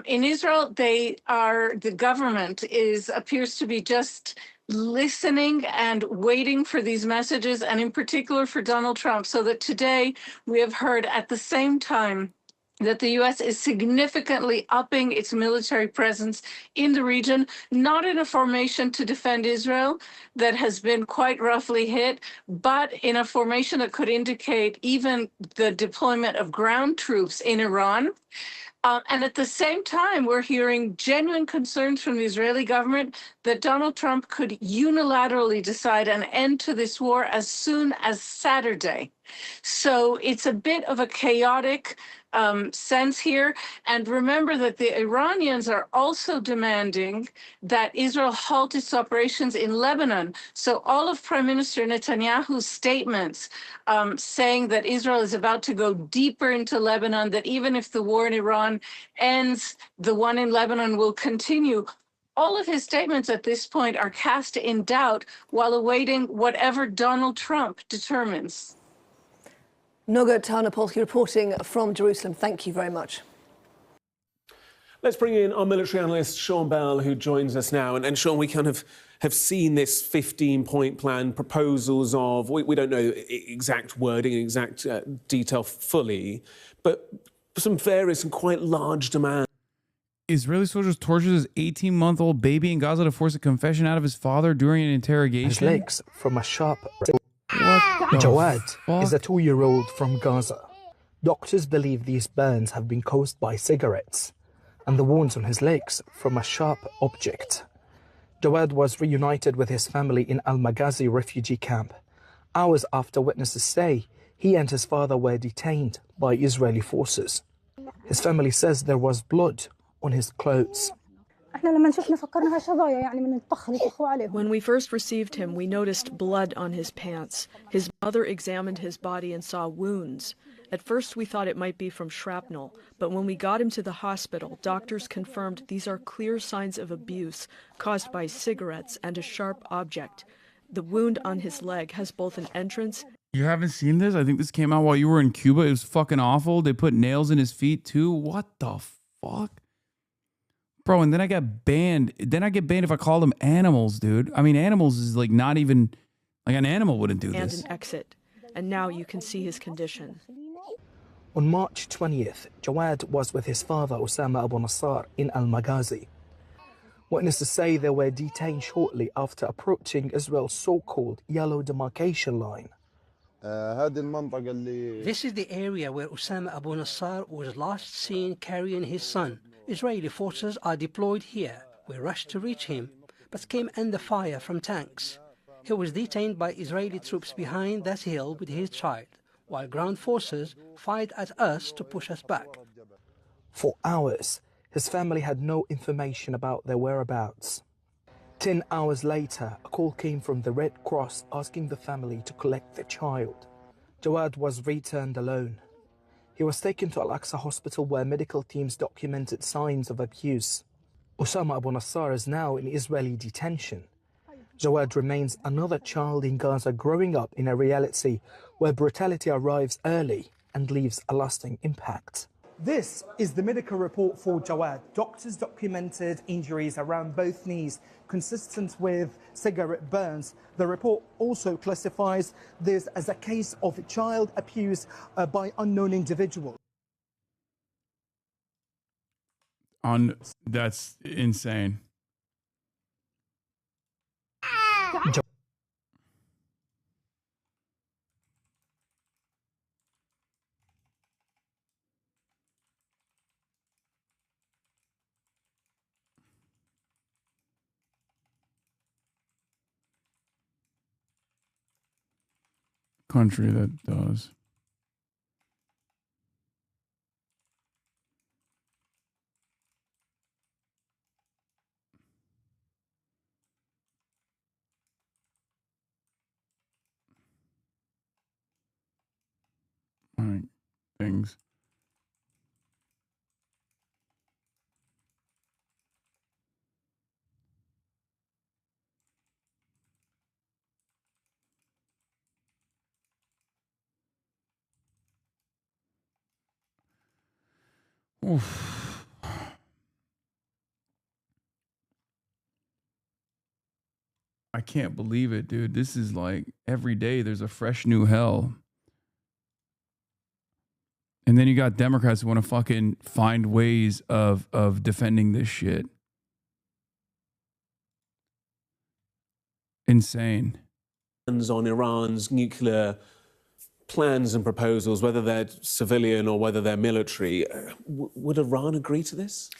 S5: In Israel, the government appears to be just listening and waiting for these messages, and in particular for Donald Trump, so that today we have heard at the same time that the U.S. is significantly upping its military presence in the region, not in a formation to defend Israel that has been quite roughly hit, but in a formation that could indicate even the deployment of ground troops in Iran. And at the same time, we're hearing genuine concerns from the Israeli government that Donald Trump could unilaterally decide an end to this war as soon as Saturday. So it's a bit of a chaotic sense here. And remember that the Iranians are also demanding that Israel halt its operations in Lebanon. So all of Prime Minister Netanyahu's statements saying that Israel is about to go deeper into Lebanon, that even if the war in Iran ends, the one in Lebanon will continue. All of his statements at this point are cast in doubt while awaiting whatever Donald Trump determines.
S2: Noga Tarnopolsky reporting from Jerusalem. Thank you very much.
S9: Let's bring in our military analyst, Sean Bell, who joins us now. And Sean, we kind of have seen this 15-point plan, proposals of, we don't know exact wording, exact detail fully, but some various and quite large demands.
S4: Israeli soldiers tortured his 18-month-old baby in Gaza to force a confession out of his father during an interrogation.
S10: His legs from a sharp... Jawad is a 2-year-old from Gaza. Doctors believe these burns have been caused by cigarettes, and the wounds on his legs from a sharp object. Jawad was reunited with his family in Al-Maghazi refugee camp. Hours after witnesses say he and his father were detained by Israeli forces. His family says there was blood on his clothes.
S11: When we first received him, we noticed blood on his pants. His mother examined his body and saw wounds. At first, we thought it might be from shrapnel, but when we got him to the hospital, doctors confirmed these are clear signs of abuse caused by cigarettes and a sharp object. The wound on his leg has both an entrance.
S4: You haven't seen this? I think this came out while you were in Cuba. It was fucking awful. They put nails in his feet too. What the fuck? Bro, and then I got banned. Then I get banned if I call them animals, dude. I mean, animals is like not even, like an animal wouldn't do this.
S11: And an exit. And now you can see his condition.
S10: On March 20th, Jawad was with his father, Osama Abu Nassar, in Al-Maghazi. Witnesses say they were detained shortly after approaching Israel's so-called yellow demarcation line.
S12: This is the area where Osama Abu Nassar was last seen carrying his son. Israeli forces are deployed here. We rushed to reach him, but came under fire from tanks. He was detained by Israeli troops behind that hill with his child, while ground forces fired at us to push us back.
S10: For hours, his family had no information about their whereabouts. 10 hours later, a call came from the Red Cross asking the family to collect their child. Jawad was returned alone. He was taken to Al-Aqsa Hospital where medical teams documented signs of abuse. Osama Abu Nassar is now in Israeli detention. Jawad remains another child in Gaza growing up in a reality where brutality arrives early and leaves a lasting impact.
S13: This is the medical report for Jawad. Doctors documented injuries around both knees consistent with cigarette burns. The report also classifies this as a case of child abuse by unknown individuals.
S4: That's insane. Country that does. Like things. Oof. I can't believe it, dude. This is like every day there's a fresh new hell. And then you got Democrats who want to fucking find ways of defending this shit. Insane.
S9: On Iran's nuclear plans and proposals, whether they're civilian or whether they're military, would Iran agree to this?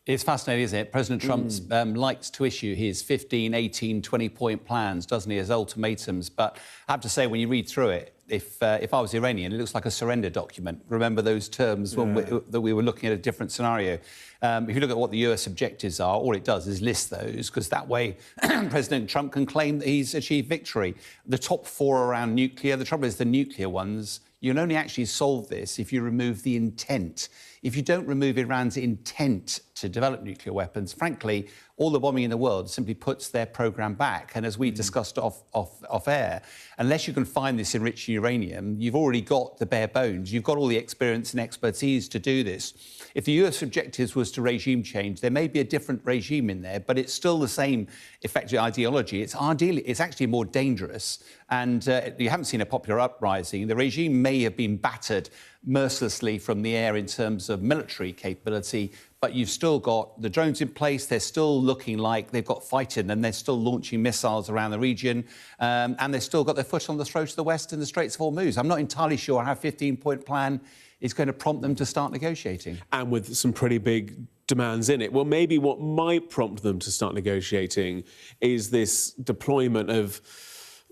S14: It's fascinating, isn't it? President Trump likes to issue his 15, 18, 20-point plans, doesn't he, as ultimatums. But I have to say, when you read through it, if I was Iranian, it looks like a surrender document. Remember those terms that we were looking at a different scenario. If you look at what the US objectives are, all it does is list those, because that way President Trump can claim that he's achieved victory. The top 4 around nuclear, the trouble is the nuclear ones, you'll only actually solve this if you remove the intent. If you don't remove Iran's intent to develop nuclear weapons, frankly, all the bombing in the world simply puts their program back. And as we discussed off air, unless you can find this enriched uranium, you've already got the bare bones. You've got all the experience and expertise to do this. If the US objectives was to regime change, there may be a different regime in there, but it's still the same effective ideology. It's actually more dangerous. And you haven't seen a popular uprising. The regime may have been battered mercilessly from the air in terms of military capability, but you've still got the drones in place. They're still looking like they've got fighting, and they're still launching missiles around the region, and they've still got their foot on the throat of the West in the Straits of Hormuz. I'm not entirely sure how a 15-point plan is going to prompt them to start negotiating.
S9: And with some pretty big demands in it. Well, maybe what might prompt them to start negotiating is this deployment of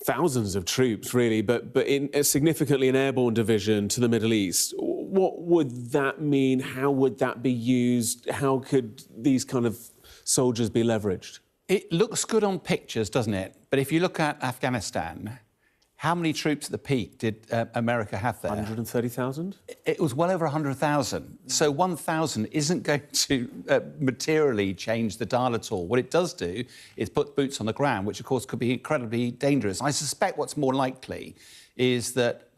S9: thousands of troops, really, but significantly an airborne division to the Middle East. What would that mean? How would that be used? How could these kind of soldiers be leveraged?
S14: It looks good on pictures, doesn't it? But if you look at Afghanistan, how many troops at the peak did America have there?
S9: 130,000?
S14: It was well over 100,000. So 1,000 isn't going to materially change the dial at all. What it does do is put boots on the ground, which, of course, could be incredibly dangerous. I suspect what's more likely is that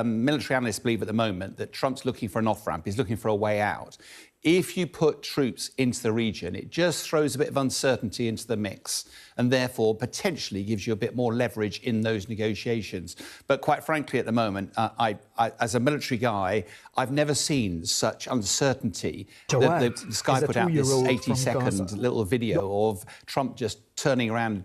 S14: military analysts believe at the moment that Trump's looking for an off-ramp. He's looking for a way out. If you put troops into the region, it just throws a bit of uncertainty into the mix and therefore potentially gives you a bit more leverage in those negotiations. But quite frankly, at the moment, I as a military guy, I've never seen such uncertainty. The Sky put out this 80-second little video of Trump just turning around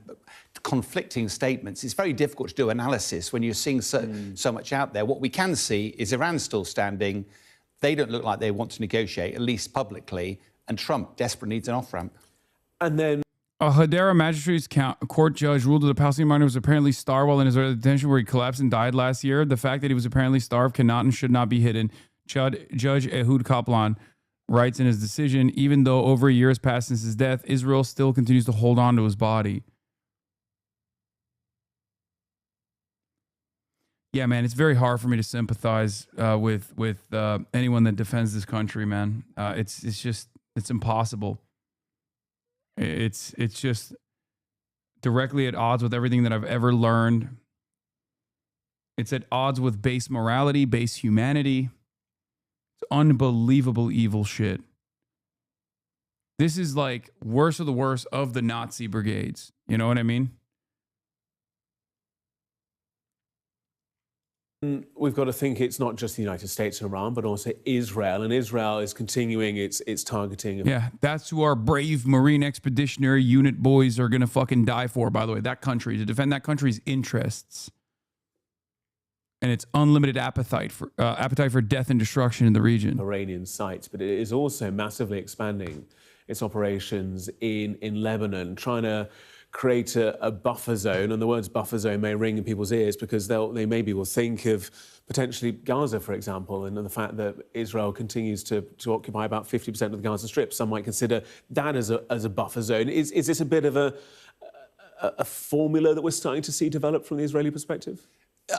S14: conflicting statements. It's very difficult to do analysis when you're seeing so much out there. What we can see is Iran's still standing. They don't look like they want to negotiate, at least publicly, and Trump desperately needs an off-ramp.
S9: And then
S4: a Hadera Magistrates Court judge ruled that the Palestinian miner was apparently starved while in Israeli detention, where he collapsed and died last year. The fact that he was apparently starved cannot and should not be hidden. Judge Ehud Kaplan writes in his decision, even though over a year has passed since his death, Israel still continues to hold on to his body. Yeah, man, it's very hard for me to sympathize with anyone that defends this country, man. It's impossible. It's just directly at odds with everything that I've ever learned. It's at odds with base morality, base humanity. It's unbelievable evil shit. This is like worst of the worst of the Nazi brigades. You know what I mean?
S9: We've got to think it's not just the United States and Iran, but also Israel. And Israel is continuing its targeting.
S4: Yeah, that's who our brave Marine Expeditionary Unit boys are going to fucking die for, by the way. That country, to defend that country's interests. And its unlimited appetite for death and destruction in the region.
S9: Iranian sites, but it is also massively expanding its operations in Lebanon, trying to create a buffer zone, and the words buffer zone may ring in people's ears because they maybe will think of potentially Gaza, for example, and the fact that Israel continues to occupy about 50% of the Gaza Strip. Some might consider that as a buffer zone. Is this a bit of a formula that we're starting to see develop from the Israeli perspective?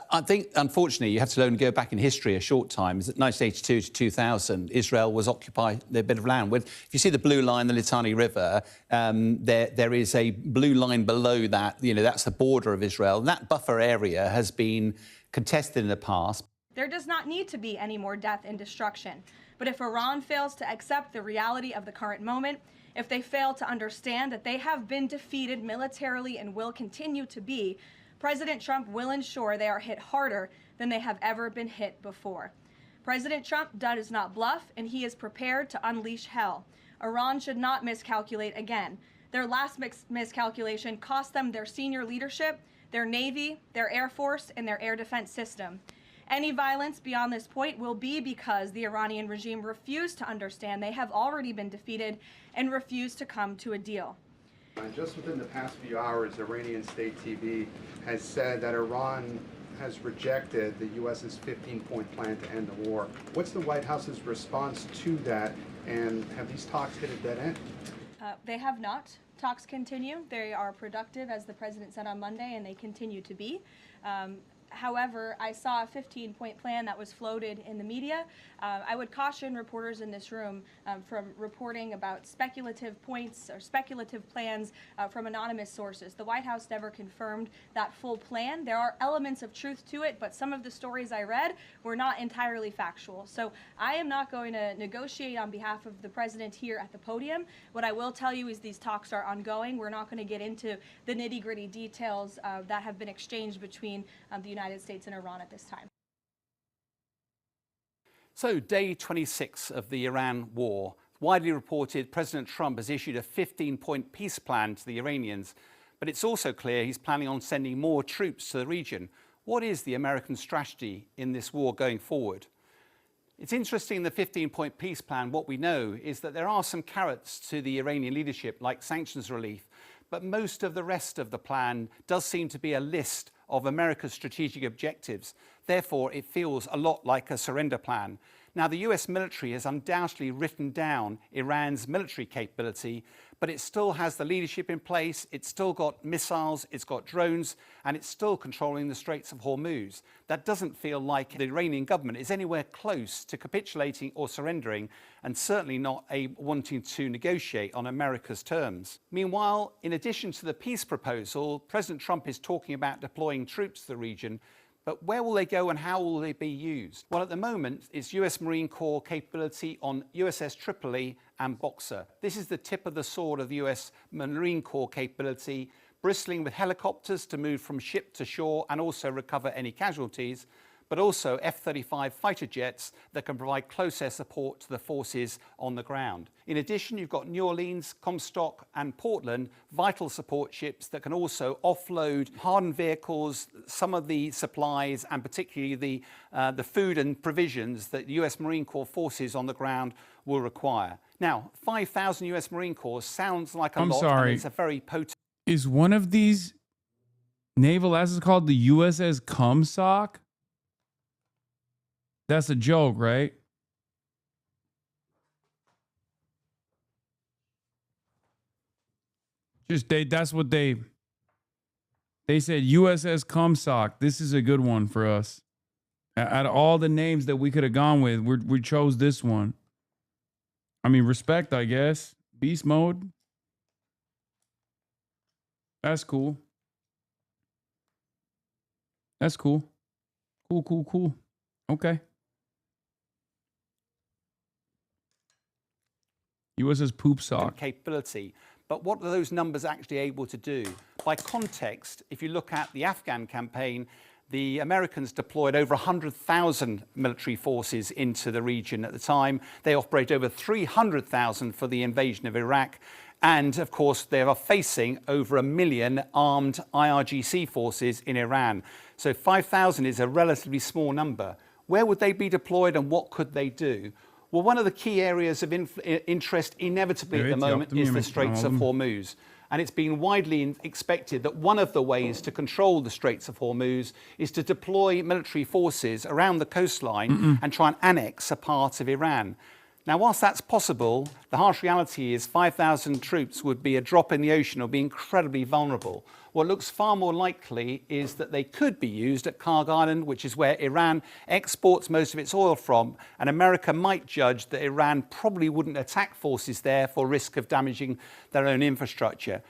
S14: I think, unfortunately, you have to only go back in history a short time. 1982 to 2000, Israel was occupying a bit of land. If you see the blue line, the Litani River, there is a blue line below that. You know, that's the border of Israel. And that buffer area has been contested in the past.
S15: There does not need to be any more death and destruction. But if Iran fails to accept the reality of the current moment, if they fail to understand that they have been defeated militarily and will continue to be, President Trump will ensure they are hit harder than they have ever been hit before. President Trump does not bluff, and he is prepared to unleash hell. Iran should not miscalculate again. Their last miscalculation cost them their senior leadership, their Navy, their Air Force, and their air defense system. Any violence beyond this point will be because the Iranian regime refused to understand they have already been defeated and refused to come to a deal.
S16: Just within the past few hours, Iranian state TV has said that Iran has rejected the U.S.'s 15-point plan to end the war. What's the White House's response to that, and have these talks hit a dead end?
S15: They have not. Talks continue. They are productive, as the president said on Monday, and they continue to be. However, I saw a 15-point plan that was floated in the media. I would caution reporters in this room from reporting about speculative points or speculative plans from anonymous sources. The White House never confirmed that full plan. There are elements of truth to it, but some of the stories I read were not entirely factual. So I am not going to negotiate on behalf of the president here at the podium. What I will tell you is these talks are ongoing. We're not going to get into the nitty-gritty details that have been exchanged between the United States and Iran at this time.
S14: So, day 26 of the Iran war. Widely reported, President Trump has issued a 15-point peace plan to the Iranians, but it's also clear he's planning on sending more troops to the region. What is the American strategy in this war going forward? It's interesting in the 15-point peace plan, what we know is that there are some carrots to the Iranian leadership, like sanctions relief, but most of the rest of the plan does seem to be a list of America's strategic objectives. Therefore, it feels a lot like a surrender plan. Now, the US military has undoubtedly written down Iran's military capability, but it still has the leadership in place, it's still got missiles, it's got drones, and it's still controlling the Straits of Hormuz. That doesn't feel like the Iranian government is anywhere close to capitulating or surrendering, and certainly not wanting to negotiate on America's terms. Meanwhile, in addition to the peace proposal, President Trump is talking about deploying troops to the region. But where will they go and how will they be used? Well, at the moment, it's US Marine Corps capability on USS Tripoli and Boxer. This is the tip of the sword of the US Marine Corps capability, bristling with helicopters to move from ship to shore and also recover any casualties.
S17: but also F-35 fighter jets that can provide close air support to the forces on the ground. In addition, you've got New Orleans, Comstock and Portland, vital support ships that can also offload hardened vehicles, some of the supplies and particularly the food and provisions that the US Marine Corps forces on the ground will require. Now, 5,000 US Marine Corps sounds like a lot,
S4: sorry.
S17: and it's a very potent...
S4: Is one of these naval assets called the USS Comstock? That's a joke, right? That's what they said, USS Comstock. This is a good one for us. Out of all the names that we could have gone with, we chose this one. I mean, respect, I guess. Beast mode. That's cool. That's cool. Cool. Okay. USS Poop Sock.
S17: Capability. But what are those numbers actually able to do? By context, if you look at the Afghan campaign, the Americans deployed over 100,000 military forces into the region at the time. They operate over 300,000 for the invasion of Iraq. And of course, they are facing over 1 million armed IRGC forces in Iran. So 5,000 is a relatively small number. Where would they be deployed and what could they do? Well, one of the key areas of interest inevitably at the moment is the Straits of Hormuz. And it's been widely expected that one of the ways to control the Straits of Hormuz is to deploy military forces around the coastline and try and annex a part of Iran. Now, whilst that's possible, the harsh reality is 5,000 troops would be a drop in the ocean or be incredibly vulnerable. What looks far more likely is that they could be used at Kharg Island, which is where Iran exports most of its oil from, and America might judge that Iran probably wouldn't attack forces there for risk of damaging their own infrastructure.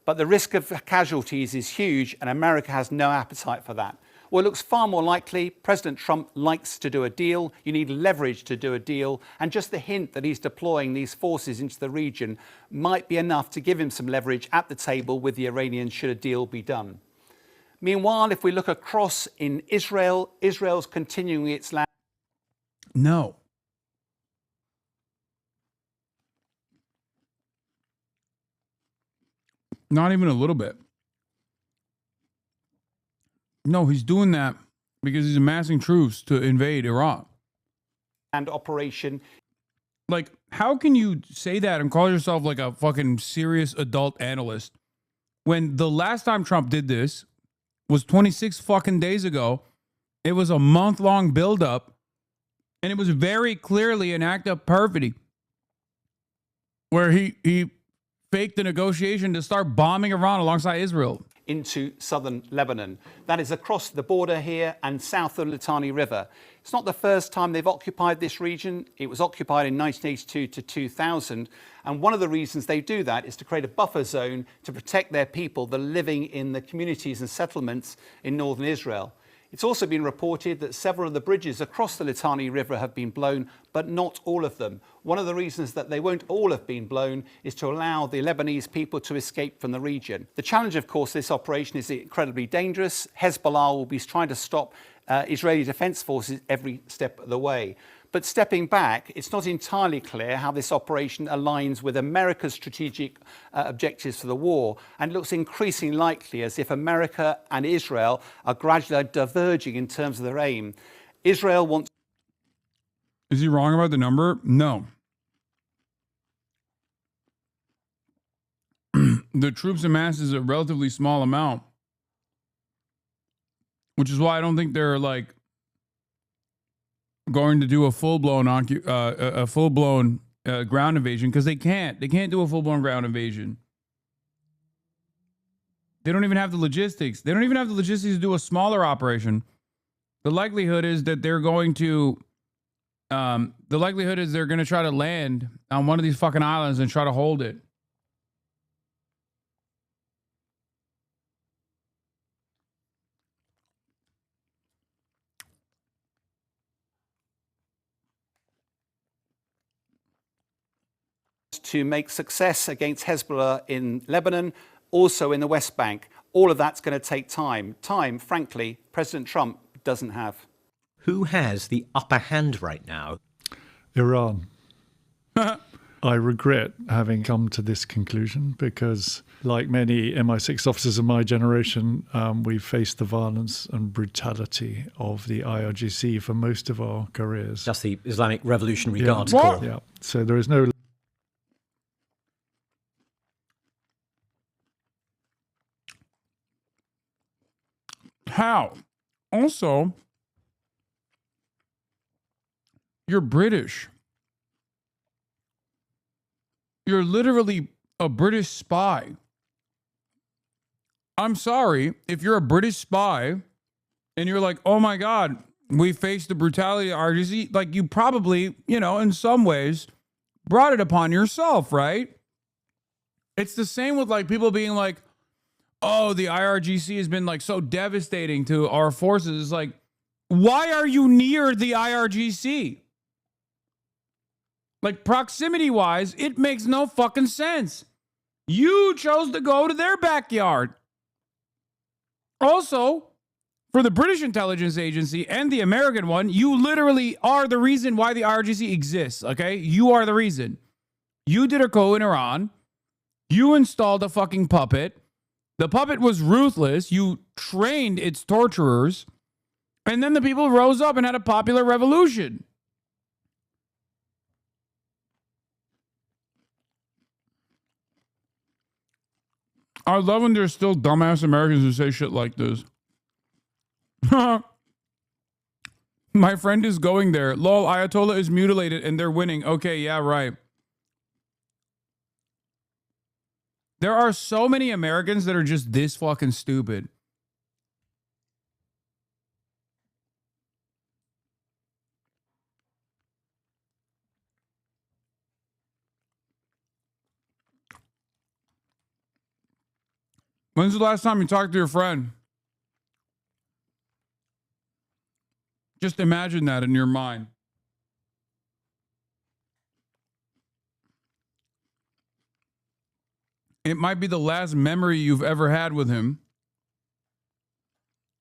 S17: But the risk of casualties is huge, and America has no appetite for that. Well, it looks far more likely President Trump likes to do a deal. You need leverage to do a deal. And just the hint that he's deploying these forces into the region might be enough to give him some leverage at the table with the Iranians should a deal be done. Meanwhile, if we look across in Israel, Israel's continuing its land.
S4: No. Not even a little bit. No, he's doing that because he's amassing troops to invade Iraq.
S17: And operation.
S4: Like, how can you say that and call yourself like a fucking serious adult analyst when the last time Trump did this was 26 fucking days ago? It was a month-long buildup, and it was very clearly an act of perfidy where he faked the negotiation to start bombing Iran alongside Israel.
S17: Into southern Lebanon. That is across the border here and south of the Litani River. It's not the first time they've occupied this region. It was occupied in 1982 to 2000. And one of the reasons they do that is to create a buffer zone to protect their people that are living in the communities and settlements in northern Israel. It's also been reported that several of the bridges across the Litani River have been blown, but not all of them. One of the reasons that they won't all have been blown is to allow the Lebanese people to escape from the region. The challenge, of course, this operation is incredibly dangerous. Hezbollah will be trying to stop Israeli defense forces every step of the way. But stepping back, it's not entirely clear how this operation aligns with America's strategic objectives for the war, and it looks increasingly likely as if America and Israel are gradually diverging in terms of their aim. Israel wants...
S4: Is he wrong about the number? No. The troops amassed is a relatively small amount, which is why I don't think they're like going to do a full-blown ground invasion, because they can't do a full-blown ground invasion. They don't even have the logistics. They don't even have the logistics to do a smaller operation. The likelihood is that they're going to try to land on one of these fucking islands and try to hold it.
S17: To make success against Hezbollah in Lebanon, also in the West Bank. All of that's going to take time. Time, frankly, President Trump doesn't have.
S18: Who has the upper hand right now?
S19: Iran. I regret having come to this conclusion because, like many MI6 officers of my generation, we faced the violence and brutality of the IRGC for most of our careers.
S18: That's the Islamic Revolutionary
S19: Yeah.
S18: Guards Corps.
S19: Yeah. So there is no...
S4: How? Also, you're British. You're literally a British spy. I'm sorry, if you're a British spy and you're like, oh my God, we faced the brutality of RGC, like you probably, you know, in some ways brought it upon yourself, right? It's the same with like people being like, oh, the IRGC has been like so devastating to our forces. It's like, why are you near the IRGC? Like proximity wise, it makes no fucking sense. You chose to go to their backyard. Also, for the British intelligence agency and the American one, you literally are the reason why the IRGC exists, okay? You are the reason. You did a coup in Iran. You installed a fucking puppet. The puppet was ruthless. You trained its torturers. And then the people rose up and had a popular revolution. I love when there's still dumbass Americans who say shit like this. My friend is going there. Lol, Ayatollah is mutilated and they're winning. Okay, yeah, right. There are so many Americans that are just this fucking stupid. When's the last time you talked to your friend? Just imagine that in your mind. It might be the last memory you've ever had with him.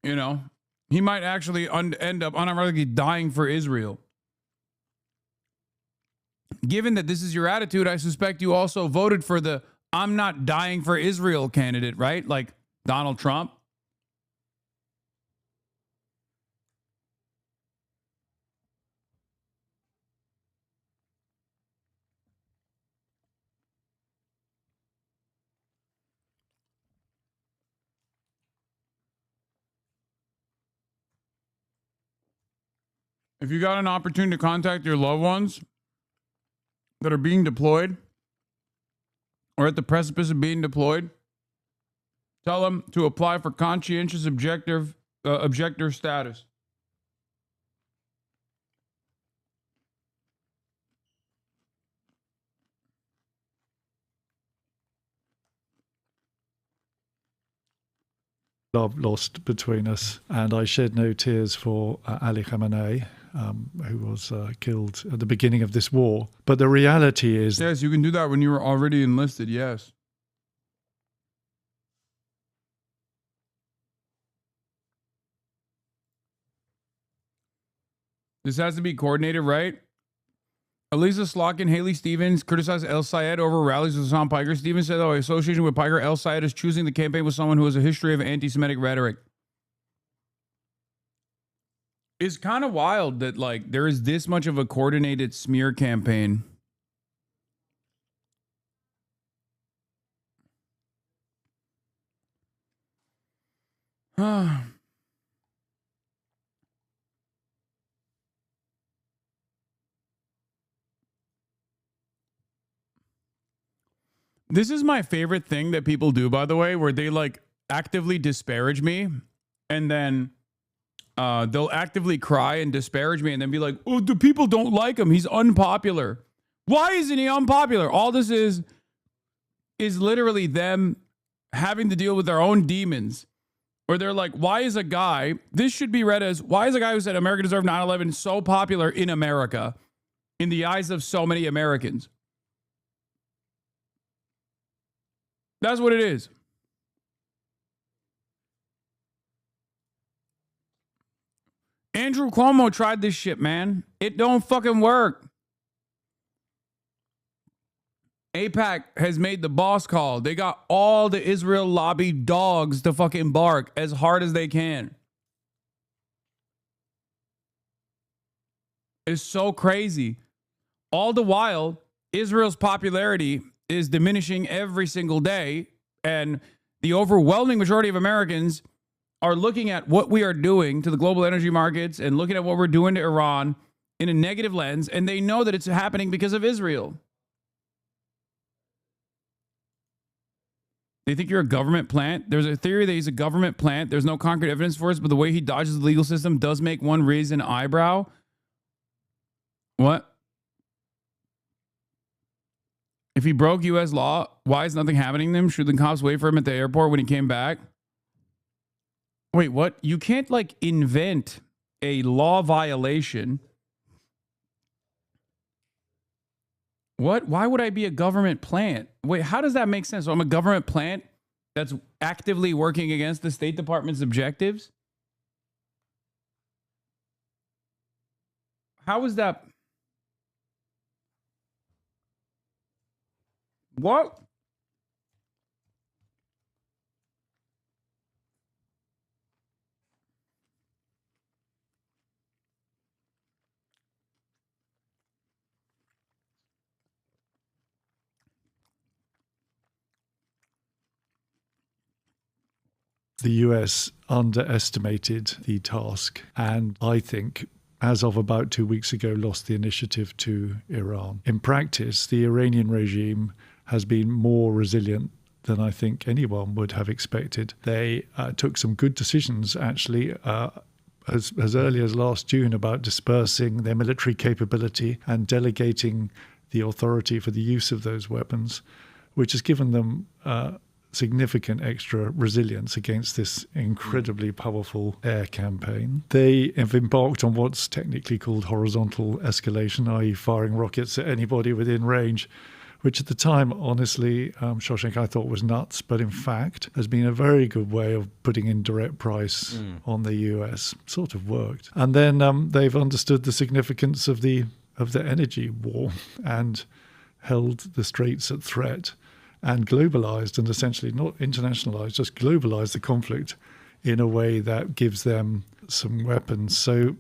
S4: You know, he might actually end up unironically dying for Israel. Given that this is your attitude, I suspect you also voted for the I'm not dying for Israel candidate, right? Like Donald Trump. If you got an opportunity to contact your loved ones that are being deployed or at the precipice of being deployed, tell them to apply for conscientious objector status.
S19: Love lost between us, and I shed no tears for Ali Khamenei, who was killed at the beginning of this war. But the reality is...
S4: Yes, you can do that when you were already enlisted, yes. This has to be coordinated, right? Elisa Slotkin, Haley Stevens criticized El Sayed over rallies with Hassan Piker. Stevens said, oh, association with Piker, El Sayed is choosing the campaign with someone who has a history of anti-Semitic rhetoric. It's kind of wild that, like, there is this much of a coordinated smear campaign. This is my favorite thing that people do, by the way, where they like actively disparage me and then they'll actively cry and disparage me and then be like, oh, the people don't like him. He's unpopular. Why isn't he unpopular? All this is literally them having to deal with their own demons. Where they're like, why is a guy, this should be read as, why is a guy who said America deserved 9/11 so popular in America in the eyes of so many Americans? That's what it is. Andrew Cuomo tried this shit, man. It don't fucking work. AIPAC has made the boss call. They got all the Israel lobby dogs to fucking bark as hard as they can. It's so crazy. All the while, Israel's popularity is diminishing every single day, and the overwhelming majority of Americans are looking at what we are doing to the global energy markets and looking at what we're doing to Iran in a negative lens, and they know that it's happening because of Israel. They think you're a government plant. There's a theory that he's a government plant. There's no concrete evidence for it, but the way he dodges the legal system does make one raise an eyebrow. What? If he broke U.S. law, why is nothing happening to him? Should the cops wait for him at the airport when he came back? Wait, what? You can't, like, invent a law violation. What? Why would I be a government plant? Wait, how does that make sense? So I'm a government plant that's actively working against the State Department's objectives? How is that? What?
S19: The US underestimated the task, and I think, as of about 2 weeks ago, lost the initiative to Iran. In practice, the Iranian regime has been more resilient than I think anyone would have expected. They took some good decisions, actually, as early as last June, about dispersing their military capability and delegating the authority for the use of those weapons, which has given them significant extra resilience against this incredibly powerful air campaign. They have embarked on what's technically called horizontal escalation, i.e. firing rockets at anybody within range, which at the time, honestly, Shawshank, I thought was nuts, but in fact has been a very good way of putting in direct price on the US. Sort of worked. And then they've understood the significance of the energy war and held the Straits at threat and globalized, and essentially not internationalized, just globalized the conflict in a way that gives them some weapons. So,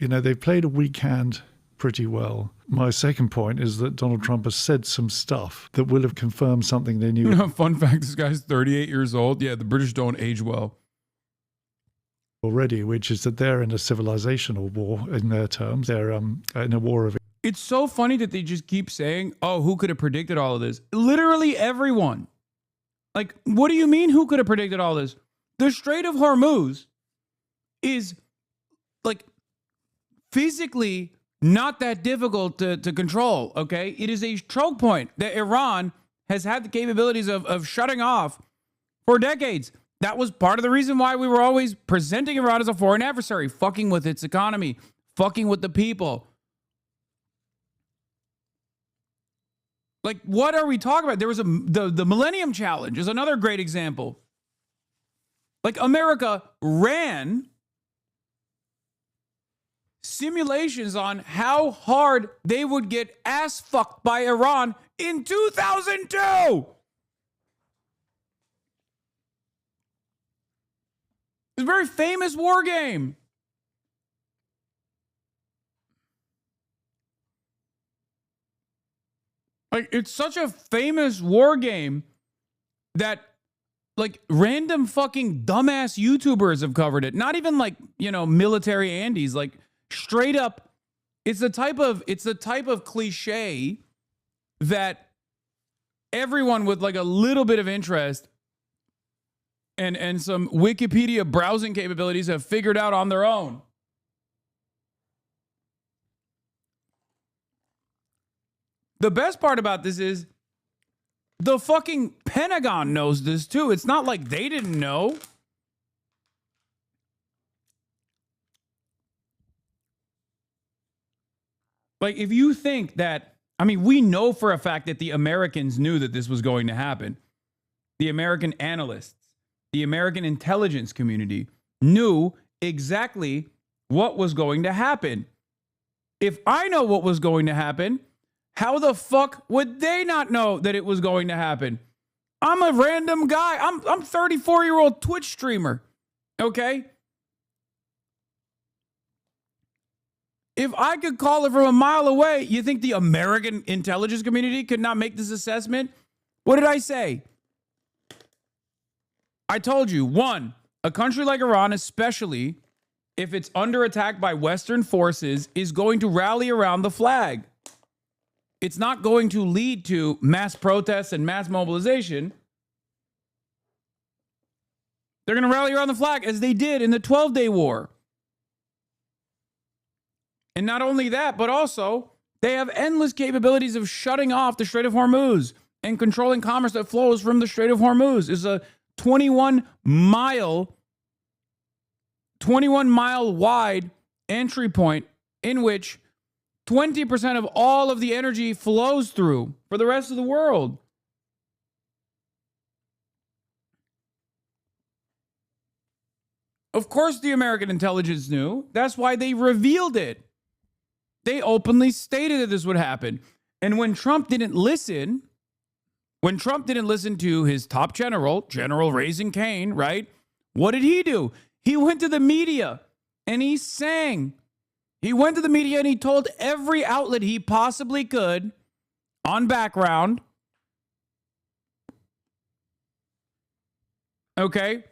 S19: they've played a weak hand pretty well. My second point is that Donald Trump has said some stuff that will have confirmed something they knew.
S4: Fun fact, this guy's 38 years old. Yeah, the British don't age well.
S19: Already, which is that they're in a civilizational war in their terms. They're in a war of...
S4: It's so funny that they just keep saying, oh, who could have predicted all of this? Literally everyone. Like, what do you mean who could have predicted all this? The Strait of Hormuz is, like, physically not that difficult to control, okay? It is a choke point that Iran has had the capabilities of shutting off for decades. That was part of the reason why we were always presenting Iran as a foreign adversary, fucking with its economy, fucking with the people. Like, what are we talking about? There was the Millennium Challenge is another great example. Like, America ran simulations on how hard they would get ass fucked by Iran in 2002. It's a very famous war game. Like, it's such a famous war game that, like, random fucking dumbass YouTubers have covered it. Not even like, military Andes, like straight up. It's the type of cliche that everyone with like a little bit of interest and some Wikipedia browsing capabilities have figured out on their own. The best part about this is the fucking Pentagon knows this too. It's not like they didn't know. Like, if you think that, we know for a fact that the Americans knew that this was going to happen. The American analysts, the American intelligence community knew exactly what was going to happen. If I know what was going to happen, how the fuck would they not know that it was going to happen? I'm a random guy. I'm 34-year-old Twitch streamer. Okay? If I could call it from a mile away, you think the American intelligence community could not make this assessment? What did I say? I told you, one, a country like Iran, especially if it's under attack by Western forces, is going to rally around the flag. It's not going to lead to mass protests and mass mobilization. They're going to rally around the flag as they did in the 12-Day War. And not only that, but also they have endless capabilities of shutting off the Strait of Hormuz and controlling commerce that flows from the Strait of Hormuz. It's a 21-mile wide entry point in which 20% of all of the energy flows through for the rest of the world. Of course, the American intelligence knew. That's why they revealed it. They openly stated that this would happen. And when Trump didn't listen to his top general, General Raising Cane, right? What did he do? He went to the media and he sang. He went to the media and he told every outlet he possibly could on background, okay,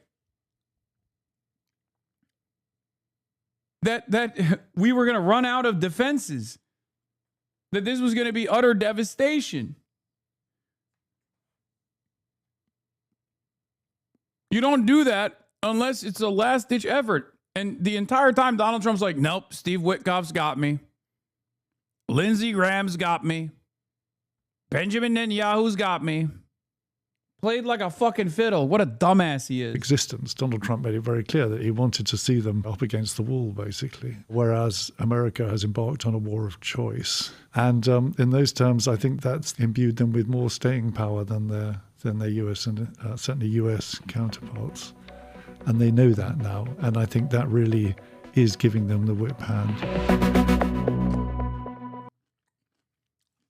S4: that we were going to run out of defenses, that this was going to be utter devastation. You don't do that unless it's a last-ditch effort. And the entire time, Donald Trump's like, nope, Steve Witkoff's got me. Lindsey Graham's got me. Benjamin Netanyahu's got me. Played like a fucking fiddle. What a dumbass he is.
S19: Existence. Donald Trump made it very clear that he wanted to see them up against the wall, basically. Whereas America has embarked on a war of choice. And in those terms, I think that's imbued them with more staying power than their US and certainly US counterparts. And they know that now. And I think that really is giving them the whip hand.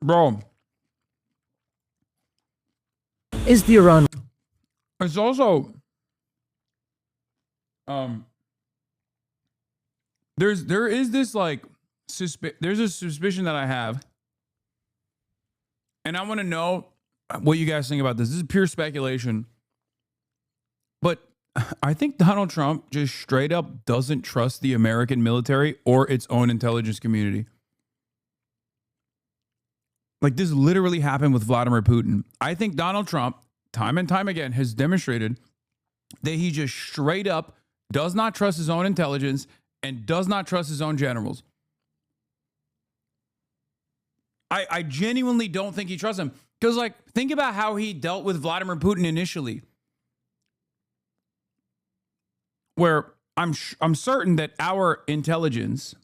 S4: Bro.
S18: Is the Iran...
S4: It's also... there is this like... there's a suspicion that I have. And I want to know what you guys think about this. This is pure speculation. But I think Donald Trump just straight up doesn't trust the American military or its own intelligence community. Like, this literally happened with Vladimir Putin. I think Donald Trump, time and time again, has demonstrated that he just straight up does not trust his own intelligence and does not trust his own generals. I genuinely don't think he trusts them. Because, like, think about how he dealt with Vladimir Putin initially. Where I'm certain that our intelligence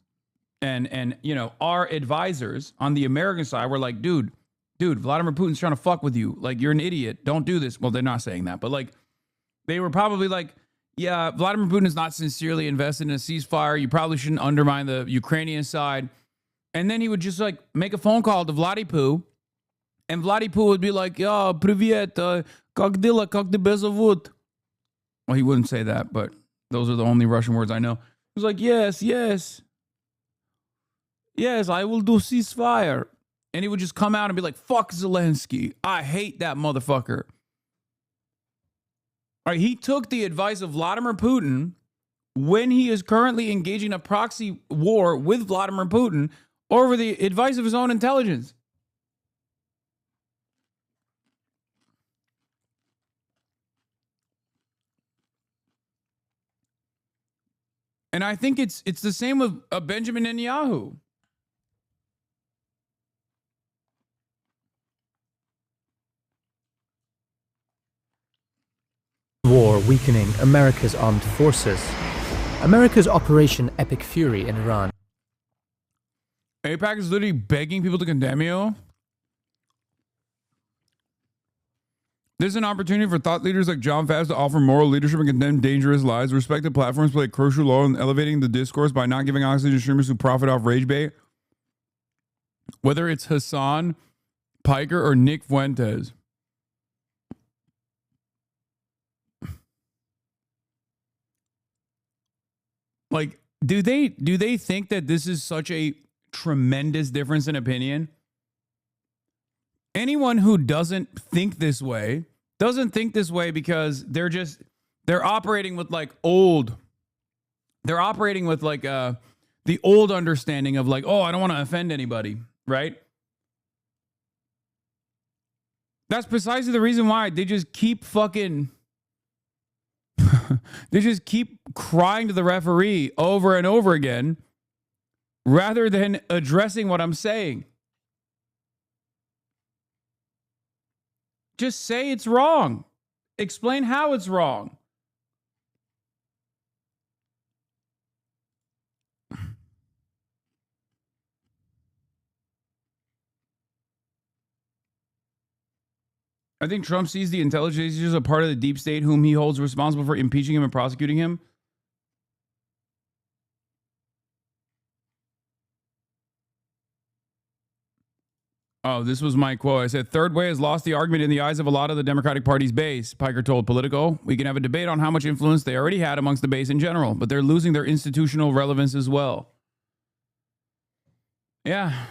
S4: and you know, our advisors on the American side were like, dude, Vladimir Putin's trying to fuck with you. Like, you're an idiot. Don't do this. Well, they're not saying that, but like, they were probably like, yeah, Vladimir Putin is not sincerely invested in a ceasefire. You probably shouldn't undermine the Ukrainian side. And then he would just like make a phone call to Vladipu, and Vladipu would be like, "Yeah, привет, как дела, как тебя зовут?" Well, he wouldn't say that, but those are the only Russian words I know. He was like, yes, I will do ceasefire. And he would just come out and be like, fuck Zelensky. I hate that motherfucker. All right, he took the advice of Vladimir Putin when he is currently engaging a proxy war with Vladimir Putin over the advice of his own intelligence. And I think it's the same with Benjamin Netanyahu.
S18: War weakening America's armed forces. America's Operation Epic Fury in Iran.
S4: AIPAC is literally begging people to condemn you. This is an opportunity for thought leaders like John Fast to offer moral leadership and condemn dangerous lies. Respected platforms play a crucial role in elevating the discourse by not giving oxygen to streamers who profit off rage bait. Whether it's Hassan Piker or Nick Fuentes. Like, do they think that this is such a tremendous difference in opinion? Anyone who doesn't think this way because they're operating with like they're operating with like the old understanding of like, oh, I don't want to offend anybody, right? That's precisely the reason why they just keep fucking they just keep crying to the referee over and over again rather than addressing what I'm saying. Just say it's wrong. Explain how it's wrong. I think Trump sees the intelligence agencies as a part of the deep state whom he holds responsible for impeaching him and prosecuting him. Oh, this was my quote. I said, third way has lost the argument in the eyes of a lot of the Democratic Party's base. Piker told Politico, we can have a debate on how much influence they already had amongst the base in general, but they're losing their institutional relevance as well. Yeah.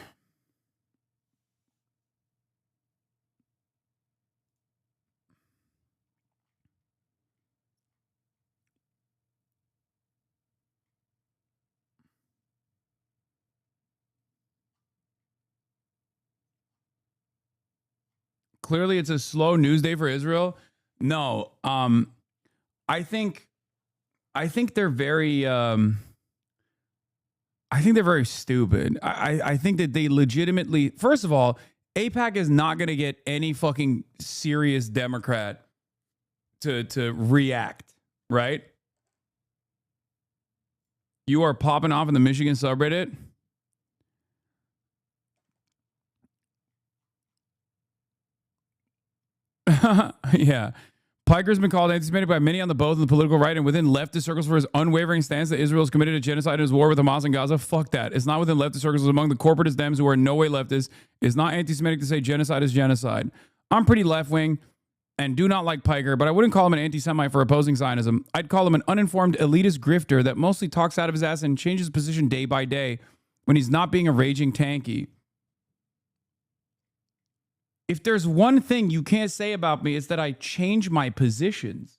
S4: Clearly it's a slow news day for Israel. No, I think they're very stupid. I think that they legitimately, first of all, AIPAC is not going to get any fucking serious Democrat to react, right? You are popping off in the Michigan subreddit. Yeah. Piker's been called anti-Semitic by many on the both and the political right and within leftist circles for his unwavering stance that Israel is committed to genocide in his war with Hamas and Gaza. Fuck that. It's not within leftist circles. It's among the corporatist Dems who are in no way leftist. It's not anti-Semitic to say genocide is genocide. I'm pretty left-wing and do not like Piker, but I wouldn't call him an anti-Semite for opposing Zionism. I'd call him an uninformed elitist grifter that mostly talks out of his ass and changes his position day by day when he's not being a raging tanky. If there's one thing you can't say about me, it's that I change my positions.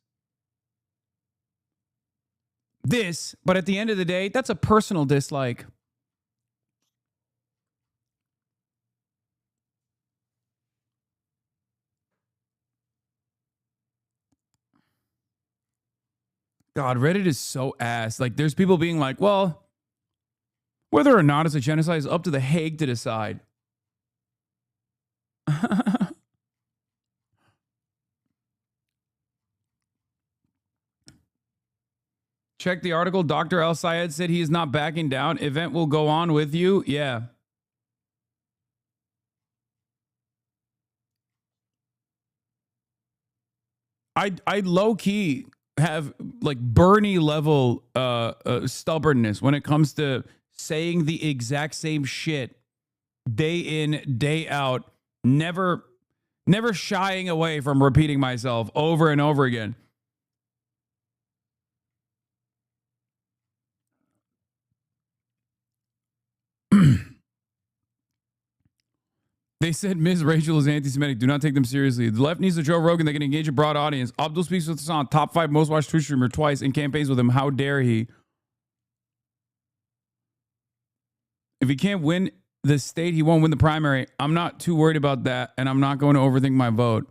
S4: But at the end of the day, that's a personal dislike. God, Reddit is so ass. Like, there's people being like, well, whether or not it's a genocide is up to The Hague to decide. Check the article. Dr. El Sayed said he is not backing down. Event will go on with you. Yeah. I'd low-key have like Bernie level stubbornness when it comes to saying the exact same shit day in, day out, never shying away from repeating myself over and over again. They said Ms. Rachel is anti-Semitic. Do not take them seriously. The left needs a Joe Rogan that can engage a broad audience. Abdul speaks with Hassan, top 5 most watched Twitch streamer twice in campaigns with him. How dare he? If he can't win the state, he won't win the primary. I'm not too worried about that, and I'm not going to overthink my vote.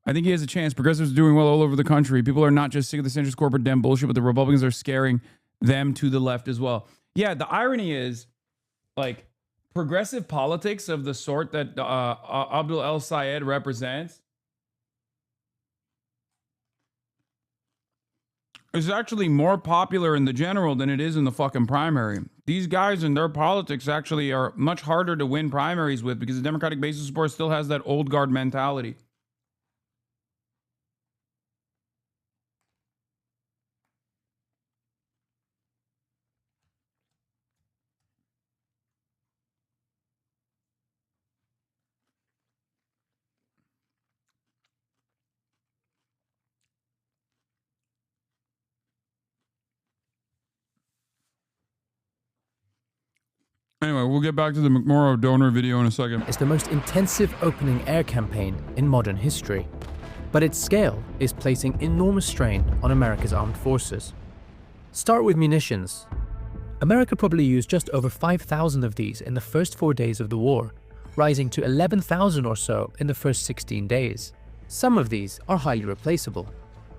S4: I think he has a chance. Progressives are doing well all over the country. People are not just sick of the centrist corporate Dem bullshit, but the Republicans are scaring them to the left as well. Yeah, the irony is, like, progressive politics of the sort that Abdul El Sayed represents is actually more popular in the general than it is in the fucking primary. These guys and their politics actually are much harder to win primaries with because the Democratic base of support still has that old guard mentality. Anyway, we'll get back to the McMorrow donor video in a second.
S18: It's the most intensive opening air campaign in modern history. But its scale is placing enormous strain on America's armed forces. Start with munitions. America probably used just over 5,000 of these in the first 4 days of the war, rising to 11,000 or so in the first 16 days. Some of these are highly replaceable.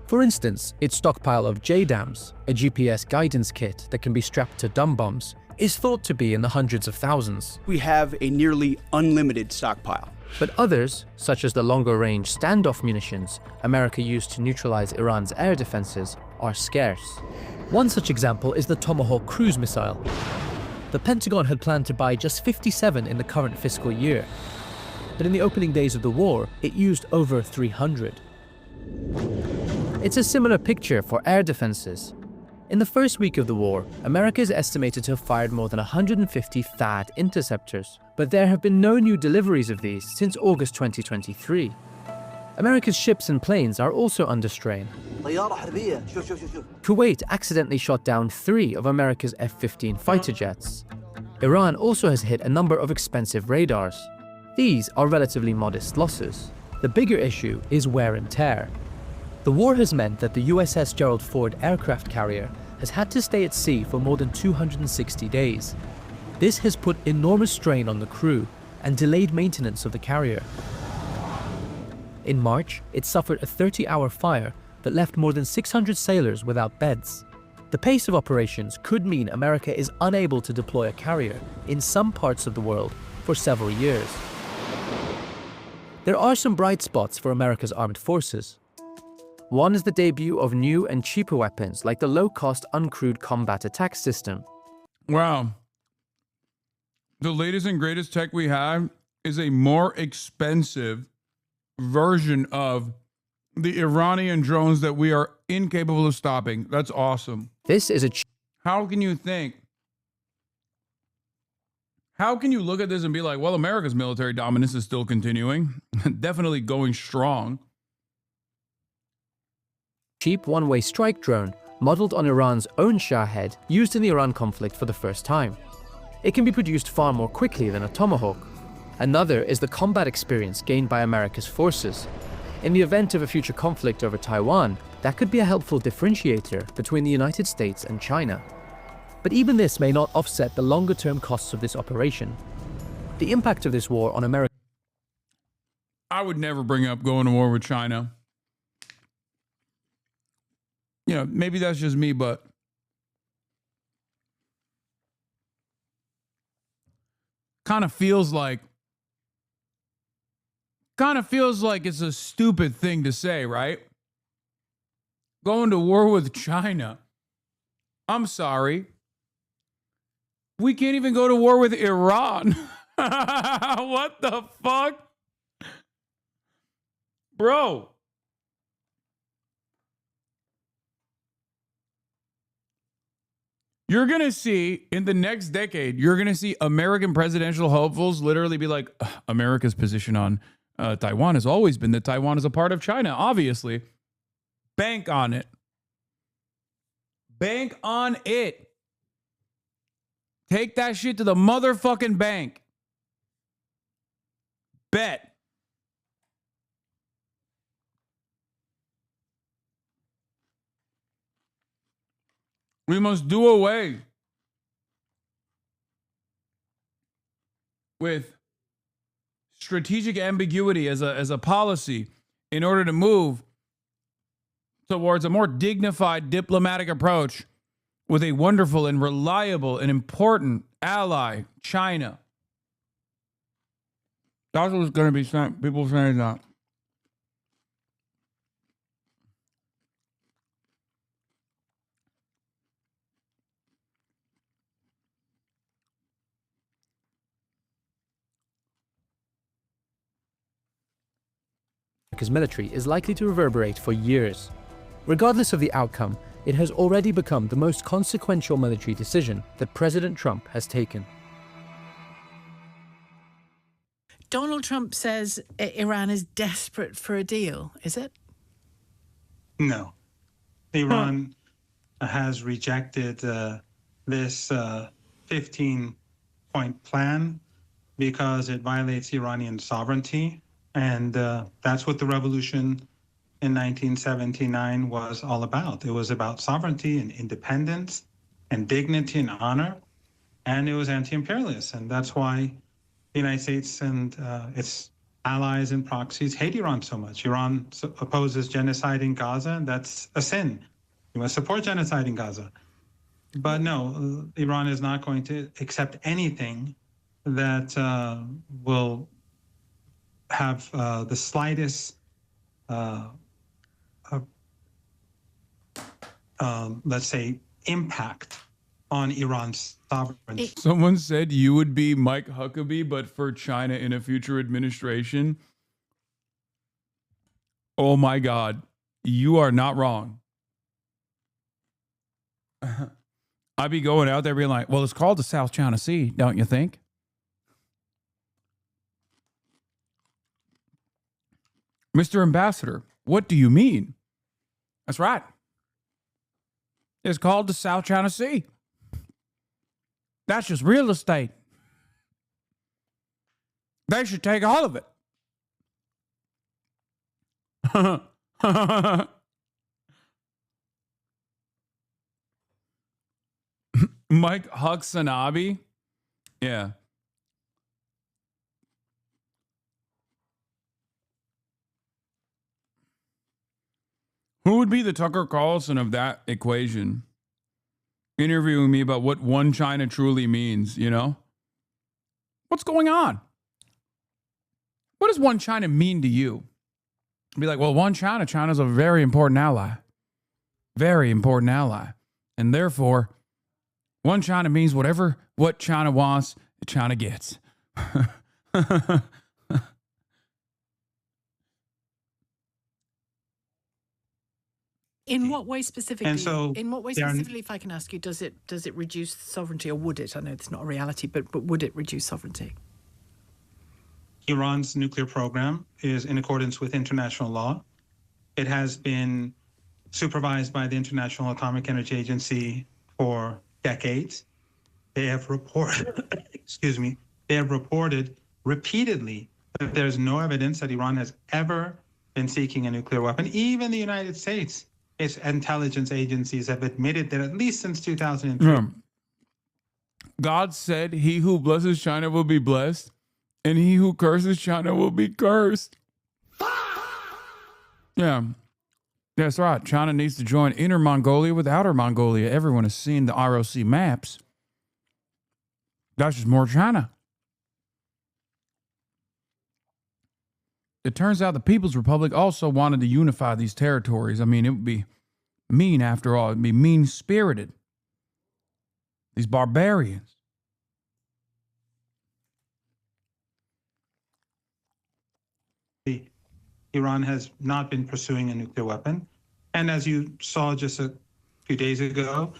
S18: For instance, its stockpile of JDAMs, a GPS guidance kit that can be strapped to dumb bombs, is thought to be in the hundreds of thousands.
S20: We have a nearly unlimited stockpile.
S18: But others, such as the longer-range standoff munitions America used to neutralize Iran's air defenses, are scarce. One such example is the Tomahawk cruise missile. The Pentagon had planned to buy just 57 in the current fiscal year, but in the opening days of the war, it used over 300. It's a similar picture for air defenses. In the first week of the war, America is estimated to have fired more than 150 THAAD interceptors, but there have been no new deliveries of these since August 2023. America's ships and planes are also under strain. Kuwait accidentally shot down 3 of America's F-15 fighter jets. Iran also has hit a number of expensive radars. These are relatively modest losses. The bigger issue is wear and tear. The war has meant that the USS Gerald Ford aircraft carrier has had to stay at sea for more than 260 days. This has put enormous strain on the crew and delayed maintenance of the carrier. In March, it suffered a 30-hour fire that left more than 600 sailors without beds. The pace of operations could mean America is unable to deploy a carrier in some parts of the world for several years. There are some bright spots for America's armed forces. One is the debut of new and cheaper weapons like the low-cost uncrewed combat attack system.
S4: Wow. The latest and greatest tech we have is a more expensive version of the Iranian drones that we are incapable of stopping. That's awesome.
S18: This is a...
S4: How can you think? How can you look at this and be like, well, America's military dominance is still continuing, definitely going strong.
S18: Cheap one-way strike drone, modeled on Iran's own Shahed, used in the Iran conflict for the first time. It can be produced far more quickly than a Tomahawk. Another is the combat experience gained by America's forces. In the event of a future conflict over Taiwan, that could be a helpful differentiator between the United States and China. But even this may not offset the longer-term costs of this operation. The impact of this war on America...
S4: I would never bring up going to war with China. You know, maybe that's just me, but kind of feels like it's a stupid thing to say, right? Going to war with China. I'm sorry. We can't even go to war with Iran. What the fuck? Bro. You're going to see, in the next decade, you're going to see American presidential hopefuls literally be like, America's position on Taiwan has always been that Taiwan is a part of China, obviously. Bank on it. Bank on it. Take that shit to the motherfucking bank. Bet. We must do away with strategic ambiguity as a policy in order to move towards a more dignified diplomatic approach with a wonderful and reliable and important ally, China. That's what's going to be saying. People saying that.
S18: America's military is likely to reverberate for years. Regardless of the outcome, it has already become the most consequential military decision that President Trump has taken.
S22: Donald Trump says Iran is desperate for a deal, is it?
S23: No. Iran has rejected this 15-point 50-point plan because it violates Iranian sovereignty. And that's what the revolution in 1979 was all about. It was about sovereignty and independence and dignity and honor. And it was anti-imperialist. And that's why the United States and its allies and proxies hate Iran so much. Iran opposes genocide in Gaza, and that's a sin. You must support genocide in Gaza. But no, Iran is not going to accept anything that will have the slightest, let's say, impact on Iran's sovereignty.
S4: Someone said you would be Mike Huckabee, but for China in a future administration. Oh my God, you are not wrong. I'd be going out there being like, well, it's called the South China Sea, don't you think? Mr. Ambassador, what do you mean? That's right. It's called the South China Sea. That's just real estate. They should take all of it. Mike Hucksanabi? Yeah. Who would be the Tucker Carlson of that equation? Interviewing me about what one China truly means, you know? What's going on? What does one China mean to you? Be like, well, one China, China's a very important ally. Very important ally. And therefore, one China means what China wants, China gets.
S22: In what way specifically?
S23: And so
S22: in what way specifically, if I can ask you, does it reduce sovereignty, or would it? I know it's not a reality, but would it reduce sovereignty?
S23: Iran's nuclear program is in accordance with international law. It has been supervised by the International Atomic Energy Agency for decades. They have reported, they have reported repeatedly that there's no evidence that Iran has ever been seeking a nuclear weapon. Even the United States, its intelligence agencies have admitted that at least since 2003.
S4: God said, he who blesses China will be blessed, and he who curses China will be cursed. Yeah, that's right. China needs to join Inner Mongolia with Outer Mongolia. Everyone has seen the ROC maps. That's just more China. It turns out the People's Republic also wanted to unify these territories. I mean, it would be mean after all. It would be mean-spirited. These barbarians.
S23: Iran has not been pursuing a nuclear weapon. And as you saw just a few days ago,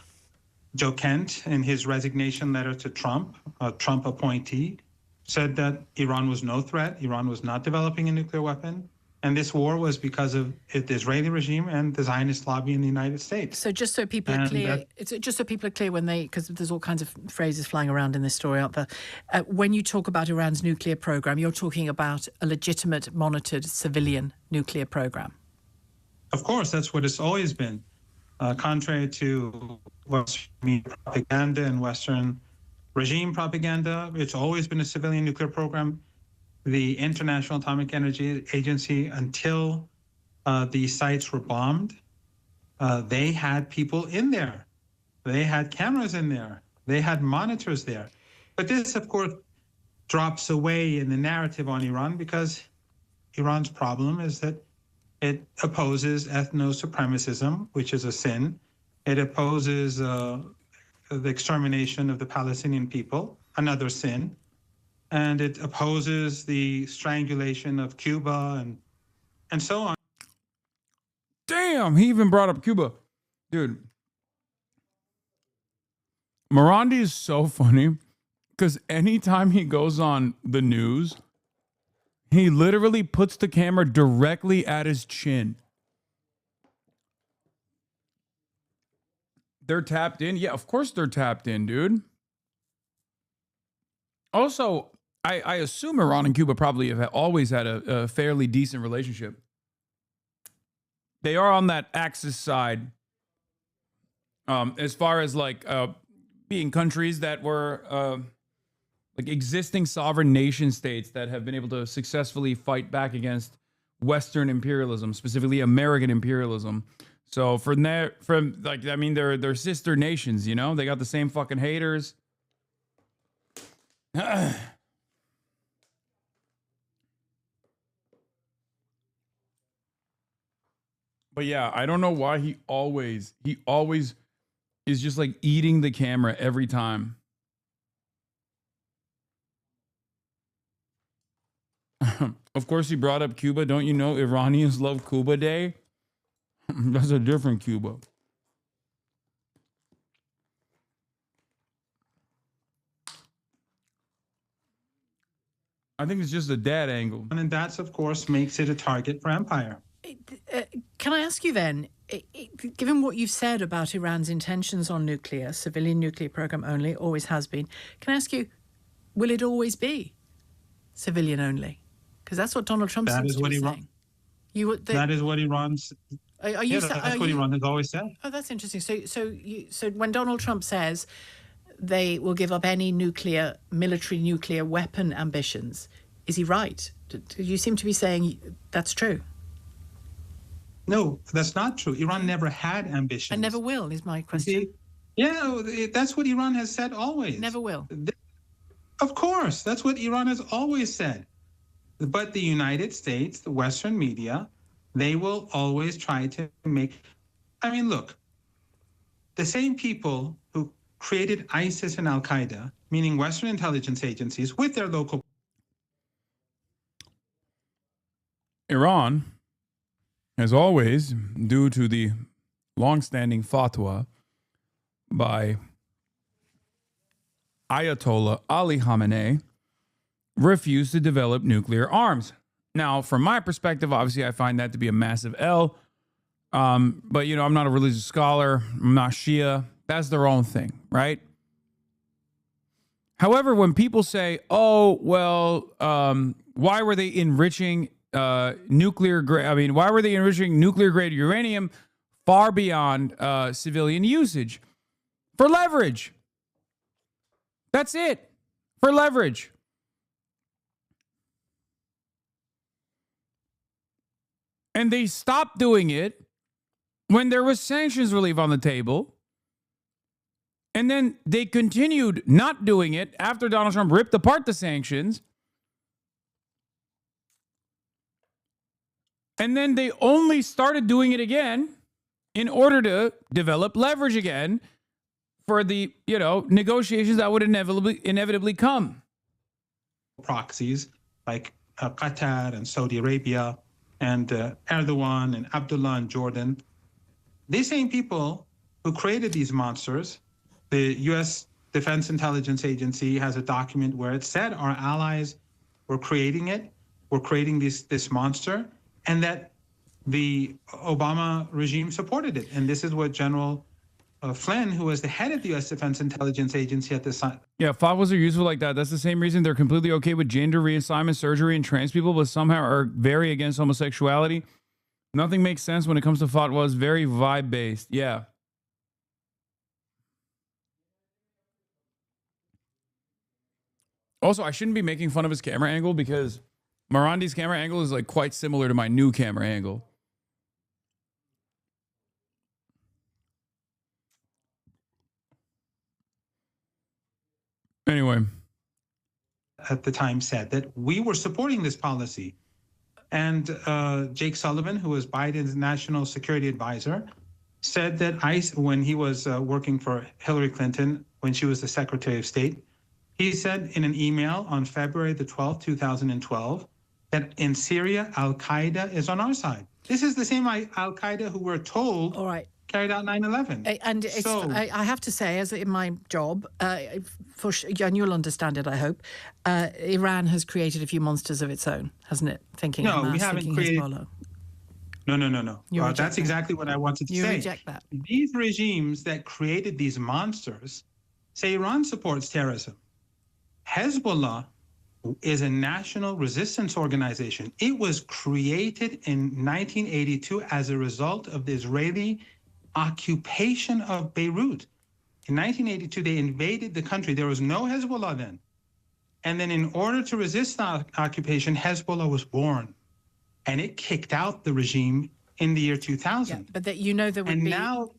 S23: Joe Kent, in his resignation letter to Trump, a Trump appointee, said that Iran was no threat. Iran was not developing a nuclear weapon. And this war was because of the Israeli regime and the Zionist lobby in the United States.
S22: So just so people are clear, when because there's all kinds of phrases flying around in this story, aren't there? When you talk about Iran's nuclear program, you're talking about a legitimate, monitored civilian nuclear program.
S23: Of course, that's what it's always been. Contrary to Western media propaganda and Western regime propaganda, it's always been a civilian nuclear program. The International Atomic Energy Agency, until these sites were bombed, they had people in there. They had cameras in there. They had monitors there. But this, of course, drops away in the narrative on Iran because Iran's problem is that it opposes ethno-supremacism, which is a sin. It opposes the extermination of the Palestinian people, another sin. And it opposes the strangulation of Cuba and so on.
S4: Damn, he even brought up Cuba. Dude. Morandi is so funny because anytime he goes on the news, he literally puts the camera directly at his chin. They're tapped in? Yeah, of course they're tapped in, dude. Also, I assume Iran and Cuba probably have always had a fairly decent relationship. They are on that Axis side, as far as like being countries that were like existing sovereign nation states that have been able to successfully fight back against Western imperialism, specifically American imperialism. So from there, I mean, they're sister nations, you know? They got the same fucking haters. But yeah, I don't know why he always is just like eating the camera every time. Of course, he brought up Cuba. Don't you know Iranians love Cuba Day? That's a different Cuba. I think it's just a dad angle.
S23: And that's, of course, makes it a target for empire.
S22: Can I ask you then, given what you've said about Iran's intentions on nuclear, civilian nuclear program only, always has been, can I ask you, will it always be civilian only? Because that's what Donald Trump seems to be saying.
S23: That is what Iran's... that's what Iran has always said.
S22: Oh, that's interesting. So when Donald Trump says they will give up any military nuclear weapon ambitions, is he right? You seem to be saying that's true.
S23: No, that's not true. Iran never had ambitions.
S22: And never will, is my question.
S23: Yeah, that's what Iran has said always.
S22: Never will.
S23: Of course, that's what Iran has always said. But the United States, the Western media, they will always try to make... I mean, look, the same people who created ISIS and Al-Qaeda, meaning Western intelligence agencies, with their local...
S4: Iran, as always, due to the long-standing fatwa by Ayatollah Ali Khamenei, refused to develop nuclear arms. Now, from my perspective, obviously, I find that to be a massive L. But, you know, I'm not a religious scholar. I'm not Shia. That's their own thing, right? However, when people say, oh, well, why were they enriching nuclear grade? I mean, why were they enriching nuclear grade uranium far beyond civilian usage? For leverage. That's it. For leverage. And they stopped doing it when there was sanctions relief on the table. And then they continued not doing it after Donald Trump ripped apart the sanctions. And then they only started doing it again in order to develop leverage again for the, you know, negotiations that would inevitably come.
S23: Proxies like Qatar and Saudi Arabia and Erdogan and Abdullah in Jordan. These same people who created these monsters, the U.S. Defense Intelligence Agency has a document where it said our allies were creating it, were creating this monster, and that the Obama regime supported it. And this is what General Flynn, who was the head of the U.S. Defense Intelligence Agency at this time.
S4: Yeah, fatwas are useful like that. That's the same reason they're completely okay with gender reassignment surgery and trans people, but somehow are very against homosexuality. Nothing makes sense when it comes to fatwas. Very vibe-based. Yeah. Also, I shouldn't be making fun of his camera angle because Marandi's camera angle is like quite similar to my new camera angle. Anyway.
S23: At the time said that we were supporting this policy. And Jake Sullivan, who was Biden's national security advisor, said that when he was working for Hillary Clinton, when she was the Secretary of State, he said in an email on February the 12th, 2012, that in Syria, Al-Qaeda is on our side. This is the same Al-Qaeda who we're told carried out 9/11.
S22: And I have to say, as in my job, and you'll understand it, I hope, Iran has created a few monsters of its own, hasn't it? Thinking Hamas,
S23: we haven't created...
S22: Hezbollah.
S23: No. That's exactly what I wanted to say.
S22: You reject that.
S23: These regimes that created these monsters say Iran supports terrorism. Hezbollah is a national resistance organization. It was created in 1982 as a result of the Israeli occupation of Beirut. In 1982, they invaded the country. There was no Hezbollah then. And then in order to resist the occupation, Hezbollah was born. And it kicked out the regime in the year 2000.
S22: Yeah, but that there would
S23: And
S22: be
S23: now-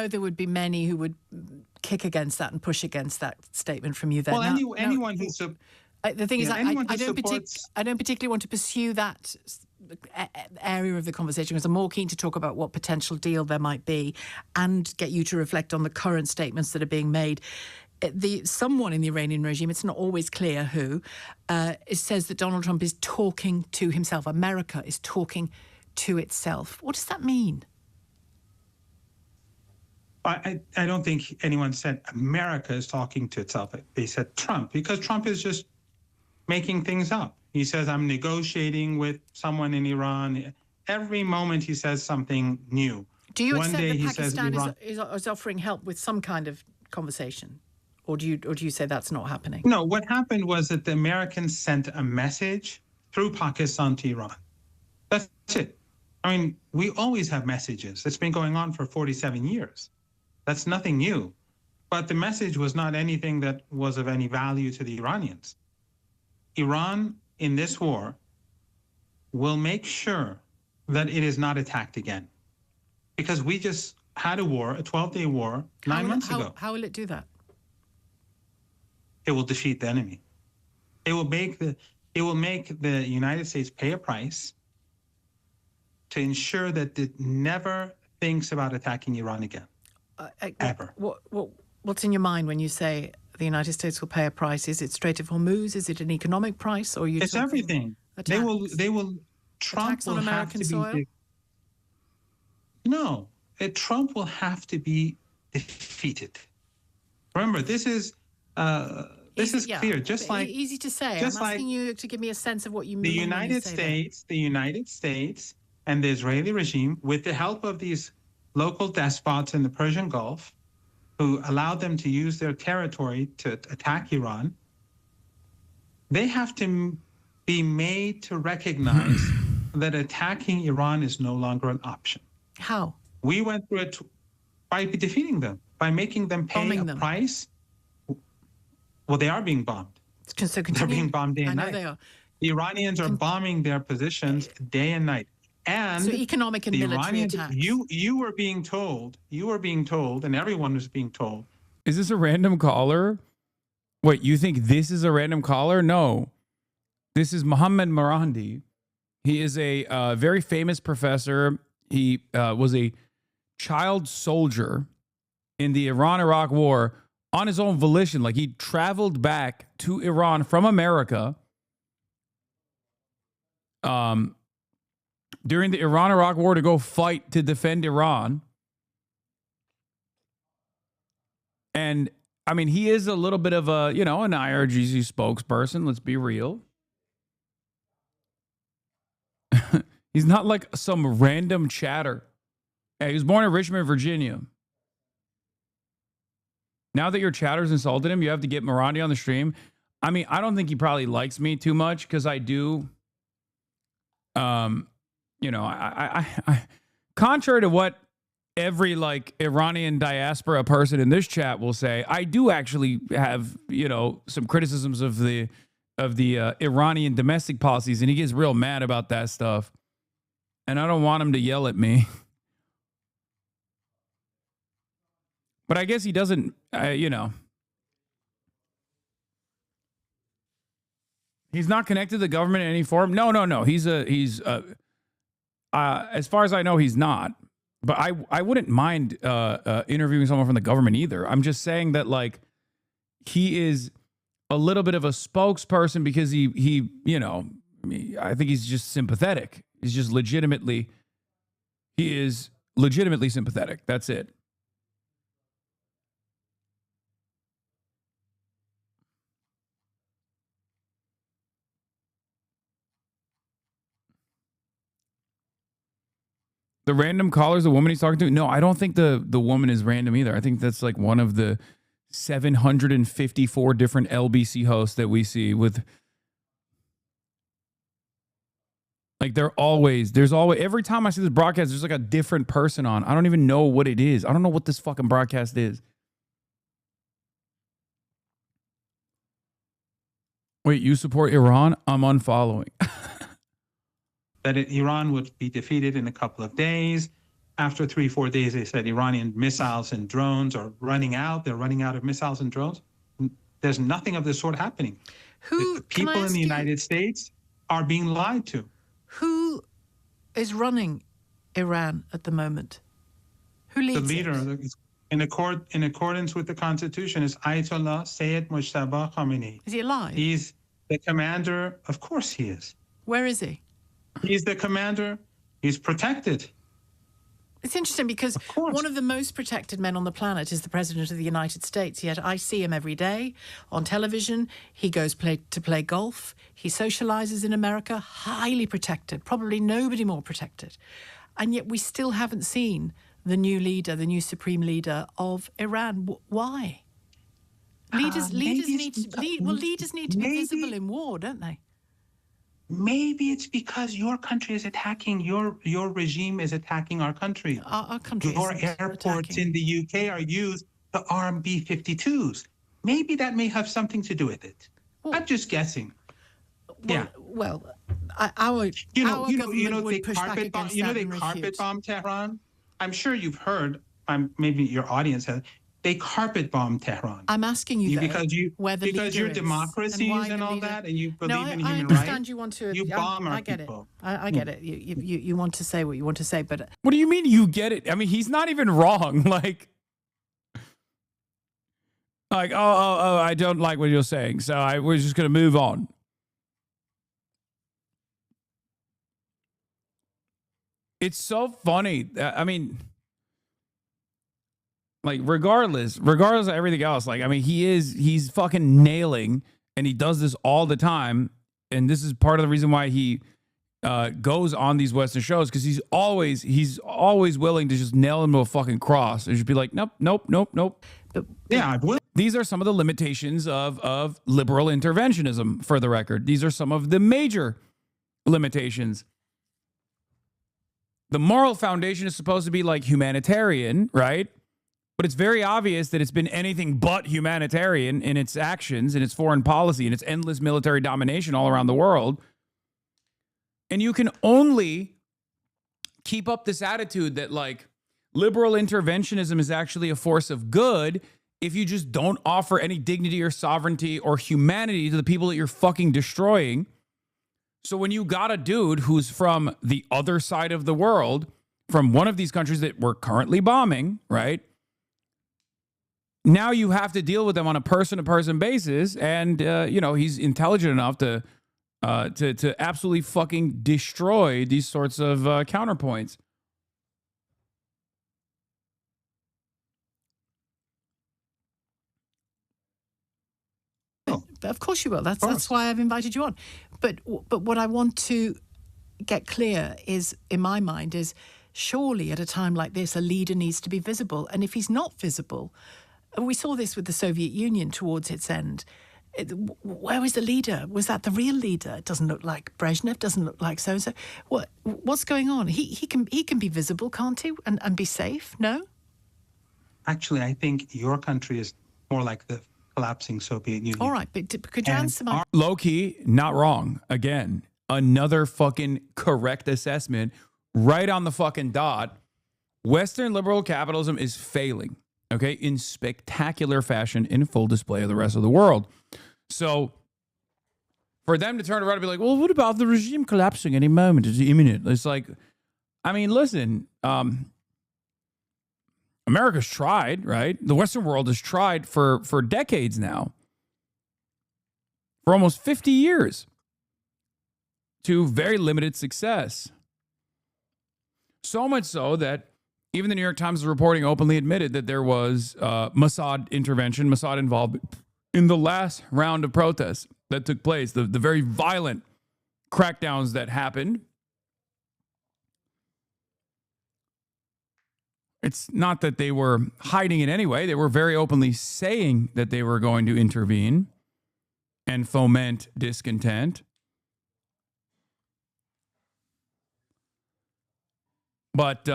S22: there would be many who would kick against that and push against that statement from you there.
S23: Well,
S22: Now-
S23: anyone who...
S22: the thing is,
S23: Yeah, anyone who
S22: I don't particularly want to pursue that area of the conversation because I'm more keen to talk about what potential deal there might be and get you to reflect on the current statements that are being made. Someone in the Iranian regime, it's not always clear who, it says that Donald Trump is talking to himself. America is talking to itself. What does that mean?
S23: I don't think anyone said America is talking to itself. They said Trump, because Trump is just making things up. He says, I'm negotiating with someone in Iran. Every moment he says something new.
S22: Do you
S23: One
S22: accept
S23: day
S22: that
S23: he says
S22: Pakistan
S23: Iran.
S22: is offering help with some kind of conversation? Or do you say that's not happening?
S23: No, what happened was that the Americans sent a message through Pakistan to Iran. That's it. I mean, we always have messages. It's been going on for 47 years. That's nothing new. But the message was not anything that was of any value to the Iranians. Iran, in this war, will make sure that it is not attacked again. Because we just had a war, a 12-day war, 9 months ago.
S22: How will it do that?
S23: It will defeat the enemy. It will make the United States pay a price to ensure that it never thinks about attacking Iran again. Ever.
S22: What's in your mind when you say the United States will pay a price? Is it Strait of Hormuz? Is it an economic price? Or are you
S23: It's
S22: talking
S23: everything.
S22: attacks?
S23: They will. Trump
S22: Attacks on
S23: will have
S22: American
S23: to
S22: soil?
S23: be. No, Trump will have to be defeated. Remember, this is clear. Just like
S22: easy to say.
S23: just
S22: I'm
S23: like
S22: asking you to give me a sense of what you mean.
S23: the
S22: when you
S23: United
S22: say that.
S23: States, and the Israeli regime, with the help of these local despots in the Persian Gulf, who allowed them to use their territory to attack Iran, they have to be made to recognize that attacking Iran is no longer an option.
S22: How?
S23: We went through it by defeating them, by making them pay
S22: Bombing
S23: a
S22: them.
S23: price. Well, they are being bombed.
S22: So
S23: They're being bombed day and
S22: I know
S23: night.
S22: they are.
S23: The Iranians are bombing their positions day and night. And
S22: So economic and
S23: the
S22: military
S23: Iranians,
S22: attacks.
S23: you were being told, and everyone was being told.
S4: Is this a random caller? Wait, you think this is a random caller? No. This is Mohammed Marandi. He is a very famous professor. He was a child soldier in the Iran-Iraq War on his own volition. Like, he traveled back to Iran from America during the Iran-Iraq War to go fight to defend Iran. And I mean, he is a little bit of a, an IRGC spokesperson. Let's be real. He's not like some random chatter. Yeah, he was born in Richmond, Virginia. Now that your chatter's insulted him, you have to get Marandi on the stream. I mean, I don't think he probably likes me too much because I do. I contrary to what every Iranian diaspora person in this chat will say, I do actually have, some criticisms of the Iranian domestic policies, and he gets real mad about that stuff. And I don't want him to yell at me. But I guess he doesn't, he's not connected to the government in any form. No. He's as far as I know, he's not. But I wouldn't mind interviewing someone from the government either. I'm just saying that he is a little bit of a spokesperson because he I think he's just sympathetic. He is legitimately sympathetic. That's it. The random caller is the woman he's talking to? No, I don't think the woman is random either. I think that's one of the 754 different LBC hosts that we see with, like, there's always, every time I see this broadcast, there's like a different person on. I don't even know what it is. I don't know what this fucking broadcast is. Wait, you support Iran? I'm unfollowing.
S23: That Iran would be defeated in a couple of days. After 3-4 days, they said Iranian missiles and drones are running out. They're running out of missiles and drones. There's nothing of the sort happening. The people in the United States are being lied to.
S22: Who is running Iran at the moment? Who leads
S23: The leader,
S22: it?
S23: in accordance with the Constitution, is Ayatollah Sayyid Mujtaba Khamenei.
S22: Is he alive?
S23: He's the commander. Of course he is.
S22: Where is he?
S23: He's the commander. He's protected.
S22: It's interesting because one of the most protected men on the planet is the President of the United States. Yet I see him every day on television. He goes to play golf. He socializes in America, highly protected, probably nobody more protected. And yet we still haven't seen the new leader, the new supreme leader of Iran. Why? Leaders need to be visible in war, don't they?
S23: Maybe it's because your country is attacking, your regime is attacking our country.
S22: Our country
S23: Your airports in the UK are used to arm B-52s. Maybe that may have something to do with it. I'm just guessing.
S22: Well, our government would push back against that and refute.
S23: Carpet bomb Tehran. I'm sure you've heard. Maybe your audience has. They carpet bomb Tehran.
S22: I'm asking you
S23: where the because you're democracies and all that, and you believe in human rights.
S22: I understand you want to.
S23: You bomb our
S22: I get
S23: people.
S22: it. I get it. You want to say what you want to say, but
S4: what do you mean you get it? I mean, he's not even wrong. Like, I don't like what you're saying, so we're just gonna move on. It's so funny. I mean, like, regardless of everything else, like, I mean, he's fucking nailing, and he does this all the time. And this is part of the reason why he goes on these Western shows, because he's always willing to just nail him to a fucking cross and just be like, nope.
S23: Yeah,
S4: these are some of the limitations of liberal interventionism, for the record. These are some of the major limitations. The moral foundation is supposed to be like humanitarian, right? But it's very obvious that it's been anything but humanitarian in its actions, in its foreign policy, in its endless military domination all around the world. And you can only keep up this attitude that, like, liberal interventionism is actually a force of good if you just don't offer any dignity or sovereignty or humanity to the people that you're fucking destroying. So when you got a dude who's from the other side of the world, from one of these countries that we're currently bombing, right? Now you have to deal with them on a person-to-person basis, and he's intelligent enough to absolutely fucking destroy these sorts of counterpoints.
S22: Of course you will. That's why I've invited you on. But what I want to get clear is, in my mind, is surely at a time like this, a leader needs to be visible. And if he's not visible, we saw this with the Soviet Union towards its end. Where was the leader? Was that the real leader? It doesn't look like Brezhnev. Doesn't look like so-and-so. What's going on? He can be visible, can't he? And be safe? No.
S23: Actually, I think your country is more like the collapsing Soviet Union.
S22: All right, but could you answer my...
S4: Low-key, not wrong. Again, another fucking correct assessment, right on the fucking dot. Western liberal capitalism is failing, okay, in spectacular fashion, in full display of the rest of the world. So for them to turn around and be like, well, what about the regime collapsing any moment? It's imminent. It's like, I mean, listen, America's tried, right? The Western world has tried for decades now, for almost 50 years, to very limited success. So much so that even the New York Times reporting openly admitted that there was Mossad intervention, Mossad involvement in the last round of protests that took place, the very violent crackdowns that happened. It's not that they were hiding it anyway. They were very openly saying that they were going to intervene and foment discontent. But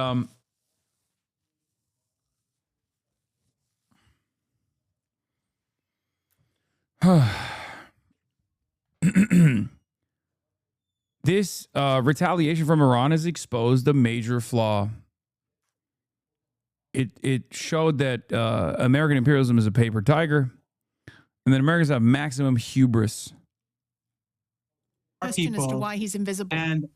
S4: this retaliation from Iran has exposed a major flaw. It showed that American imperialism is a paper tiger, and that Americans have maximum hubris.
S22: Question as to why he's invisible.
S23: And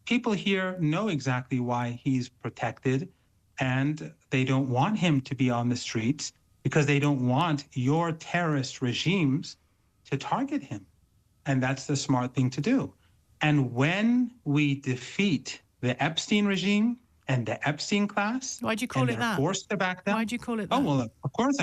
S23: people here know exactly why he's protected, and they don't want him to be on the streets because they don't want your terrorist regimes to target him. And that's the smart thing to do. And when we defeat the Epstein regime and the Epstein class,
S22: why'd you call
S23: and
S22: it
S23: they're
S22: that?
S23: forced to back down.
S22: Why'd you call it that?
S23: Oh, well, of course,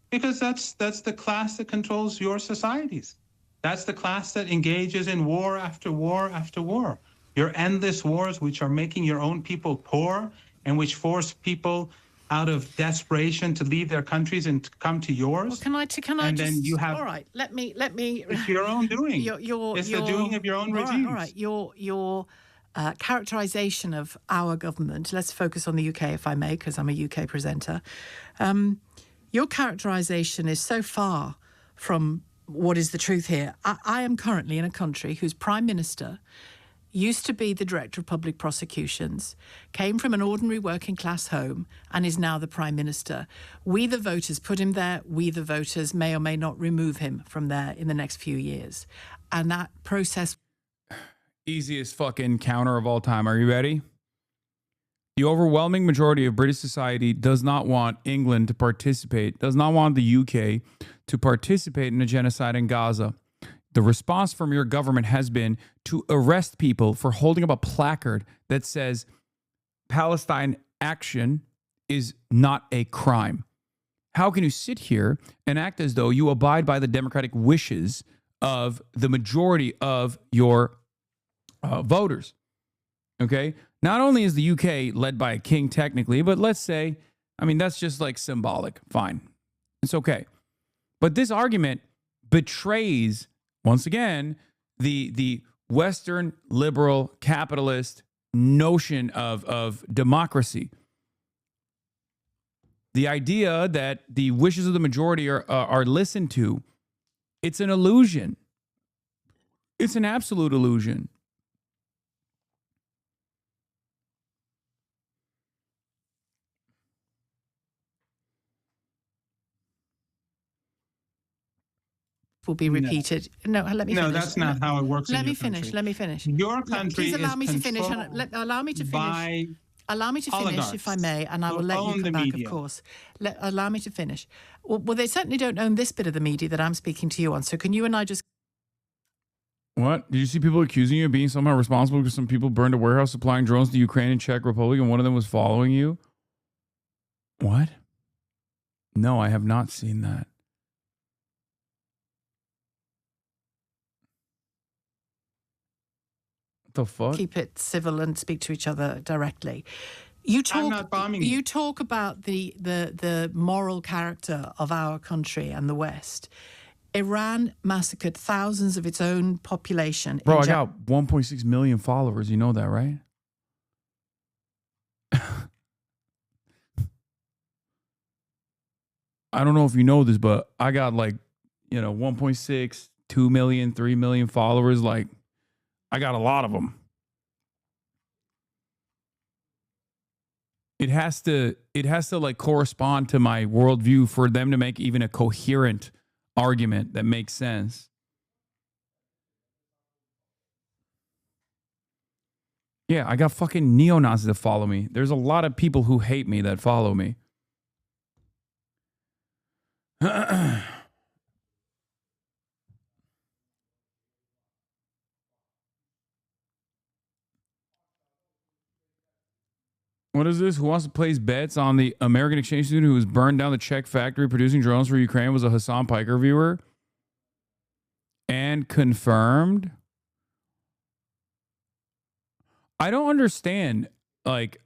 S23: because that's the class that controls your societies. That's the class that engages in war after war after war. Your endless wars, which are making your own people poor and which force people out of desperation to leave their countries and to come to yours.
S22: Well, can I
S23: and
S22: just,
S23: then you have,
S22: all right, let me.
S23: It's your own doing. It's the doing of your own regimes.
S22: All right. Your characterization of our government, let's focus on the UK, if I may, because I'm a UK presenter. Your characterization is so far from what is the truth here. I am currently in a country whose prime minister used to be the director of public prosecutions, came from an ordinary working class home, and is now the prime minister. We, the voters, put him there. We, the voters, may or may not remove him from there in the next few years. And that process...
S4: Easiest fucking counter of all time. Are you ready? The overwhelming majority of British society does not want England to participate, does not want the UK to participate in a genocide in Gaza. The response from your government has been to arrest people for holding up a placard that says Palestine action is not a crime. How can you sit here and act as though you abide by the democratic wishes of the majority of your voters? Okay? Not only is the UK led by a king technically, but let's say, I mean, that's just like symbolic. Fine. It's okay. But this argument betrays, once again, the Western liberal capitalist notion of democracy. The idea that the wishes of the majority are listened to, it's an illusion. It's an absolute illusion.
S22: Will be repeated. No, let me finish.
S23: No, that's not how it works.
S22: Let me finish. Let me finish.
S23: Your country
S22: Please allow me to finish.
S23: allow me to finish.
S22: Allow me to finish, if I may, and I will let you come back, of course. Allow me to finish. Well, they certainly don't own this bit of the media that I'm speaking to you on. So can you and I just...
S4: What? Did you see people accusing you of being somehow responsible because some people burned a warehouse supplying drones to Ukraine and Czech Republic and one of them was following you? What? No, I have not seen that. The fuck?
S22: Keep it civil and speak to each other directly. You talk,
S23: I'm not bombing you.
S22: You talk about the moral character of our country and the West. Iran massacred thousands of its own population.
S4: Bro, I got 1.6 million followers. You know that, right? I don't know if you know this, but I got 1.6, 2 million, 3 million followers. Like, I got a lot of them. It has to correspond to my worldview for them to make even a coherent argument that makes sense. Yeah, I got fucking neo-Nazis that follow me. There's a lot of people who hate me that follow me. What is this? Who wants to place bets on the American exchange student who was burned down the Czech factory producing drones for Ukraine was a Hassan Piker viewer? And confirmed? I don't understand. Like,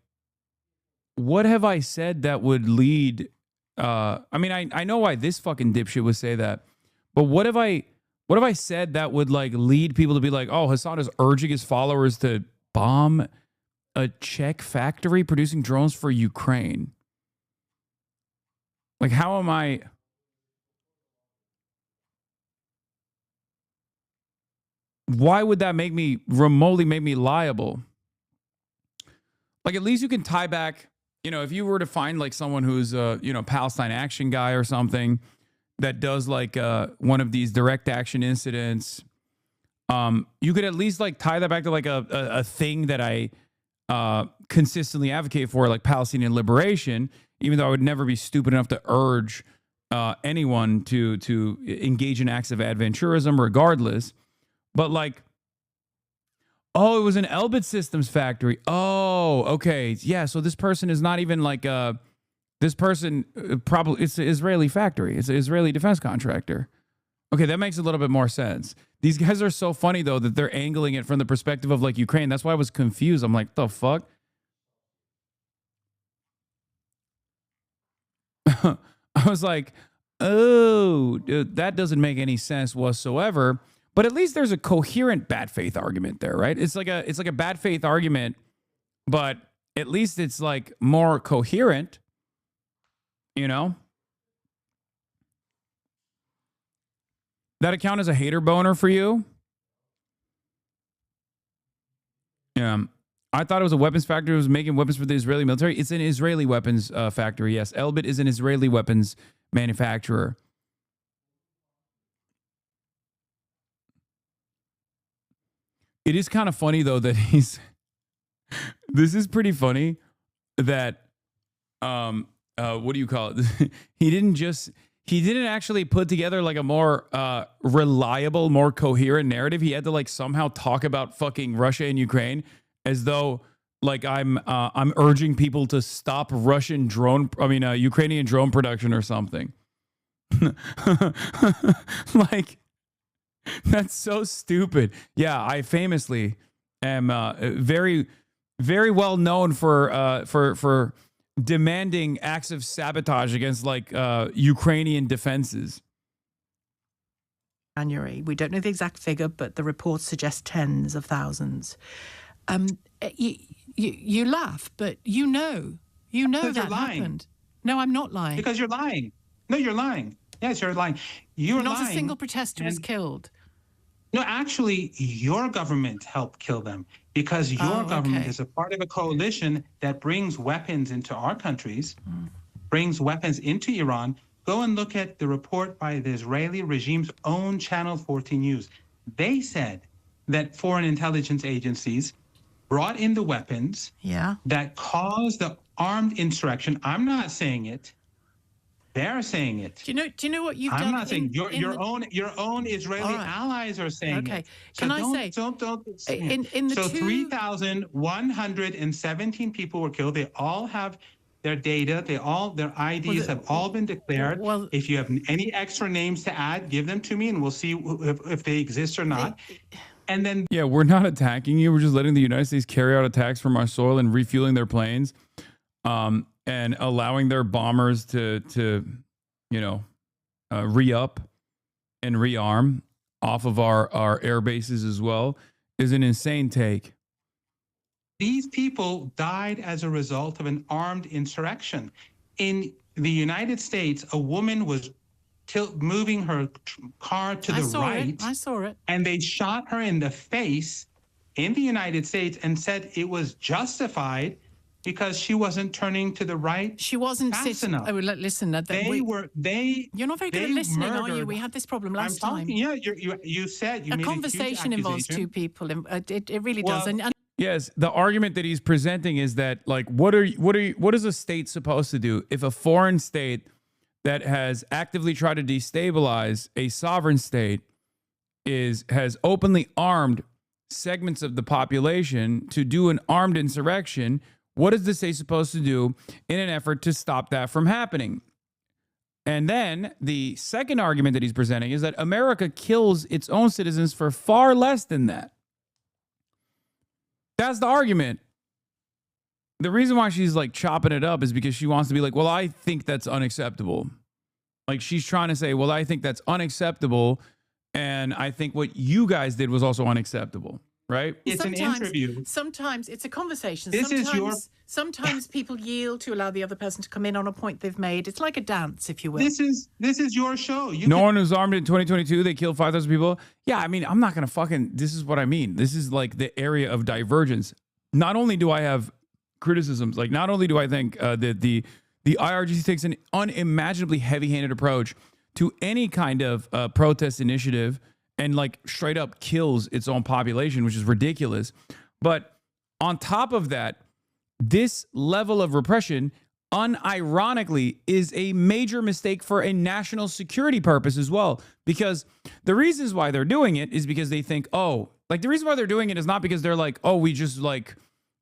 S4: what have I said that would lead? I mean, I know why this fucking dipshit would say that, but what have I said that would like lead people to be like, oh, Hassan is urging his followers to bomb a Czech factory producing drones for Ukraine? Like, how am I? Why would that remotely make me liable? Like, at least you can tie back, if you were to find like someone who's a, Palestine action guy or something that does like one of these direct action incidents, you could at least like tie that back to like a thing that I consistently advocate for, like Palestinian liberation, even though I would never be stupid enough to urge anyone to engage in acts of adventurism regardless. But like, oh, it was an Elbit Systems factory. Oh, okay. Yeah, so this person is not even like this person probably, it's an Israeli factory. It's an Israeli defense contractor. Okay, that makes a little bit more sense. These guys are so funny though that they're angling it from the perspective of like Ukraine. That's why I was confused. I'm like, the fuck? I was like, oh, dude, that doesn't make any sense whatsoever. But at least there's a coherent bad faith argument there, right? It's like a bad faith argument, but at least it's like more coherent, That account is a hater boner for you? Yeah. I thought it was a weapons factory. It was making weapons for the Israeli military. It's an Israeli weapons factory, yes. Elbit is an Israeli weapons manufacturer. It is kind of funny, though, that this is pretty funny that, what do you call it? He didn't actually put together like a more reliable, more coherent narrative. He had to like somehow talk about fucking Russia and Ukraine as though like I'm urging people to stop Ukrainian drone production or something. Like, that's so stupid. Yeah, I famously am very, very well known for demanding acts of sabotage against like Ukrainian defenses.
S22: January. We don't know the exact figure, but the reports suggest tens of thousands. You laugh, but you know that happened. No, I'm not lying.
S23: Because you're lying. No, you're lying. Yes, you're lying. You're
S22: not
S23: lying.
S22: a single protester was killed.
S23: No, actually, your government helped kill them because your government is a part of a coalition that brings weapons into our countries, brings weapons into Iran. Go and look at the report by the Israeli regime's own Channel 14 News. They said that foreign intelligence agencies brought in the weapons that caused the armed insurrection. I'm not saying it. They're saying it.
S22: Do you know what you've done?
S23: I'm not saying your own Israeli allies are saying it. So
S22: Can I say?
S23: Don't.
S22: In the
S23: 3,117 people were killed. They all have their data. Their IDs have all been declared. If you have any extra names to add, give them to me, and we'll see if they exist or not. And then
S4: we're not attacking you. We're just letting the United States carry out attacks from our soil and refueling their planes. And allowing their bombers to re-up and rearm off of our air bases as well is an insane take.
S23: These people died as a result of an armed insurrection. In the United States, a woman was moving her car to the right.
S22: I saw it.
S23: And they shot her in the face in the United States and said it was justified because she wasn't turning to the right.
S22: She wasn't
S23: sitting.
S22: Oh, listen. You're not very good at listening, are you? We had this problem last time.
S23: Yeah, you said you
S22: a
S23: made
S22: conversation
S23: a huge
S22: involves two people. It really does. And
S4: yes, the argument that he's presenting is that like, what is a state supposed to do if a foreign state that has actively tried to destabilize a sovereign state has openly armed segments of the population to do an armed insurrection? What is the state supposed to do in an effort to stop that from happening? And then the second argument that he's presenting is that America kills its own citizens for far less than that. That's the argument. the reason why she's like chopping it up is because she wants to be like, well, I think that's unacceptable. Like she's trying to say, well, I think that's unacceptable. And I think what you guys did was also unacceptable, right?
S23: It's an interview.
S22: Sometimes it's a conversation.
S23: This is your-
S22: Sometimes people yield to allow the other person to come in on a point they've made. It's like a dance, if you will.
S23: This is your show.
S4: No one was armed in 2022. They killed 5,000 people. Yeah, I mean, I'm not going to fucking, this is what I mean. This is like the area of divergence. Not only do I have criticisms, like not only do I think that the IRGC takes an unimaginably heavy-handed approach to any kind of protest initiative and like straight up kills its own population, which is ridiculous. But on top of that, this level of repression, unironically, is a major mistake for a national security purpose as well. Because the reasons why they're doing it is because they think, oh, like the reason why they're doing it is not because they're like, oh, we just like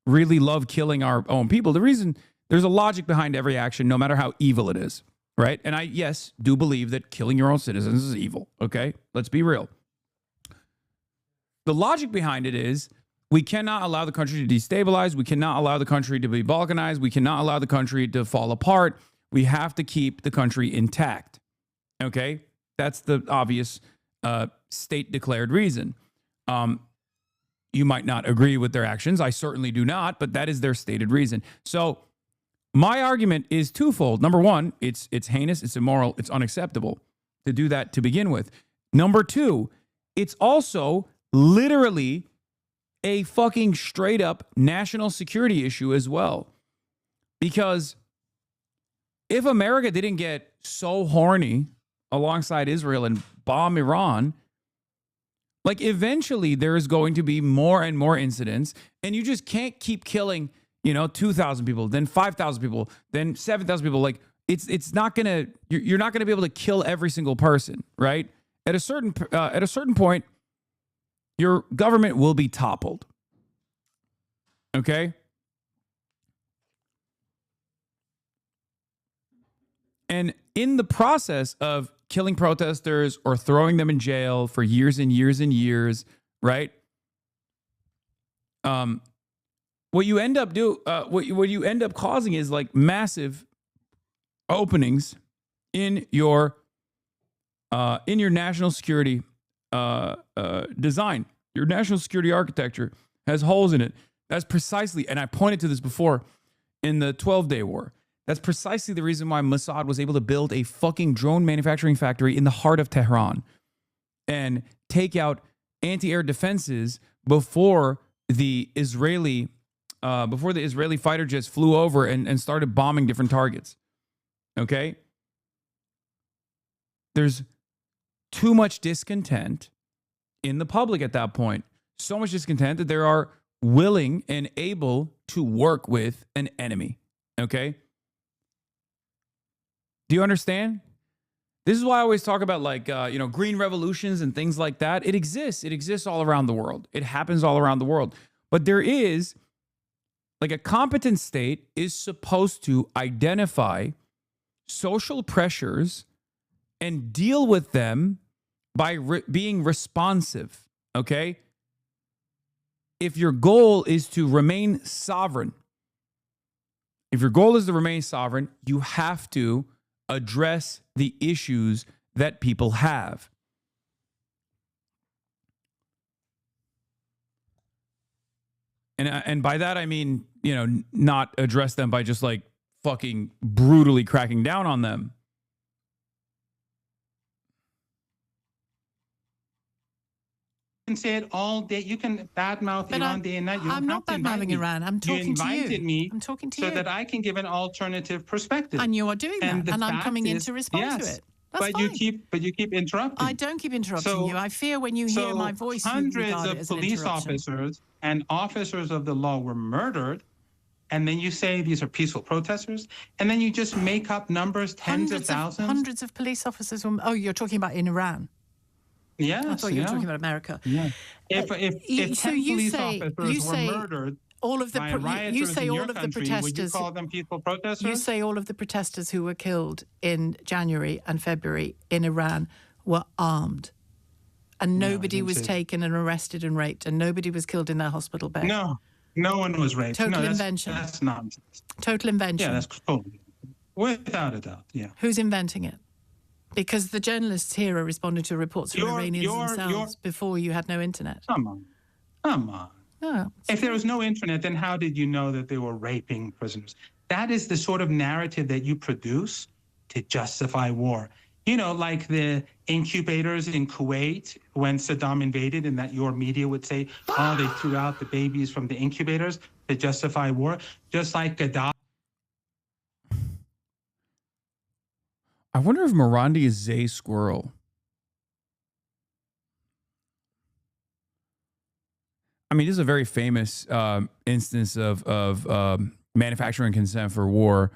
S4: really love killing our own people. The reason, there's a logic behind every action, no matter how evil it is, right? And I, yes, do believe that killing your own citizens is evil, okay? Let's be real. The logic behind it is, we cannot allow the country to destabilize. We cannot allow the country to be balkanized. We cannot allow the country to fall apart. We have to keep the country intact. Okay? That's the obvious state-declared reason. You might not agree with their actions. I certainly do not, but that is their stated reason. So my argument is twofold. Number one, it's heinous, it's immoral, it's unacceptable to do that to begin with. Number two, it's also literally a fucking straight up national security issue as well. Because if America didn't get so horny alongside Israel and bomb Iran, like eventually there is going to be more and more incidents, and you just can't keep killing, 2,000 people, then 5,000 people, then 7,000 people. Like it's not gonna, you're not gonna be able to kill every single person, right? At a certain point, your government will be toppled. Okay? And in the process of killing protesters or throwing them in jail for years and years and years, right? What you end up causing is like massive openings in your national security design. Your national security architecture has holes in it. That's precisely, and I pointed to this before in the 12-Day War. That's precisely the reason why Mossad was able to build a fucking drone manufacturing factory in the heart of Tehran and take out anti-air defenses before the Israeli fighter jets flew over and started bombing different targets. Okay? There's too much discontent in the public at that point. So much discontent that there are willing and able to work with an enemy. Okay? Do you understand? This is why I always talk about like, green revolutions and things like that. It exists. It exists all around the world. It happens all around the world. But there is, like a competent state is supposed to identify social pressures and deal with them by being responsive, okay? If your goal is to remain sovereign, you have to address the issues that people have. And by that, I mean, not address them by just like fucking brutally cracking down on them.
S23: You can say it all day. You can badmouth Iran day and night.
S22: I'm not badmouthing Iran. I'm talking to you.
S23: You invited me
S22: I'm talking to
S23: so
S22: you.
S23: that I can give an alternative perspective.
S22: And you are doing that. And I'm coming in to respond to it. That's
S23: but
S22: fine.
S23: you keep interrupting.
S22: I don't keep interrupting you. I fear when you hear my voice, you regard
S23: hundreds
S22: it
S23: of
S22: as an
S23: police
S22: interruption.
S23: officers and officers of the law were murdered, and then you say these are peaceful protesters, and then you just make up numbers, tens of thousands.
S22: Hundreds of police officers. Oh, you're talking about in Iran.
S23: Yes,
S22: I thought you were talking about America.
S23: Yeah. If 10 police officers were murdered
S22: all of the
S23: by rioters
S22: you say
S23: in
S22: all
S23: your
S22: of the
S23: country,
S22: protesters.
S23: would you call them peaceful protesters?
S22: You say all of the protesters who were killed in January and February in Iran were armed, and nobody was taken and arrested and raped, and nobody was killed in their hospital bed.
S23: No, No one was raped.
S22: Total
S23: no, that's,
S22: invention.
S23: That's nonsense.
S22: Total invention.
S23: Yeah, that's totally. Without a doubt, yeah.
S22: Who's inventing it? Because the journalists here are responding to reports from Iranians themselves before you had no internet.
S23: Come on.
S22: No.
S23: If there was no internet, then how did you know that they were raping prisoners? That is the sort of narrative that you produce to justify war. You know, like the incubators in Kuwait when Saddam invaded, and that your media would say, oh, they threw out the babies from the incubators to justify war, just like Gaddafi.
S4: I wonder if Morandi is Zay Squirrel. I mean, this is a very famous instance of manufacturing consent for war.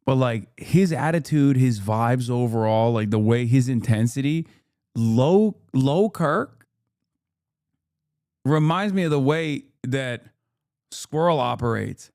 S4: But like his attitude, his vibes overall, like the way his intensity, low Kirk reminds me of the way that Squirrel operates.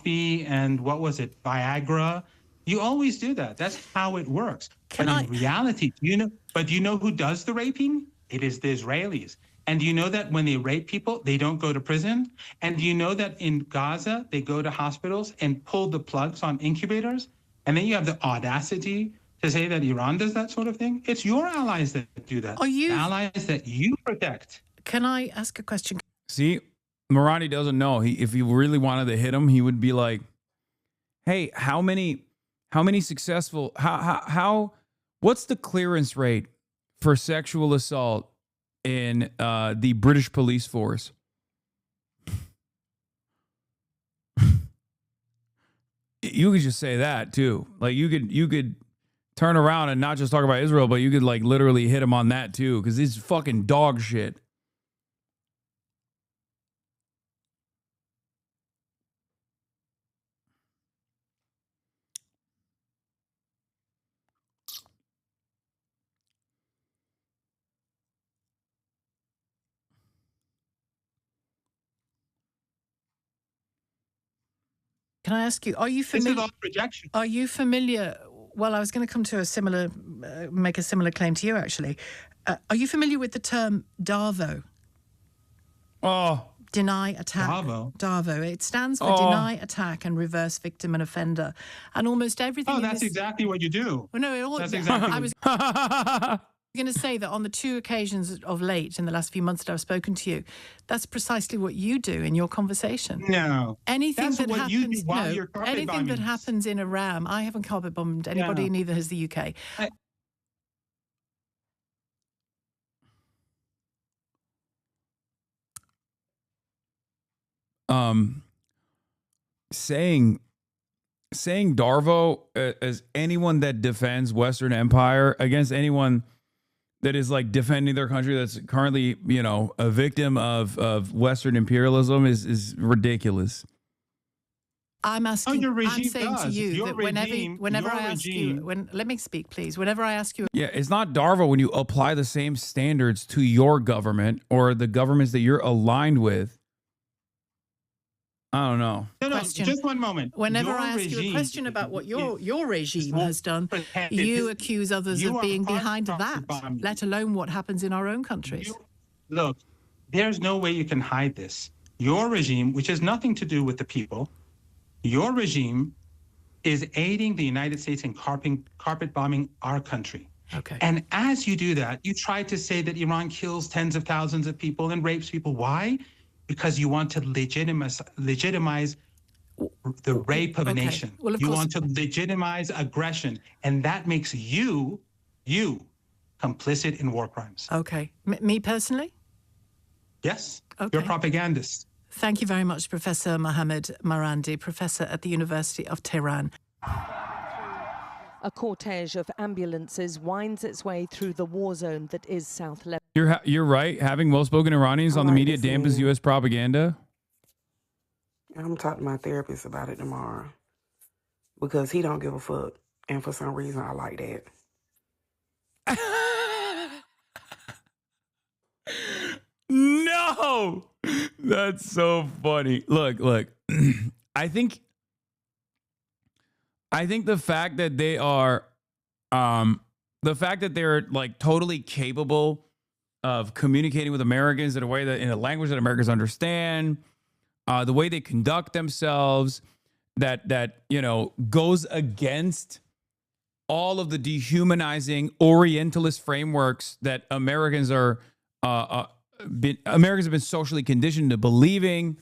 S23: And what was it, Viagra? You always do that. That's how it works. In reality, do you know who does the raping? It is the Israelis. And do you know that when they rape people, they don't go to prison? And do you know that in Gaza, they go to hospitals and pull the plugs on incubators? And then you have the audacity to say that Iran does that sort of thing? It's your allies that do that.
S22: Are you
S23: allies that you protect?
S22: Can I ask a question?
S4: See, Morandi doesn't know. If he really wanted to hit him, he would be like, "Hey, how many successful? What's the clearance rate for sexual assault in the British police force?" You could just say that too. Like you could turn around and not just talk about Israel, but you could like literally hit him on that too, because it's fucking dog shit.
S22: Can I ask you, are you familiar?
S23: This is all projection.
S22: Are you familiar? Well, I was going to come to make a similar claim to you, actually. Are you familiar with the term DARVO?
S4: Oh.
S22: Deny, attack. DARVO. It stands for deny, attack, and reverse victim and offender. And almost everything.
S23: Oh, that's exactly what you do.
S22: Well, no,
S23: that's exactly.
S22: I was going to say that on the two occasions of late in the last few months that I've spoken to you, that's precisely what you do in your conversation.
S23: No,
S22: anything
S23: that's
S22: that
S23: what
S22: happens,
S23: you do while you're carpet
S22: anything
S23: bombing.
S22: that happens in Iran, I haven't carpet bombed anybody.
S23: No.
S22: Neither has the UK.
S4: Saying Darvo as anyone that defends Western Empire against anyone that is like defending their country that's currently, you know, a victim of Western imperialism is ridiculous.
S22: I'm asking.
S23: your regime
S22: I'm saying to
S23: does.
S22: you
S23: Your
S22: that
S23: regime-
S22: whenever
S23: your
S22: I ask
S23: regime-
S22: you, let me speak, please. Whenever I ask you,
S4: Yeah, it's not Darvo when you apply the same standards to your government or the governments that you're aligned with. I don't know.
S23: No,
S22: question.
S23: just one moment.
S22: Whenever
S23: Your
S22: I ask you a
S23: regime
S22: question about what your regime
S23: well,
S22: has done,
S23: protected.
S22: you accuse others
S23: You
S22: of
S23: are
S22: being
S23: part
S22: behind
S23: of
S22: that,
S23: bombing.
S22: let alone what happens in our own countries.
S23: Look, there's no way you can hide this. Your regime, which has nothing to do with the people, your regime is aiding the United States in carpet bombing our country.
S22: Okay.
S23: And as you do that, you try to say that Iran kills tens of thousands of people and rapes people. Why? Because you want to legitimize the rape of a nation.
S22: Well, of
S23: you
S22: course-
S23: want to legitimize aggression. And that makes you complicit in war crimes.
S22: Okay. Me personally?
S23: Yes.
S22: Okay.
S23: You're propagandists.
S22: Thank you very much, Professor Mohammed Marandi, professor at the University of Tehran.
S1: A cortege of ambulances winds its way through the war zone that is South Lebanon.
S4: You're right. Having well-spoken Iranians on the media dampens U.S. propaganda.
S3: I'm gonna talk to my therapist about it tomorrow because he don't give a fuck, and for some reason I like that.
S4: No, that's so funny. Look. I think the fact that they are the fact that they're like totally capable of communicating with Americans in a way that in a language that Americans understand, the way they conduct themselves, that you know goes against all of the dehumanizing Orientalist frameworks that Americans have been socially conditioned to believing.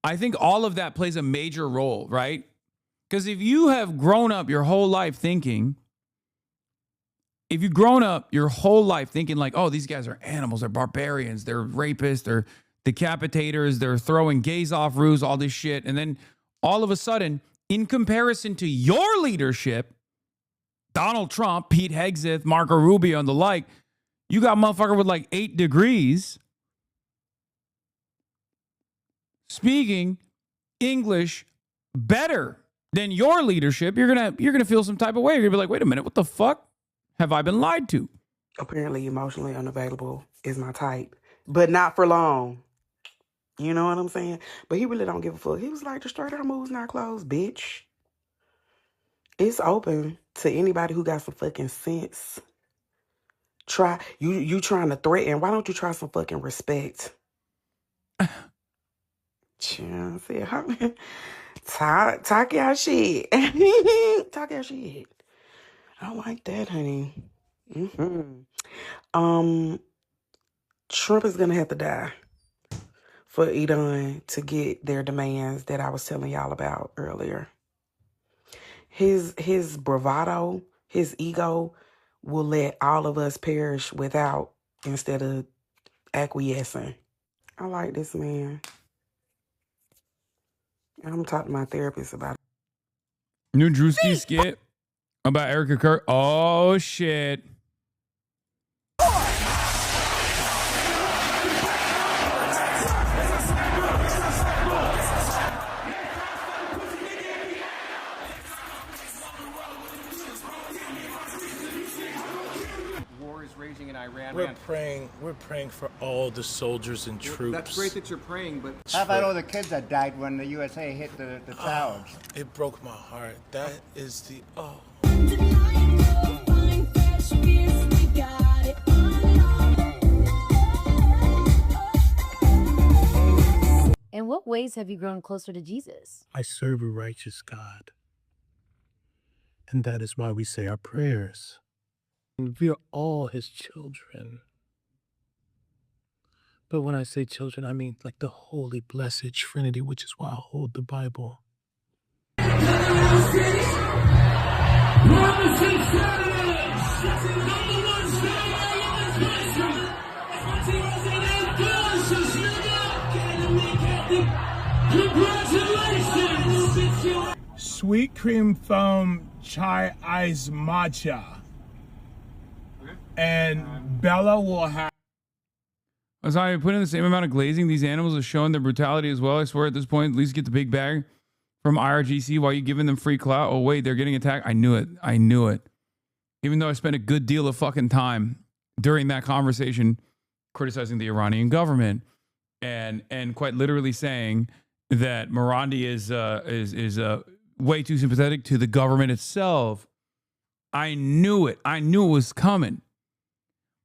S4: I think all of that plays a major role, right? Because if you have grown up your whole life thinking, like, oh, these guys are animals, they're barbarians, they're rapists, they're decapitators, they're throwing gays off roofs, all this shit. And then all of a sudden, in comparison to your leadership, Donald Trump, Pete Hegseth, Marco Rubio, and the like, you got a motherfucker with like 8 degrees speaking English better than your leadership. You're gonna feel some type of way. You're gonna be like, wait a minute, what the fuck have I been lied to?
S3: Apparently, emotionally unavailable is my type, but not for long. You know what I'm saying? But he really don't give a fuck. He was like, the straight arm move's not closed, bitch. It's open to anybody who got some fucking sense. Try you trying to threaten. Why don't you try some fucking respect? Talk your shit. Talk your shit. I like that, honey. Trump is gonna have to die for Iran to get their demands that I was telling y'all about earlier. His bravado, his ego will let all of us perish without instead of acquiescing. I like this man. And I'm talking to my therapist about it.
S4: New Drewski skit about Erica Kirk. Oh, shit.
S6: War is raging in Iran.
S7: We're praying for all the soldiers and troops.
S6: That's great that you're praying, but
S21: how about all the kids that died when the USA hit the towers?
S7: It broke my heart. That is the
S24: In what ways have you grown closer to Jesus?
S7: I serve a righteous God. And that is why we say our prayers. We are all his children. But when I say children, I mean like the holy, blessed Trinity, which is why I hold the Bible.
S25: Sweet cream foam chai ice matcha. And Bella will have.
S4: As I put in the same amount of glazing, these animals are showing their brutality as well. I swear at this point, at least get the big bag from IRGC while you giving them free clout. Oh, wait, they're getting attacked. I knew it. Even though I spent a good deal of fucking time during that conversation criticizing the Iranian government and quite literally saying that Morandi is way too sympathetic to the government itself. I knew it. I knew it was coming.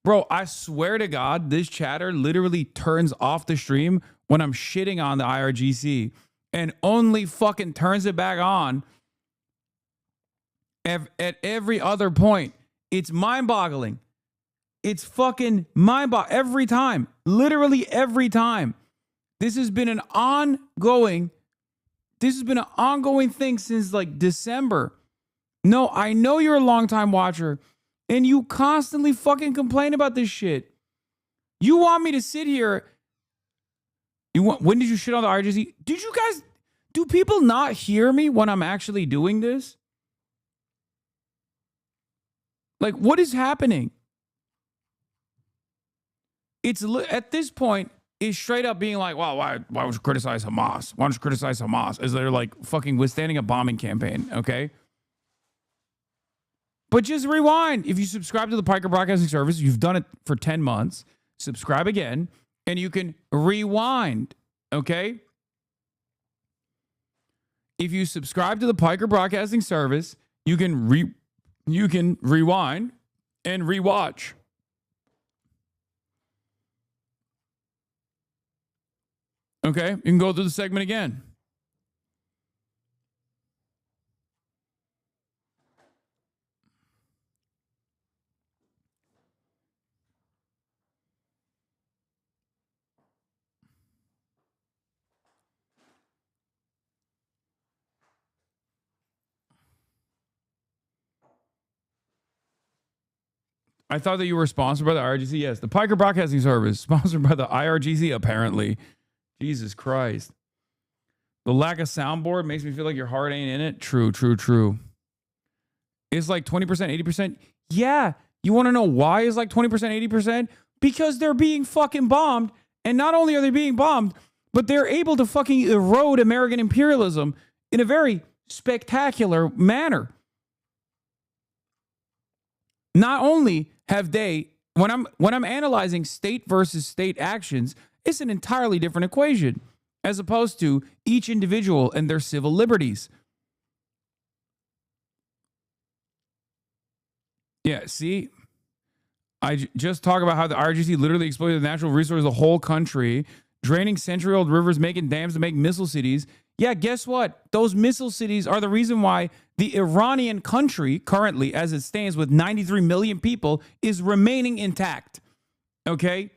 S4: Bro, I swear to God, this chatter literally turns off the stream when I'm shitting on the IRGC and only fucking turns it back on at every other point. It's mind-boggling. It's fucking mind-boggling every time. Literally every time. This has been an ongoing thing since like December. No, I know you're a longtime watcher. And you constantly fucking complain about this shit. You want me to sit here? When did you shit on the RGC? Do people not hear me when I'm actually doing this? Like, what is happening? It's at this point, it's straight up being like, well, why would you criticize Hamas? Why don't you criticize Hamas? As they're like fucking withstanding a bombing campaign, okay? But just rewind. If you subscribe to the Piker Broadcasting Service, you've done it for 10 months. Subscribe again, and you can rewind, okay? If you subscribe to the Piker Broadcasting Service, you can you can rewind and rewatch. Okay, you can go through the segment again. I thought that you were sponsored by the IRGC. Yes, the Piker Broadcasting Service, sponsored by the IRGC, apparently. Jesus Christ. The lack of soundboard makes me feel like your heart ain't in it. True, true, true. It's like 20%, 80%. Yeah, you want to know why it's like 20%, 80%? Because they're being fucking bombed. And not only are they being bombed, but they're able to fucking erode American imperialism in a very spectacular manner. Not only have they, when I'm analyzing state versus state actions, it's an entirely different equation as opposed to each individual and their civil liberties. Yeah, see, I just talk about how the IRGC literally exploited the natural resources of the whole country, draining century-old rivers, making dams to make missile cities. Yeah, guess what? Those missile cities are the reason why the Iranian country, currently as it stands with 93 million people, is remaining intact. Okay?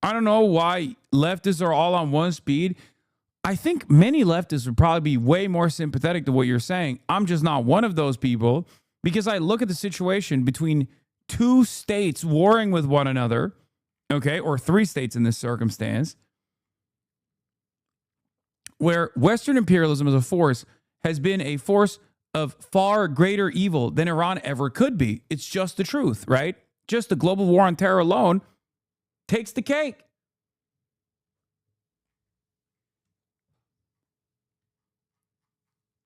S4: I don't know why leftists are all on one speed. I think many leftists would probably be way more sympathetic to what you're saying. I'm just not one of those people because I look at the situation between two states warring with one another, okay, or three states in this circumstance, where Western imperialism as a force has been a force of far greater evil than Iran ever could be. It's just the truth, right? Just the global war on terror alone takes the cake.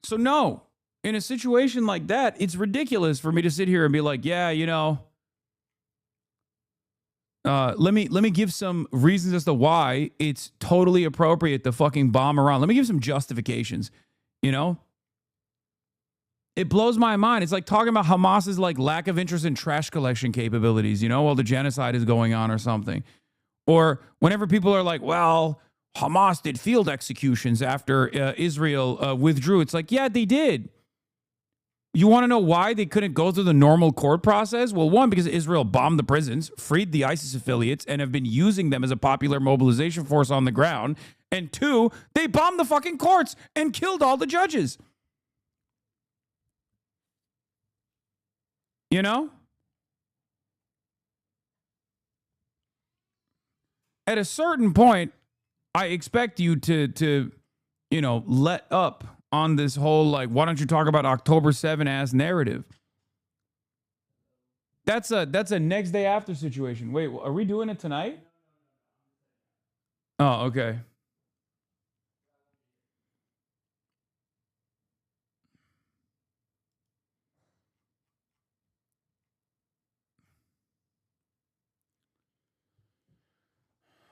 S4: So no, in a situation like that, it's ridiculous for me to sit here and be like, yeah, you know, let me give some reasons as to why it's totally appropriate to fucking bomb Iran. Let me give some justifications, you know? It blows my mind. It's like talking about Hamas's like lack of interest in trash collection capabilities, you know, while the genocide is going on or something. Or whenever people are like, well, Hamas did field executions after Israel withdrew. It's like, yeah, they did. You want to know why they couldn't go through the normal court process? Well, one, because Israel bombed the prisons, freed the ISIS affiliates, and have been using them as a popular mobilization force on the ground. And two, they bombed the fucking courts and killed all the judges. You know? At a certain point, I expect you to, you know, let up on this whole, like, why don't you talk about October 7 ass narrative? That's a next day after situation. Wait, are we doing it tonight? Oh, okay.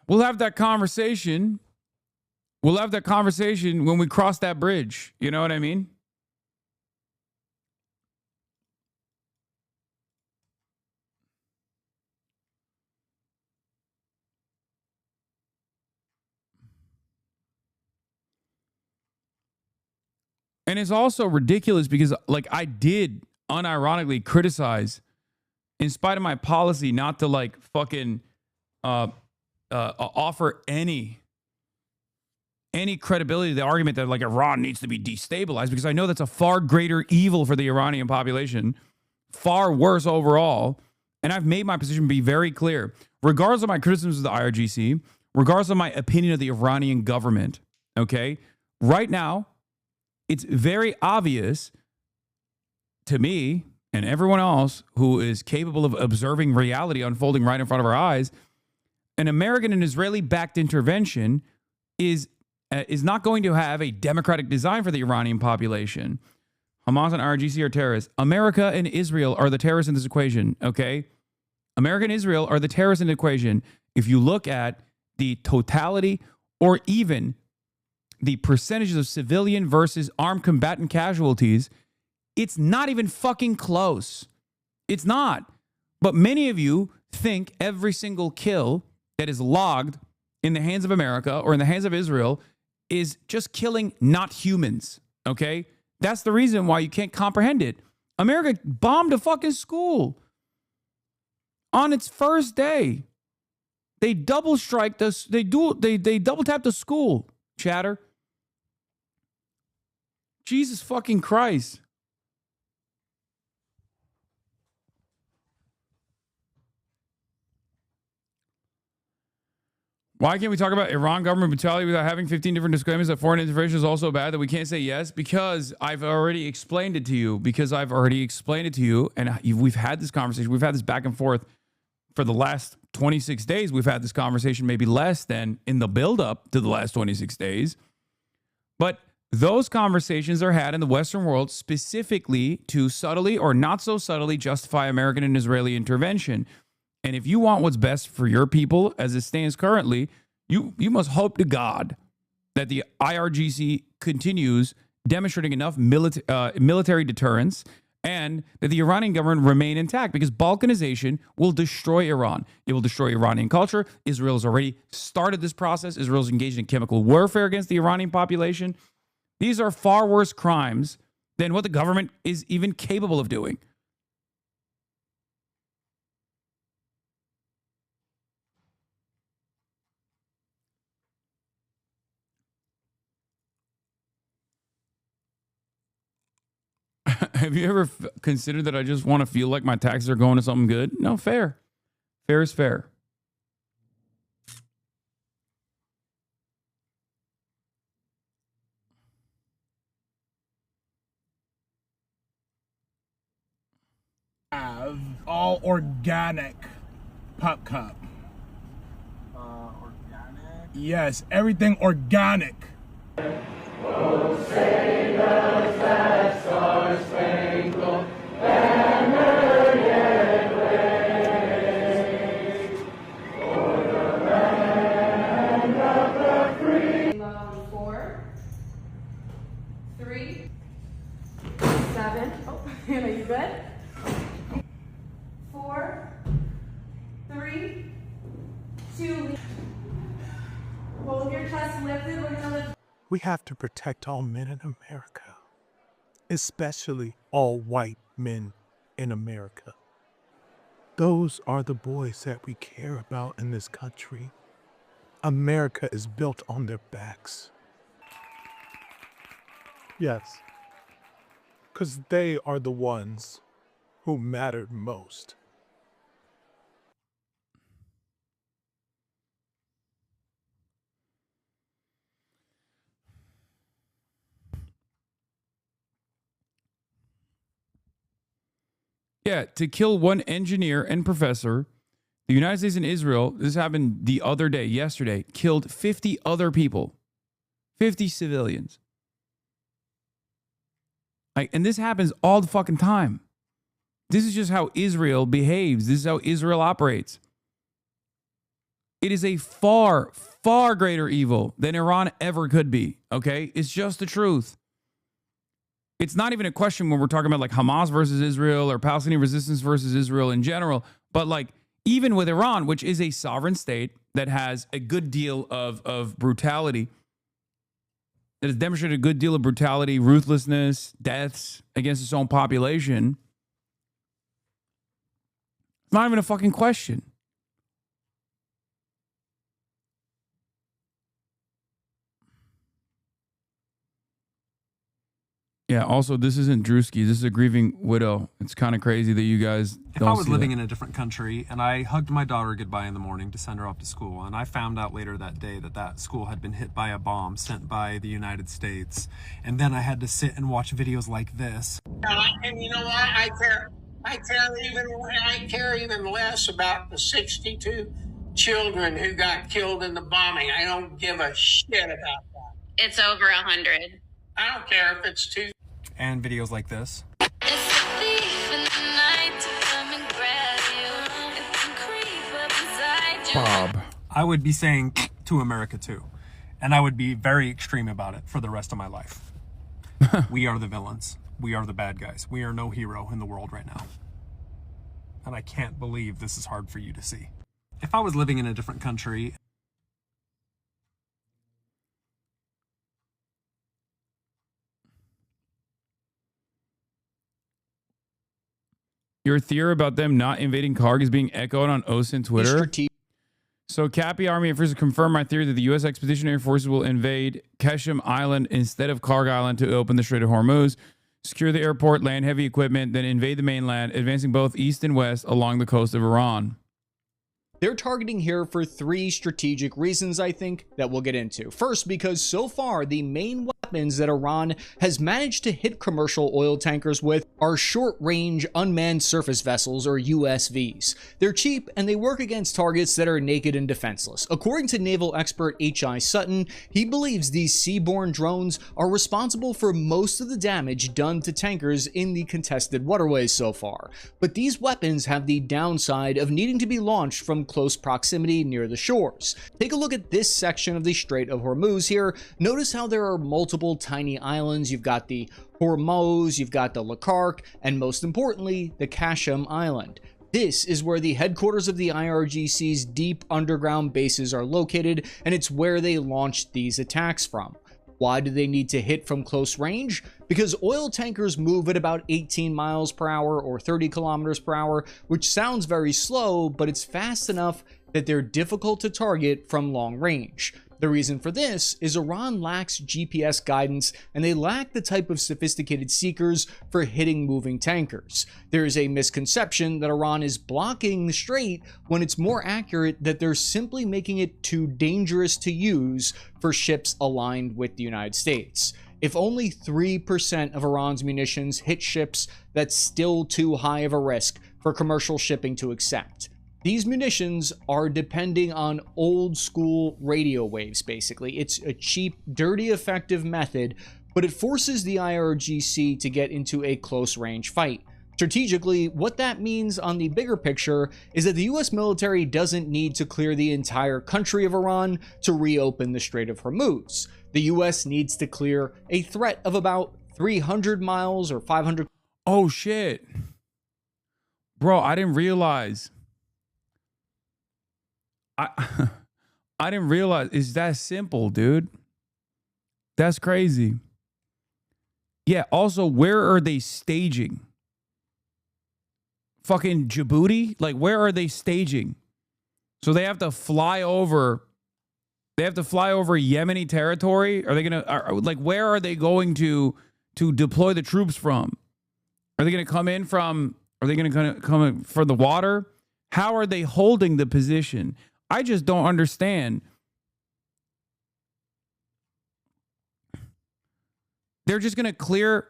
S4: We'll have that conversation. We'll have that conversation when we cross that bridge. You know what I mean? And it's also ridiculous because, like, I did unironically criticize, in spite of my policy not to, like, fucking offer any credibility to the argument that, like, Iran needs to be destabilized, because I know that's a far greater evil for the Iranian population, far worse overall. And I've made my position be very clear, regardless of my criticisms of the IRGC, regardless of my opinion of the Iranian government. Okay, right now, it's very obvious to me and everyone else who is capable of observing reality unfolding right in front of our eyes, an American and Israeli-backed intervention is not going to have a democratic design for the Iranian population. Hamas and IRGC are terrorists. America and Israel are the terrorists in this equation, okay? America and Israel are the terrorists in the equation. If you look at the totality or even the percentages of civilian versus armed combatant casualties, it's not even fucking close. It's not. But many of you think every single kill that is logged in the hands of America or in the hands of Israel is just killing not humans, okay? That's the reason why you can't comprehend it. America bombed a fucking school on its first day. They double striked us. They double tapped the school, chatter. Jesus fucking Christ. Why can't we talk about Iran government brutality without having 15 different disclaimers that foreign intervention is also bad, that we can't say yes? Because I've already explained it to you. And we've had this conversation. We've had this back and forth for the last 26 days. We've had this conversation, maybe less than in the buildup to the last 26 days. But those conversations are had in the Western world specifically to subtly or not so subtly justify American and Israeli intervention. And if you want what's best for your people as it stands currently, you must hope to God that the IRGC continues demonstrating enough military deterrence and that the Iranian government remain intact, because balkanization will destroy Iran. It will destroy Iranian culture. Israel has already started this process. Israel's engaged in chemical warfare against the Iranian population. These are far worse crimes than what the government is even capable of doing. Have you ever considered that I just want to feel like my taxes are going to something good? No, fair. Fair is fair.
S25: All organic pop cup.
S23: Organic?
S25: Yes, everything organic.
S2: Oh, say does that star-spangled banner yet wave o'er the land of the free?
S5: 4, 3, 7. Oh, Hannah, you good? 4, 3, 2. Hold your chest lifted. We're gonna lift.
S7: We have to protect all men in America, especially all white men in America. Those are the boys that we care about in this country. America is built on their backs. Yes, because they are the ones who mattered most.
S4: Yeah, to kill one engineer and professor, the United States and Israel, this happened the other day, yesterday, killed 50 other people, 50 civilians. And this happens all the fucking time. This is just how Israel behaves. This is how Israel operates. It is a far, far greater evil than Iran ever could be, okay? It's just the truth. It's not even a question when we're talking about like Hamas versus Israel or Palestinian resistance versus Israel in general, but like even with Iran, which is a sovereign state that has a good deal of brutality, that has demonstrated a good deal of brutality, ruthlessness, deaths against its own population. It's not even a fucking question. Yeah, also, this isn't Drewski. This is a grieving widow. It's kind of crazy that you guys don't see
S8: If I was living
S4: that.
S8: in a different country and I hugged my daughter goodbye in the morning to send her off to school, and I found out later that day that that school had been hit by a bomb sent by the United States, and then I had to sit and watch videos like this.
S11: And you know what? I care even less about the 62 children who got killed in the bombing. I don't give a shit about that.
S12: It's over 100.
S11: I don't care if it's 2.
S8: And videos like this.
S4: Bob.
S8: I would be saying to America too. And I would be very extreme about it for the rest of my life. We are the villains. We are the bad guys. We are no hero in the world right now. And I can't believe this is hard for you to see. If I was living in a different country...
S4: Your theory about them not invading Karg is being echoed on OSINT Twitter. So Cappy Army officials confirmed my theory that the U.S. Expeditionary Forces will invade Keshem Island instead of Karg Island to open the Strait of Hormuz, secure the airport, land heavy equipment, then invade the mainland, advancing both east and west along the coast of Iran.
S9: They're targeting here for 3 strategic reasons, I think, that we'll get into. First, because so far, the main weapons that Iran has managed to hit commercial oil tankers with are short-range unmanned surface vessels, or USVs. They're cheap, and they work against targets that are naked and defenseless. According to naval expert H.I. Sutton, he believes these seaborne drones are responsible for most of the damage done to tankers in the contested waterways so far. But these weapons have the downside of needing to be launched from close proximity near the shores. Take a look at this section of the Strait of Hormuz here. Notice how there are multiple tiny islands. You've got the Hormuz, you've got the Lakark, and most importantly, the Kashem Island. This is where the headquarters of the IRGC's deep underground bases are located, and it's where they launched these attacks from. Why do they need to hit from close range? Because oil tankers move at about 18 miles per hour or 30 kilometers per hour, which sounds very slow, but it's fast enough that they're difficult to target from long range. The reason for this is Iran lacks GPS guidance, and they lack the type of sophisticated seekers for hitting moving tankers. There is a misconception that Iran is blocking the strait when it's more accurate that they're simply making it too dangerous to use for ships aligned with the United States. If only 3% of Iran's munitions hit ships, that's still too high of a risk for commercial shipping to accept. These munitions are depending on old school radio waves, basically. It's a cheap, dirty, effective method, but it forces the IRGC to get into a close range fight. Strategically, what that means on the bigger picture is that the US military doesn't need to clear the entire country of Iran to reopen the Strait of Hormuz. The US needs to clear a threat of about 300 miles or 500.
S4: Oh, shit. Bro, I didn't realize. I didn't realize it's that simple, dude. That's crazy. Yeah, also, where are they staging? Fucking Djibouti? Like, where are they staging? So they have to fly over. They have to fly over Yemeni territory? Are they going to, like, where are they going to deploy the troops from? Are they going to come in from, are they going to come in for the water? How are they holding the position? I just don't understand. They're just going to clear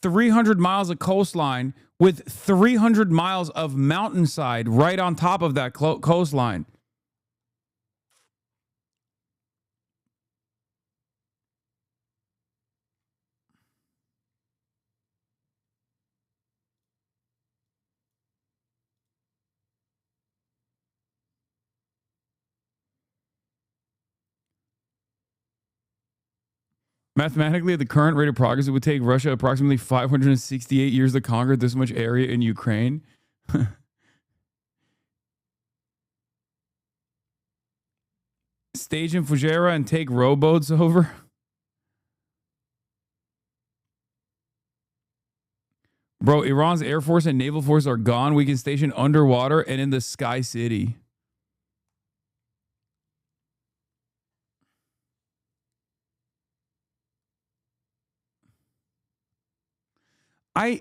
S4: 300 miles of coastline with 300 miles of mountainside right on top of that coastline. Mathematically, at the current rate of progress, it would take Russia approximately 568 years to conquer this much area in Ukraine. Stage in Fujairah and take rowboats over. Bro, Iran's Air Force and Naval Force are gone. We can station underwater and in the Sky City. I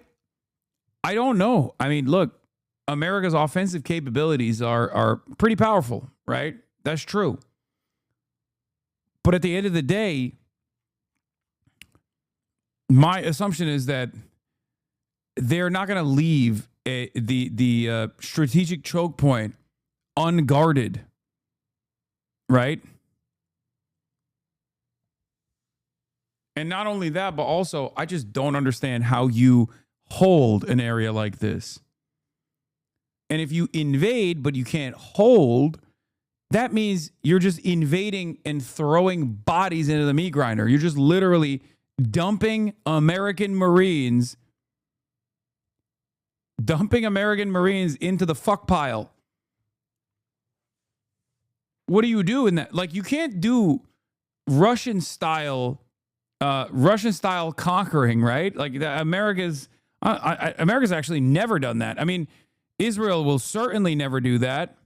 S4: don't know. I mean, look, America's offensive capabilities are pretty powerful, right? That's true. But at the end of the day, my assumption is that they're not going to leave the strategic choke point unguarded, right? And not only that, but also, I just don't understand how you hold an area like this. And if you invade, but you can't hold, that means you're just invading and throwing bodies into the meat grinder. You're just literally dumping American Marines into the fuck pile. What do you do in that? Like, you can't do Russian style conquering, right? Like, America's actually never done that. I mean, Israel will certainly never do that.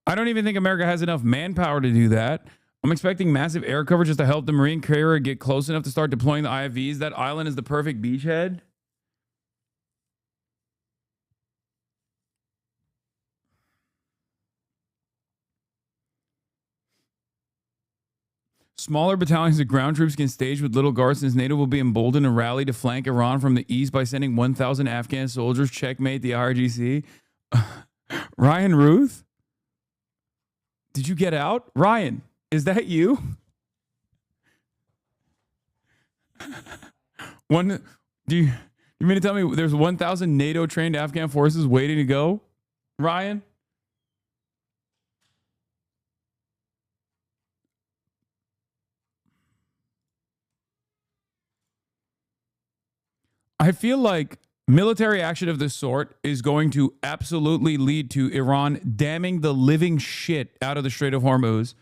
S4: I don't even think America has enough manpower to do that. I'm expecting massive air cover just to help the Marine carrier get close enough to start deploying the IFVs. That island is the perfect beachhead. Smaller battalions of ground troops can stage with little garrisons. NATO will be emboldened and rally to flank Iran from the east by sending 1,000 Afghan soldiers. Checkmate the IRGC. Ryan Ruth? Did you get out? Ryan, is that you? Do you mean to tell me there's 1,000 NATO trained Afghan forces waiting to go? Ryan? I feel like military action of this sort is going to absolutely lead to Iran damming the living shit out of the Strait of Hormuz,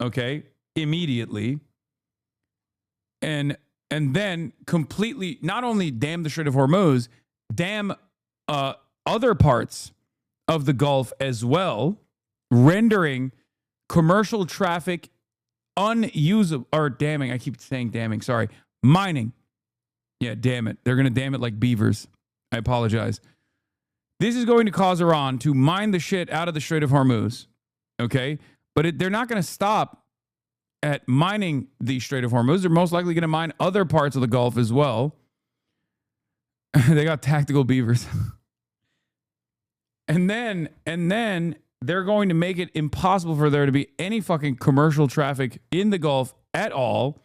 S4: okay, immediately. And then completely not only dam the Strait of Hormuz, dam other parts of the Gulf as well, rendering commercial traffic unusable, or damming, I keep saying damming, sorry, mining. Yeah, damn it. They're going to dam it like beavers. I apologize. This is going to cause Iran to mine the shit out of the Strait of Hormuz. Okay? But they're not going to stop at mining the Strait of Hormuz. They're most likely going to mine other parts of the Gulf as well. They got tactical beavers. and then they're going to make it impossible for there to be any fucking commercial traffic in the Gulf at all.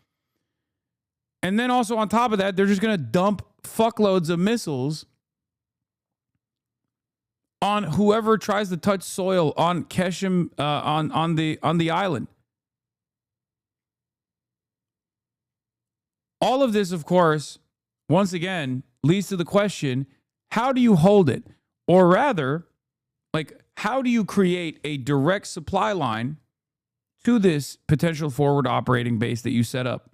S4: And then also on top of that, they're just going to dump fuckloads of missiles on whoever tries to touch soil on Qeshm, on the island. All of this, of course, once again, leads to the question, how do you hold it? Or rather, like, how do you create a direct supply line to this potential forward operating base that you set up?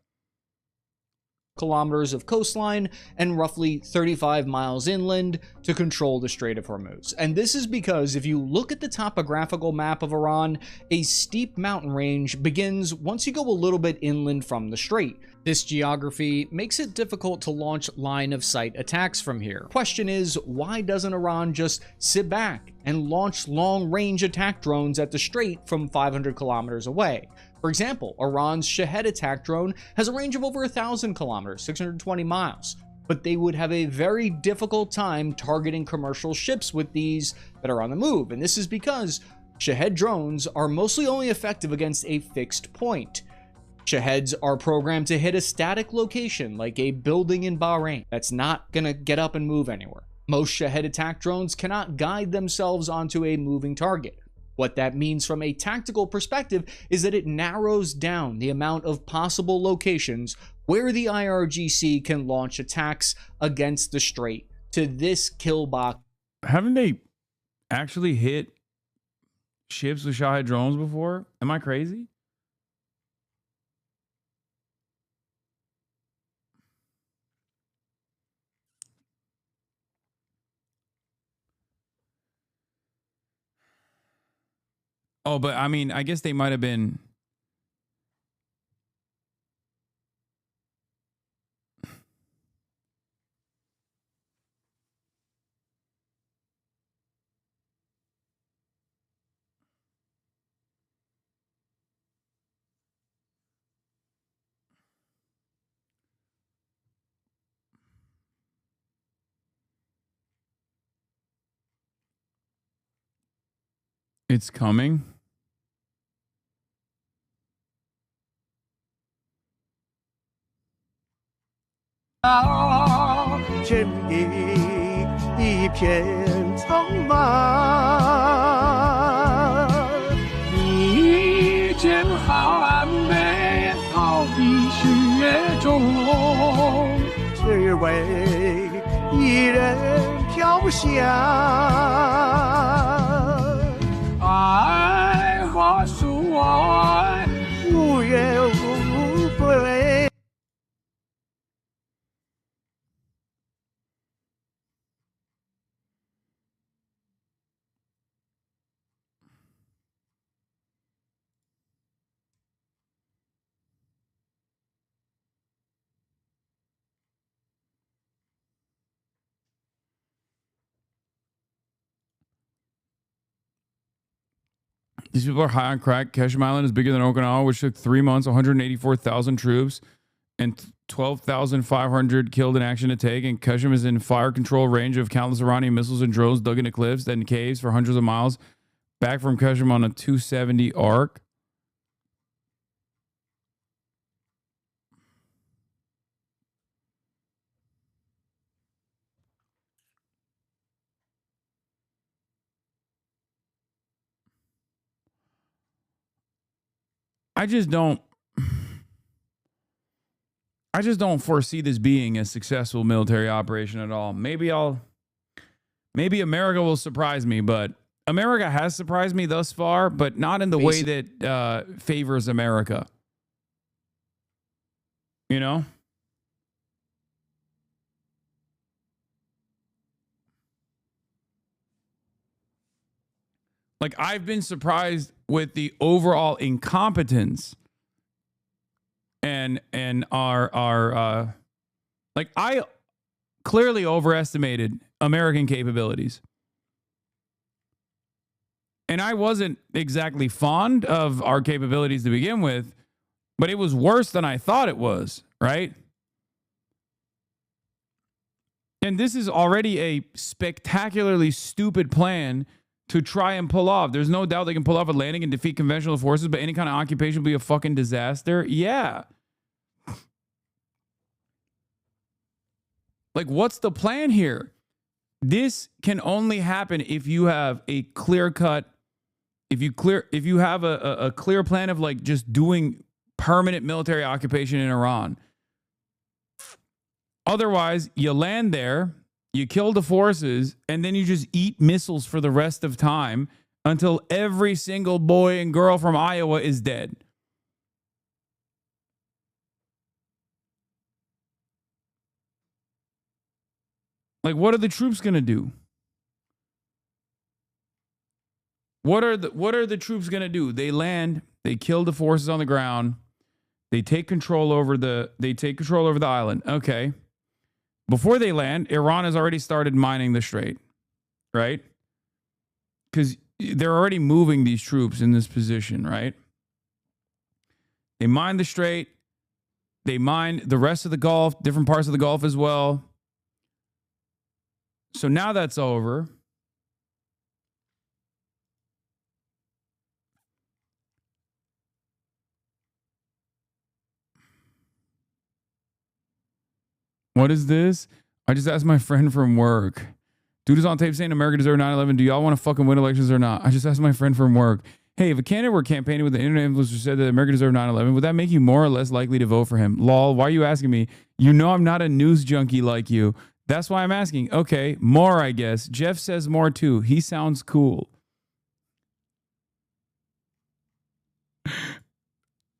S9: Kilometers of coastline and roughly 35 miles inland to control the Strait of Hormuz. And this is because if you look at the topographical map of Iran, a steep mountain range begins once you go a little bit inland from the strait. This geography makes it difficult to launch line of sight attacks from here. Question is, why doesn't Iran just sit back and launch long range attack drones at the strait from 500 kilometers away? For example, Iran's Shahed attack drone has a range of over 1,000 kilometers, 620 miles, but they would have a very difficult time targeting commercial ships with these that are on the move. And this is because Shahed drones are mostly only effective against a fixed point. Shaheds are programmed to hit a static location like a building in Bahrain that's not going to get up and move anywhere. Most Shahed attack drones cannot guide themselves onto a moving target. What that means from a tactical perspective is that it narrows down the amount of possible locations where the IRGC can launch attacks against the strait to this kill box.
S4: Haven't they actually hit ships with Shahed drones before? Am I crazy? Oh, but I mean, I guess they might have been. It's coming.
S2: 正义一片苍茫，一剑寒梅傲立雪中，只为一人飘香。爱我属我，无怨无悔。
S4: These people are high on crack. Ketchum Island is bigger than Okinawa, which took 3 months, 184,000 troops, and 12,500 killed in action to take. And Ketchum is in fire control range of countless Iranian missiles and drones dug into cliffs and caves for hundreds of miles. Back from Ketchum on a 270 arc. I just don't foresee this being a successful military operation at all. Maybe America will surprise me, but America has surprised me thus far, but not in the way that favors America. You know? Like, I've been surprised with the overall incompetence and our like, I clearly overestimated American capabilities. And I wasn't exactly fond of our capabilities to begin with, but it was worse than I thought it was, right? And this is already a spectacularly stupid plan to try and pull off. There's no doubt they can pull off a landing and defeat conventional forces, but any kind of occupation will be a fucking disaster. Yeah. Like, what's the plan here? This can only happen if you have a clear-cut, if you have a clear plan of like just doing permanent military occupation in Iran. Otherwise, you land there, you kill the forces, and then you just eat missiles for the rest of time until every single boy and girl from Iowa is dead. Like, what are the troops going to do? What are the troops going to do? They land, they kill the forces on the ground, they take control over the island. Okay. Before they land, Iran has already started mining the strait, right? Because they're already moving these troops in this position, right? They mine the strait. They mine the rest of the Gulf, different parts of the Gulf as well. So now that's over. What is this? I just asked my friend from work. Dude is on tape saying America deserves 9/11. Do y'all want to fucking win elections or not? I just asked my friend from work. Hey, if a candidate were campaigning with the internet influencer said that America deserved 9/11, would that make you more or less likely to vote for him? Lol, why are you asking me? You know I'm not a news junkie like you. That's why I'm asking. Okay, more, I guess. Jeff says more too. He sounds cool.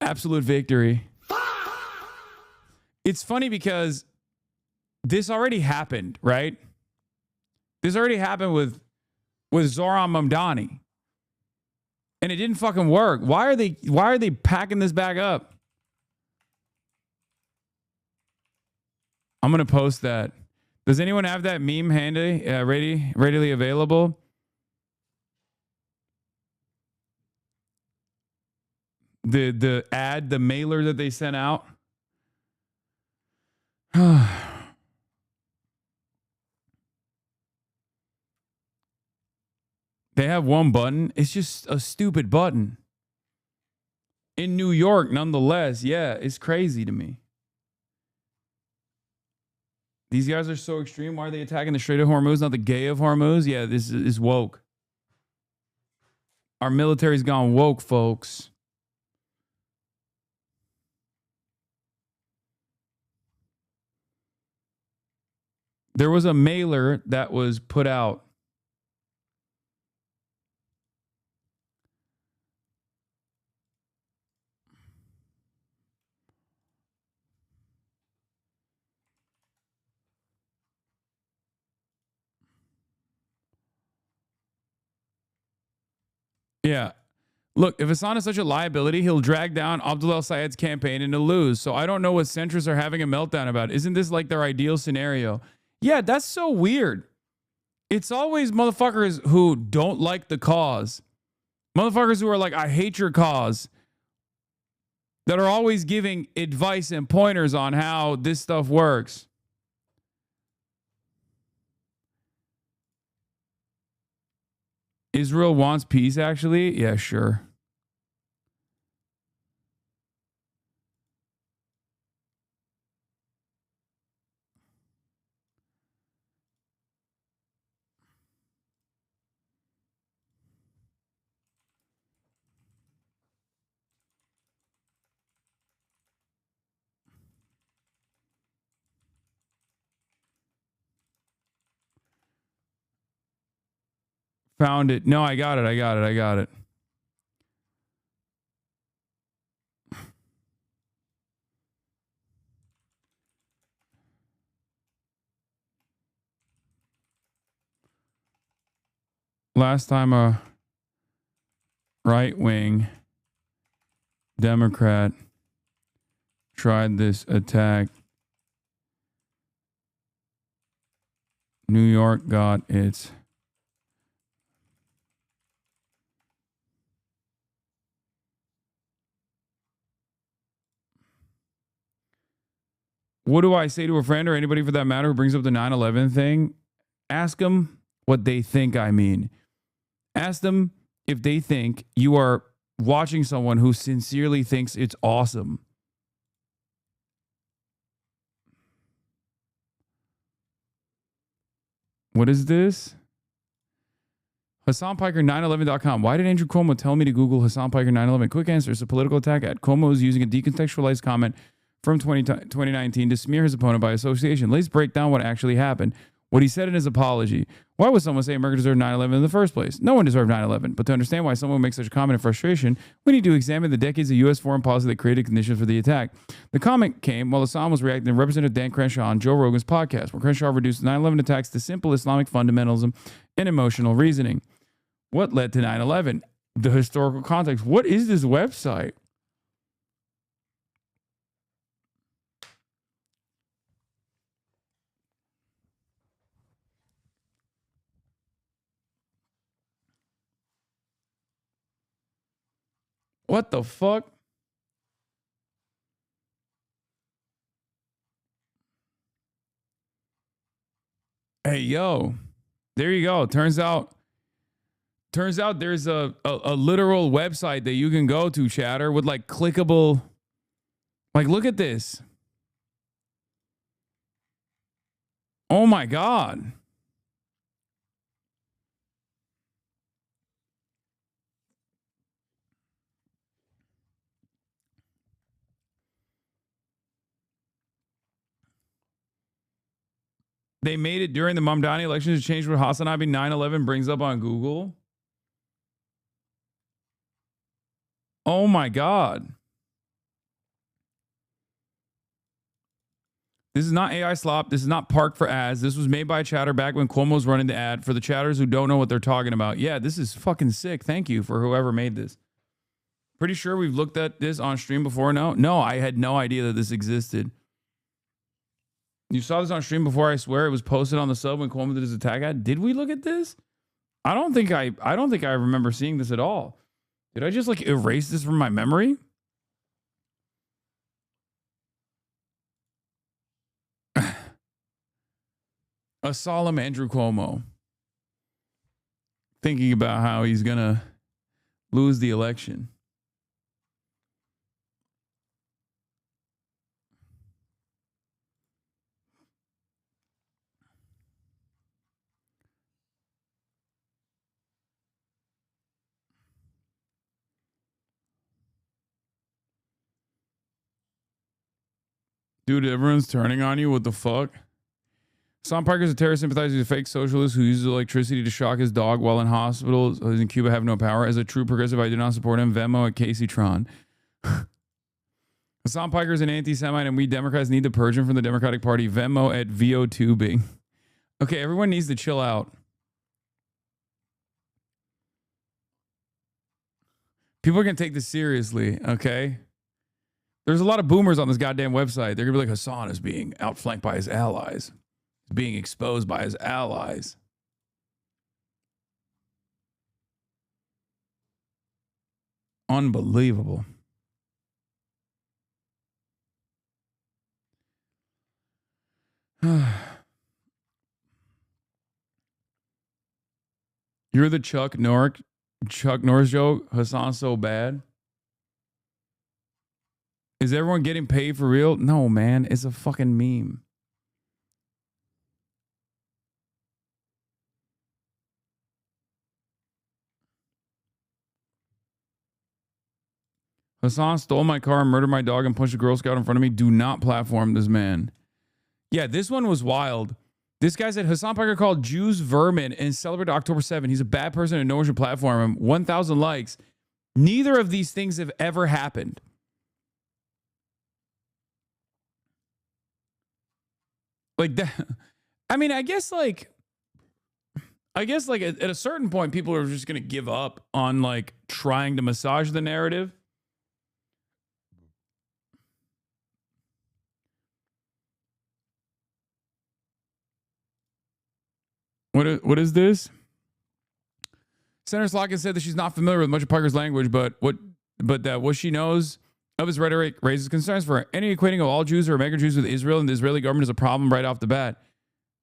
S4: Absolute victory. It's funny because this already happened, right? This already happened with Zoran Mamdani. And it didn't fucking work. Why are they packing this back up? I'm going to post that. Does anyone have that meme handy, readily available? The ad, the mailer that they sent out. They have one button. It's just a stupid button. In New York, nonetheless. Yeah, it's crazy to me. These guys are so extreme. Why are they attacking the Strait of Hormuz, not the Gay of Hormuz? Yeah, this is woke. Our military's gone woke, folks. There was a mailer that was put out. Yeah. Look, if Hassan is such a liability, he'll drag down Abdul al-Sayed's campaign and he'll lose. So I don't know what centrists are having a meltdown about. Isn't this like their ideal scenario? Yeah, that's so weird. It's always motherfuckers who don't like the cause. Motherfuckers who are like, I hate your cause. That are always giving advice and pointers on how this stuff works. Israel wants peace, actually? Yeah, sure. Found it. No, I got it. Last time a right-wing Democrat tried this attack, New York got its what do I say to a friend or anybody for that matter who brings up the 9/11 thing? Ask them what they think I mean. Ask them if they think you are watching someone who sincerely thinks it's awesome. What is this? Hassan Piker 911.com. Why did Andrew Cuomo tell me to Google Hassan Piker 911? Quick answer. It's a political attack ad. Cuomo is using a decontextualized comment from 2019 to smear his opponent by association. Let's break down what actually happened. What he said in his apology. Why would someone say America deserved 9/11 in the first place? No one deserved 9/11. But to understand why someone makes such a comment in frustration, we need to examine the decades of U.S. foreign policy that created conditions for the attack. The comment came while Hassan was reacting to Representative Dan Crenshaw on Joe Rogan's podcast, where Crenshaw reduced 9/11 attacks to simple Islamic fundamentalism and emotional reasoning. What led to 9/11? The historical context. What is this website? What the fuck? Hey, yo. There you go. Turns out there's a literal website that you can go to, chatter, with like clickable. Like, look at this. Oh my God. They made it during the Mamdani elections to change what Hassan Abi 9/11 brings up on Google. Oh my God. This is not AI slop. This is not parked for ads. This was made by Chatter back when Cuomo was running the ad. For the chatters who don't know what they're talking about. Yeah, this is fucking sick. Thank you for whoever made this. Pretty sure we've looked at this on stream before. No, I had no idea that this existed. You saw this on stream before, I swear. It was posted on the sub when Cuomo did his attack ad. Did we look at this? I don't think I remember seeing this at all. Did I just like erase this from my memory? A solemn Andrew Cuomo thinking about how he's gonna lose the election. Dude, everyone's turning on you. What the fuck? Sam Parker's a terrorist sympathizer. He's a fake socialist who uses electricity to shock his dog while in hospital. Those in Cuba have no power. As a true progressive, I do not support him. Venmo at Casey Tron. Hassan Piker is an anti-Semite, and we Democrats need to purge him from the Democratic Party. Venmo at VO2Bing. Okay, everyone needs to chill out. People are going to take this seriously, okay? There's a lot of boomers on this goddamn website. They're going to be like, Hassan is being outflanked by his allies. He's being exposed by his allies. Unbelievable. You're the Chuck Norris joke. Hassan's so bad. Is everyone getting paid for real? No, man. It's a fucking meme. Hassan stole my car and murdered my dog and punched a Girl Scout in front of me. Do not platform this man. Yeah, this one was wild. This guy said Hassan Piker called Jews vermin and celebrated October 7. He's a bad person and no one should platform him. 1,000 likes. Neither of these things have ever happened. Like that. I mean, I guess like at a certain point, people are just going to give up on like trying to massage the narrative. What is this? Senator Slotkin said that she's not familiar with much of Parker's language, but that what she knows of his rhetoric raises concerns for her. Any equating of all Jews or American Jews with Israel and the Israeli government is a problem right off the bat.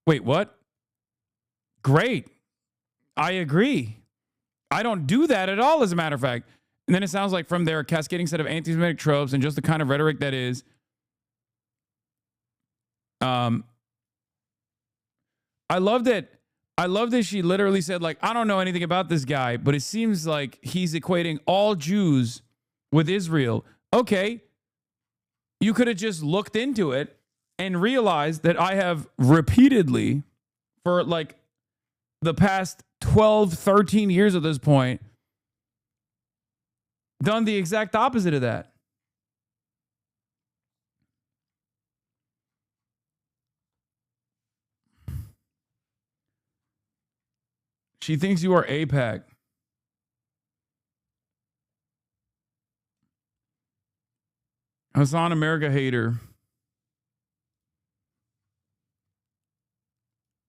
S4: Wait, what? Great. I agree. I don't do that at all, as a matter of fact. And then it sounds like from their cascading set of anti-Semitic tropes and just the kind of rhetoric that is, I love that she literally said, like, I don't know anything about this guy, but it seems like he's equating all Jews with Israel. Okay, you could have just looked into it and realized that I have repeatedly, for like the past 12, 13 years at this point, done the exact opposite of that. She thinks you are AIPAC. Hassan America hater.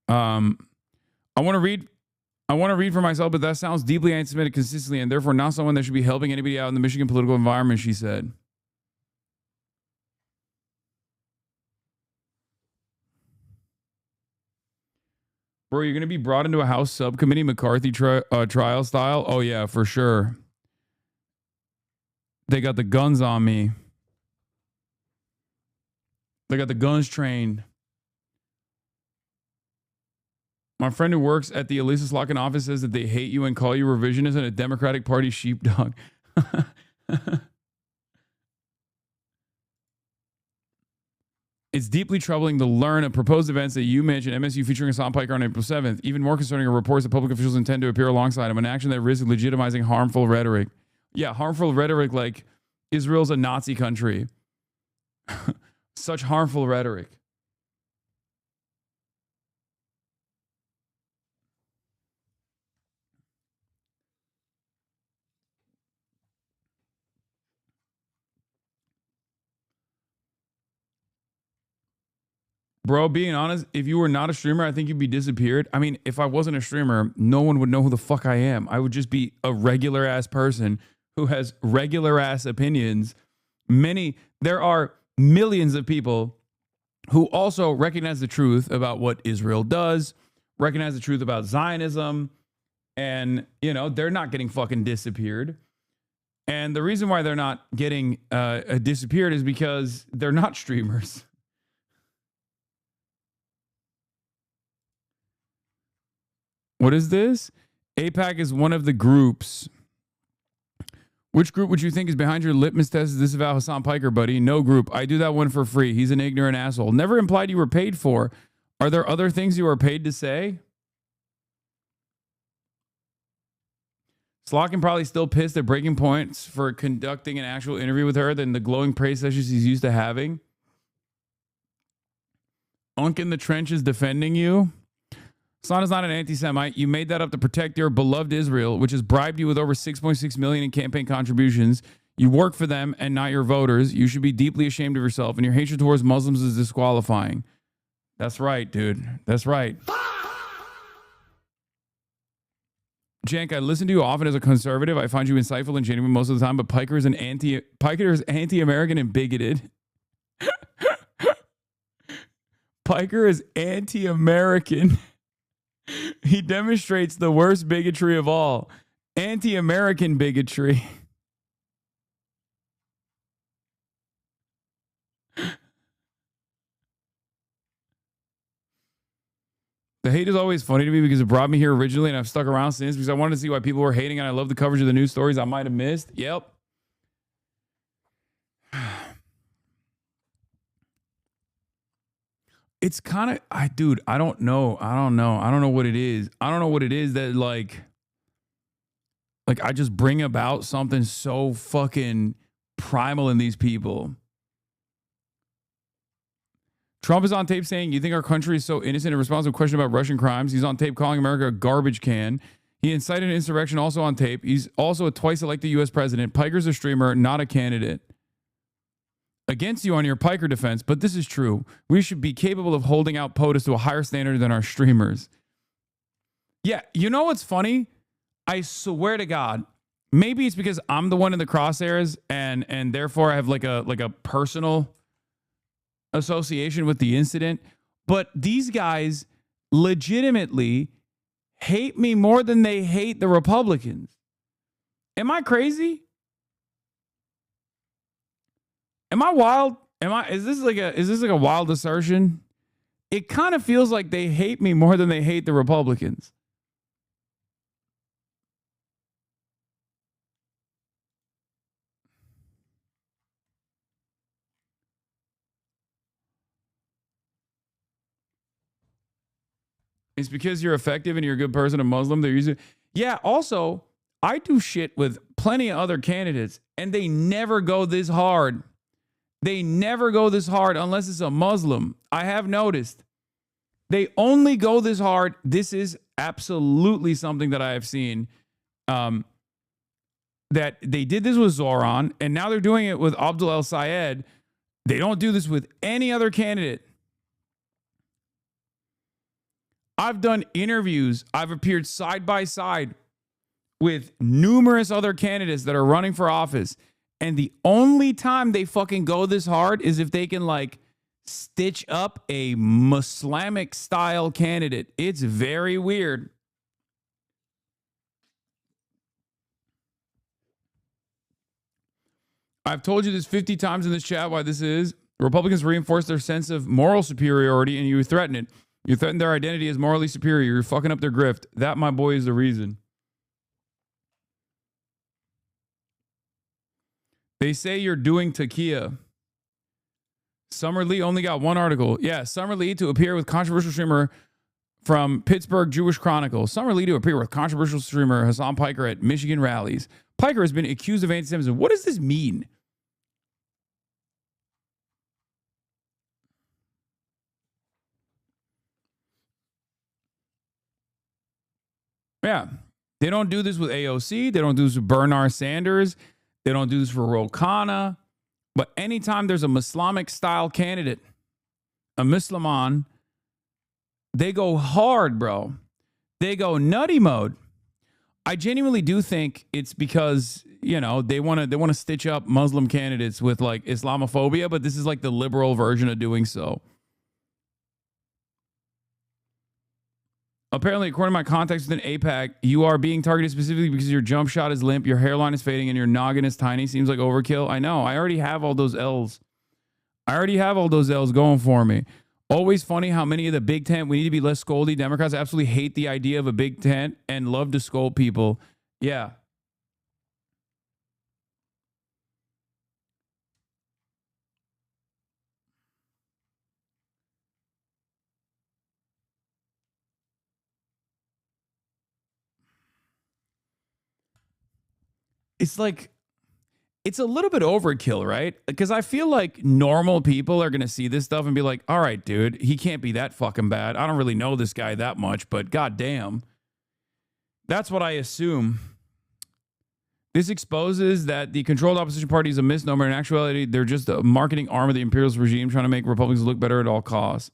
S4: I want to read for myself, but that sounds deeply anti-Semitic consistently and therefore not someone that should be helping anybody out in the Michigan political environment, she said. Bro, you're going to be brought into a House subcommittee McCarthy trial style? Oh, yeah, for sure. They got the guns on me. They got the guns trained. My friend who works at the Elisa Slotkin office says that they hate you and call you revisionist and a Democratic Party sheepdog. It's deeply troubling to learn of proposed events that you mentioned, MSU featuring Hassan Piker on April 7th. Even more concerning are reports that public officials intend to appear alongside him, an action that risks legitimizing harmful rhetoric. Yeah, harmful rhetoric like Israel's a Nazi country. Such harmful rhetoric. Bro, being honest, if you were not a streamer, I think you'd be disappeared. I mean, if I wasn't a streamer, no one would know who the fuck I am. I would just be a regular ass person who has regular ass opinions. There are millions of people who also recognize the truth about what Israel does, recognize the truth about Zionism, and, you know, they're not getting fucking disappeared. And the reason why they're not getting disappeared is because they're not streamers. What is this? AIPAC is one of the groups Which group would you think is behind your litmus test to disavow Hassan Piker, buddy? No group. I do that one for free. He's an ignorant asshole. Never implied you were paid for. Are there other things you are paid to say? Slotkin probably still pissed at Breaking Points for conducting an actual interview with her than the glowing praise sessions he's used to having. Unk in the trenches defending you. Hassan is not an anti-Semite. You made that up to protect your beloved Israel, which has bribed you with over $6.6 million in campaign contributions. You work for them and not your voters. You should be deeply ashamed of yourself, and your hatred towards Muslims is disqualifying. That's right, dude. That's right. Jank, I listen to you often as a conservative. I find you insightful and genuine most of the time, but Piker is anti-American and bigoted. Piker is anti-American. He demonstrates the worst bigotry of all. Anti-American bigotry. The hate is always funny to me because it brought me here originally and I've stuck around since because I wanted to see why people were hating and I love the coverage of the news stories I might have missed. Yep. It's kind of, dude, I don't know. I don't know what it is. I don't know what it is that like I just bring about something so fucking primal in these people. Trump is on tape saying, you think our country is so innocent in response to a question about Russian crimes? He's on tape calling America a garbage can. He incited an insurrection also on tape. He's also a twice elected U.S. president. Piker's a streamer, not a candidate. Against you on your Piker defense, but this is true. We should be capable of holding out POTUS to a higher standard than our streamers. Yeah, you know what's funny? I swear to God, maybe it's because I'm the one in the crosshairs and therefore I have like a personal association with the incident, but these guys legitimately hate me more than they hate the Republicans. Am I crazy? Am I wild? Is this like a wild assertion? It kind of feels like they hate me more than they hate the Republicans. It's because you're effective and you're a good person, a Muslim. They're using. Yeah. Also, I do shit with plenty of other candidates, and they never go this hard. They never go this hard unless it's a Muslim. I have noticed. They only go this hard. This is absolutely something that I have seen. That they did this with Zoran, and now they're doing it with Abdul El Sayed. They don't do this with any other candidate. I've done interviews. I've appeared side by side with numerous other candidates that are running for office. And the only time they fucking go this hard is if they can like stitch up a Muslimic style candidate. It's very weird. I've told you this 50 times in this chat why this is. Republicans reinforce their sense of moral superiority and you threaten it. You threaten their identity as morally superior. You're fucking up their grift. That, my boy, is the reason. They say you're doing Takia. Summer Lee only got one article. Yeah, Summer Lee to appear with controversial streamer from Pittsburgh Jewish Chronicle. Summer Lee to appear with controversial streamer Hassan Piker at Michigan rallies. Piker has been accused of anti-Semitism. What does this mean? Yeah, they don't do this with AOC. They don't do this with Bernard Sanders. They don't do this for Ro Khanna. But anytime there's a Muslimic style candidate, a Musliman, they go hard, bro. They go nutty mode. I genuinely do think it's because, you know, they want to stitch up Muslim candidates with like Islamophobia, but this is like the liberal version of doing so. Apparently, according to my contacts within AIPAC, you are being targeted specifically because your jump shot is limp, your hairline is fading, and your noggin is tiny. Seems like overkill. I know. I already have all those L's. Going for me. Always funny how many of the big tent, we need to be less scoldy. Democrats absolutely hate the idea of a big tent and love to scold people. Yeah. it's like, it's a little bit overkill, right? Because I feel like normal people are going to see this stuff and be like, all right, dude, he can't be that fucking bad. I don't really know this guy that much, but goddamn. That's what I assume. This exposes that the controlled opposition party is a misnomer. In actuality, they're just a marketing arm of the imperialist regime trying to make Republicans look better at all costs.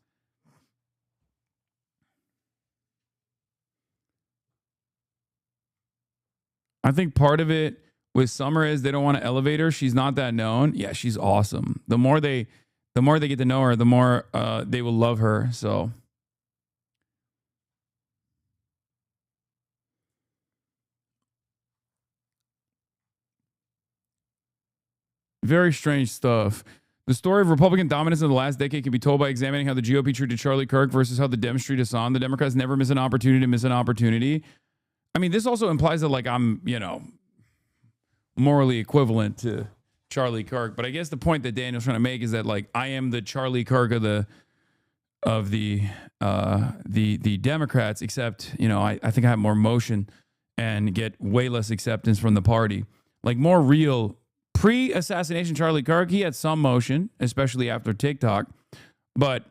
S4: I think part of it with Summer is they don't want to elevate her. She's not that known. Yeah, she's awesome. The more they get to know her, the more they will love her. So very strange stuff. The story of Republican dominance in the last decade can be told by examining how the GOP treated Charlie Kirk versus how the Dems treat Hassan. The Democrats never miss an opportunity to miss an opportunity. I mean, this also implies that, like, I'm, you know, morally equivalent to Charlie Kirk. But I guess the point that Daniel's trying to make is that, like, I am the Charlie Kirk of the Democrats, except, you know, I think I have more motion and get way less acceptance from the party. Like, more real pre-assassination Charlie Kirk, he had some motion, especially after TikTok. But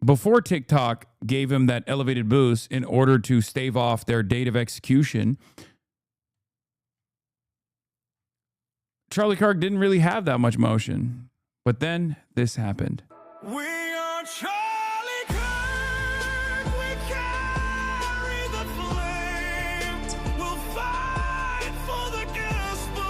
S4: before TikTok gave him that elevated boost in order to stave off their date of execution, Charlie Kirk didn't really have that much motion. But then this happened.
S2: We are Charlie Kirk. We carry the flame. We'll fight for the gospel.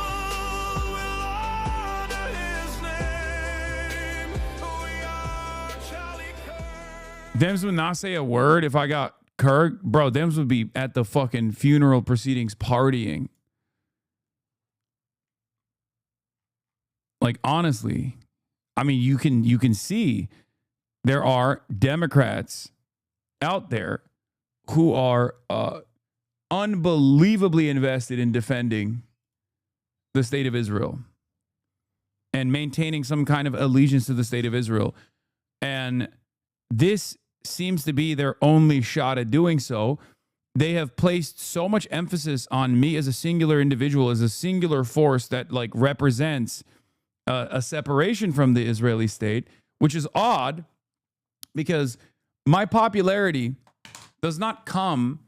S2: We'll honor his name. We are Charlie Kirk.
S4: Dems would not say a word if I got Kirk. Bro, Dems would be at the fucking funeral proceedings partying. Like, honestly, I mean, you can see there are Democrats out there who are unbelievably invested in defending the state of Israel and maintaining some kind of allegiance to the state of Israel. And this seems to be their only shot at doing so. They have placed so much emphasis on me as a singular individual, as a singular force that, like, represents a separation from the Israeli state, which is odd because my popularity does not come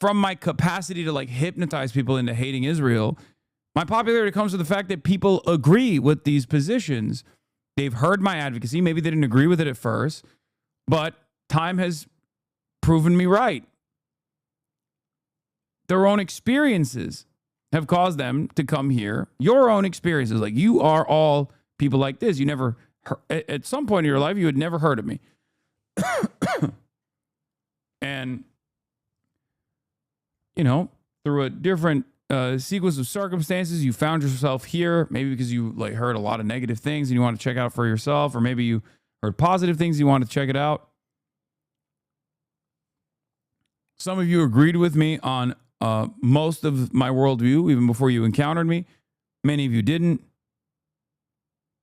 S4: from my capacity to, like, hypnotize people into hating Israel. My popularity comes from the fact that people agree with these positions. They've heard my advocacy. Maybe they didn't agree with it at first, but time has proven me right. Their own experiences have caused them to come here. Your own experiences, like, you are all people like this. You never, at some point in your life, you had never heard of me. And, you know, through a different sequence of circumstances, you found yourself here, maybe because you, like, heard a lot of negative things and you want to check out for yourself, or maybe you heard positive things, you want to check it out. Some of you agreed with me on most of my worldview, even before you encountered me. Many of you didn't,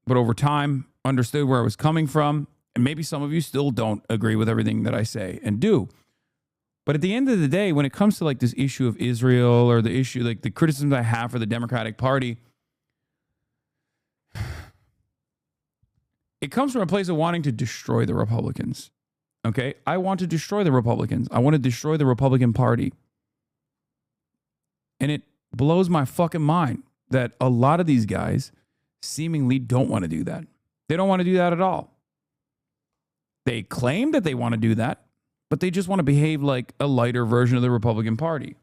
S4: but over time understood where I was coming from. And maybe some of you still don't agree with everything that I say and do. But at the end of the day, when it comes to, like, this issue of Israel, or the issue, like, the criticisms I have for the Democratic Party, it comes from a place of wanting to destroy the Republicans. Okay? I want to destroy the Republicans. I want to destroy the Republican Party. And it blows my fucking mind that a lot of these guys seemingly don't want to do that. They don't want to do that at all. They claim that they want to do that, but they just want to behave like a lighter version of the Republican Party.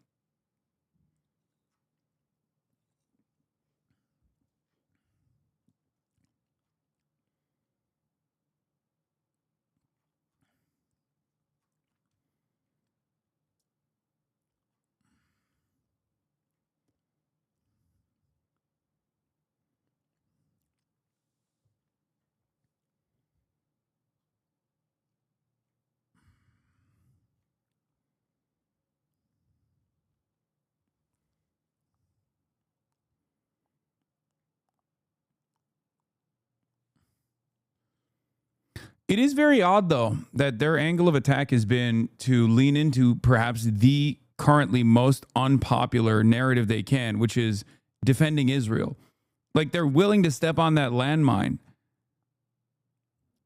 S4: It is very odd, though, that their angle of attack has been to lean into perhaps the currently most unpopular narrative they can, which is defending Israel. Like they're willing to step on that landmine.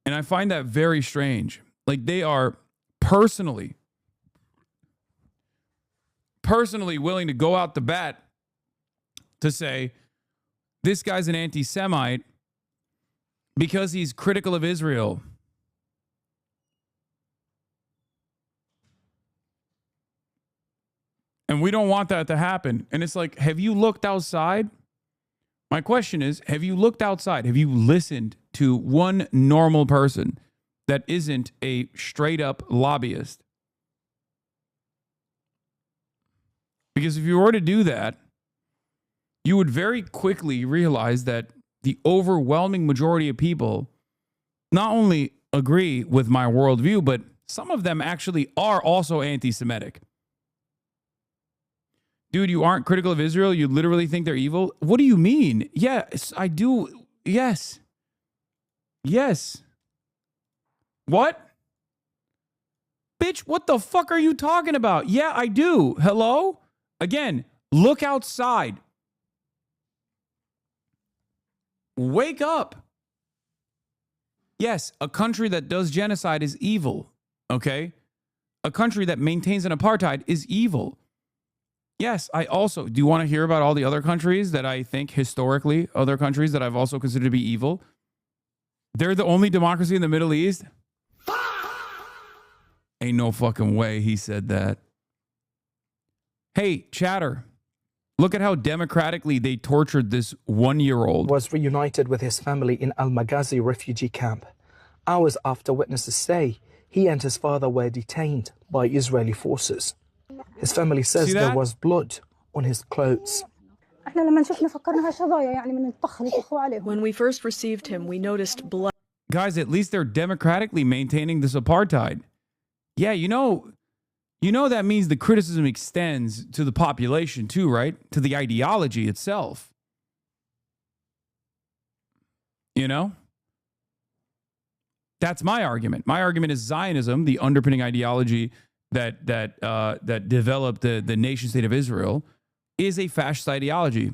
S4: And I find that very strange. Like they are personally willing to go out the bat to say, this guy's an anti-Semite because he's critical of Israel. And we don't want that to happen. And it's like, have you looked outside? My question is, have you looked outside? Have you listened to one normal person that isn't a straight up lobbyist? Because if you were to do that, you would very quickly realize that the overwhelming majority of people not only agree with my worldview, but some of them actually are also anti-Semitic. Dude, you aren't critical of Israel? You literally think they're evil? What do you mean? Yes, I do. Yes. Yes. What? Bitch, what the fuck are you talking about? Yeah, I do. Hello? Again, look outside. Wake up. Yes, a country that does genocide is evil, okay? A country that maintains an apartheid is evil. Yes, I also, do you want to hear about all the other countries that I think historically, other countries that I've also considered to be evil? They're the only democracy in the Middle East? Ain't no fucking way he said that. Hey, chatter. Look at how democratically they tortured this 1-year-old.
S10: Was reunited with his family in Al-Maghazi refugee camp. Hours after witnesses say he and his father were detained by Israeli forces. His family says there was blood on his clothes.
S12: When we first received him, we noticed blood.
S4: Guys, at least they're democratically maintaining this apartheid. Yeah, you know that means the criticism extends to the population too, right? To the ideology itself. You know? That's my argument. My argument is Zionism, the underpinning ideology that developed the nation state of Israel, is a fascist ideology.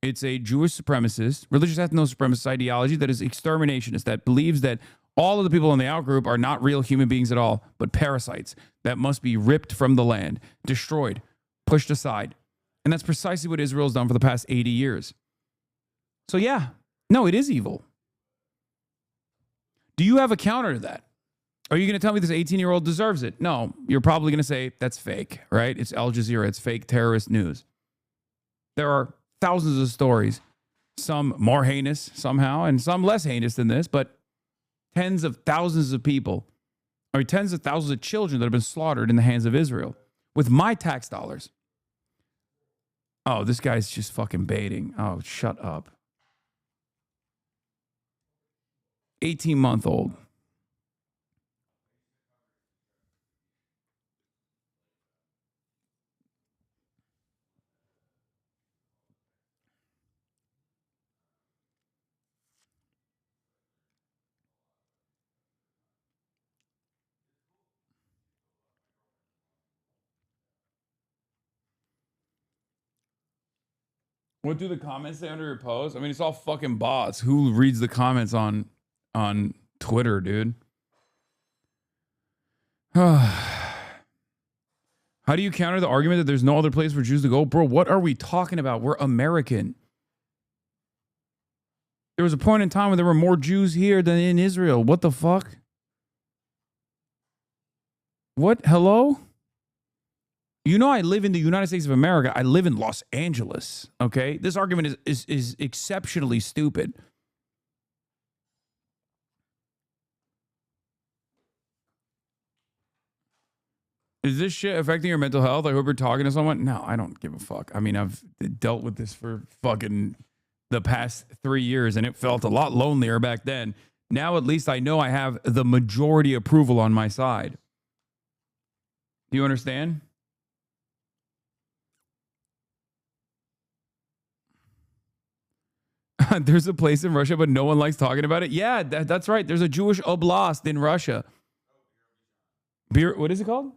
S4: It's a Jewish supremacist, religious ethno supremacist ideology that is exterminationist, that believes that all of the people in the outgroup are not real human beings at all, but parasites that must be ripped from the land, destroyed, pushed aside. And that's precisely what Israel's done for the past 80 years. So yeah, no, it is evil. Do you have a counter to that? Are you going to tell me this 18-year-old deserves it? No, you're probably going to say that's fake, right? It's Al Jazeera. It's fake terrorist news. There are thousands of stories, some more heinous somehow, and some less heinous than this, but tens of thousands of people, or tens of thousands of children that have been slaughtered in the hands of Israel with my tax dollars. Oh, this guy's just fucking baiting. Oh, shut up. 18-month-old. What do the comments say under your post? I mean, it's all fucking bots. Who reads the comments on Twitter, dude? How do you counter the argument that there's no other place for Jews to go? Bro, what are we talking about? We're American. There was a point in time when there were more Jews here than in Israel. What the fuck? What? Hello? You know I live in the United States of America. I live in Los Angeles, okay? This argument is exceptionally stupid. Is this shit affecting your mental health? I hope you're talking to someone. No, I don't give a fuck. I mean, I've dealt with this for fucking the past 3 years, and it felt a lot lonelier back then. Now at least I know I have the majority approval on my side. Do you understand? There's a place in Russia, but no one likes talking about it. Yeah, that's right. There's a Jewish oblast in Russia. What is it called?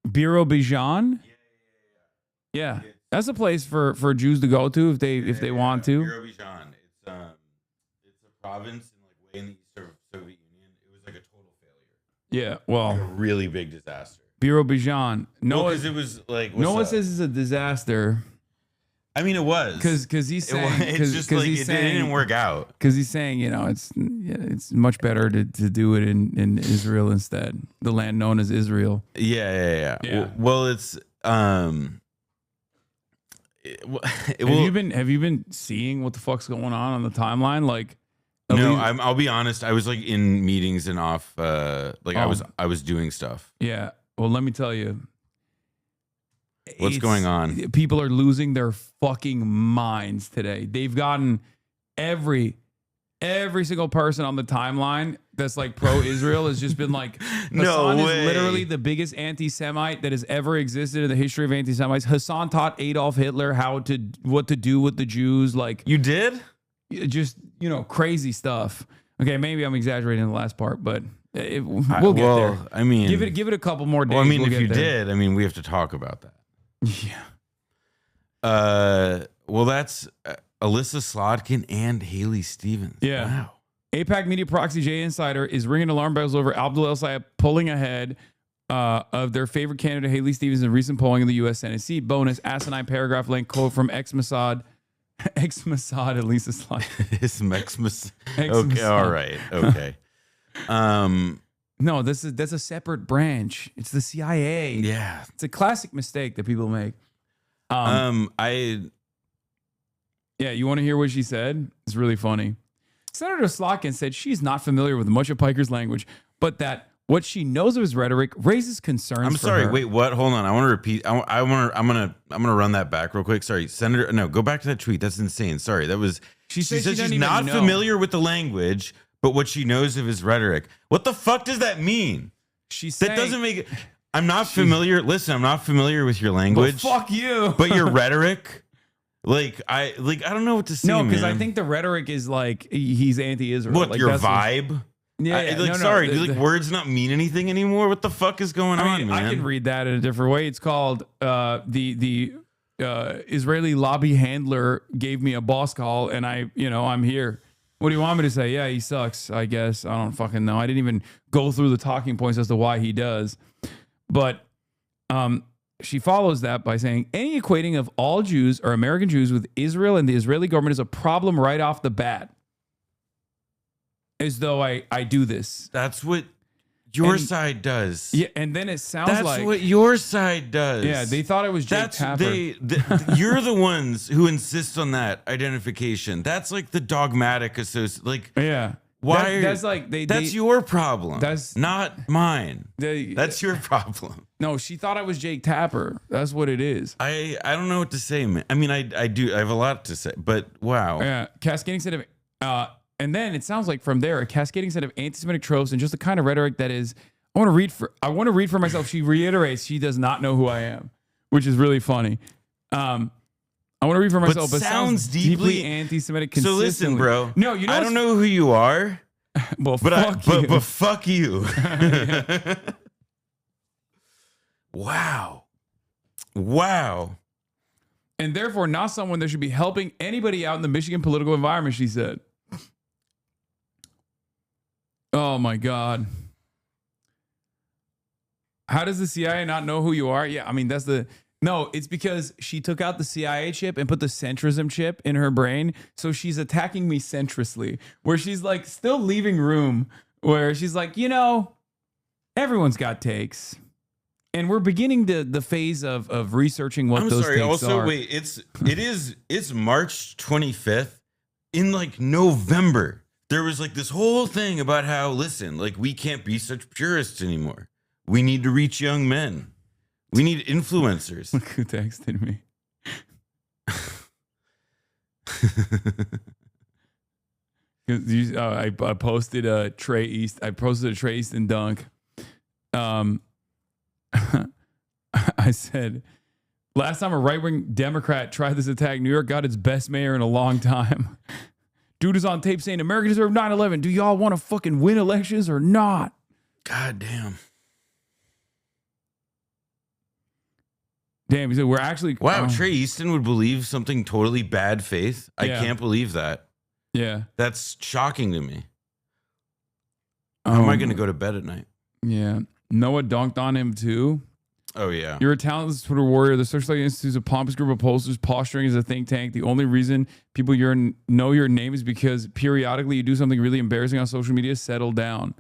S4: Birobidzhan? Yeah. That's a place for Jews to go to if they want to.
S13: Azerbaijan. It's a province in the east of Soviet Union. It was like a total failure.
S4: Yeah, well,
S13: Like a really big disaster.
S4: Azerbaijan.
S13: No, because it was like
S4: Noah says it's a disaster.
S13: I mean, it was
S4: because he's saying
S13: it's just like it didn't work out.
S4: Because he's saying it's much better to do it in Israel instead, the land known as Israel.
S13: Yeah. Well, it's
S4: Have you been seeing what the fuck's going on the timeline? Like,
S13: no, I'll be honest. I was like in meetings and off. I was doing stuff.
S4: Yeah. Well, let me tell you.
S13: What's going on?
S4: People are losing their fucking minds today. They've gotten every single person on the timeline that's like pro-Israel has just been like, Hassan is literally the biggest anti-Semite that has ever existed in the history of anti-Semites. Hassan taught Adolf Hitler what to do with the Jews. Like,
S13: you did?
S4: Just, crazy stuff. Okay, maybe I'm exaggerating the last part, but we'll get there.
S13: I mean,
S4: give it a couple more days.
S13: Well, I mean,
S4: we'll
S13: if you did, I mean, we have to talk about that.
S4: Yeah.
S13: Well, that's Alyssa Slotkin and Haley Stevens.
S4: Yeah.
S13: Wow.
S4: APAC Media Proxy J Insider is ringing alarm bells over Abdul El Sayed pulling ahead of their favorite candidate, Haley Stevens, in recent polling in the U.S. Senate seat. Bonus asinine paragraph link quote from ex-Mossad Alyssa Slotkin.
S13: Okay, all right. Okay.
S4: No, that's a separate branch. It's the CIA.
S13: Yeah.
S4: It's a classic mistake that people make. Yeah, you want to hear what she said? It's really funny. Senator Slotkin said she's not familiar with much of Piker's language, but that what she knows of his rhetoric raises concerns.
S13: I'm sorry. Wait, what? Hold on. I want to repeat. I'm gonna run that back real quick. Sorry, Senator. No, go back to that tweet. That's insane. Sorry, that was. She said she's not familiar with the language, but what she knows of his rhetoric. What the fuck does that mean? That doesn't make it. I'm not familiar. Listen, I'm not familiar with your language.
S4: Well, fuck you.
S13: But your rhetoric. I don't know what to say.
S4: No, because I think the rhetoric is like he's anti-Israel.
S13: What,
S4: like,
S13: your vibe?
S4: Yeah.
S13: Do words not mean anything anymore? What the fuck is going on, man?
S4: I can read that in a different way. It's called the Israeli lobby handler gave me a boss call, and I'm here. What do you want me to say? Yeah, he sucks, I guess. I don't fucking know. I didn't even go through the talking points as to why he does. But she follows that by saying, any equating of all Jews or American Jews with Israel and the Israeli government is a problem right off the bat. As though I do this.
S13: That's what your side does.
S4: Yeah, and then it sounds
S13: That's what your side does.
S4: Yeah, they thought it was Jake Tapper.
S13: You're the ones who insist on that identification. That's like the dogmatic association. Like,
S4: yeah.
S13: Why?
S4: That's
S13: your problem.
S4: That's
S13: not mine. That's your problem.
S4: No, she thought I was Jake Tapper. That's what it is.
S13: I don't know what to say, man. I mean, I do. I have a lot to say, but wow.
S4: Yeah, cascading set of, and then it sounds like from there a cascading set of anti-Semitic tropes and just the kind of rhetoric that is. I want to read for myself. She reiterates she does not know who I am, which is really funny. I want to read for myself, but sounds deeply anti-Semitic.
S13: So listen, bro.
S4: No,
S13: I don't know who you are.
S4: Well, but
S13: fuck you. Wow.
S4: And therefore, not someone that should be helping anybody out in the Michigan political environment. She said. Oh my God. How does the CIA not know who you are? Yeah, I mean No, it's because she took out the CIA chip and put the centrism chip in her brain. So she's attacking me centristly, where she's like still leaving room where she's like, everyone's got takes. And we're beginning the phase of researching what those takes are.
S13: Also, wait, it's March 25th. In like November, there was like this whole thing about how, listen, like we can't be such purists anymore. We need to reach young men. We need influencers.
S4: Look who texted me. I posted a Trey Easton dunk. I said, last time a right-wing Democrat tried this attack, New York got its best mayor in a long time. Dude is on tape saying America deserved 9/11. Do y'all want to fucking win elections or not?
S13: God damn.
S4: Damn, he said we're actually.
S13: Wow, Trey Easton would believe something totally bad faith. I can't believe that.
S4: Yeah,
S13: that's shocking to me. How am I going to go to bed at night?
S4: Yeah, Noah dunked on him too.
S13: Oh yeah,
S4: you're a talentless Twitter warrior. The Searchlight Institute is a pompous group of posters posturing as a think tank. The only reason people know your name is because periodically you do something really embarrassing on social media. Settle down.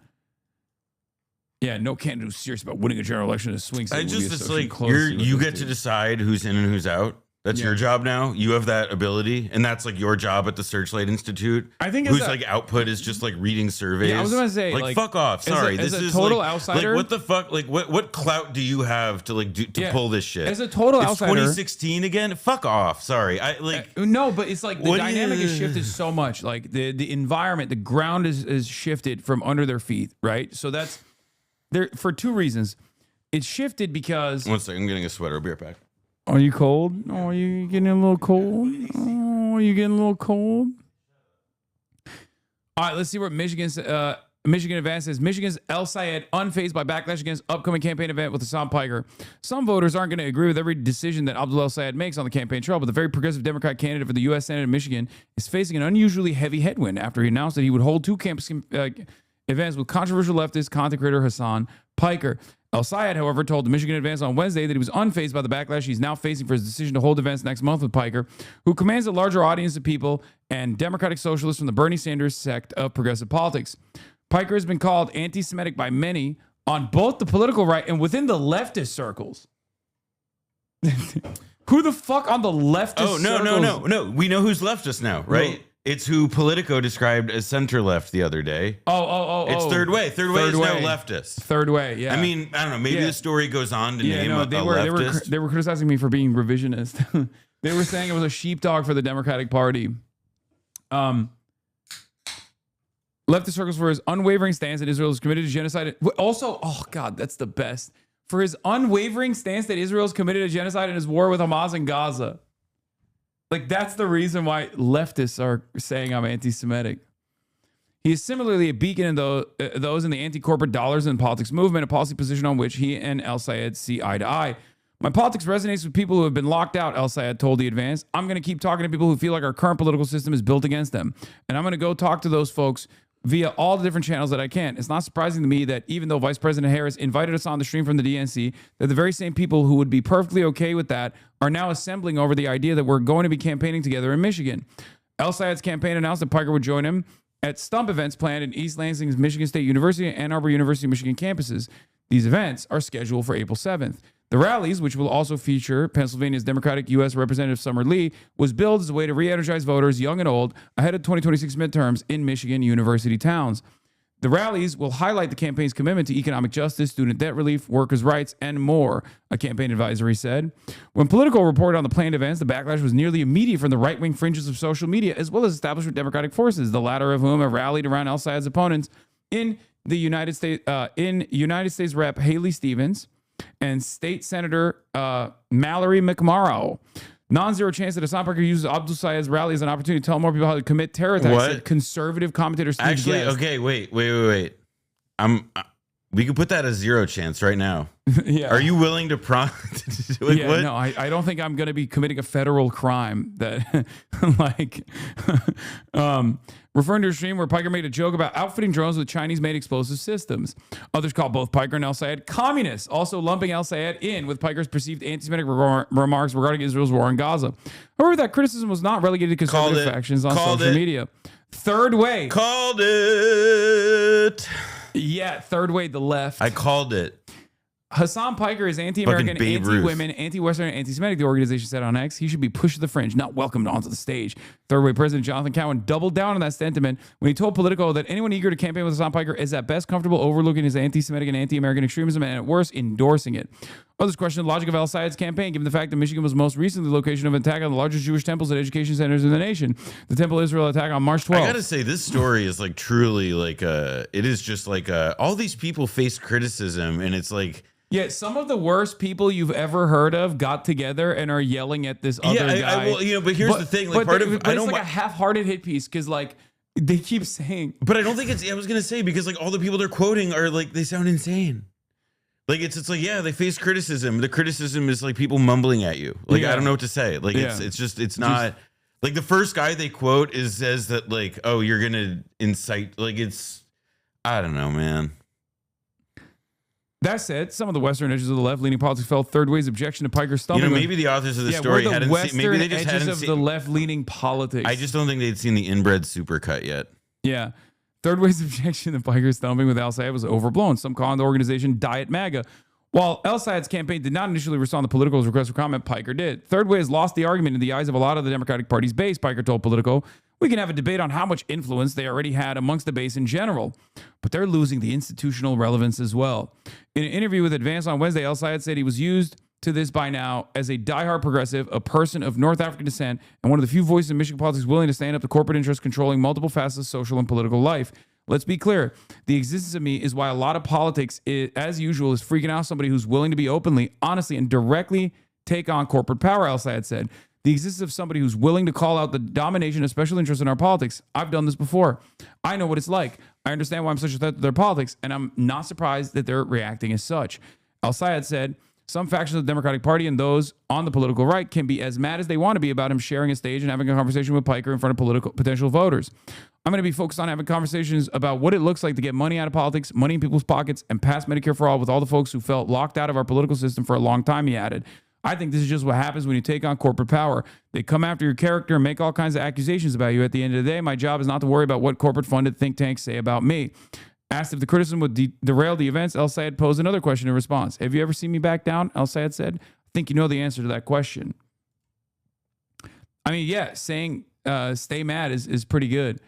S4: Yeah, no candidate who's serious about winning a general election in a swing state.
S13: It's like you get to decide who's in and who's out. That's your job now. You have that ability, and that's like your job at the Searchlight Institute.
S4: I think
S13: whose like output is just like reading surveys.
S4: Yeah, I was gonna say
S13: like fuck off. Sorry,
S4: this
S13: is
S4: a total
S13: like,
S4: outsider.
S13: Like what the fuck? Like what clout do you have to like pull this shit?
S4: As a total outsider,
S13: 2016 again. Fuck off. Sorry, I like
S4: no, but it's like the dynamic has shifted so much. Like the environment, the ground is shifted from under their feet. Right, so that's there for two reasons. It's shifted because
S13: 1 second, I'm getting a sweater. I'll be right back.
S4: Are you cold? Oh, are you getting a little cold? Oh, are you getting a little cold? All right, let's see what Michigan Advance says. Michigan's El Sayed unfazed by backlash against upcoming campaign event with Hassan Piker. Some voters aren't going to agree with every decision that Abdul El Sayed makes on the campaign trail, but the very progressive Democrat candidate for the U.S. Senate in Michigan is facing an unusually heavy headwind after he announced that he would hold two campus events with controversial leftist content creator Hassan Piker. El Sayed, however, told the Michigan Advance on Wednesday that he was unfazed by the backlash he's now facing for his decision to hold events next month with Piker, who commands a larger audience of people and Democratic socialists from the Bernie Sanders sect of progressive politics. Piker has been called anti-Semitic by many on both the political right and within the leftist circles. Who the fuck on the leftist circles?
S13: No. We know who's leftist now, right?
S4: Whoa.
S13: It's who Politico described as center left the other day.
S4: It's
S13: Third Way. Third Way is now leftist.
S4: Third Way, yeah.
S13: I mean, I don't know. Maybe the story goes on to name a leftist.
S4: They were criticizing me for being revisionist. They were saying it was a sheepdog for the Democratic Party. Leftist circles for his unwavering stance that Israel is committed to genocide. Also, oh God, that's the best. For his unwavering stance that Israel is committed to genocide in his war with Hamas in Gaza. Like, that's the reason why leftists are saying I'm anti-Semitic. He is similarly a beacon in those in the anti-corporate dollars and politics movement, a policy position on which he and El Sayed see eye to eye. My politics resonates with people who have been locked out, El Sayed told the Advance. I'm going to keep talking to people who feel like our current political system is built against them. And I'm going to go talk to those folks via all the different channels that I can. It's not surprising to me that even though Vice President Harris invited us on the stream from the DNC, that the very same people who would be perfectly okay with that are now assembling over the idea that we're going to be campaigning together in Michigan. El Sayed's campaign announced that Piker would join him at stump events planned in East Lansing's Michigan State University and Ann Arbor University Michigan campuses. These events are scheduled for April 7th. The rallies, which will also feature Pennsylvania's Democratic U.S. Representative Summer Lee, was billed as a way to re-energize voters, young and old, ahead of 2026 midterms in Michigan university towns. The rallies will highlight the campaign's commitment to economic justice, student debt relief, workers' rights, and more, a campaign advisory said. When Politico reported on the planned events, the backlash was nearly immediate from the right-wing fringes of social media, as well as establishment Democratic forces, the latter of whom have rallied around El Sayed's opponents in the United States Rep. Haley Stevens and State Senator Mallory McMorrow. Non-zero chance that Hassan Piker uses Abdul Sayed's rally as an opportunity to tell more people how to commit terror attacks. Said conservative commentator Steve
S13: Actually,
S4: Guest.
S13: okay, wait. We could put that as zero chance right now.
S4: Yeah.
S13: Are you willing to
S4: what? No, I don't think I'm going to be committing a federal crime that, referring to a stream where Piker made a joke about outfitting drones with Chinese-made explosive systems. Others call both Piker and El Sayed communists, also lumping El Sayed in with Piker's perceived anti-Semitic remarks regarding Israel's war in Gaza. However, that criticism was not relegated to conservative factions on social media. Third Way.
S13: Called it.
S4: Yeah, Third Way, the left.
S13: I called it.
S4: Hassan Piker is anti-American, anti-women, anti-Western, and anti-Semitic, the organization said on X. He should be pushed to the fringe, not welcomed onto the stage. Third Way President Jonathan Cowan doubled down on that sentiment when he told Politico that anyone eager to campaign with Hassan Piker is at best comfortable overlooking his anti-Semitic and anti-American extremism and at worst endorsing it. Others questioned the logic of El Sayed's campaign, given the fact that Michigan was most recently the location of an attack on the largest Jewish temples and education centers in the nation. The Temple Israel attack on March 12th.
S13: I gotta say, this story is like truly like it is just like all these people face criticism, and it's like.
S4: Yeah, some of the worst people you've ever heard of got together and are yelling at this other guy.
S13: But here's the thing. Like,
S4: it's like a half-hearted hit piece because, like, they keep saying.
S13: But I don't think it's. I was gonna say because like all the people they're quoting are like they sound insane. Like it's like, yeah, they face criticism. The criticism is like people mumbling at you. Like, I don't know what to say. Like it's not like the first guy they quote says that like, oh, you're gonna incite, like it's, I don't know, man.
S4: That said, some of the Western edges of the left-leaning politics felt third way's objection to Piker stumbling.
S13: Maybe the authors of the story hadn't seen. Maybe they just hadn't seen
S4: the left-leaning politics.
S13: I just don't think they'd seen the inbred supercut yet.
S4: Yeah, third way's objection to Piker stumbling with Al Sayed was overblown. Some calling the organization Diet MAGA. While El Sayed's campaign did not initially respond to Politico's request for comment, Piker did. Third way has lost the argument in the eyes of a lot of the Democratic Party's base, Piker told Politico. We can have a debate on how much influence they already had amongst the base in general, but they're losing the institutional relevance as well. In an interview with Advance on Wednesday, El Sayed said he was used to this by now as a diehard progressive, a person of North African descent, and one of the few voices in Michigan politics willing to stand up to corporate interests controlling multiple facets of social and political life. Let's be clear. The existence of me is why a lot of politics, as usual, is freaking out somebody who's willing to be openly, honestly, and directly take on corporate power, El Sayed said. The existence of somebody who's willing to call out the domination of special interests in our politics. I've done this before. I know what it's like. I understand why I'm such a threat to their politics, and I'm not surprised that they're reacting as such. El Sayed said, some factions of the Democratic Party and those on the political right can be as mad as they want to be about him sharing a stage and having a conversation with Piker in front of potential voters. I'm going to be focused on having conversations about what it looks like to get money out of politics, money in people's pockets, and pass Medicare for all with all the folks who felt locked out of our political system for a long time, he added. I think this is just what happens when you take on corporate power. They come after your character and make all kinds of accusations about you. At the end of the day, my job is not to worry about what corporate-funded think tanks say about me. Asked if the criticism would derail the events, El Sayed posed another question in response. Have you ever seen me back down? El Sayed said. I think you know the answer to that question. I mean, yeah, saying stay mad is pretty good.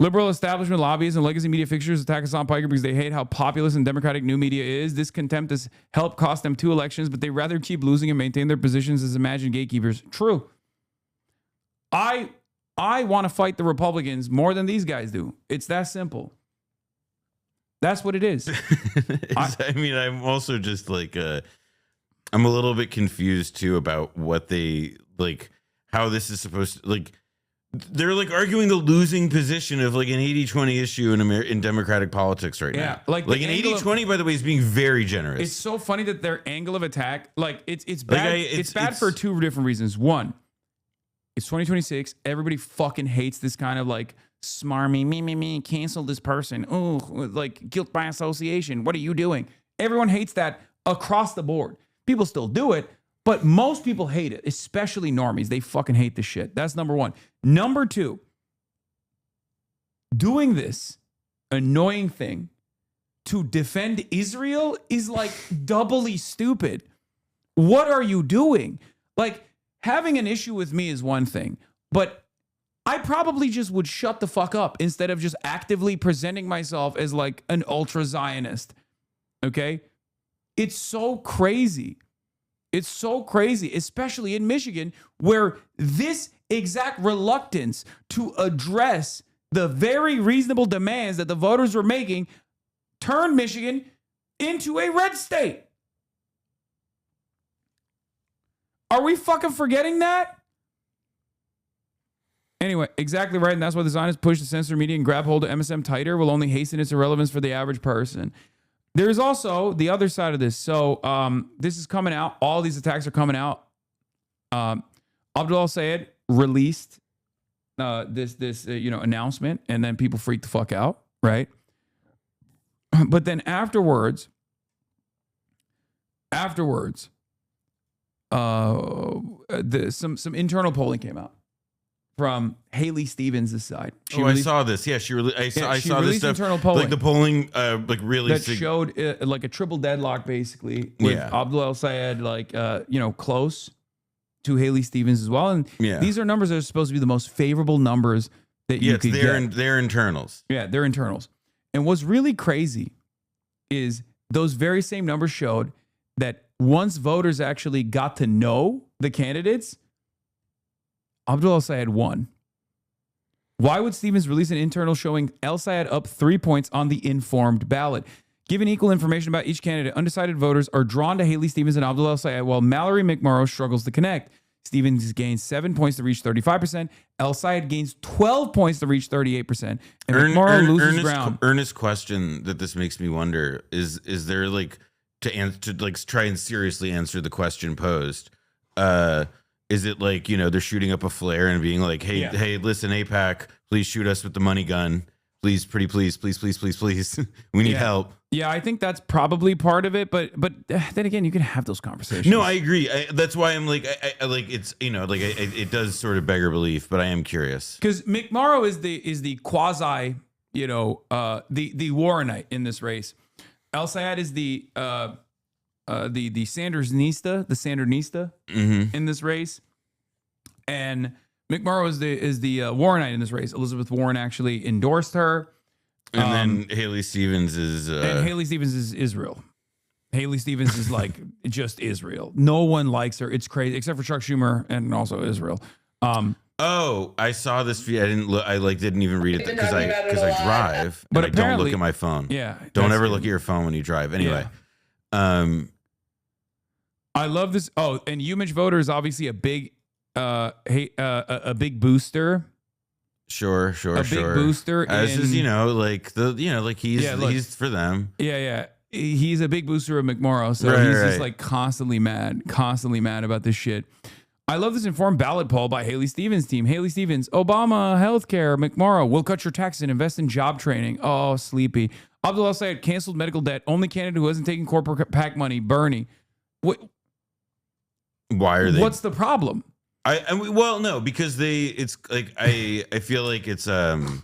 S4: Liberal establishment lobbyists and legacy media fixtures attack Hassan Piker because they hate how populist and democratic new media is. This contempt has helped cost them 2 elections, but they rather keep losing and maintain their positions as imagined gatekeepers. True. I want to fight the Republicans more than these guys do. It's that simple. That's what it is.
S13: I mean, I'm also just like, I'm a little bit confused too about what they like, how this is supposed to like. They're like arguing the losing position of like an 80-20 issue in Democratic politics right now. Like an 80-20, by the way, is being very generous.
S4: It's so funny that their angle of attack, like it's bad. It's bad for 2 different reasons. One, it's 2026. Everybody fucking hates this kind of like smarmy, me, cancel this person. Oh, like guilt by association. What are you doing? Everyone hates that across the board. People still do it, but most people hate it, especially normies. They fucking hate this shit. That's number one. Number 2, doing this annoying thing to defend Israel is like doubly stupid. What are you doing? Like, having an issue with me is one thing, but I probably just would shut the fuck up instead of just actively presenting myself as like an ultra Zionist. Okay? It's so crazy. It's so crazy, especially in Michigan, where this exact reluctance to address the very reasonable demands that the voters were making turned Michigan into a red state. Are we fucking forgetting that? Anyway, exactly right, and that's why the Zionists push the censor media and grab hold of MSM tighter will only hasten its irrelevance for the average person. There's also the other side of this. So this is coming out. All these attacks are coming out. Abdul Al-Sayed released this announcement, and then people freaked the fuck out, right? But then afterwards, some internal polling came out from Haley Stevens' side.
S13: I saw this. Yeah, I saw this stuff.
S4: Internal polling,
S13: like the polling, like really
S4: that showed like a triple deadlock, basically, with Abdul Al-Sayed close to Haley Stevens as well. And these are numbers that are supposed to be the most favorable numbers that you could get.
S13: They're internals.
S4: Yeah, they're internals. And what's really crazy is those very same numbers showed that once voters actually got to know the candidates, Abdul Al-Sayed won. Why would Stevens release an internal showing Al-Sayed up 3 points on the informed ballot? Given equal information about each candidate, undecided voters are drawn to Haley Stevens and Abdul Al-Sayed, while Mallory McMorrow struggles to connect. Stevens gains 7 points to reach 35%. Al-Sayed gains 12 points to reach 38%. And McMorrow loses ground.
S13: Earnest question that this makes me wonder is there like to like try and seriously answer the question posed. Is it like, you know, they're shooting up a flare and being like, hey, hey, listen, AIPAC, please shoot us with the money gun. Please, pretty please, please, please, please, please. We need help.
S4: Yeah, I think that's probably part of it, but then again, you can have those conversations.
S13: No, I agree. That's why I'm like, I like it's, you know, like it does sort of beggar belief, but I am curious
S4: because McMorrow is the quasi, you know, the Warrenite in this race. El Sayed is the Sandernista in this race, and McMorrow is the Warrenite in this race. Elizabeth Warren actually endorsed her.
S13: And then Haley Stevens is
S4: and Haley Stevens is Israel. Haley Stevens is like just Israel. No one likes her. It's crazy, except for Chuck Schumer and also Israel.
S13: Oh, I saw this feed. I didn't look. I like didn't even read it because I drive,
S4: but
S13: and I don't look at my phone.
S4: Yeah,
S13: don't ever look at your phone when you drive. Anyway,
S4: I love this. Oh, and UMich voter is obviously a big booster.
S13: Sure.
S4: Big booster.
S13: As is, you know, like he's for them.
S4: Yeah. He's a big booster of McMorrow, so he's just like constantly mad about this shit. I love this informed ballot poll by Haley Stevens' team. Haley Stevens, Obama, healthcare, McMorrow, will cut your taxes and invest in job training. Oh, sleepy. Abdul El Sayed, canceled medical debt. Only candidate who hasn't taken corporate PAC money. Bernie. What?
S13: Why are they?
S4: What's the problem?
S13: Well, no, because it's like I feel like it's about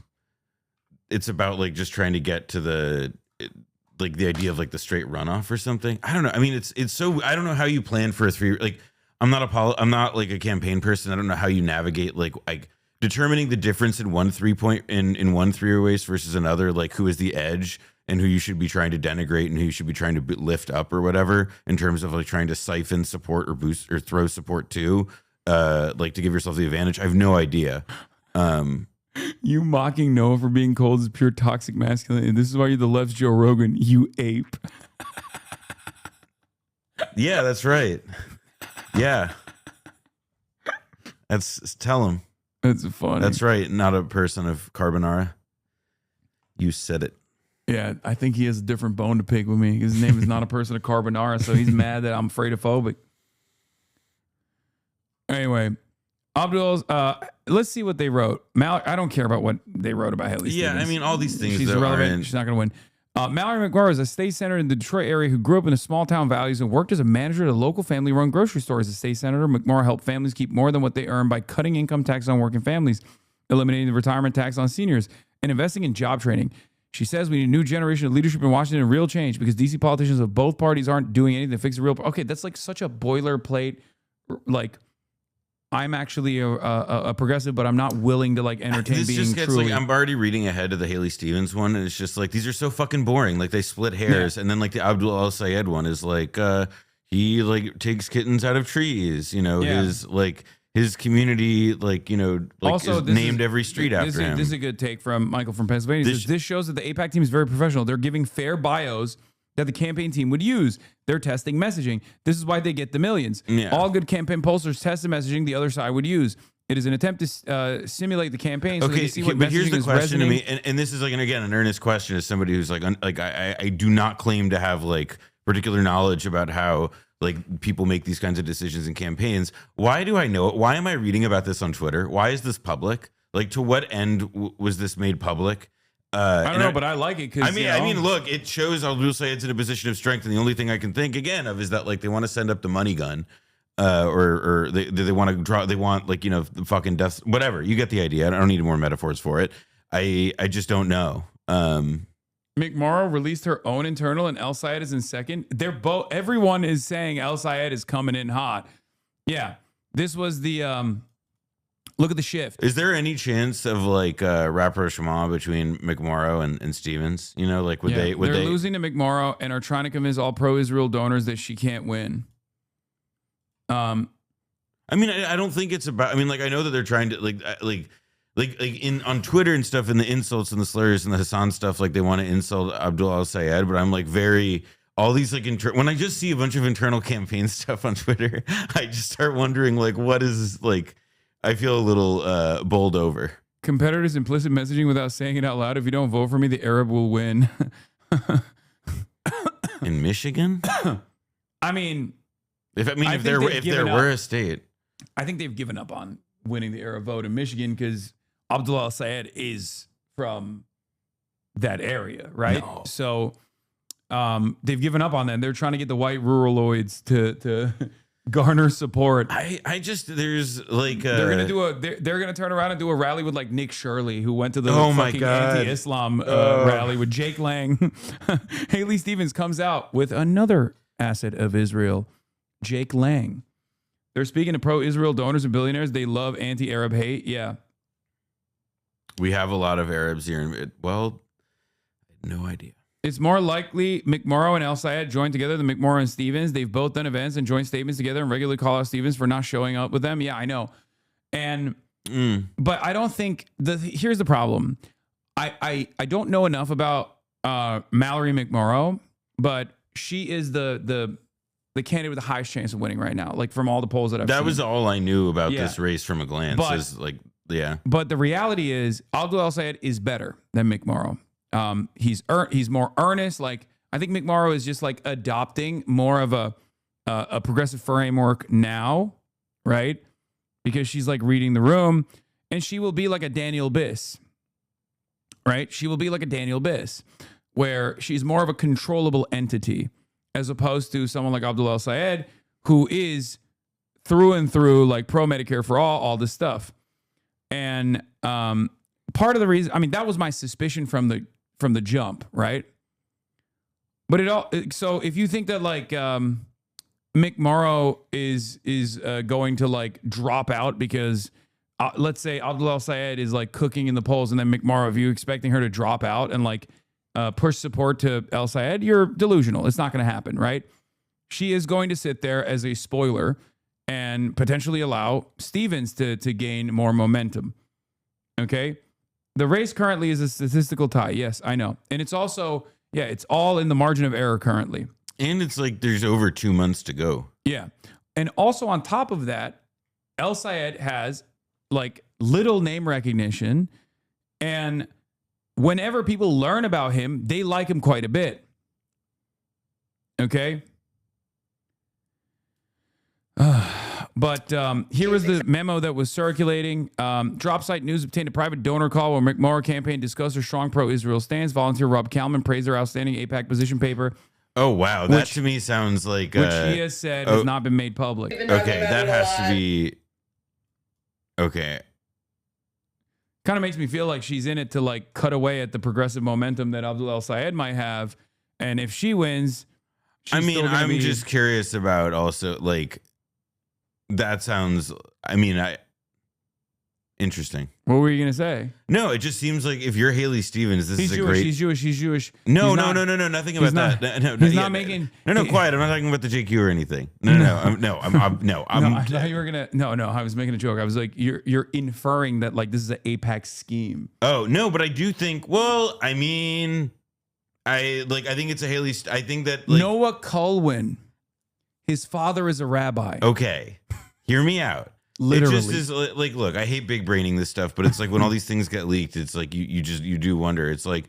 S13: like just trying to get to the idea of like the straight runoff or something. I don't know. I mean, it's so I don't know how you plan for a 3 like I'm not like a campaign person. I don't know how you navigate like determining the difference in one 3-point in one 3 race versus another, like who is the edge and who you should be trying to denigrate and who you should be trying to lift up or whatever in terms of like trying to siphon support or boost or throw support to. Like to give yourself the advantage. I have no idea.
S4: You mocking Noah for being cold is pure toxic masculinity. This is why you're the left's Joe Rogan, you ape.
S13: Yeah, that's right. Yeah. Tell him.
S4: That's funny.
S13: That's right. Not a person of carbonara. You said it.
S4: Yeah, I think he has a different bone to pick with me. His name is not a person of carbonara, so he's mad that I'm freightophobic. Anyway, Abdul, let's see what they wrote. I don't care about what they wrote about Haley Stevens.
S13: I mean, all these things.
S4: She's irrelevant. She's not going to win. Mallory McGuire is a state senator in the Detroit area who grew up in the small town values and worked as a manager at a local family-run grocery store. As a state senator, McMorrow helped families keep more than what they earn by cutting income tax on working families, eliminating the retirement tax on seniors, and investing in job training. She says we need a new generation of leadership in Washington and real change because DC politicians of both parties aren't doing anything to fix the real. Okay, that's like such a boilerplate, like. I'm actually a progressive, but I'm not willing to like entertain
S13: this
S4: being
S13: just gets
S4: truly.
S13: Like I'm already reading ahead of the Haley Stevens one, and it's just like these are so fucking boring. Like they split hairs, and then like the Abdul El Sayed one is like he like takes kittens out of trees. You know, his community, like you know, like also is named every street after him.
S4: This is a good take from Michael from Pennsylvania. He says, this shows that the AIPAC team is very professional. They're giving fair bios that the campaign team would use. They're testing messaging. This is why they get the millions.
S13: Yeah.
S4: All good campaign pollsters test the messaging the other side would use. It is an attempt to simulate the campaign so they can see what
S13: but
S4: messaging
S13: here's the
S4: is
S13: question to
S4: resonating.
S13: me, and this is like, and again, an earnest question as somebody who's like I do not claim to have like particular knowledge about how like people make these kinds of decisions in campaigns. Why do I know it? Why am I reading about this on Twitter? Why is this public? Like, to what end was this made public?
S4: I don't know, but I like it because
S13: I mean, look, it shows Abdul Sayed's in a position of strength, and the only thing I can think again of is that like they want to send up the money gun, or they want to draw, they want like you know the fucking death, whatever. You get the idea. I don't need more metaphors for it. I just don't know.
S4: McMorrow released her own internal, and El Sayed is in second. They're both. Everyone is saying El Sayed is coming in hot. Yeah, this was the. Look at the shift.
S13: Is there any chance of like rapprochement between McMorrow and Stevens? You know, like would they?
S4: They're losing to McMorrow and are trying to convince all pro-Israel donors that she can't win.
S13: I mean, I don't think it's about. I mean, like I know that they're trying to like in on Twitter and stuff, and the insults and the slurs and the Hassan stuff. Like they want to insult Abdul El Sayed, but I'm like all these like when I just see a bunch of internal campaign stuff on Twitter, I just start wondering like what is like. I feel a little bowled over.
S4: Competitors' implicit messaging without saying it out loud. If you don't vote for me, the Arab will win.
S13: In Michigan?
S4: I mean,
S13: if there were a state,
S4: I think they've given up on winning the Arab vote in Michigan because Abdullah al-Sayed is from that area, right?
S13: No.
S4: So they've given up on that. They're trying to get the white ruraloids to garner support.
S13: I just there's like
S4: they're gonna turn around and do a rally with like Nick Shirley, who went to the
S13: my
S4: fucking
S13: God.
S4: anti-Islam rally with Jake Lang. Haley Stevens comes out with another asset of Israel, Jake Lang. They're speaking to pro-Israel donors and billionaires. They love anti-Arab hate. Yeah.
S13: We have a lot of Arabs here. Well, I had no idea.
S4: It's more likely McMorrow and El-Sayed joined together than McMorrow and Stevens. They've both done events and joint statements together and regularly call out Stevens for not showing up with them. Yeah, I know. And but I don't think here's the problem. I don't know enough about Mallory McMorrow, but she is the candidate with the highest chance of winning right now. Like from all the polls that I've seen.
S13: That was all I knew about this race from a glance. But
S4: the reality is Abdul El-Sayed is better than McMorrow. He's more earnest. Like I think McMorrow is just like adopting more of a progressive framework now, right? Because she's like reading the room, and she will be like a Daniel Biss, right? She will be like a Daniel Biss, where she's more of a controllable entity, as opposed to someone like Abdul El-Sayed, who is through and through like pro Medicare for all this stuff. And part of the reason, I mean, that was my suspicion from the jump, right? But so if you think that like McMorrow is going to like drop out because let's say Abdul El-Sayed is like cooking in the polls, and then McMorrow, if you expecting her to drop out and like push support to El-Sayed, you're delusional. It's not going to happen, right? She is going to sit there as a spoiler and potentially allow Stevens to gain more momentum. Okay? The race currently is a statistical tie. Yes, I know. And it's also, it's all in the margin of error currently.
S13: And it's like there's over 2 months to go.
S4: Yeah. And also on top of that, El-Sayed has like little name recognition, and whenever people learn about him, they like him quite a bit. Okay? But here was the memo that was circulating. Drop site news obtained a private donor call where McMorrow campaign discussed her strong pro-Israel stance. Volunteer Rob Kalman praised their outstanding AIPAC position paper.
S13: Oh, wow. That to me sounds like...
S4: Which he has said has not been made public.
S13: Okay, that has to be... Okay.
S4: Kind of makes me feel like she's in it to like cut away at the progressive momentum that Abdul El-Sayed might have. And if she wins...
S13: I'm just curious about also like... That sounds, interesting.
S4: What were you going to say?
S13: No, it just seems like if you're Haley Stevens, this is a
S4: Jewish,
S13: great...
S4: He's Jewish.
S13: No, nothing about that.
S4: He's not making...
S13: No, quiet. I'm not talking about the JQ or anything. No,
S4: I thought you were going to... No, I was making a joke. I was like, you're inferring that like this is an AIPAC scheme.
S13: Oh, no, but I do think, I think it's a Haley... I think that... Like,
S4: Noah Culwin, his father is a rabbi.
S13: Okay. Hear me out.
S4: Literally.
S13: It just is like, look, I hate big braining this stuff, but it's like when all these things get leaked, it's like you do wonder. It's like,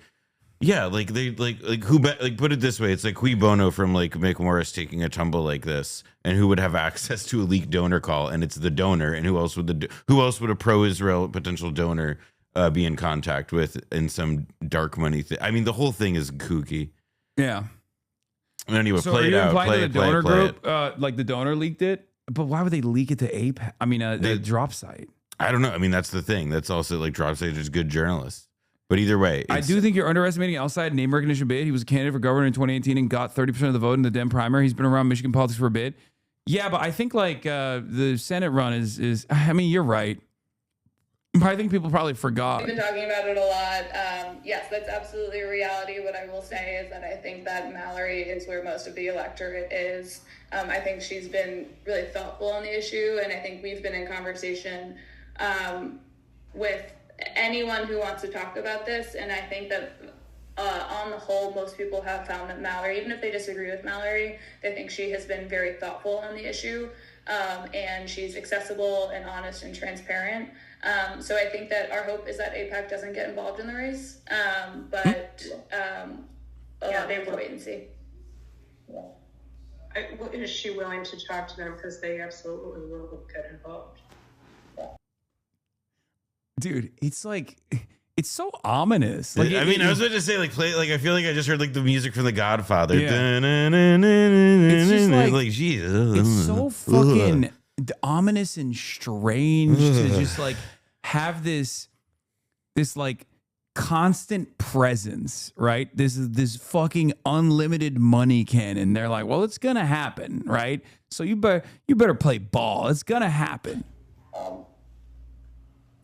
S13: yeah, like they put it this way, it's like cui bono from like Mick Morris taking a tumble like this, and who would have access to a leaked donor call, and it's the donor, and who else would a pro-Israel potential donor be in contact with in some dark money thing? I mean, the whole thing is kooky.
S4: Yeah.
S13: Anyway,
S4: so
S13: play it out.
S4: Play the donor group, like the donor leaked it. But why would they leak it to AIPAC? I mean, the drop site.
S13: I don't know. I mean, that's the thing. That's also like drop site is good journalists. But either way,
S4: I do think you're underestimating El-Sayed name recognition bid. He was a candidate for governor in 2018 and got 30% of the vote in the Dem primary. He's been around Michigan politics for a bit. Yeah, but I think like the Senate run is. I mean, you're right. But I think people probably forgot.
S5: We've been talking about it a lot. Yes, that's absolutely a reality. What I will say is that I think that Mallory is where most of the electorate is. I think she's been really thoughtful on the issue, and I think we've been in conversation with anyone who wants to talk about this, and I think that on the whole, most people have found that Mallory, even if they disagree with Mallory, they think she has been very thoughtful on the issue, and she's accessible and honest and transparent. So I think that our hope is that AIPAC doesn't get involved in the race, but they will wait and see.
S14: Is she willing to talk to them? Because they absolutely will get involved.
S4: Dude, it's like, it's so ominous. Like,
S13: I mean, I was about to say, like, play, like, I feel like I just heard like the music from The Godfather.
S4: Yeah.
S13: It's
S4: just
S13: like Jesus.
S4: It's so fucking ominous and strange to just like have this like constant presence, right? This is this fucking unlimited money cannon. They're like, well, it's gonna happen, right? So you better play ball. It's gonna happen.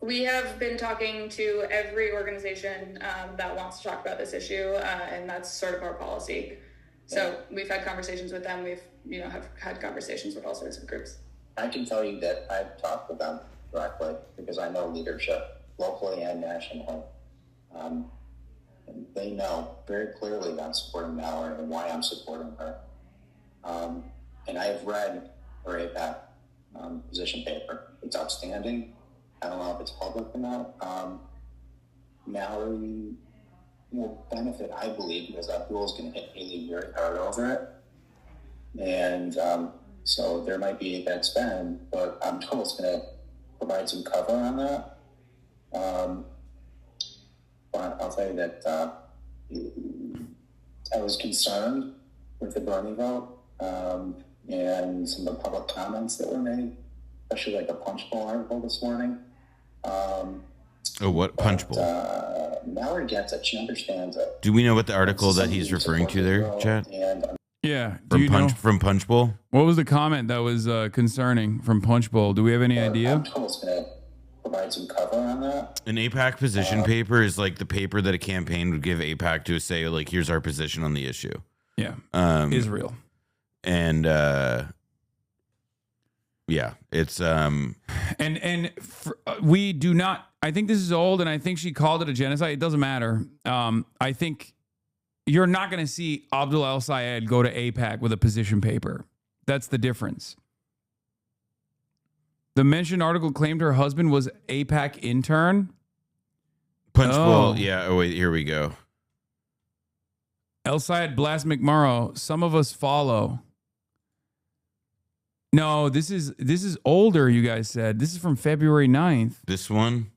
S5: We have been talking to every organization that wants to talk about this issue, and that's sort of our policy. So we've had conversations with them. We've, have had conversations with all sorts of groups.
S15: I can tell you that I've talked with them directly because I know leadership locally and nationally. And they know very clearly that I'm supporting Mallory and why I'm supporting her. And I have read her APAC position paper. It's outstanding. I don't know if it's public or not. Mallory will benefit, I believe, because Abdul is going to hit Haley very hard over it. And so there might be that spend, but Abdul is going to provide some cover on that. But I'll tell you that I was concerned with the Bernie vote and some of the public comments that were made, especially like a Punchbowl article this morning.
S13: What Punchbowl?
S15: Mallory gets it. She understands it.
S13: Do we know what the article that he's referring to there, Chad?
S4: Yeah.
S13: From Punchbowl?
S4: What was the comment that was concerning from Punchbowl? Do we have any idea?
S15: I'm going to provide some cover on that.
S13: An AIPAC position paper is like the paper that a campaign would give AIPAC to say, like, here's our position on the issue.
S4: Yeah. Israel.
S13: And yeah, it's
S4: we do not. I think this is old, and I think she called it a genocide. It doesn't matter. I think you're not going to see Abdul El-Sayed go to AIPAC with a position paper. That's the difference. The mentioned article claimed her husband was AIPAC intern.
S13: Punchbowl. Yeah. Oh wait, here we go.
S4: El-Sayed Blast McMurrow. Some of us follow. No, this is older, you guys said. This is from February 9th.
S13: This one?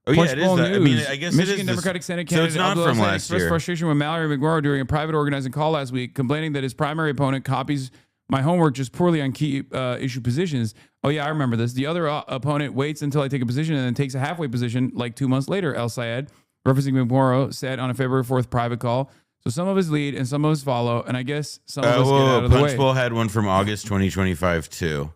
S13: Oh, yeah, it is that. I mean, I guess
S4: Michigan
S13: it is
S4: Democratic Senate candidate
S13: so it's not from last
S4: expressed
S13: year.
S4: frustration with Mallory McMurrow during a private organizing call last week, complaining that his primary opponent copies my homework just poorly on key issue positions. Oh, yeah, I remember this. The other opponent waits until I take a position and then takes a halfway position like 2 months later, El-Sayed, referencing McMurrow, said on a February 4th private call. So some of us lead and some of us follow, and I guess some of us get out of the way.
S13: Punchbowl had one from August 2025 too.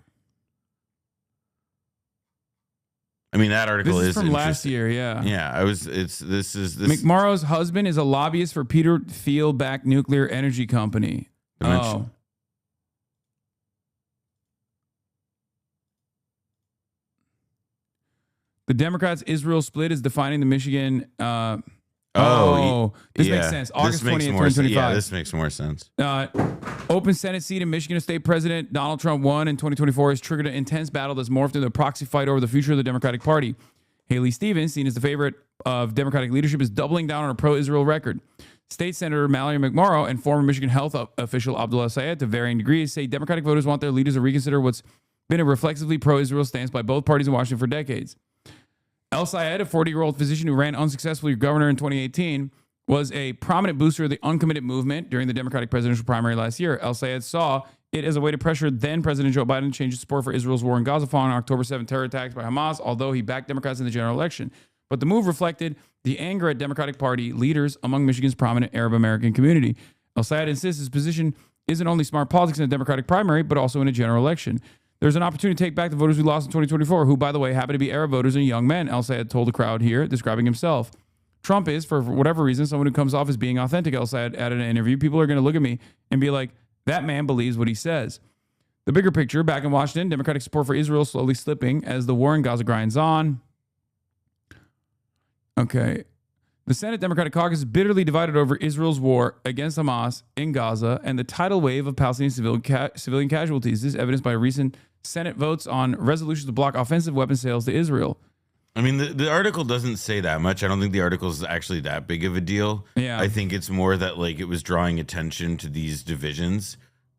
S13: I mean, that article
S4: is from last year, yeah.
S13: Yeah, this is
S4: McMurrow's husband is a lobbyist for Peter Thiel-backed nuclear energy company. Oh. The Democrats' Israel split is defining the Michigan. This makes sense. August 20th, 2025.
S13: Yeah, this makes more sense.
S4: Open Senate seat in Michigan State President Donald Trump won in 2024 has triggered an intense battle that's morphed into a proxy fight over the future of the Democratic Party. Haley Stevens, seen as the favorite of Democratic leadership, is doubling down on a pro-Israel record. State Senator Mallory McMurrow and former Michigan health official Abdul El-Sayed, to varying degrees, say Democratic voters want their leaders to reconsider what's been a reflexively pro-Israel stance by both parties in Washington for decades. El-Sayed, a 40-year-old physician who ran unsuccessfully for governor in 2018, was a prominent booster of the uncommitted movement during the Democratic presidential primary last year. El-Sayed saw it as a way to pressure then-President Joe Biden to change his support for Israel's war in Gaza following October 7 terror attacks by Hamas, although he backed Democrats in the general election. But the move reflected the anger at Democratic Party leaders among Michigan's prominent Arab American community. El-Sayed insists his position isn't only smart politics in a Democratic primary, but also in a general election. There's an opportunity to take back the voters we lost in 2024, who, by the way, happen to be Arab voters and young men, El-Sayed told the crowd here, describing himself. Trump is, for whatever reason, someone who comes off as being authentic, El-Sayed added in an interview. People are going to look at me and be like, that man believes what he says. The bigger picture, back in Washington, Democratic support for Israel slowly slipping as the war in Gaza grinds on. Okay. The Senate Democratic Caucus is bitterly divided over Israel's war against Hamas in Gaza and the tidal wave of Palestinian civilian casualties. This is evidenced by recent Senate votes on resolutions to block offensive weapon sales to Israel.
S13: I mean, the article doesn't say that much. I don't think the article is actually that big of a deal.
S4: Yeah.
S13: I think it's more that like it was drawing attention to these divisions.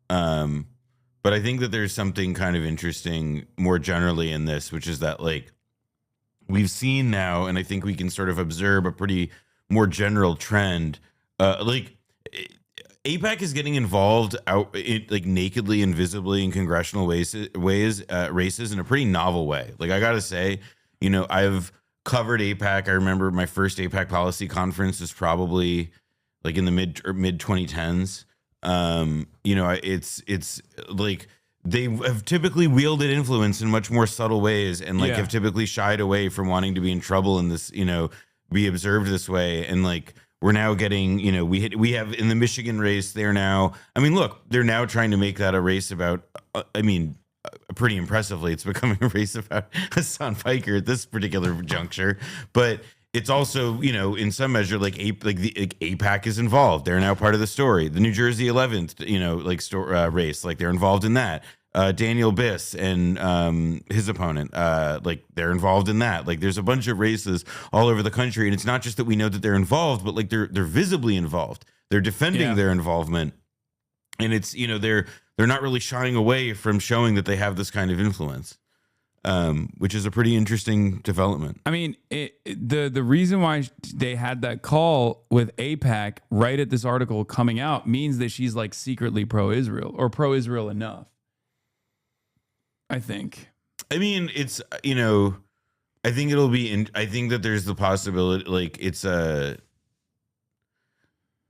S13: But I think that there's something kind of interesting more generally in this, which is that like we've seen now, and I think we can sort of observe a pretty more general trend. Like AIPAC is getting involved like nakedly and visibly in congressional races in a pretty novel way. Like I gotta say, you know, I've covered AIPAC. I remember my first AIPAC policy conference was probably like in the mid 2010s. You know, it's like they have typically wielded influence in much more subtle ways, and like have typically shied away from wanting to be in trouble in this, you know, be observed this way. And like we're now getting, you know, we have in the Michigan race, they're now, I mean, look, they're now trying to make that a race about, pretty impressively, it's becoming a race about Hassan Piker at this particular juncture. But it's also, you know, in some measure, like AIPAC is involved. They're now part of the story. The New Jersey 11th, you know, like race, like they're involved in that. Daniel Biss and his opponent, like they're involved in that. Like there's a bunch of races all over the country, and it's not just that we know that they're involved, but like they're visibly involved. They're defending their involvement, and it's, you know, they're not really shying away from showing that they have this kind of influence, which is a pretty interesting development.
S4: I mean, the reason why they had that call with AIPAC right at this article coming out means that she's like secretly pro-Israel or pro-Israel enough. I think.
S13: I mean, it's, you know, I think it'll be I think that there's the possibility, like it's I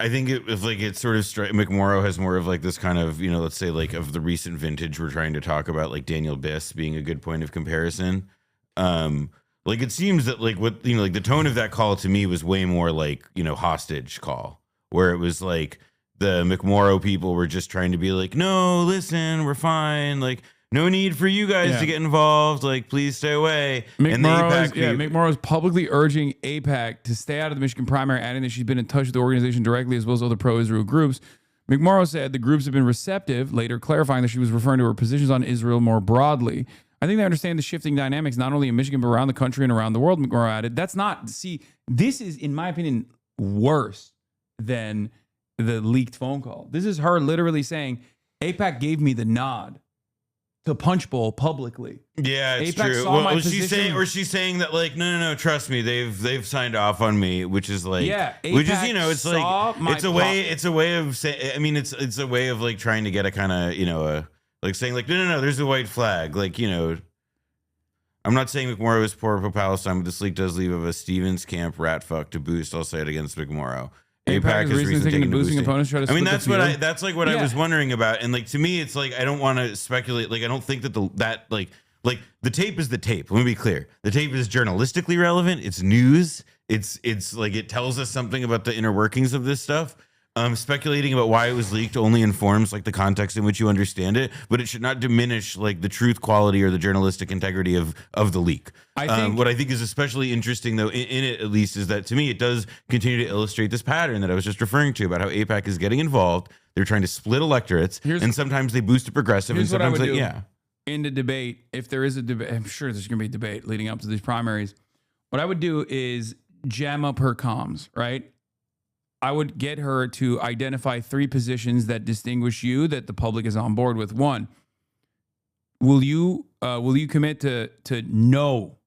S13: think if like it's sort of McMorrow has more of like this kind of, you know, let's say like of the recent vintage we're trying to talk about, like Daniel Biss being a good point of comparison. Like it seems that like what, you know, like the tone of that call to me was way more like, you know, hostage call, where it was like the McMorrow people were just trying to be like, no, listen, we're fine. Like, no need for you guys to get involved. Like, please stay away.
S4: McMorrow is publicly urging AIPAC to stay out of the Michigan primary, adding that she's been in touch with the organization directly as well as other pro-Israel groups. McMorrow said the groups have been receptive, later clarifying that she was referring to her positions on Israel more broadly. I think they understand the shifting dynamics, not only in Michigan, but around the country and around the world, McMorrow added. This is, in my opinion, worse than the leaked phone call. This is her literally saying, AIPAC gave me the nod to Punch Bowl publicly.
S13: Yeah, it's
S4: AIPAC
S13: true. Well, she's saying that like, no, trust me, they've signed off on me, which is like, which is, you know, it's like it's a way of saying. I mean, it's a way of like trying to get a kind of, you know, like saying like, no, there's a white flag, like, you know. I'm not saying McMorrow is poor for Palestine, but this leak does leave of a Stevens camp rat fuck to boost. I'll say it against McMorrow. AIPAC is recently taking boosting opponents. I mean, that's what I was wondering about. And like, to me, it's like, I don't want to speculate. Like, I don't think that the tape is the tape. Let me be clear. The tape is journalistically relevant. It's news. It's like, it tells us something about the inner workings of this stuff. Speculating about why it was leaked only informs like the context in which you understand it, but it should not diminish like the truth quality or the journalistic integrity of the leak. What I think is especially interesting though in it, at least, is that to me it does continue to illustrate this pattern that I was just referring to about how AIPAC is getting involved. They're trying to split electorates, and sometimes they boost a progressive, and sometimes
S4: in the debate, if there is a debate, I'm sure there's going to be a debate leading up to these primaries. What I would do is jam up her comms, right? I would get her to identify 3 positions that distinguish you that the public is on board with. 1, will you commit to no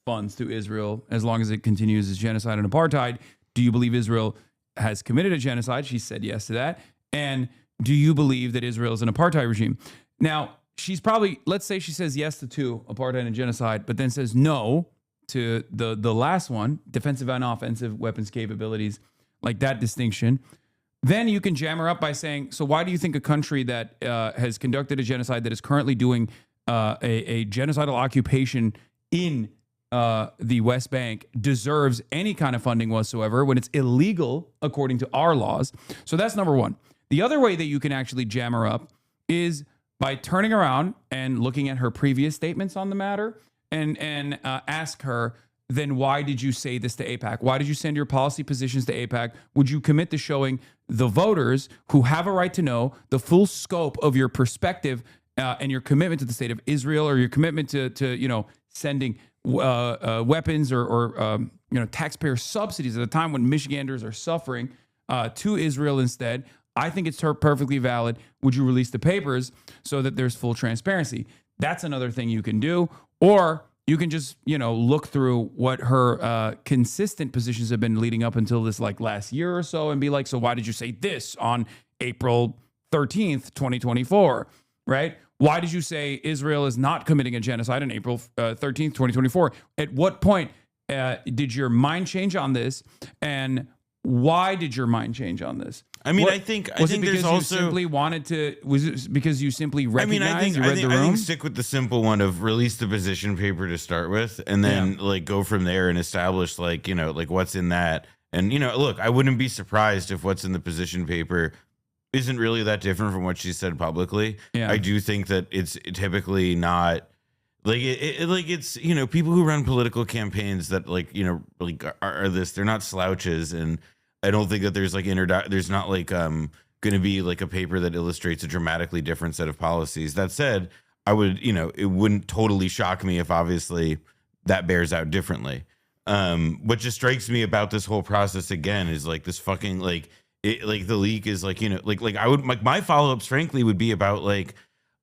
S4: funds to Israel as long as it continues as genocide and apartheid? Do you believe Israel has committed a genocide? She said yes to that. And do you believe that Israel is an apartheid regime? Now, she's probably, let's say she says yes to 2, apartheid and genocide, but then says no to the last one, defensive and offensive weapons capabilities, like that distinction. Then you can jam her up by saying, so why do you think a country that has conducted a genocide, that is currently doing a genocidal occupation in the West Bank, deserves any kind of funding whatsoever when it's illegal according to our laws? So that's number 1. The other way that you can actually jam her up is by turning around and looking at her previous statements on the matter and ask her, then why did you say this to AIPAC? Why did you send your policy positions to AIPAC? Would you commit to showing the voters who have a right to know the full scope of your perspective and your commitment to the state of Israel, or your commitment to you know, sending weapons or taxpayer subsidies at a time when Michiganders are suffering to Israel instead. I think it's perfectly valid. Would you release the papers so that there's full transparency? That's another thing you can do. Or you can just, look through what her consistent positions have been leading up until this like last year or so and be like, so why did you say this on April 13th, 2024, right? Why did you say Israel is not committing a genocide on April 13th, 2024? At what point did your mind change on this? And why did your mind change on this?
S13: I mean, I think there's also
S4: you simply wanted to. Was it because you simply recognized?
S13: I think stick with the simple one of release the position paper to start with, and then like go from there and establish like what's in that. And look, I wouldn't be surprised if what's in the position paper isn't really that different from what she said publicly.
S4: Yeah.
S13: I do think that it's typically not. Like it's people who run political campaigns that are this, they're not slouches, and I don't think that there's like there's not like going to be like a paper that illustrates a dramatically different set of policies. That said, I would it wouldn't totally shock me if obviously that bears out differently. What just strikes me about this whole process again is like this fucking the leak is like I would like my follow-ups frankly would be about like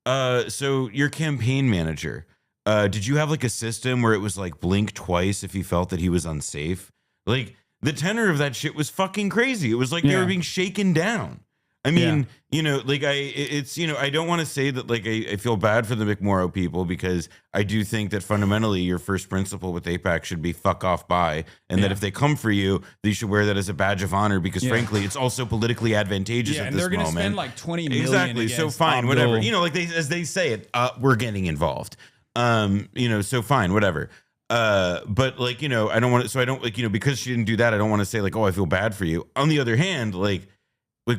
S13: so your campaign manager. Did you have like a system where it was like blink twice if you felt that he was unsafe? Like the tenor of that shit was fucking crazy. It was like they were being shaken down. I mean, I don't want to say that like I feel bad for the McMorrow people because I do think that fundamentally your first principle with AIPAC should be fuck off by, and that if they come for you, you should wear that as a badge of honor because frankly, it's also politically advantageous at this moment.
S4: They're going to spend like $20 million.
S13: Exactly. So fine, whatever. As they say it, we're getting involved. So fine, whatever. But like, I don't want to, so I don't like, because she didn't do that, I don't want to say like, oh, I feel bad for you. On the other hand, like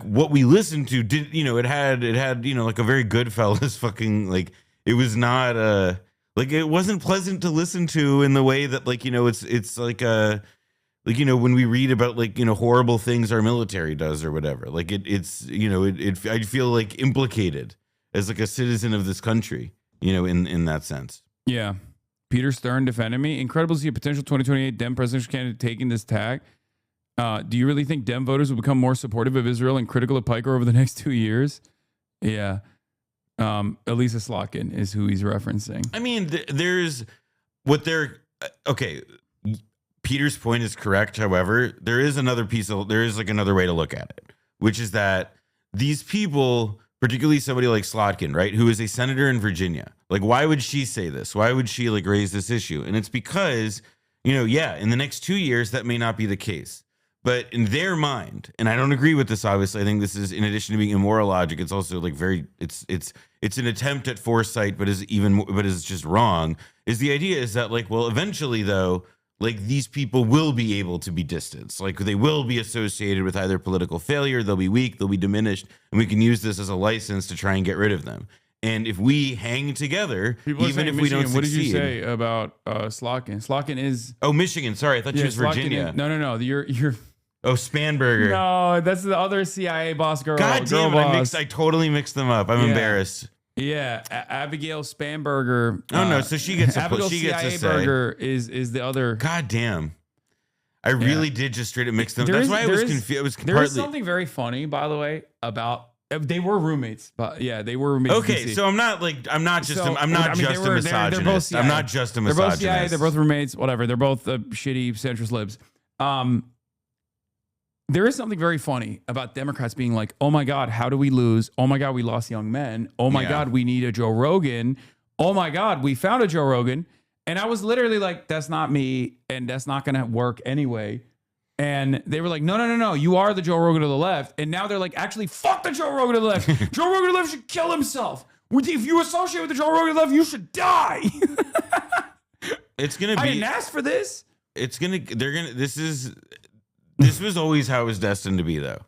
S13: what we listened to did, it had, like a very Goodfellas fucking, like, it was not, like, it wasn't pleasant to listen to in the way that like, it's like, when we read about like, horrible things our military does or whatever, like I feel like implicated as like a citizen of this country, in that sense.
S4: Yeah. Peter Stern defended me. Incredible to see a potential 2028 Dem presidential candidate taking this tack. Do you really think Dem voters will become more supportive of Israel and critical of Piker over the next 2 years? Yeah. Elisa Slotkin is who he's referencing.
S13: I mean, there's what they're okay. Peter's point is correct. However, there is another another way to look at it, which is that these people, particularly somebody like Slotkin, right, who is a senator in Virginia, like, why would she say this? Why would she like raise this issue? And it's because, in the next 2 years, that may not be the case. But in their mind, and I don't agree with this, obviously, I think this is, in addition to being immoral logic, it's also like it's an attempt at foresight, but is just wrong. Is the idea is that like, well, eventually though, like these people will be able to be distanced. Like they will be associated with either political failure, they'll be weak, they'll be diminished, and we can use this as a license to try and get rid of them. And if we hang together, even if we don't succeed.
S4: What did you say about Slotkin? Slotkin is
S13: Michigan. Sorry, I thought she was Virginia.
S4: No. You're.
S13: Oh, Spanberger.
S4: No, that's the other CIA boss girl.
S13: God damn it! I totally mixed them up. I'm embarrassed.
S4: Yeah, Abigail Spanberger.
S13: Oh no, so she gets
S4: Abigail
S13: she gets
S4: CIA
S13: a say.
S4: Berger is the other.
S13: God damn. I really did just straight up mix them. That's why I was confused. It was
S4: there is something very funny, by the way, about. They were roommates, but yeah, they were roommates.
S13: Okay, so I'm not just a misogynist.
S4: They're both CIA.
S13: I'm not just a misogynist.
S4: They're both CIA. They're both roommates. Whatever. They're both shitty centrist libs. There is something very funny about Democrats being like, "Oh my God, how do we lose? Oh my God, we lost young men. Oh my God, we need a Joe Rogan. Oh my God, we found a Joe Rogan." And I was literally like, "That's not me, and that's not going to work anyway." And they were like, no, you are the Joe Rogan of the left. And now they're like, actually, fuck the Joe Rogan of the left. Joe Rogan of the left should kill himself. If you associate with the Joe Rogan of the left, you should die.
S13: It's going to
S4: I
S13: be.
S4: didn't ask for this.
S13: This was always how it was destined to be, though.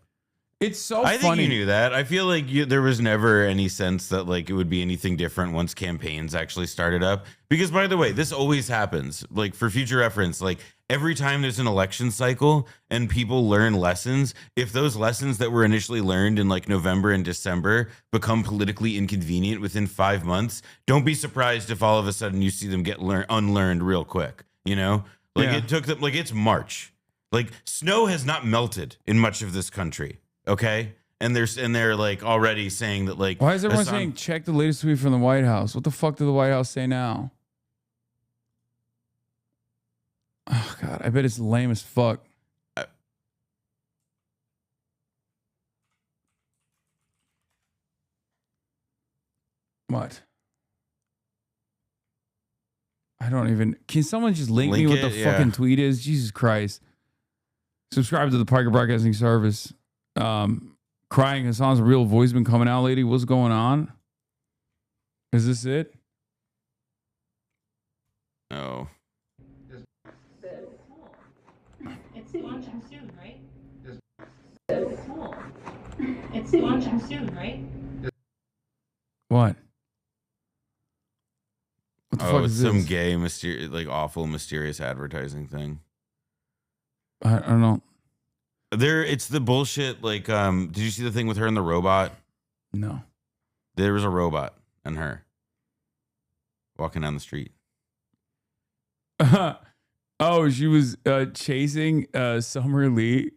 S4: It's so
S13: funny. I
S4: funny.
S13: think you knew that. I feel like there was never any sense that like it would be anything different once campaigns actually started up. Because by the way, this always happens. Like for future reference, like every time there's an election cycle and people learn lessons, if those lessons that were initially learned in like November and December become politically inconvenient within 5 months, don't be surprised if all of a sudden you see them get unlearned real quick. You know, like it took them, like it's March, like snow has not melted in much of this country. Okay. And they're like already saying that like,
S4: why is everyone saying check the latest tweet from the White House? What the fuck did the White House say now? Oh God, I bet it's lame as fuck. What? I don't even. Can someone just link me what the fucking tweet is? Jesus Christ! Subscribe to the Parker Broadcasting Service. Crying Hassan's real voice been coming out, lady. What's going on? Is this it?
S13: No.
S16: It's launching soon, right? It's launching soon, right?
S4: What?
S13: What the fuck is some gay, mysterious, like awful, mysterious advertising thing?
S4: I don't know.
S13: It's the bullshit. Like, did you see the thing with her and the robot?
S4: No.
S13: There was a robot and her walking down the street.
S4: Oh, she was chasing Summer Lee,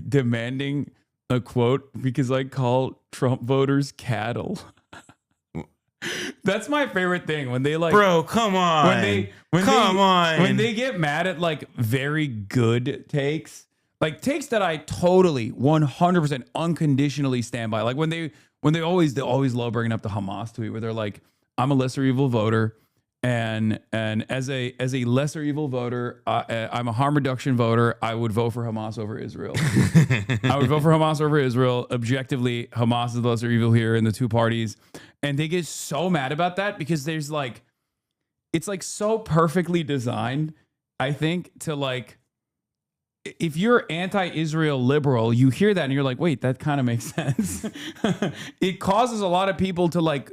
S4: demanding a quote because I call Trump voters cattle. That's my favorite thing when they like,
S13: bro, come on,
S4: when they get mad at like very good takes, like takes that I totally 100% unconditionally stand by. Like when they always love bringing up the Hamas tweet where they're like, I'm a lesser evil voter. And as a lesser evil voter, I'm a harm reduction voter. I would vote for Hamas over Israel. I would vote for Hamas over Israel. Objectively, Hamas is the lesser evil here in the two parties. And they get so mad about that because there's like, it's like so perfectly designed, I think, to like, if you're anti-Israel liberal, you hear that and you're like, wait, that kind of makes sense. It causes a lot of people to like,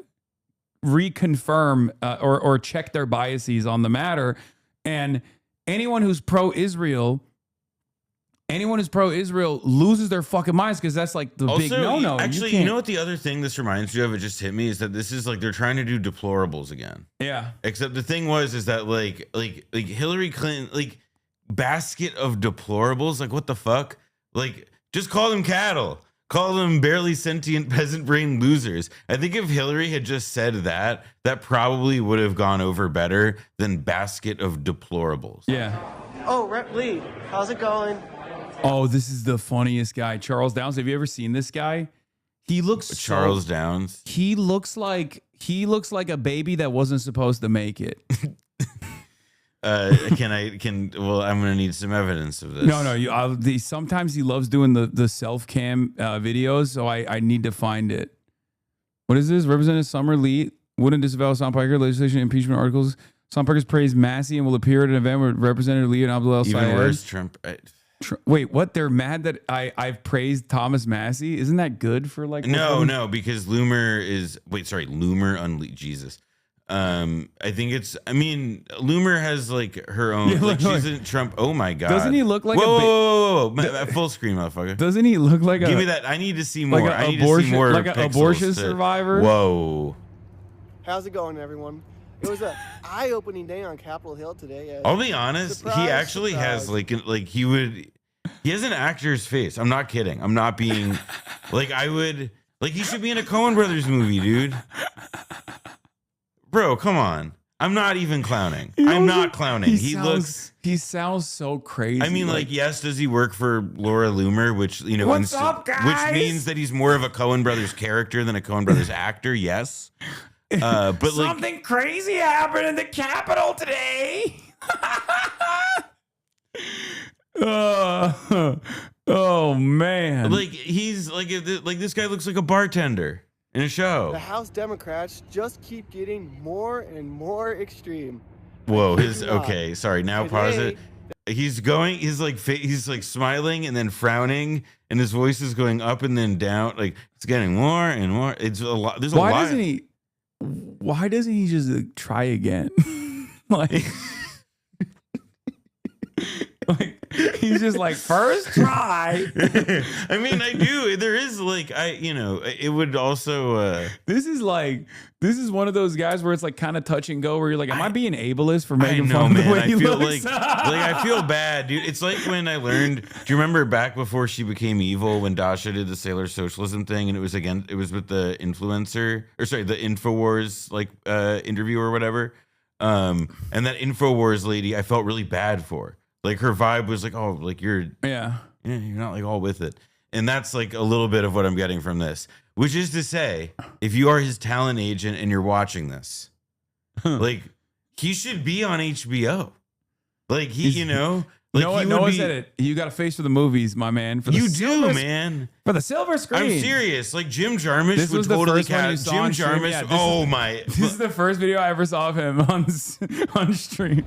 S4: reconfirm or check their biases on the matter. And anyone who's pro-Israel loses their fucking minds because that's like the big no-no.
S13: Actually, you know what the other thing this reminds you of? It just hit me is that this is like they're trying to do deplorables again.
S4: Yeah.
S13: Except the thing is that like Hillary Clinton, like basket of deplorables, like what the fuck? Like just call them cattle. Call them barely sentient peasant brain losers. I think if Hillary had just said that, that probably would have gone over better than basket of deplorables.
S4: Yeah.
S17: Oh, Rep Lee, how's it going?
S4: Oh, this is the funniest guy. Charles Downs. Have you ever seen this guy? He looks
S13: Charles Downs.
S4: He looks like a baby that wasn't supposed to make it.
S13: Well, I'm gonna need some evidence of this.
S4: No. Sometimes he loves doing the self cam videos, so I need to find it. What is this? Representative Summer Lee wouldn't disavow Hassan Piker legislation impeachment articles. Hassan Piker's praised Massey and will appear at an event with Representative Lee and Abdul El Sayed.
S13: Even worse, Trump.
S4: Wait, what? They're mad that I've praised Thomas Massey. Isn't that good for like?
S13: No, because Loomer is Loomer unleashed. Jesus. I think Loomer has like her own. She's in Trump. Oh my god!
S4: Doesn't he look like
S13: whoa, full screen, motherfucker?
S4: Doesn't he look like
S13: Give me that. I need to see more.
S4: Like
S13: I need to see more.
S4: Like an abortion survivor.
S13: Whoa.
S17: How's it going, everyone? It was an eye-opening day on Capitol Hill today.
S13: I'll be honest. He actually has he has an actor's face. I'm not kidding. I'm not being he should be in a Coen Brothers movie, dude. Bro, come on. I'm not even clowning. I'm not clowning.
S4: He sounds so crazy.
S13: I mean, yes, does he work for Laura Loomer, which,
S4: What's up, guys?
S13: Which means that he's more of a Coen Brothers character than a Coen Brothers actor, yes. But
S4: something crazy happened in the Capitol today. Oh man.
S13: He's this guy looks like a bartender in a show.
S17: The House Democrats just keep getting more and more extreme.
S13: Whoa, sorry, now pause it. He's like smiling and then frowning, and his voice is going up and then down. Like it's getting more and more. It's a lot. There's a lot.
S4: Why doesn't he just try again? Like he's just like first try.
S13: I mean, I do. There is like it would also.
S4: This is one of those guys where it's like kind of touch and go. Where you're like, am I being ableist for making fun of the way he looks?
S13: like I feel bad, dude. It's like when I learned. Do you remember back before she became evil when Dasha did the Sailor Socialism thing, and it was with the influencer the Infowars interview or whatever. And that Infowars lady, I felt really bad for. Like her vibe was like, oh, like you're not like all with it. And that's like a little bit of what I'm getting from this, which is to say, if you are his talent agent and you're watching this, like he should be on HBO. Like
S4: Noah said it. You got a face for the movies, my man. For the
S13: man.
S4: For the silver screen.
S13: I'm serious. Like Jim Jarmusch would totally cast Jim Jarmusch. Yeah,
S4: this is the first video I ever saw of him on stream.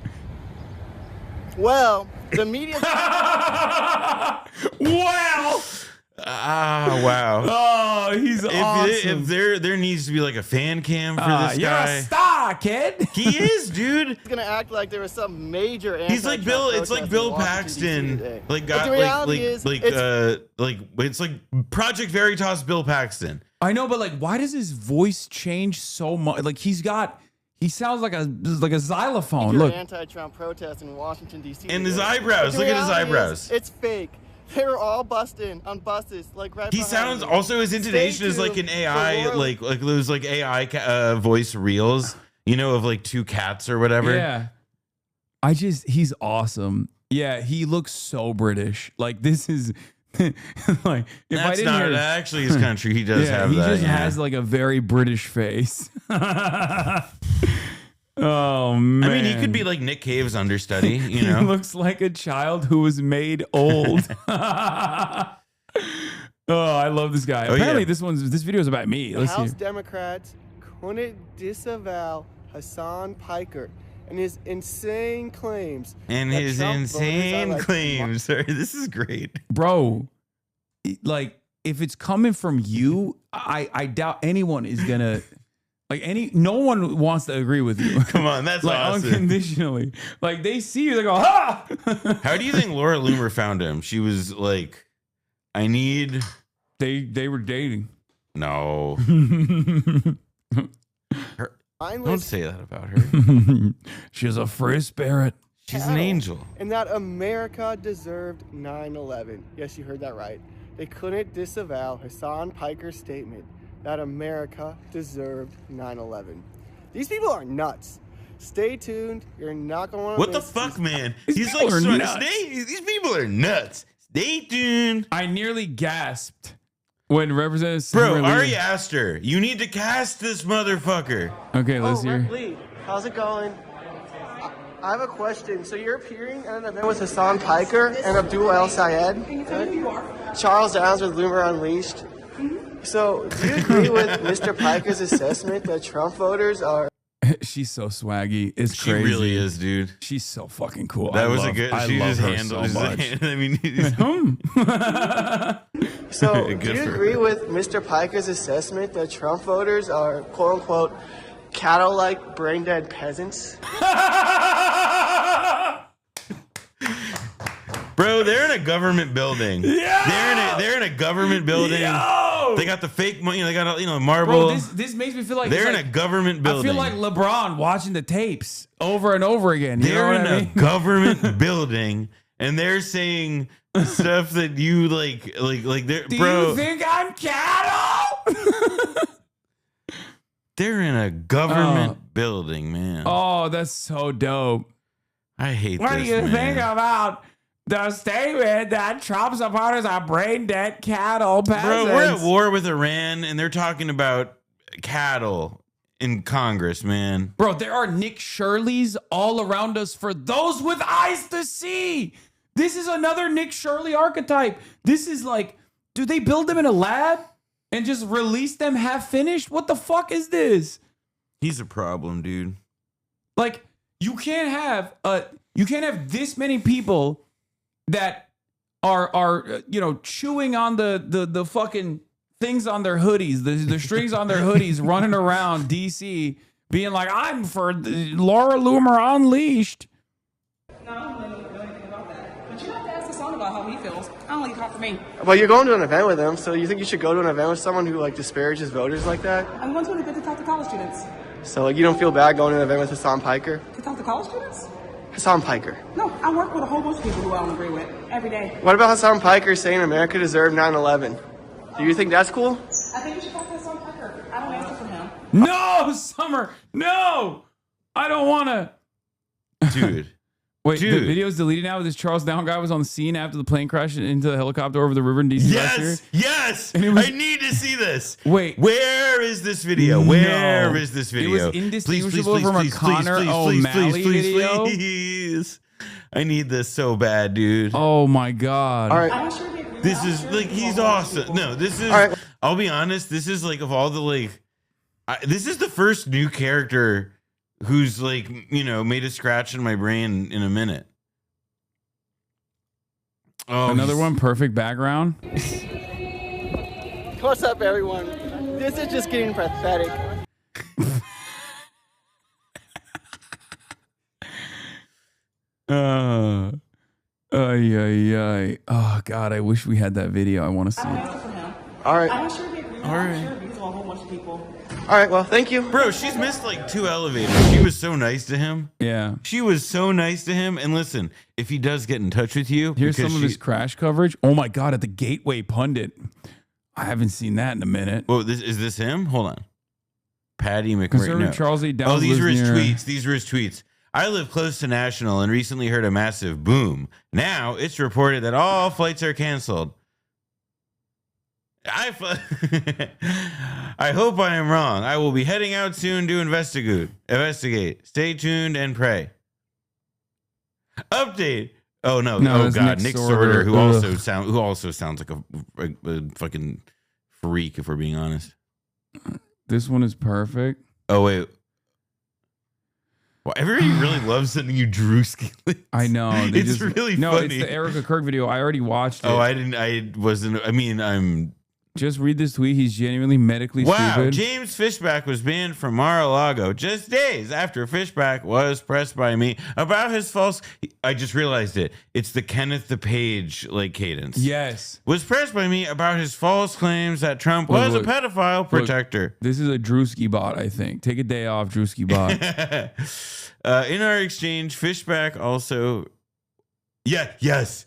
S17: Well, the media.
S4: Wow.
S13: Wow.
S4: Oh, he's awesome.
S13: If there needs to be like a fan cam for this
S4: you're
S13: guy.
S4: A star, kid.
S13: He is, dude.
S17: He's gonna act like there was some major.
S13: He's like Bill. It's like Bill Paxton. Like got it's like Project Veritas. Bill Paxton.
S4: I know, but like, why does his voice change so much? Like he sounds like a xylophone. Look,
S17: anti-Trump protest in Washington D.C.
S13: And his eyebrows. Look at his eyebrows.
S17: It's fake. They were all busting on buses, like right.
S13: He sounds also his intonation is like an AI, like those like AI voice reels, of like two cats or whatever.
S4: Yeah. He's awesome. Yeah, he looks so British. Like this is like if
S13: that's actually his country. He does have that.
S4: He just has like a very British face. Oh man!
S13: I mean, he could be like Nick Cave's understudy. He
S4: looks like a child who was made old. Oh, I love this guy. Apparently, this video is about me. Let's
S17: House
S4: see.
S17: Democrats couldn't disavow Hassan Piker and his insane claims.
S13: Sorry, this is great,
S4: bro. Like, if it's coming from you, I doubt anyone is gonna. No one wants to agree with you.
S13: Come on, that's
S4: like
S13: awesome.
S4: Unconditionally. Like they see you, they go, ha!
S13: How do you think Laura Loomer found him? She was like, I need.
S4: They were dating.
S13: No. Don't say that about her.
S4: She's a free spirit.
S13: She's an angel.
S17: And that America deserved 9/11. Yes, you heard that right. They couldn't disavow Hassan Piker's statement that America deserved 9/11. These people are nuts. Stay tuned. You're not going to want to
S13: What the fuck, man? He's like, these people are nuts. Stay tuned.
S4: I nearly gasped when Representative
S13: Bro, Ari Aster, you need to cast this motherfucker.
S4: Okay, let's hear.
S17: Lee, how's it going? I have a question. So you're appearing at an event with Hassan Piker and Abdul El Sayed?
S16: Can you tell me who you are?
S17: Charles Downs with Loomer Unleashed. So, do you agree with Mr. Piker's assessment that Trump voters are...
S4: She's so swaggy. It's
S13: she
S4: crazy.
S13: She really is, dude.
S4: She's so fucking cool.
S13: That was a good... She just
S4: handled
S13: so much. I mean...
S17: So, do you agree with Mr. Piker's assessment that Trump voters are, quote-unquote, cattle-like, brain-dead peasants?
S13: Bro, they're in a government building. Yeah, they're in a government building. Yo! They got the fake money. They got marble.
S4: Bro, this makes me feel like
S13: they're in a government building.
S4: I feel like LeBron watching the tapes over and over again.
S13: They're in a government building, and they're saying stuff that you like. They're,
S4: Do
S13: bro,
S4: you think I'm cattle?
S13: They're in a government building, man.
S4: Oh, that's so dope.
S13: I hate.
S4: What do you think about the statement that Trump supporters are brain dead cattle peasants?
S13: Bro, we're at war with Iran, and they're talking about cattle in Congress, man.
S4: Bro, there are Nick Shirleys all around us for those with eyes to see. This is another Nick Shirley archetype. This is like, do they build them in a lab and just release them half finished? What the fuck is this?
S13: He's a problem, dude.
S4: Like, you can't have this many people that are chewing on the fucking things on their hoodies, the strings on their hoodies, running around DC being like, I'm for Laura Loomer Unleashed.
S16: No, I don't know anything about that. But
S1: how he feels. I don't let you talk to me.
S17: Well, you're going to an event with him, so you think you should go to an event with someone who like disparages voters like that?
S1: I'm going to an event to talk to college students.
S17: So like you don't feel bad going to an event with Hassan Piker?
S1: To talk to college students?
S17: Hassan Piker.
S1: No, I work with a whole bunch of people who I don't agree with every day.
S17: What about Hassan Piker saying America deserved 9/11? Do you think that's cool?
S1: I think you should talk to Hassan Piker. I don't answer for him.
S4: No, Summer. No, I don't want to.
S13: Dude.
S4: Wait,
S13: Dude.
S4: the video's deleted now. This Charles Down guy was on the scene after the plane crashed into the helicopter over the river in DC last year.
S13: Yes.
S4: And it was-
S13: I need to see this.
S4: Wait.
S13: Where is this video? Where is this video?
S4: It was indistinguishable from a Connor O'Malley video.
S13: Please. I need this so bad, dude.
S4: Oh my God.
S17: All right.
S13: This is like, he's awesome. No, this is,
S17: All right.
S13: I'll be honest. This is like, of all the like, this is the first new character who's like, you know, made a scratch in my brain in a minute. Oh,
S4: Another one, perfect background.
S17: What's up, everyone? This is just getting pathetic.
S4: Oh God, I wish we had that video. I want to see it.
S17: All right.
S1: I'm sure we agree.
S13: All right.
S1: I'm sure because of a whole bunch of people.
S17: All right, well, thank you.
S13: Bro, she's missed like 2 elevators. She was so nice to him.
S4: Yeah.
S13: She was so nice to him. And listen, if he does get in touch with you,
S4: Here's
S13: because
S4: some of his crash coverage. Oh my God, at the Gateway Pundit. I haven't seen that in a minute.
S13: Oh, is this him? Hold on. Patty McMurray.
S4: Conservative
S13: No.
S4: Charles A. Downs
S13: Oh, these were his
S4: lives near-
S13: tweets. These were his tweets. I live close to National and recently heard a massive boom. Now it's reported that all flights are canceled. I hope I am wrong. I will be heading out soon to investigate. Stay tuned and pray. Update. Oh no! Oh
S4: it's
S13: God! Nick Sorter, who
S4: Ugh.
S13: also sounds like a fucking freak, if we're being honest.
S4: This one is perfect.
S13: Oh wait. Well, everybody really loves sending you Drewski links.
S4: I know. They
S13: It's
S4: just,
S13: really
S4: no,
S13: funny.
S4: it's the Erica Kirk video. I already watched it.
S13: Oh, I'm.
S4: Just read this tweet. He's genuinely medically
S13: Wow,
S4: stupid.
S13: James Fishback was banned from Mar-a-Lago just days after Fishback was pressed by me about his false. I just realized it. It's the Kenneth the Page like cadence.
S4: Yes.
S13: Was pressed by me about his false claims that Trump was a pedophile protector.
S4: This is a Drewski bot, I think. Take a day off, Drewski bot.
S13: In our exchange, Fishback also. Yes.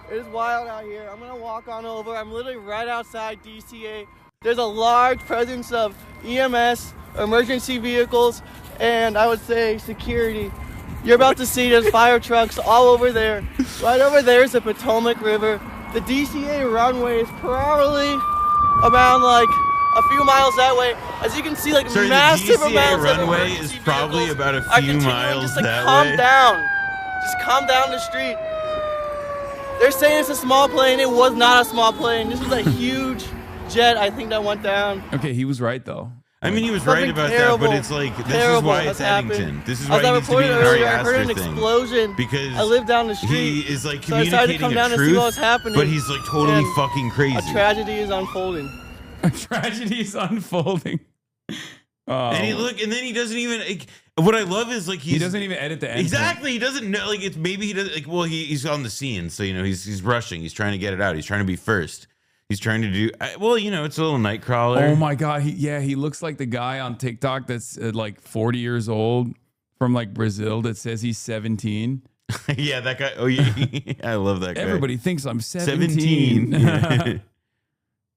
S17: It is wild out here. I'm gonna walk on over. I'm literally right outside DCA. There's a large presence of EMS, emergency vehicles, and I would say security. You're about to see there's fire trucks all over there. Right over there is the Potomac River. The DCA runway is probably around like a few miles that way. As you can see, like
S13: Sorry,
S17: massive
S13: the DCA
S17: amounts of
S13: runway
S17: emergency
S13: is probably
S17: vehicles
S13: about a
S17: are
S13: few
S17: continuing
S13: miles
S17: just, like,
S13: that
S17: calm
S13: way.
S17: down. Just calm down the street. They're saying it's a small plane. It was not a small plane. This was a huge jet, I think, that went down.
S4: Okay, he was right though.
S13: I mean, he was
S17: Something
S13: right about
S17: terrible,
S13: that, but it's like, this is
S17: terrible
S13: why
S17: has
S13: it's Eddington.
S17: happened.
S13: This is
S17: As
S13: why
S17: I
S13: he needs to be
S17: reported
S13: an Ari
S17: earlier, I heard an
S13: Aster thing.
S17: explosion.
S13: Because
S17: I live down the street.
S13: he is like
S17: So I decided to
S13: communicating
S17: come down
S13: a
S17: to see what was
S13: truth,
S17: happening.
S13: but he's like totally
S17: And
S13: fucking crazy.
S17: A tragedy is unfolding.
S4: A tragedy is unfolding. Oh.
S13: And then he doesn't even. Like, what I love is like
S4: He doesn't even edit the end.
S13: Exactly, he doesn't know. Like it's maybe he doesn't. Like well, he's on the scene, so you know he's rushing. He's trying to get it out. He's trying to be first. He's trying to do well. You know, it's a little Nightcrawler.
S4: Oh my God. He looks like the guy on TikTok that's like 40 years old from like Brazil that says he's 17.
S13: Yeah, that guy. Oh yeah, I love that guy.
S4: Everybody thinks I'm 17.
S13: Yeah.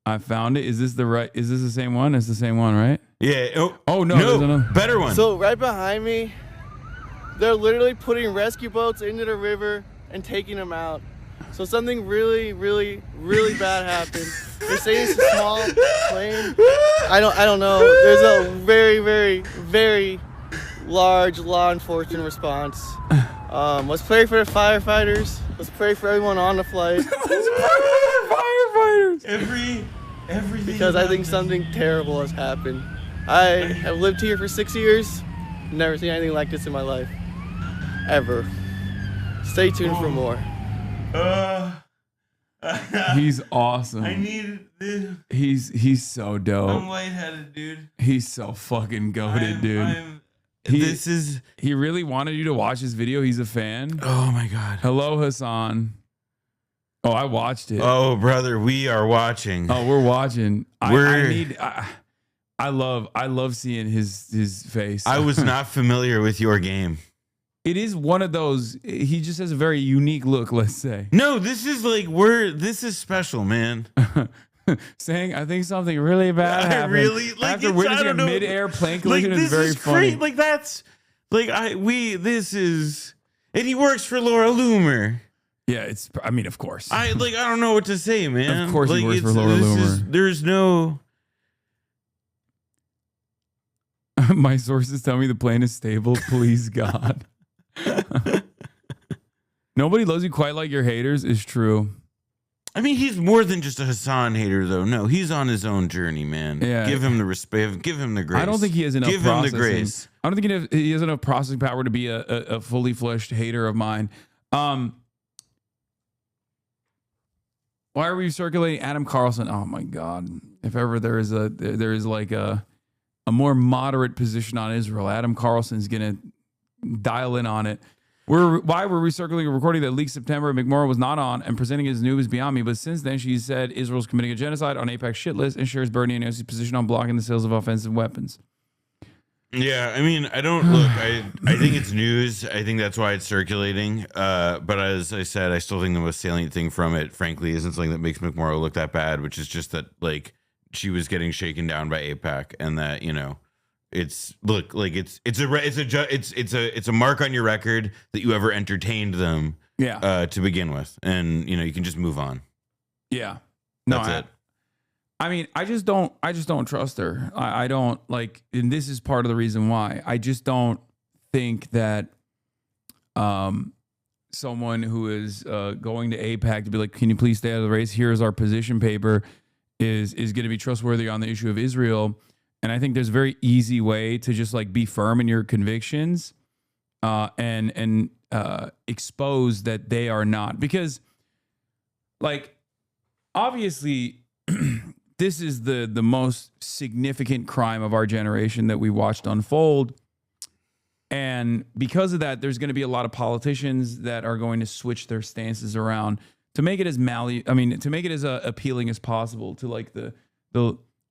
S4: I found it. Is this the same one? It's the same one, right?
S13: Yeah.
S4: Oh no, there's another.
S13: Better one.
S17: So right behind me, they're literally putting rescue boats into the river and taking them out. So something really, really, really bad happened. They're saying it's a small plane. I don't know. There's a very, very, very large law enforcement response. Let's pray for the firefighters. Let's pray for everyone on the flight.
S4: Let's pray for the firefighters.
S13: Everything.
S17: Because I think something terrible has happened. I have lived here for 6 years. Never seen anything like this in my life. Ever. Stay tuned for more.
S4: He's awesome.
S13: I need this.
S4: He's so dope.
S13: I'm lightheaded, dude.
S4: He's so fucking goated, dude. He really wanted you to watch his video. He's a fan.
S13: Oh my God.
S4: Hello, Hassan. Oh, I watched it.
S13: Oh, brother, we are watching.
S4: Oh, we're watching. I love seeing his face.
S13: I was not familiar with your game.
S4: It is one of those. He just has a very unique look. Let's say.
S13: No, this is like this is special, man.
S4: Saying I think something really bad happened.
S13: Really like
S4: after witnessing a mid-air plane collision is very funny.
S13: Like that's like this is, and he works for Laura Loomer.
S4: Yeah, it's. I mean, of course.
S13: I don't know what to say, man.
S4: Of course, he works for Laura Loomer.
S13: There's no.
S4: My sources tell me the plane is stable. Please, God. Nobody loves you quite like your haters is true.
S13: I mean, he's more than just a Hassan hater, though. No, he's on his own journey, man.
S4: Yeah.
S13: Give him the respect. Give him the grace.
S4: I don't think he has enough.
S13: Give him the grace.
S4: I don't think he has enough processing power to be a fully fleshed hater of mine. Why are we circulating Adam Carlson? Oh my God! If ever there is like a more moderate position on Israel, Adam Carlson's gonna dial in on it. Why were we circulating a recording that leaked September? McMorrow was not on and presenting his news beyond me. But since then, she said Israel's committing a genocide on AIPAC's shit list and shares Bernie and Yossi's position on blocking the sales of offensive weapons.
S13: Yeah, I mean, I don't look. I think it's news. I think that's why it's circulating. But as I said, I still think the most salient thing from it, frankly, isn't something that makes McMorrow look that bad, which is just that like she was getting shaken down by AIPAC, and that it's a mark on your record that you ever entertained them.
S4: Yeah.
S13: To begin with, and you can just move on.
S4: Yeah.
S13: That's it.
S4: I mean, I just don't trust her. I don't like, and this is part of the reason why. I just don't think that someone who is going to AIPAC to be like, can you please stay out of the race? Here's our position paper is going to be trustworthy on the issue of Israel. And I think there's a very easy way to just like be firm in your convictions and expose that they are not. Because like, obviously, this is the most significant crime of our generation that we watched unfold. And because of that, there's going to be a lot of politicians that are going to switch their stances around to make it as to make it as appealing as possible to like the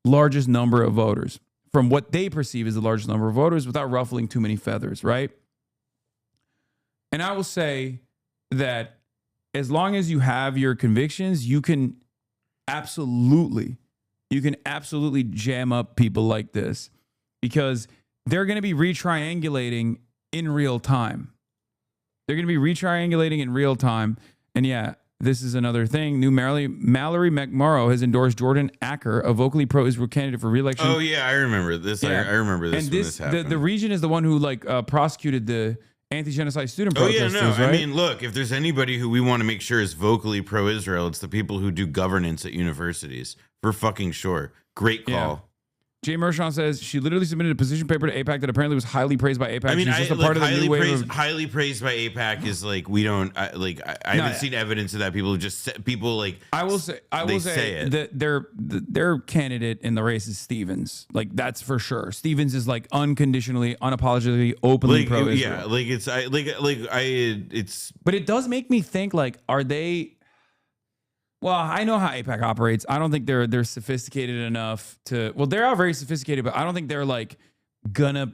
S4: largest number of voters, from what they perceive as the largest number of voters, without ruffling too many feathers, right? And I will say that as long as you have your convictions, you can absolutely jam up people like this, because they're going to be retriangulating in real time. They're going to be retriangulating in real time. And yeah, this is another thing. New Mallory McMorrow has endorsed Jordan Acker, a vocally pro-Israel candidate for re-election.
S13: Oh yeah, I remember this. Yeah. I remember this. And when this happened.
S4: The region is the one who like prosecuted the anti-genocide student protesters.
S13: Oh yeah, no.
S4: Right?
S13: I mean, look, if there's anybody who we want to make sure is vocally pro-Israel, it's the people who do governance at universities, for fucking sure. Great call.
S4: Yeah. Jay Mershon says she literally submitted a position paper to AIPAC that apparently was highly praised by AIPAC.
S13: I mean,
S4: she's just a part of the new wave of
S13: highly praised by AIPAC is like we don't I haven't seen evidence of that. People
S4: I will say that their candidate in the race is Stevens. Like that's for sure. Stevens is like unconditionally, unapologetically, openly pro-Israel.
S13: Yeah, it's.
S4: But it does make me think like, are they? Well, I know how AIPAC operates. I don't think they're sophisticated enough to. Well, they are very sophisticated, but I don't think they're like gonna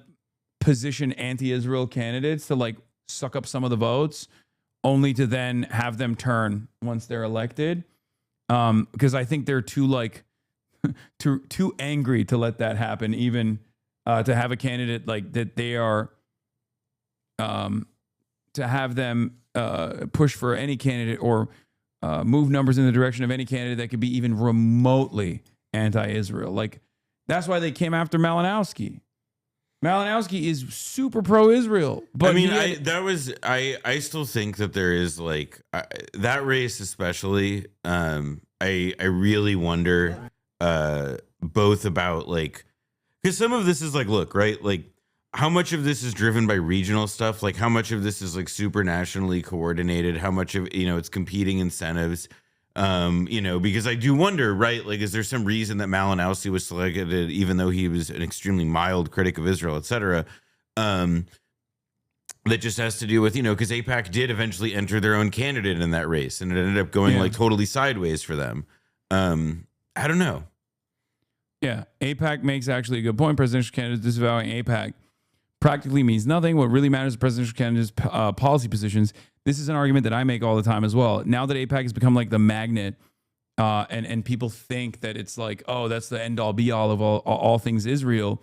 S4: position anti-Israel candidates to like suck up some of the votes, only to then have them turn once they're elected. Because I think they're too like too angry to let that happen. Even to have a candidate like that, they are to have them push for any candidate or. Move numbers in the direction of any candidate that could be even remotely anti-Israel. Like, that's why they came after Malinowski. Malinowski is super pro-Israel. But
S13: I mean, I still think that there is like that race, especially. I really wonder both about like, because some of this is like, look, right, like. How much of this is driven by regional stuff? Like how much of this is like super nationally coordinated? How much of, it's competing incentives? Because I do wonder, right? Like, is there some reason that Malinowski was selected, even though he was an extremely mild critic of Israel, et cetera? That just has to do with, because AIPAC did eventually enter their own candidate in that race, and it ended up going like totally sideways for them. I don't know.
S4: Yeah, AIPAC makes actually a good point. Presidential candidates disavowing AIPAC practically means nothing. What really matters is presidential candidates' policy positions. This is an argument that I make all the time as well. Now that AIPAC has become like the magnet, and people think that it's like, oh, that's the end all be all of all things Israel.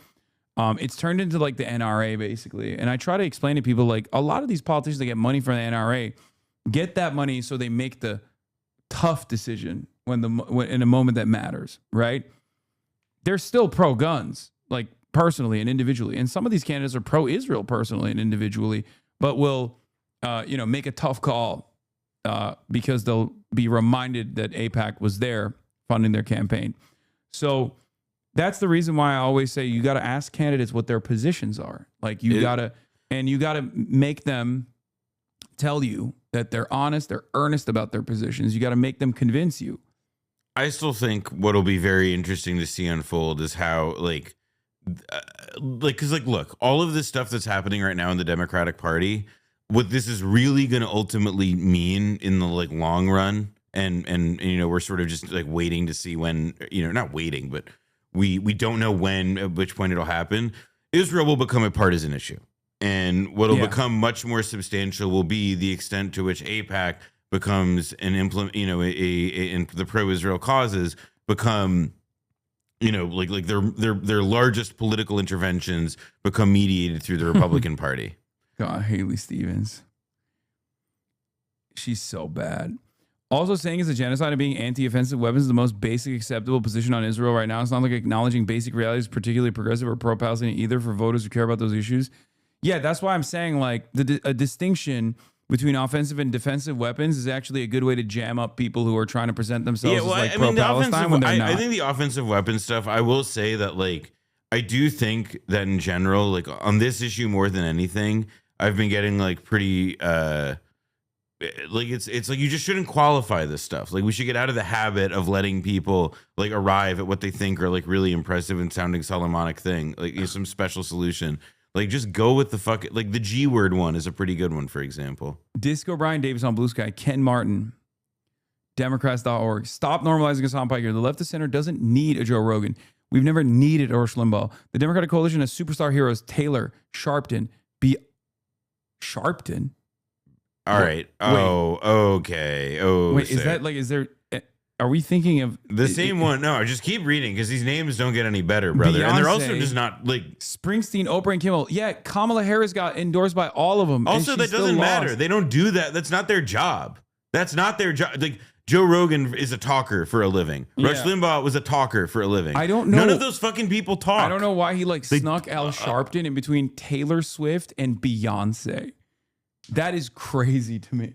S4: It's turned into like the NRA basically. And I try to explain to people, like, a lot of these politicians that get money from the NRA get that money so they make the tough decision when in a moment that matters, right? They're still pro guns, like personally and individually. And some of these candidates are pro Israel personally and individually, but will, make a tough call because they'll be reminded that AIPAC was there funding their campaign. So that's the reason why I always say you got to ask candidates what their positions are. Like you got to make them tell you that they're honest, they're earnest about their positions. You got to make them convince you.
S13: I still think what'll be very interesting to see unfold is how because look, all of this stuff that's happening right now in the Democratic Party, what this is really going to ultimately mean in the long run. And we're sort of just like waiting to see when, not waiting, but we don't know at which point it'll happen. Israel will become a partisan issue. And what'll become much more substantial will be the extent to which AIPAC becomes an and the pro-Israel causes become, their largest political interventions become mediated through the Republican Party.
S4: God, Haley Stevens. She's so bad. Also saying it's a genocide and being anti-offensive weapons is the most basic acceptable position on Israel right now. It's not like acknowledging basic realities, particularly progressive or pro-Palestinian either, for voters who care about those issues. Yeah, that's why I'm saying like a distinction between offensive and defensive weapons is actually a good way to jam up people who are trying to present themselves as like pro-Palestine when they're not.
S13: I think the offensive weapon stuff, I will say that I do think that in general, on this issue more than anything, I've been getting pretty it's like you just shouldn't qualify this stuff. Like we should get out of the habit of letting people arrive at what they think are really impressive and sounding Solomonic thing, some special solution. Just go with the the G word one is a pretty good one, for example.
S4: Disco Brian Davis on Blue Sky. Ken Martin, Democrats.org. Stop normalizing Hassan Piker. The left of center doesn't need a Joe Rogan. We've never needed Rush Limbaugh. The Democratic Coalition has superstar heroes Taylor, Sharpton, Sharpton.
S13: All right. Oh, okay. Oh,
S4: wait, is that is there? Are we thinking of
S13: the same one? No, just keep reading because these names don't get any better, brother. Beyonce, and they're also just not
S4: Springsteen, Oprah, and Kimmel. Yeah, Kamala Harris got endorsed by all of them.
S13: Also, that doesn't matter. They don't do that. That's not their job. That's not their job. Joe Rogan is a talker for a living. Rush Limbaugh was a talker for a living.
S4: I don't know.
S13: None of those fucking people talk.
S4: I don't know why he snuck Al Sharpton in between Taylor Swift and Beyonce. That is crazy to me.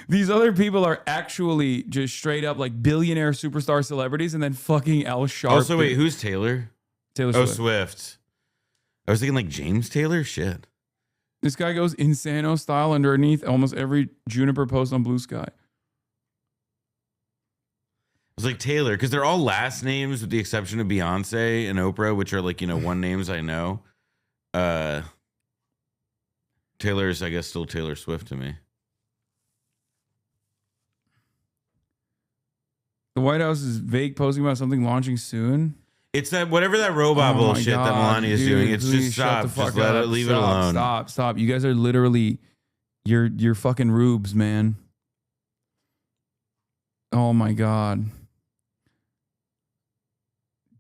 S4: These other people are actually just straight up billionaire superstar celebrities, and then fucking Al Sharpton.
S13: Also, wait, who's Taylor?
S4: Taylor Swift.
S13: Oh, Swift. I was thinking James Taylor. Shit.
S4: This guy goes Insano style underneath almost every Juniper post on Blue Sky.
S13: It's Taylor because they're all last names with the exception of Beyonce and Oprah, which are one names I know. Taylor's, I guess, still Taylor Swift to me.
S4: The White House is vague, posing about something launching soon.
S13: It's that whatever that robot bullshit that Melania is doing. It's just stop. Just leave it alone.
S4: Stop. You guys are literally, you're fucking rubes, man. Oh my God.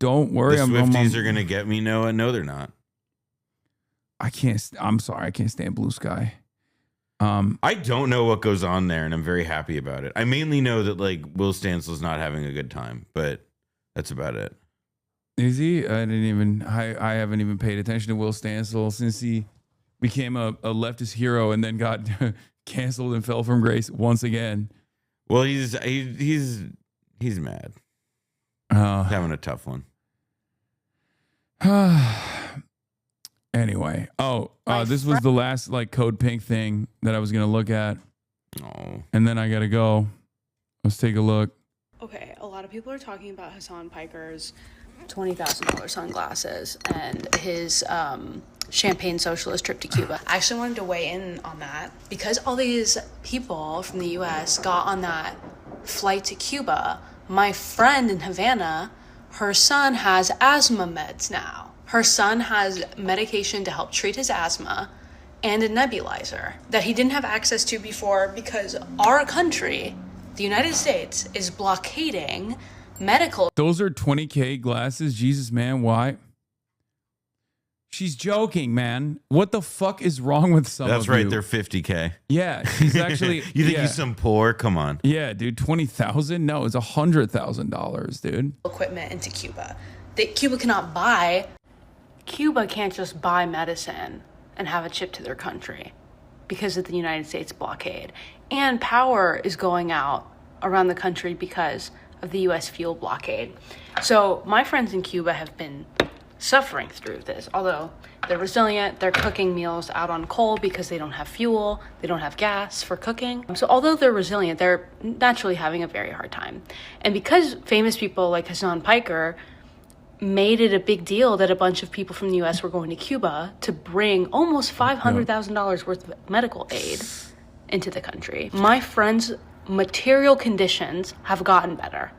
S4: Don't worry.
S13: The Swifties are gonna get me, Noah. No, they're not.
S4: I'm sorry. I can't stand Blue Sky.
S13: I don't know what goes on there, and I'm very happy about it. I mainly know that Will Stansel's not having a good time, but that's about it.
S4: Is he? I haven't even paid attention to Will Stansel since he became a leftist hero and then got canceled and fell from grace once again.
S13: Well, he's mad. Having a tough one.
S4: Anyway, this was the last Code Pink thing that I was gonna look at.
S13: Oh.
S4: And then I gotta go. Let's take a look.
S3: Okay, a lot of people are talking about Hassan Piker's $20,000 sunglasses and his champagne socialist trip to Cuba. I actually wanted to weigh in on that because all these people from the US got on that flight to Cuba. My friend in Havana, her son has asthma meds now. Her son has medication to help treat his asthma and a nebulizer that he didn't have access to before because our country, the United States, is blockading medical.
S4: Those are 20K glasses. Jesus, man, why? She's joking, man. What the fuck is wrong with some
S13: That's
S4: of
S13: right.
S4: you?
S13: They're 50K.
S4: Yeah, she's actually.
S13: You think
S4: yeah.
S13: he's some poor? Come on.
S4: Yeah, dude. 20,000? No, it's $100,000, dude.
S3: Equipment into Cuba. Cuba cannot buy. Cuba can't just buy medicine and have it shipped to their country because of the United States blockade. And power is going out around the country because of the U.S. fuel blockade. So my friends in Cuba have been suffering through this, although they're resilient. They're cooking meals out on coal because they don't have fuel, they don't have gas for cooking. So although they're resilient, they're naturally having a very hard time. And because famous people like Hassan Piker made it a big deal that a bunch of people from the US were going to Cuba to bring almost $500,000 worth of medical aid into the country, my friends' material conditions have gotten better.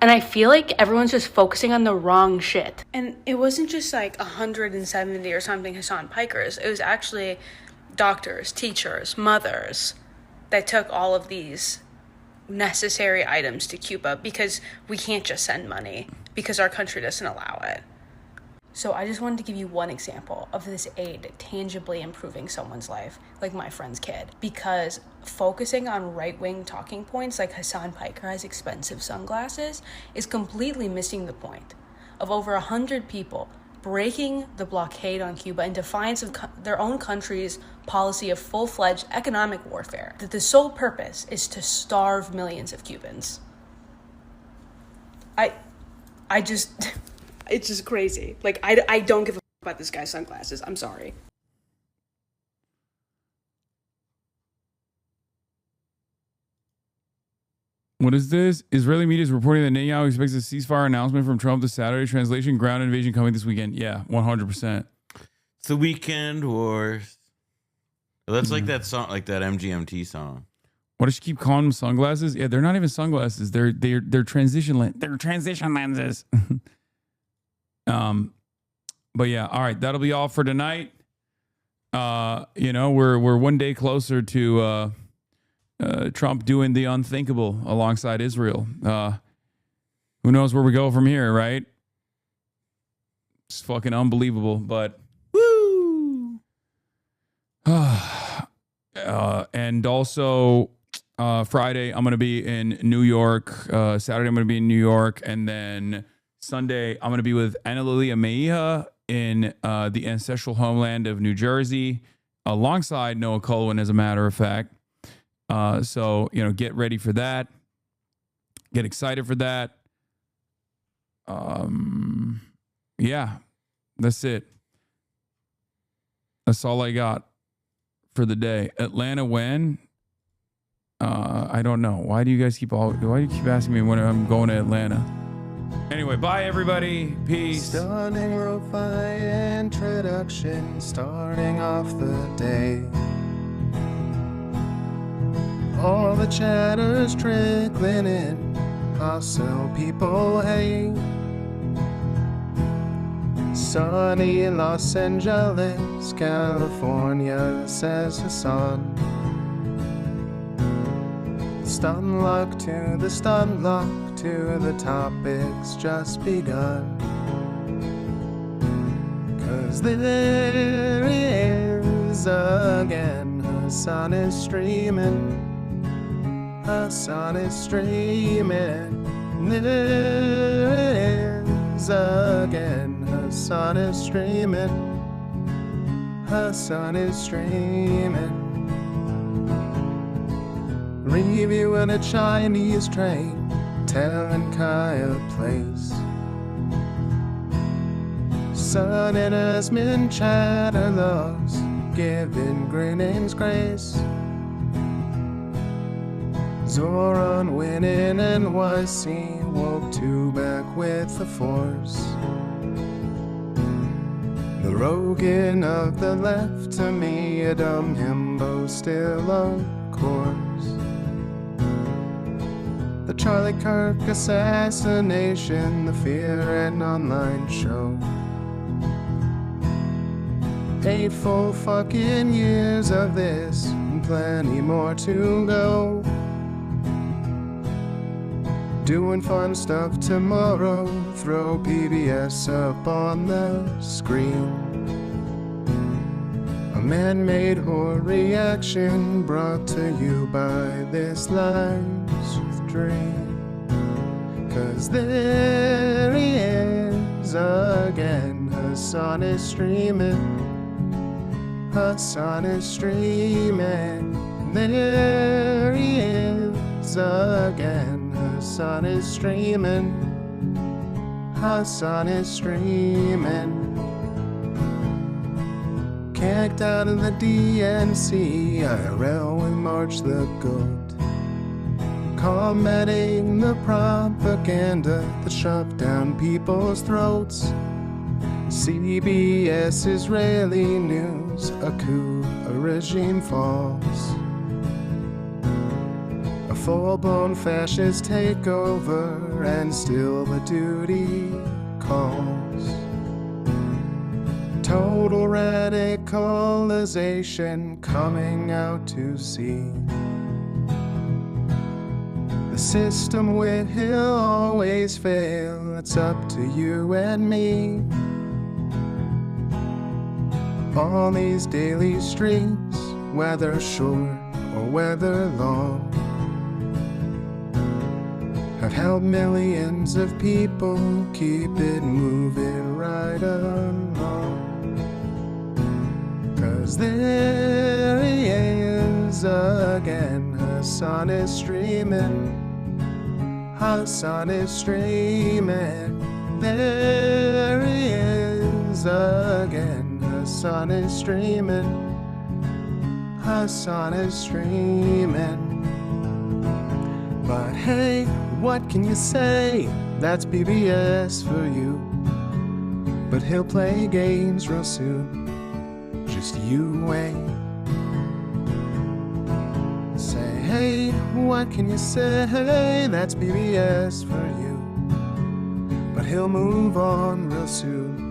S3: And I feel like everyone's just focusing on the wrong shit. And it wasn't just like 170 or something Hassan Pikers. It was actually doctors, teachers, mothers that took all of these necessary items to Cuba because we can't just send money because our country doesn't allow it. So I just wanted to give you one example of this aid tangibly improving someone's life, like my friend's kid, because focusing on right-wing talking points like Hassan Piker has expensive sunglasses is completely missing the point of over 100 people breaking the blockade on Cuba in defiance of their own country's policy of full-fledged economic warfare, that the sole purpose is to starve millions of Cubans. It's just crazy. Like, I don't give a fuck about this guy's sunglasses. I'm sorry.
S4: What is this? Israeli media is reporting that Netanyahu expects a ceasefire announcement from Trump this Saturday. Translation, ground invasion coming this weekend. Yeah, 100%.
S13: It's the weekend wars. That's like that song, like that MGMT song.
S4: Why does she keep calling them sunglasses? Yeah, they're not even sunglasses. They're transition lenses. They're transition lenses. But yeah, all right, that'll be all for tonight. We're one day closer to Trump doing the unthinkable alongside Israel. Who knows where we go from here, right? It's fucking unbelievable, but woo! And also Friday I'm gonna be in New York. Saturday I'm gonna be in New York, and then Sunday I'm gonna be with Ana Lilia Mejia in the ancestral homeland of New Jersey, alongside Noah Colwin, as a matter of fact. So, get ready for that. Get excited for that. Yeah, that's it. That's all I got for the day. Atlanta when? I don't know. Why do you keep asking me when I'm going to Atlanta? Anyway, bye everybody. Peace.
S18: Stunning lo-fi introduction, starting off the day. All the chatter's trickling in, hostile people hate. Sunny in Los Angeles, California, says Hassan. Stun luck to the stun luck to the topics just begun. 'Cause there is again, Hassan is streaming. Hassan is streaming. There is again, Hassan is streaming. Hassan is streaming. Reviewing a Chinese train, telling Kaya place. Sun and Asmin Chatterlos, giving greetings grace. Zoran winning NYC, woke 2 back with the force. The Rogan of the left, to me a dumb himbo, still of course. The Charlie Kirk assassination, the Fear and Online show. 8 full fucking years of this, and plenty more to go. Doing fun stuff tomorrow, throw PBS up on the screen. A man-made horror reaction brought to you by this life's dream. 'Cause there he is again, Hassan is streaming. Hassan is streaming. There he is again, Hassan is streaming. Hassan is streaming. Kicked out of the DNC, IRL with March the Goat. Combating the propaganda that shoved down people's throats. CBS Israeli news, a coup, a regime falls. A full-blown fascist takeover, and still the duty calls. Total radicalization coming out to sea. The system will always fail, it's up to you and me. On these daily streets, whether short or whether long, have helped millions of people keep it moving right along. 'Cause there he is again, Hassan is streaming. Hassan is streaming. There he is again, Hassan is streaming. Hassan is streaming. But hey, what can you say? That's PBS for you. But he'll play games real soon. Just you wait. Say, hey, what can you say? That's PBS for you. But he'll move on real soon.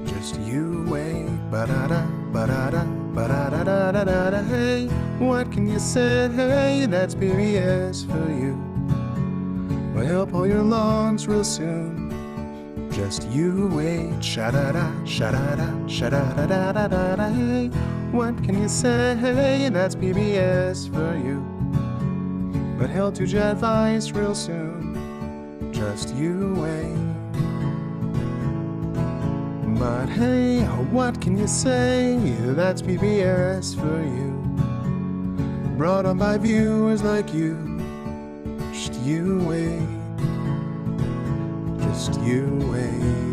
S18: Just you wait. Ba-da-da, ba-da-da, ba-da-da-da-da-da. Hey, what can you say? Hey, that's PBS for you. But he'll pull your lungs real soon. Just you wait. Sha-da-da, sha-da-da, sha-da-da-da-da-da. Hey, what can you say? Hey, that's PBS for you. But he'll do Jet Vice real soon. Just you wait. But hey, what can you say? That's PBS for you. Brought on by viewers like you. Just you wait. Just you wait.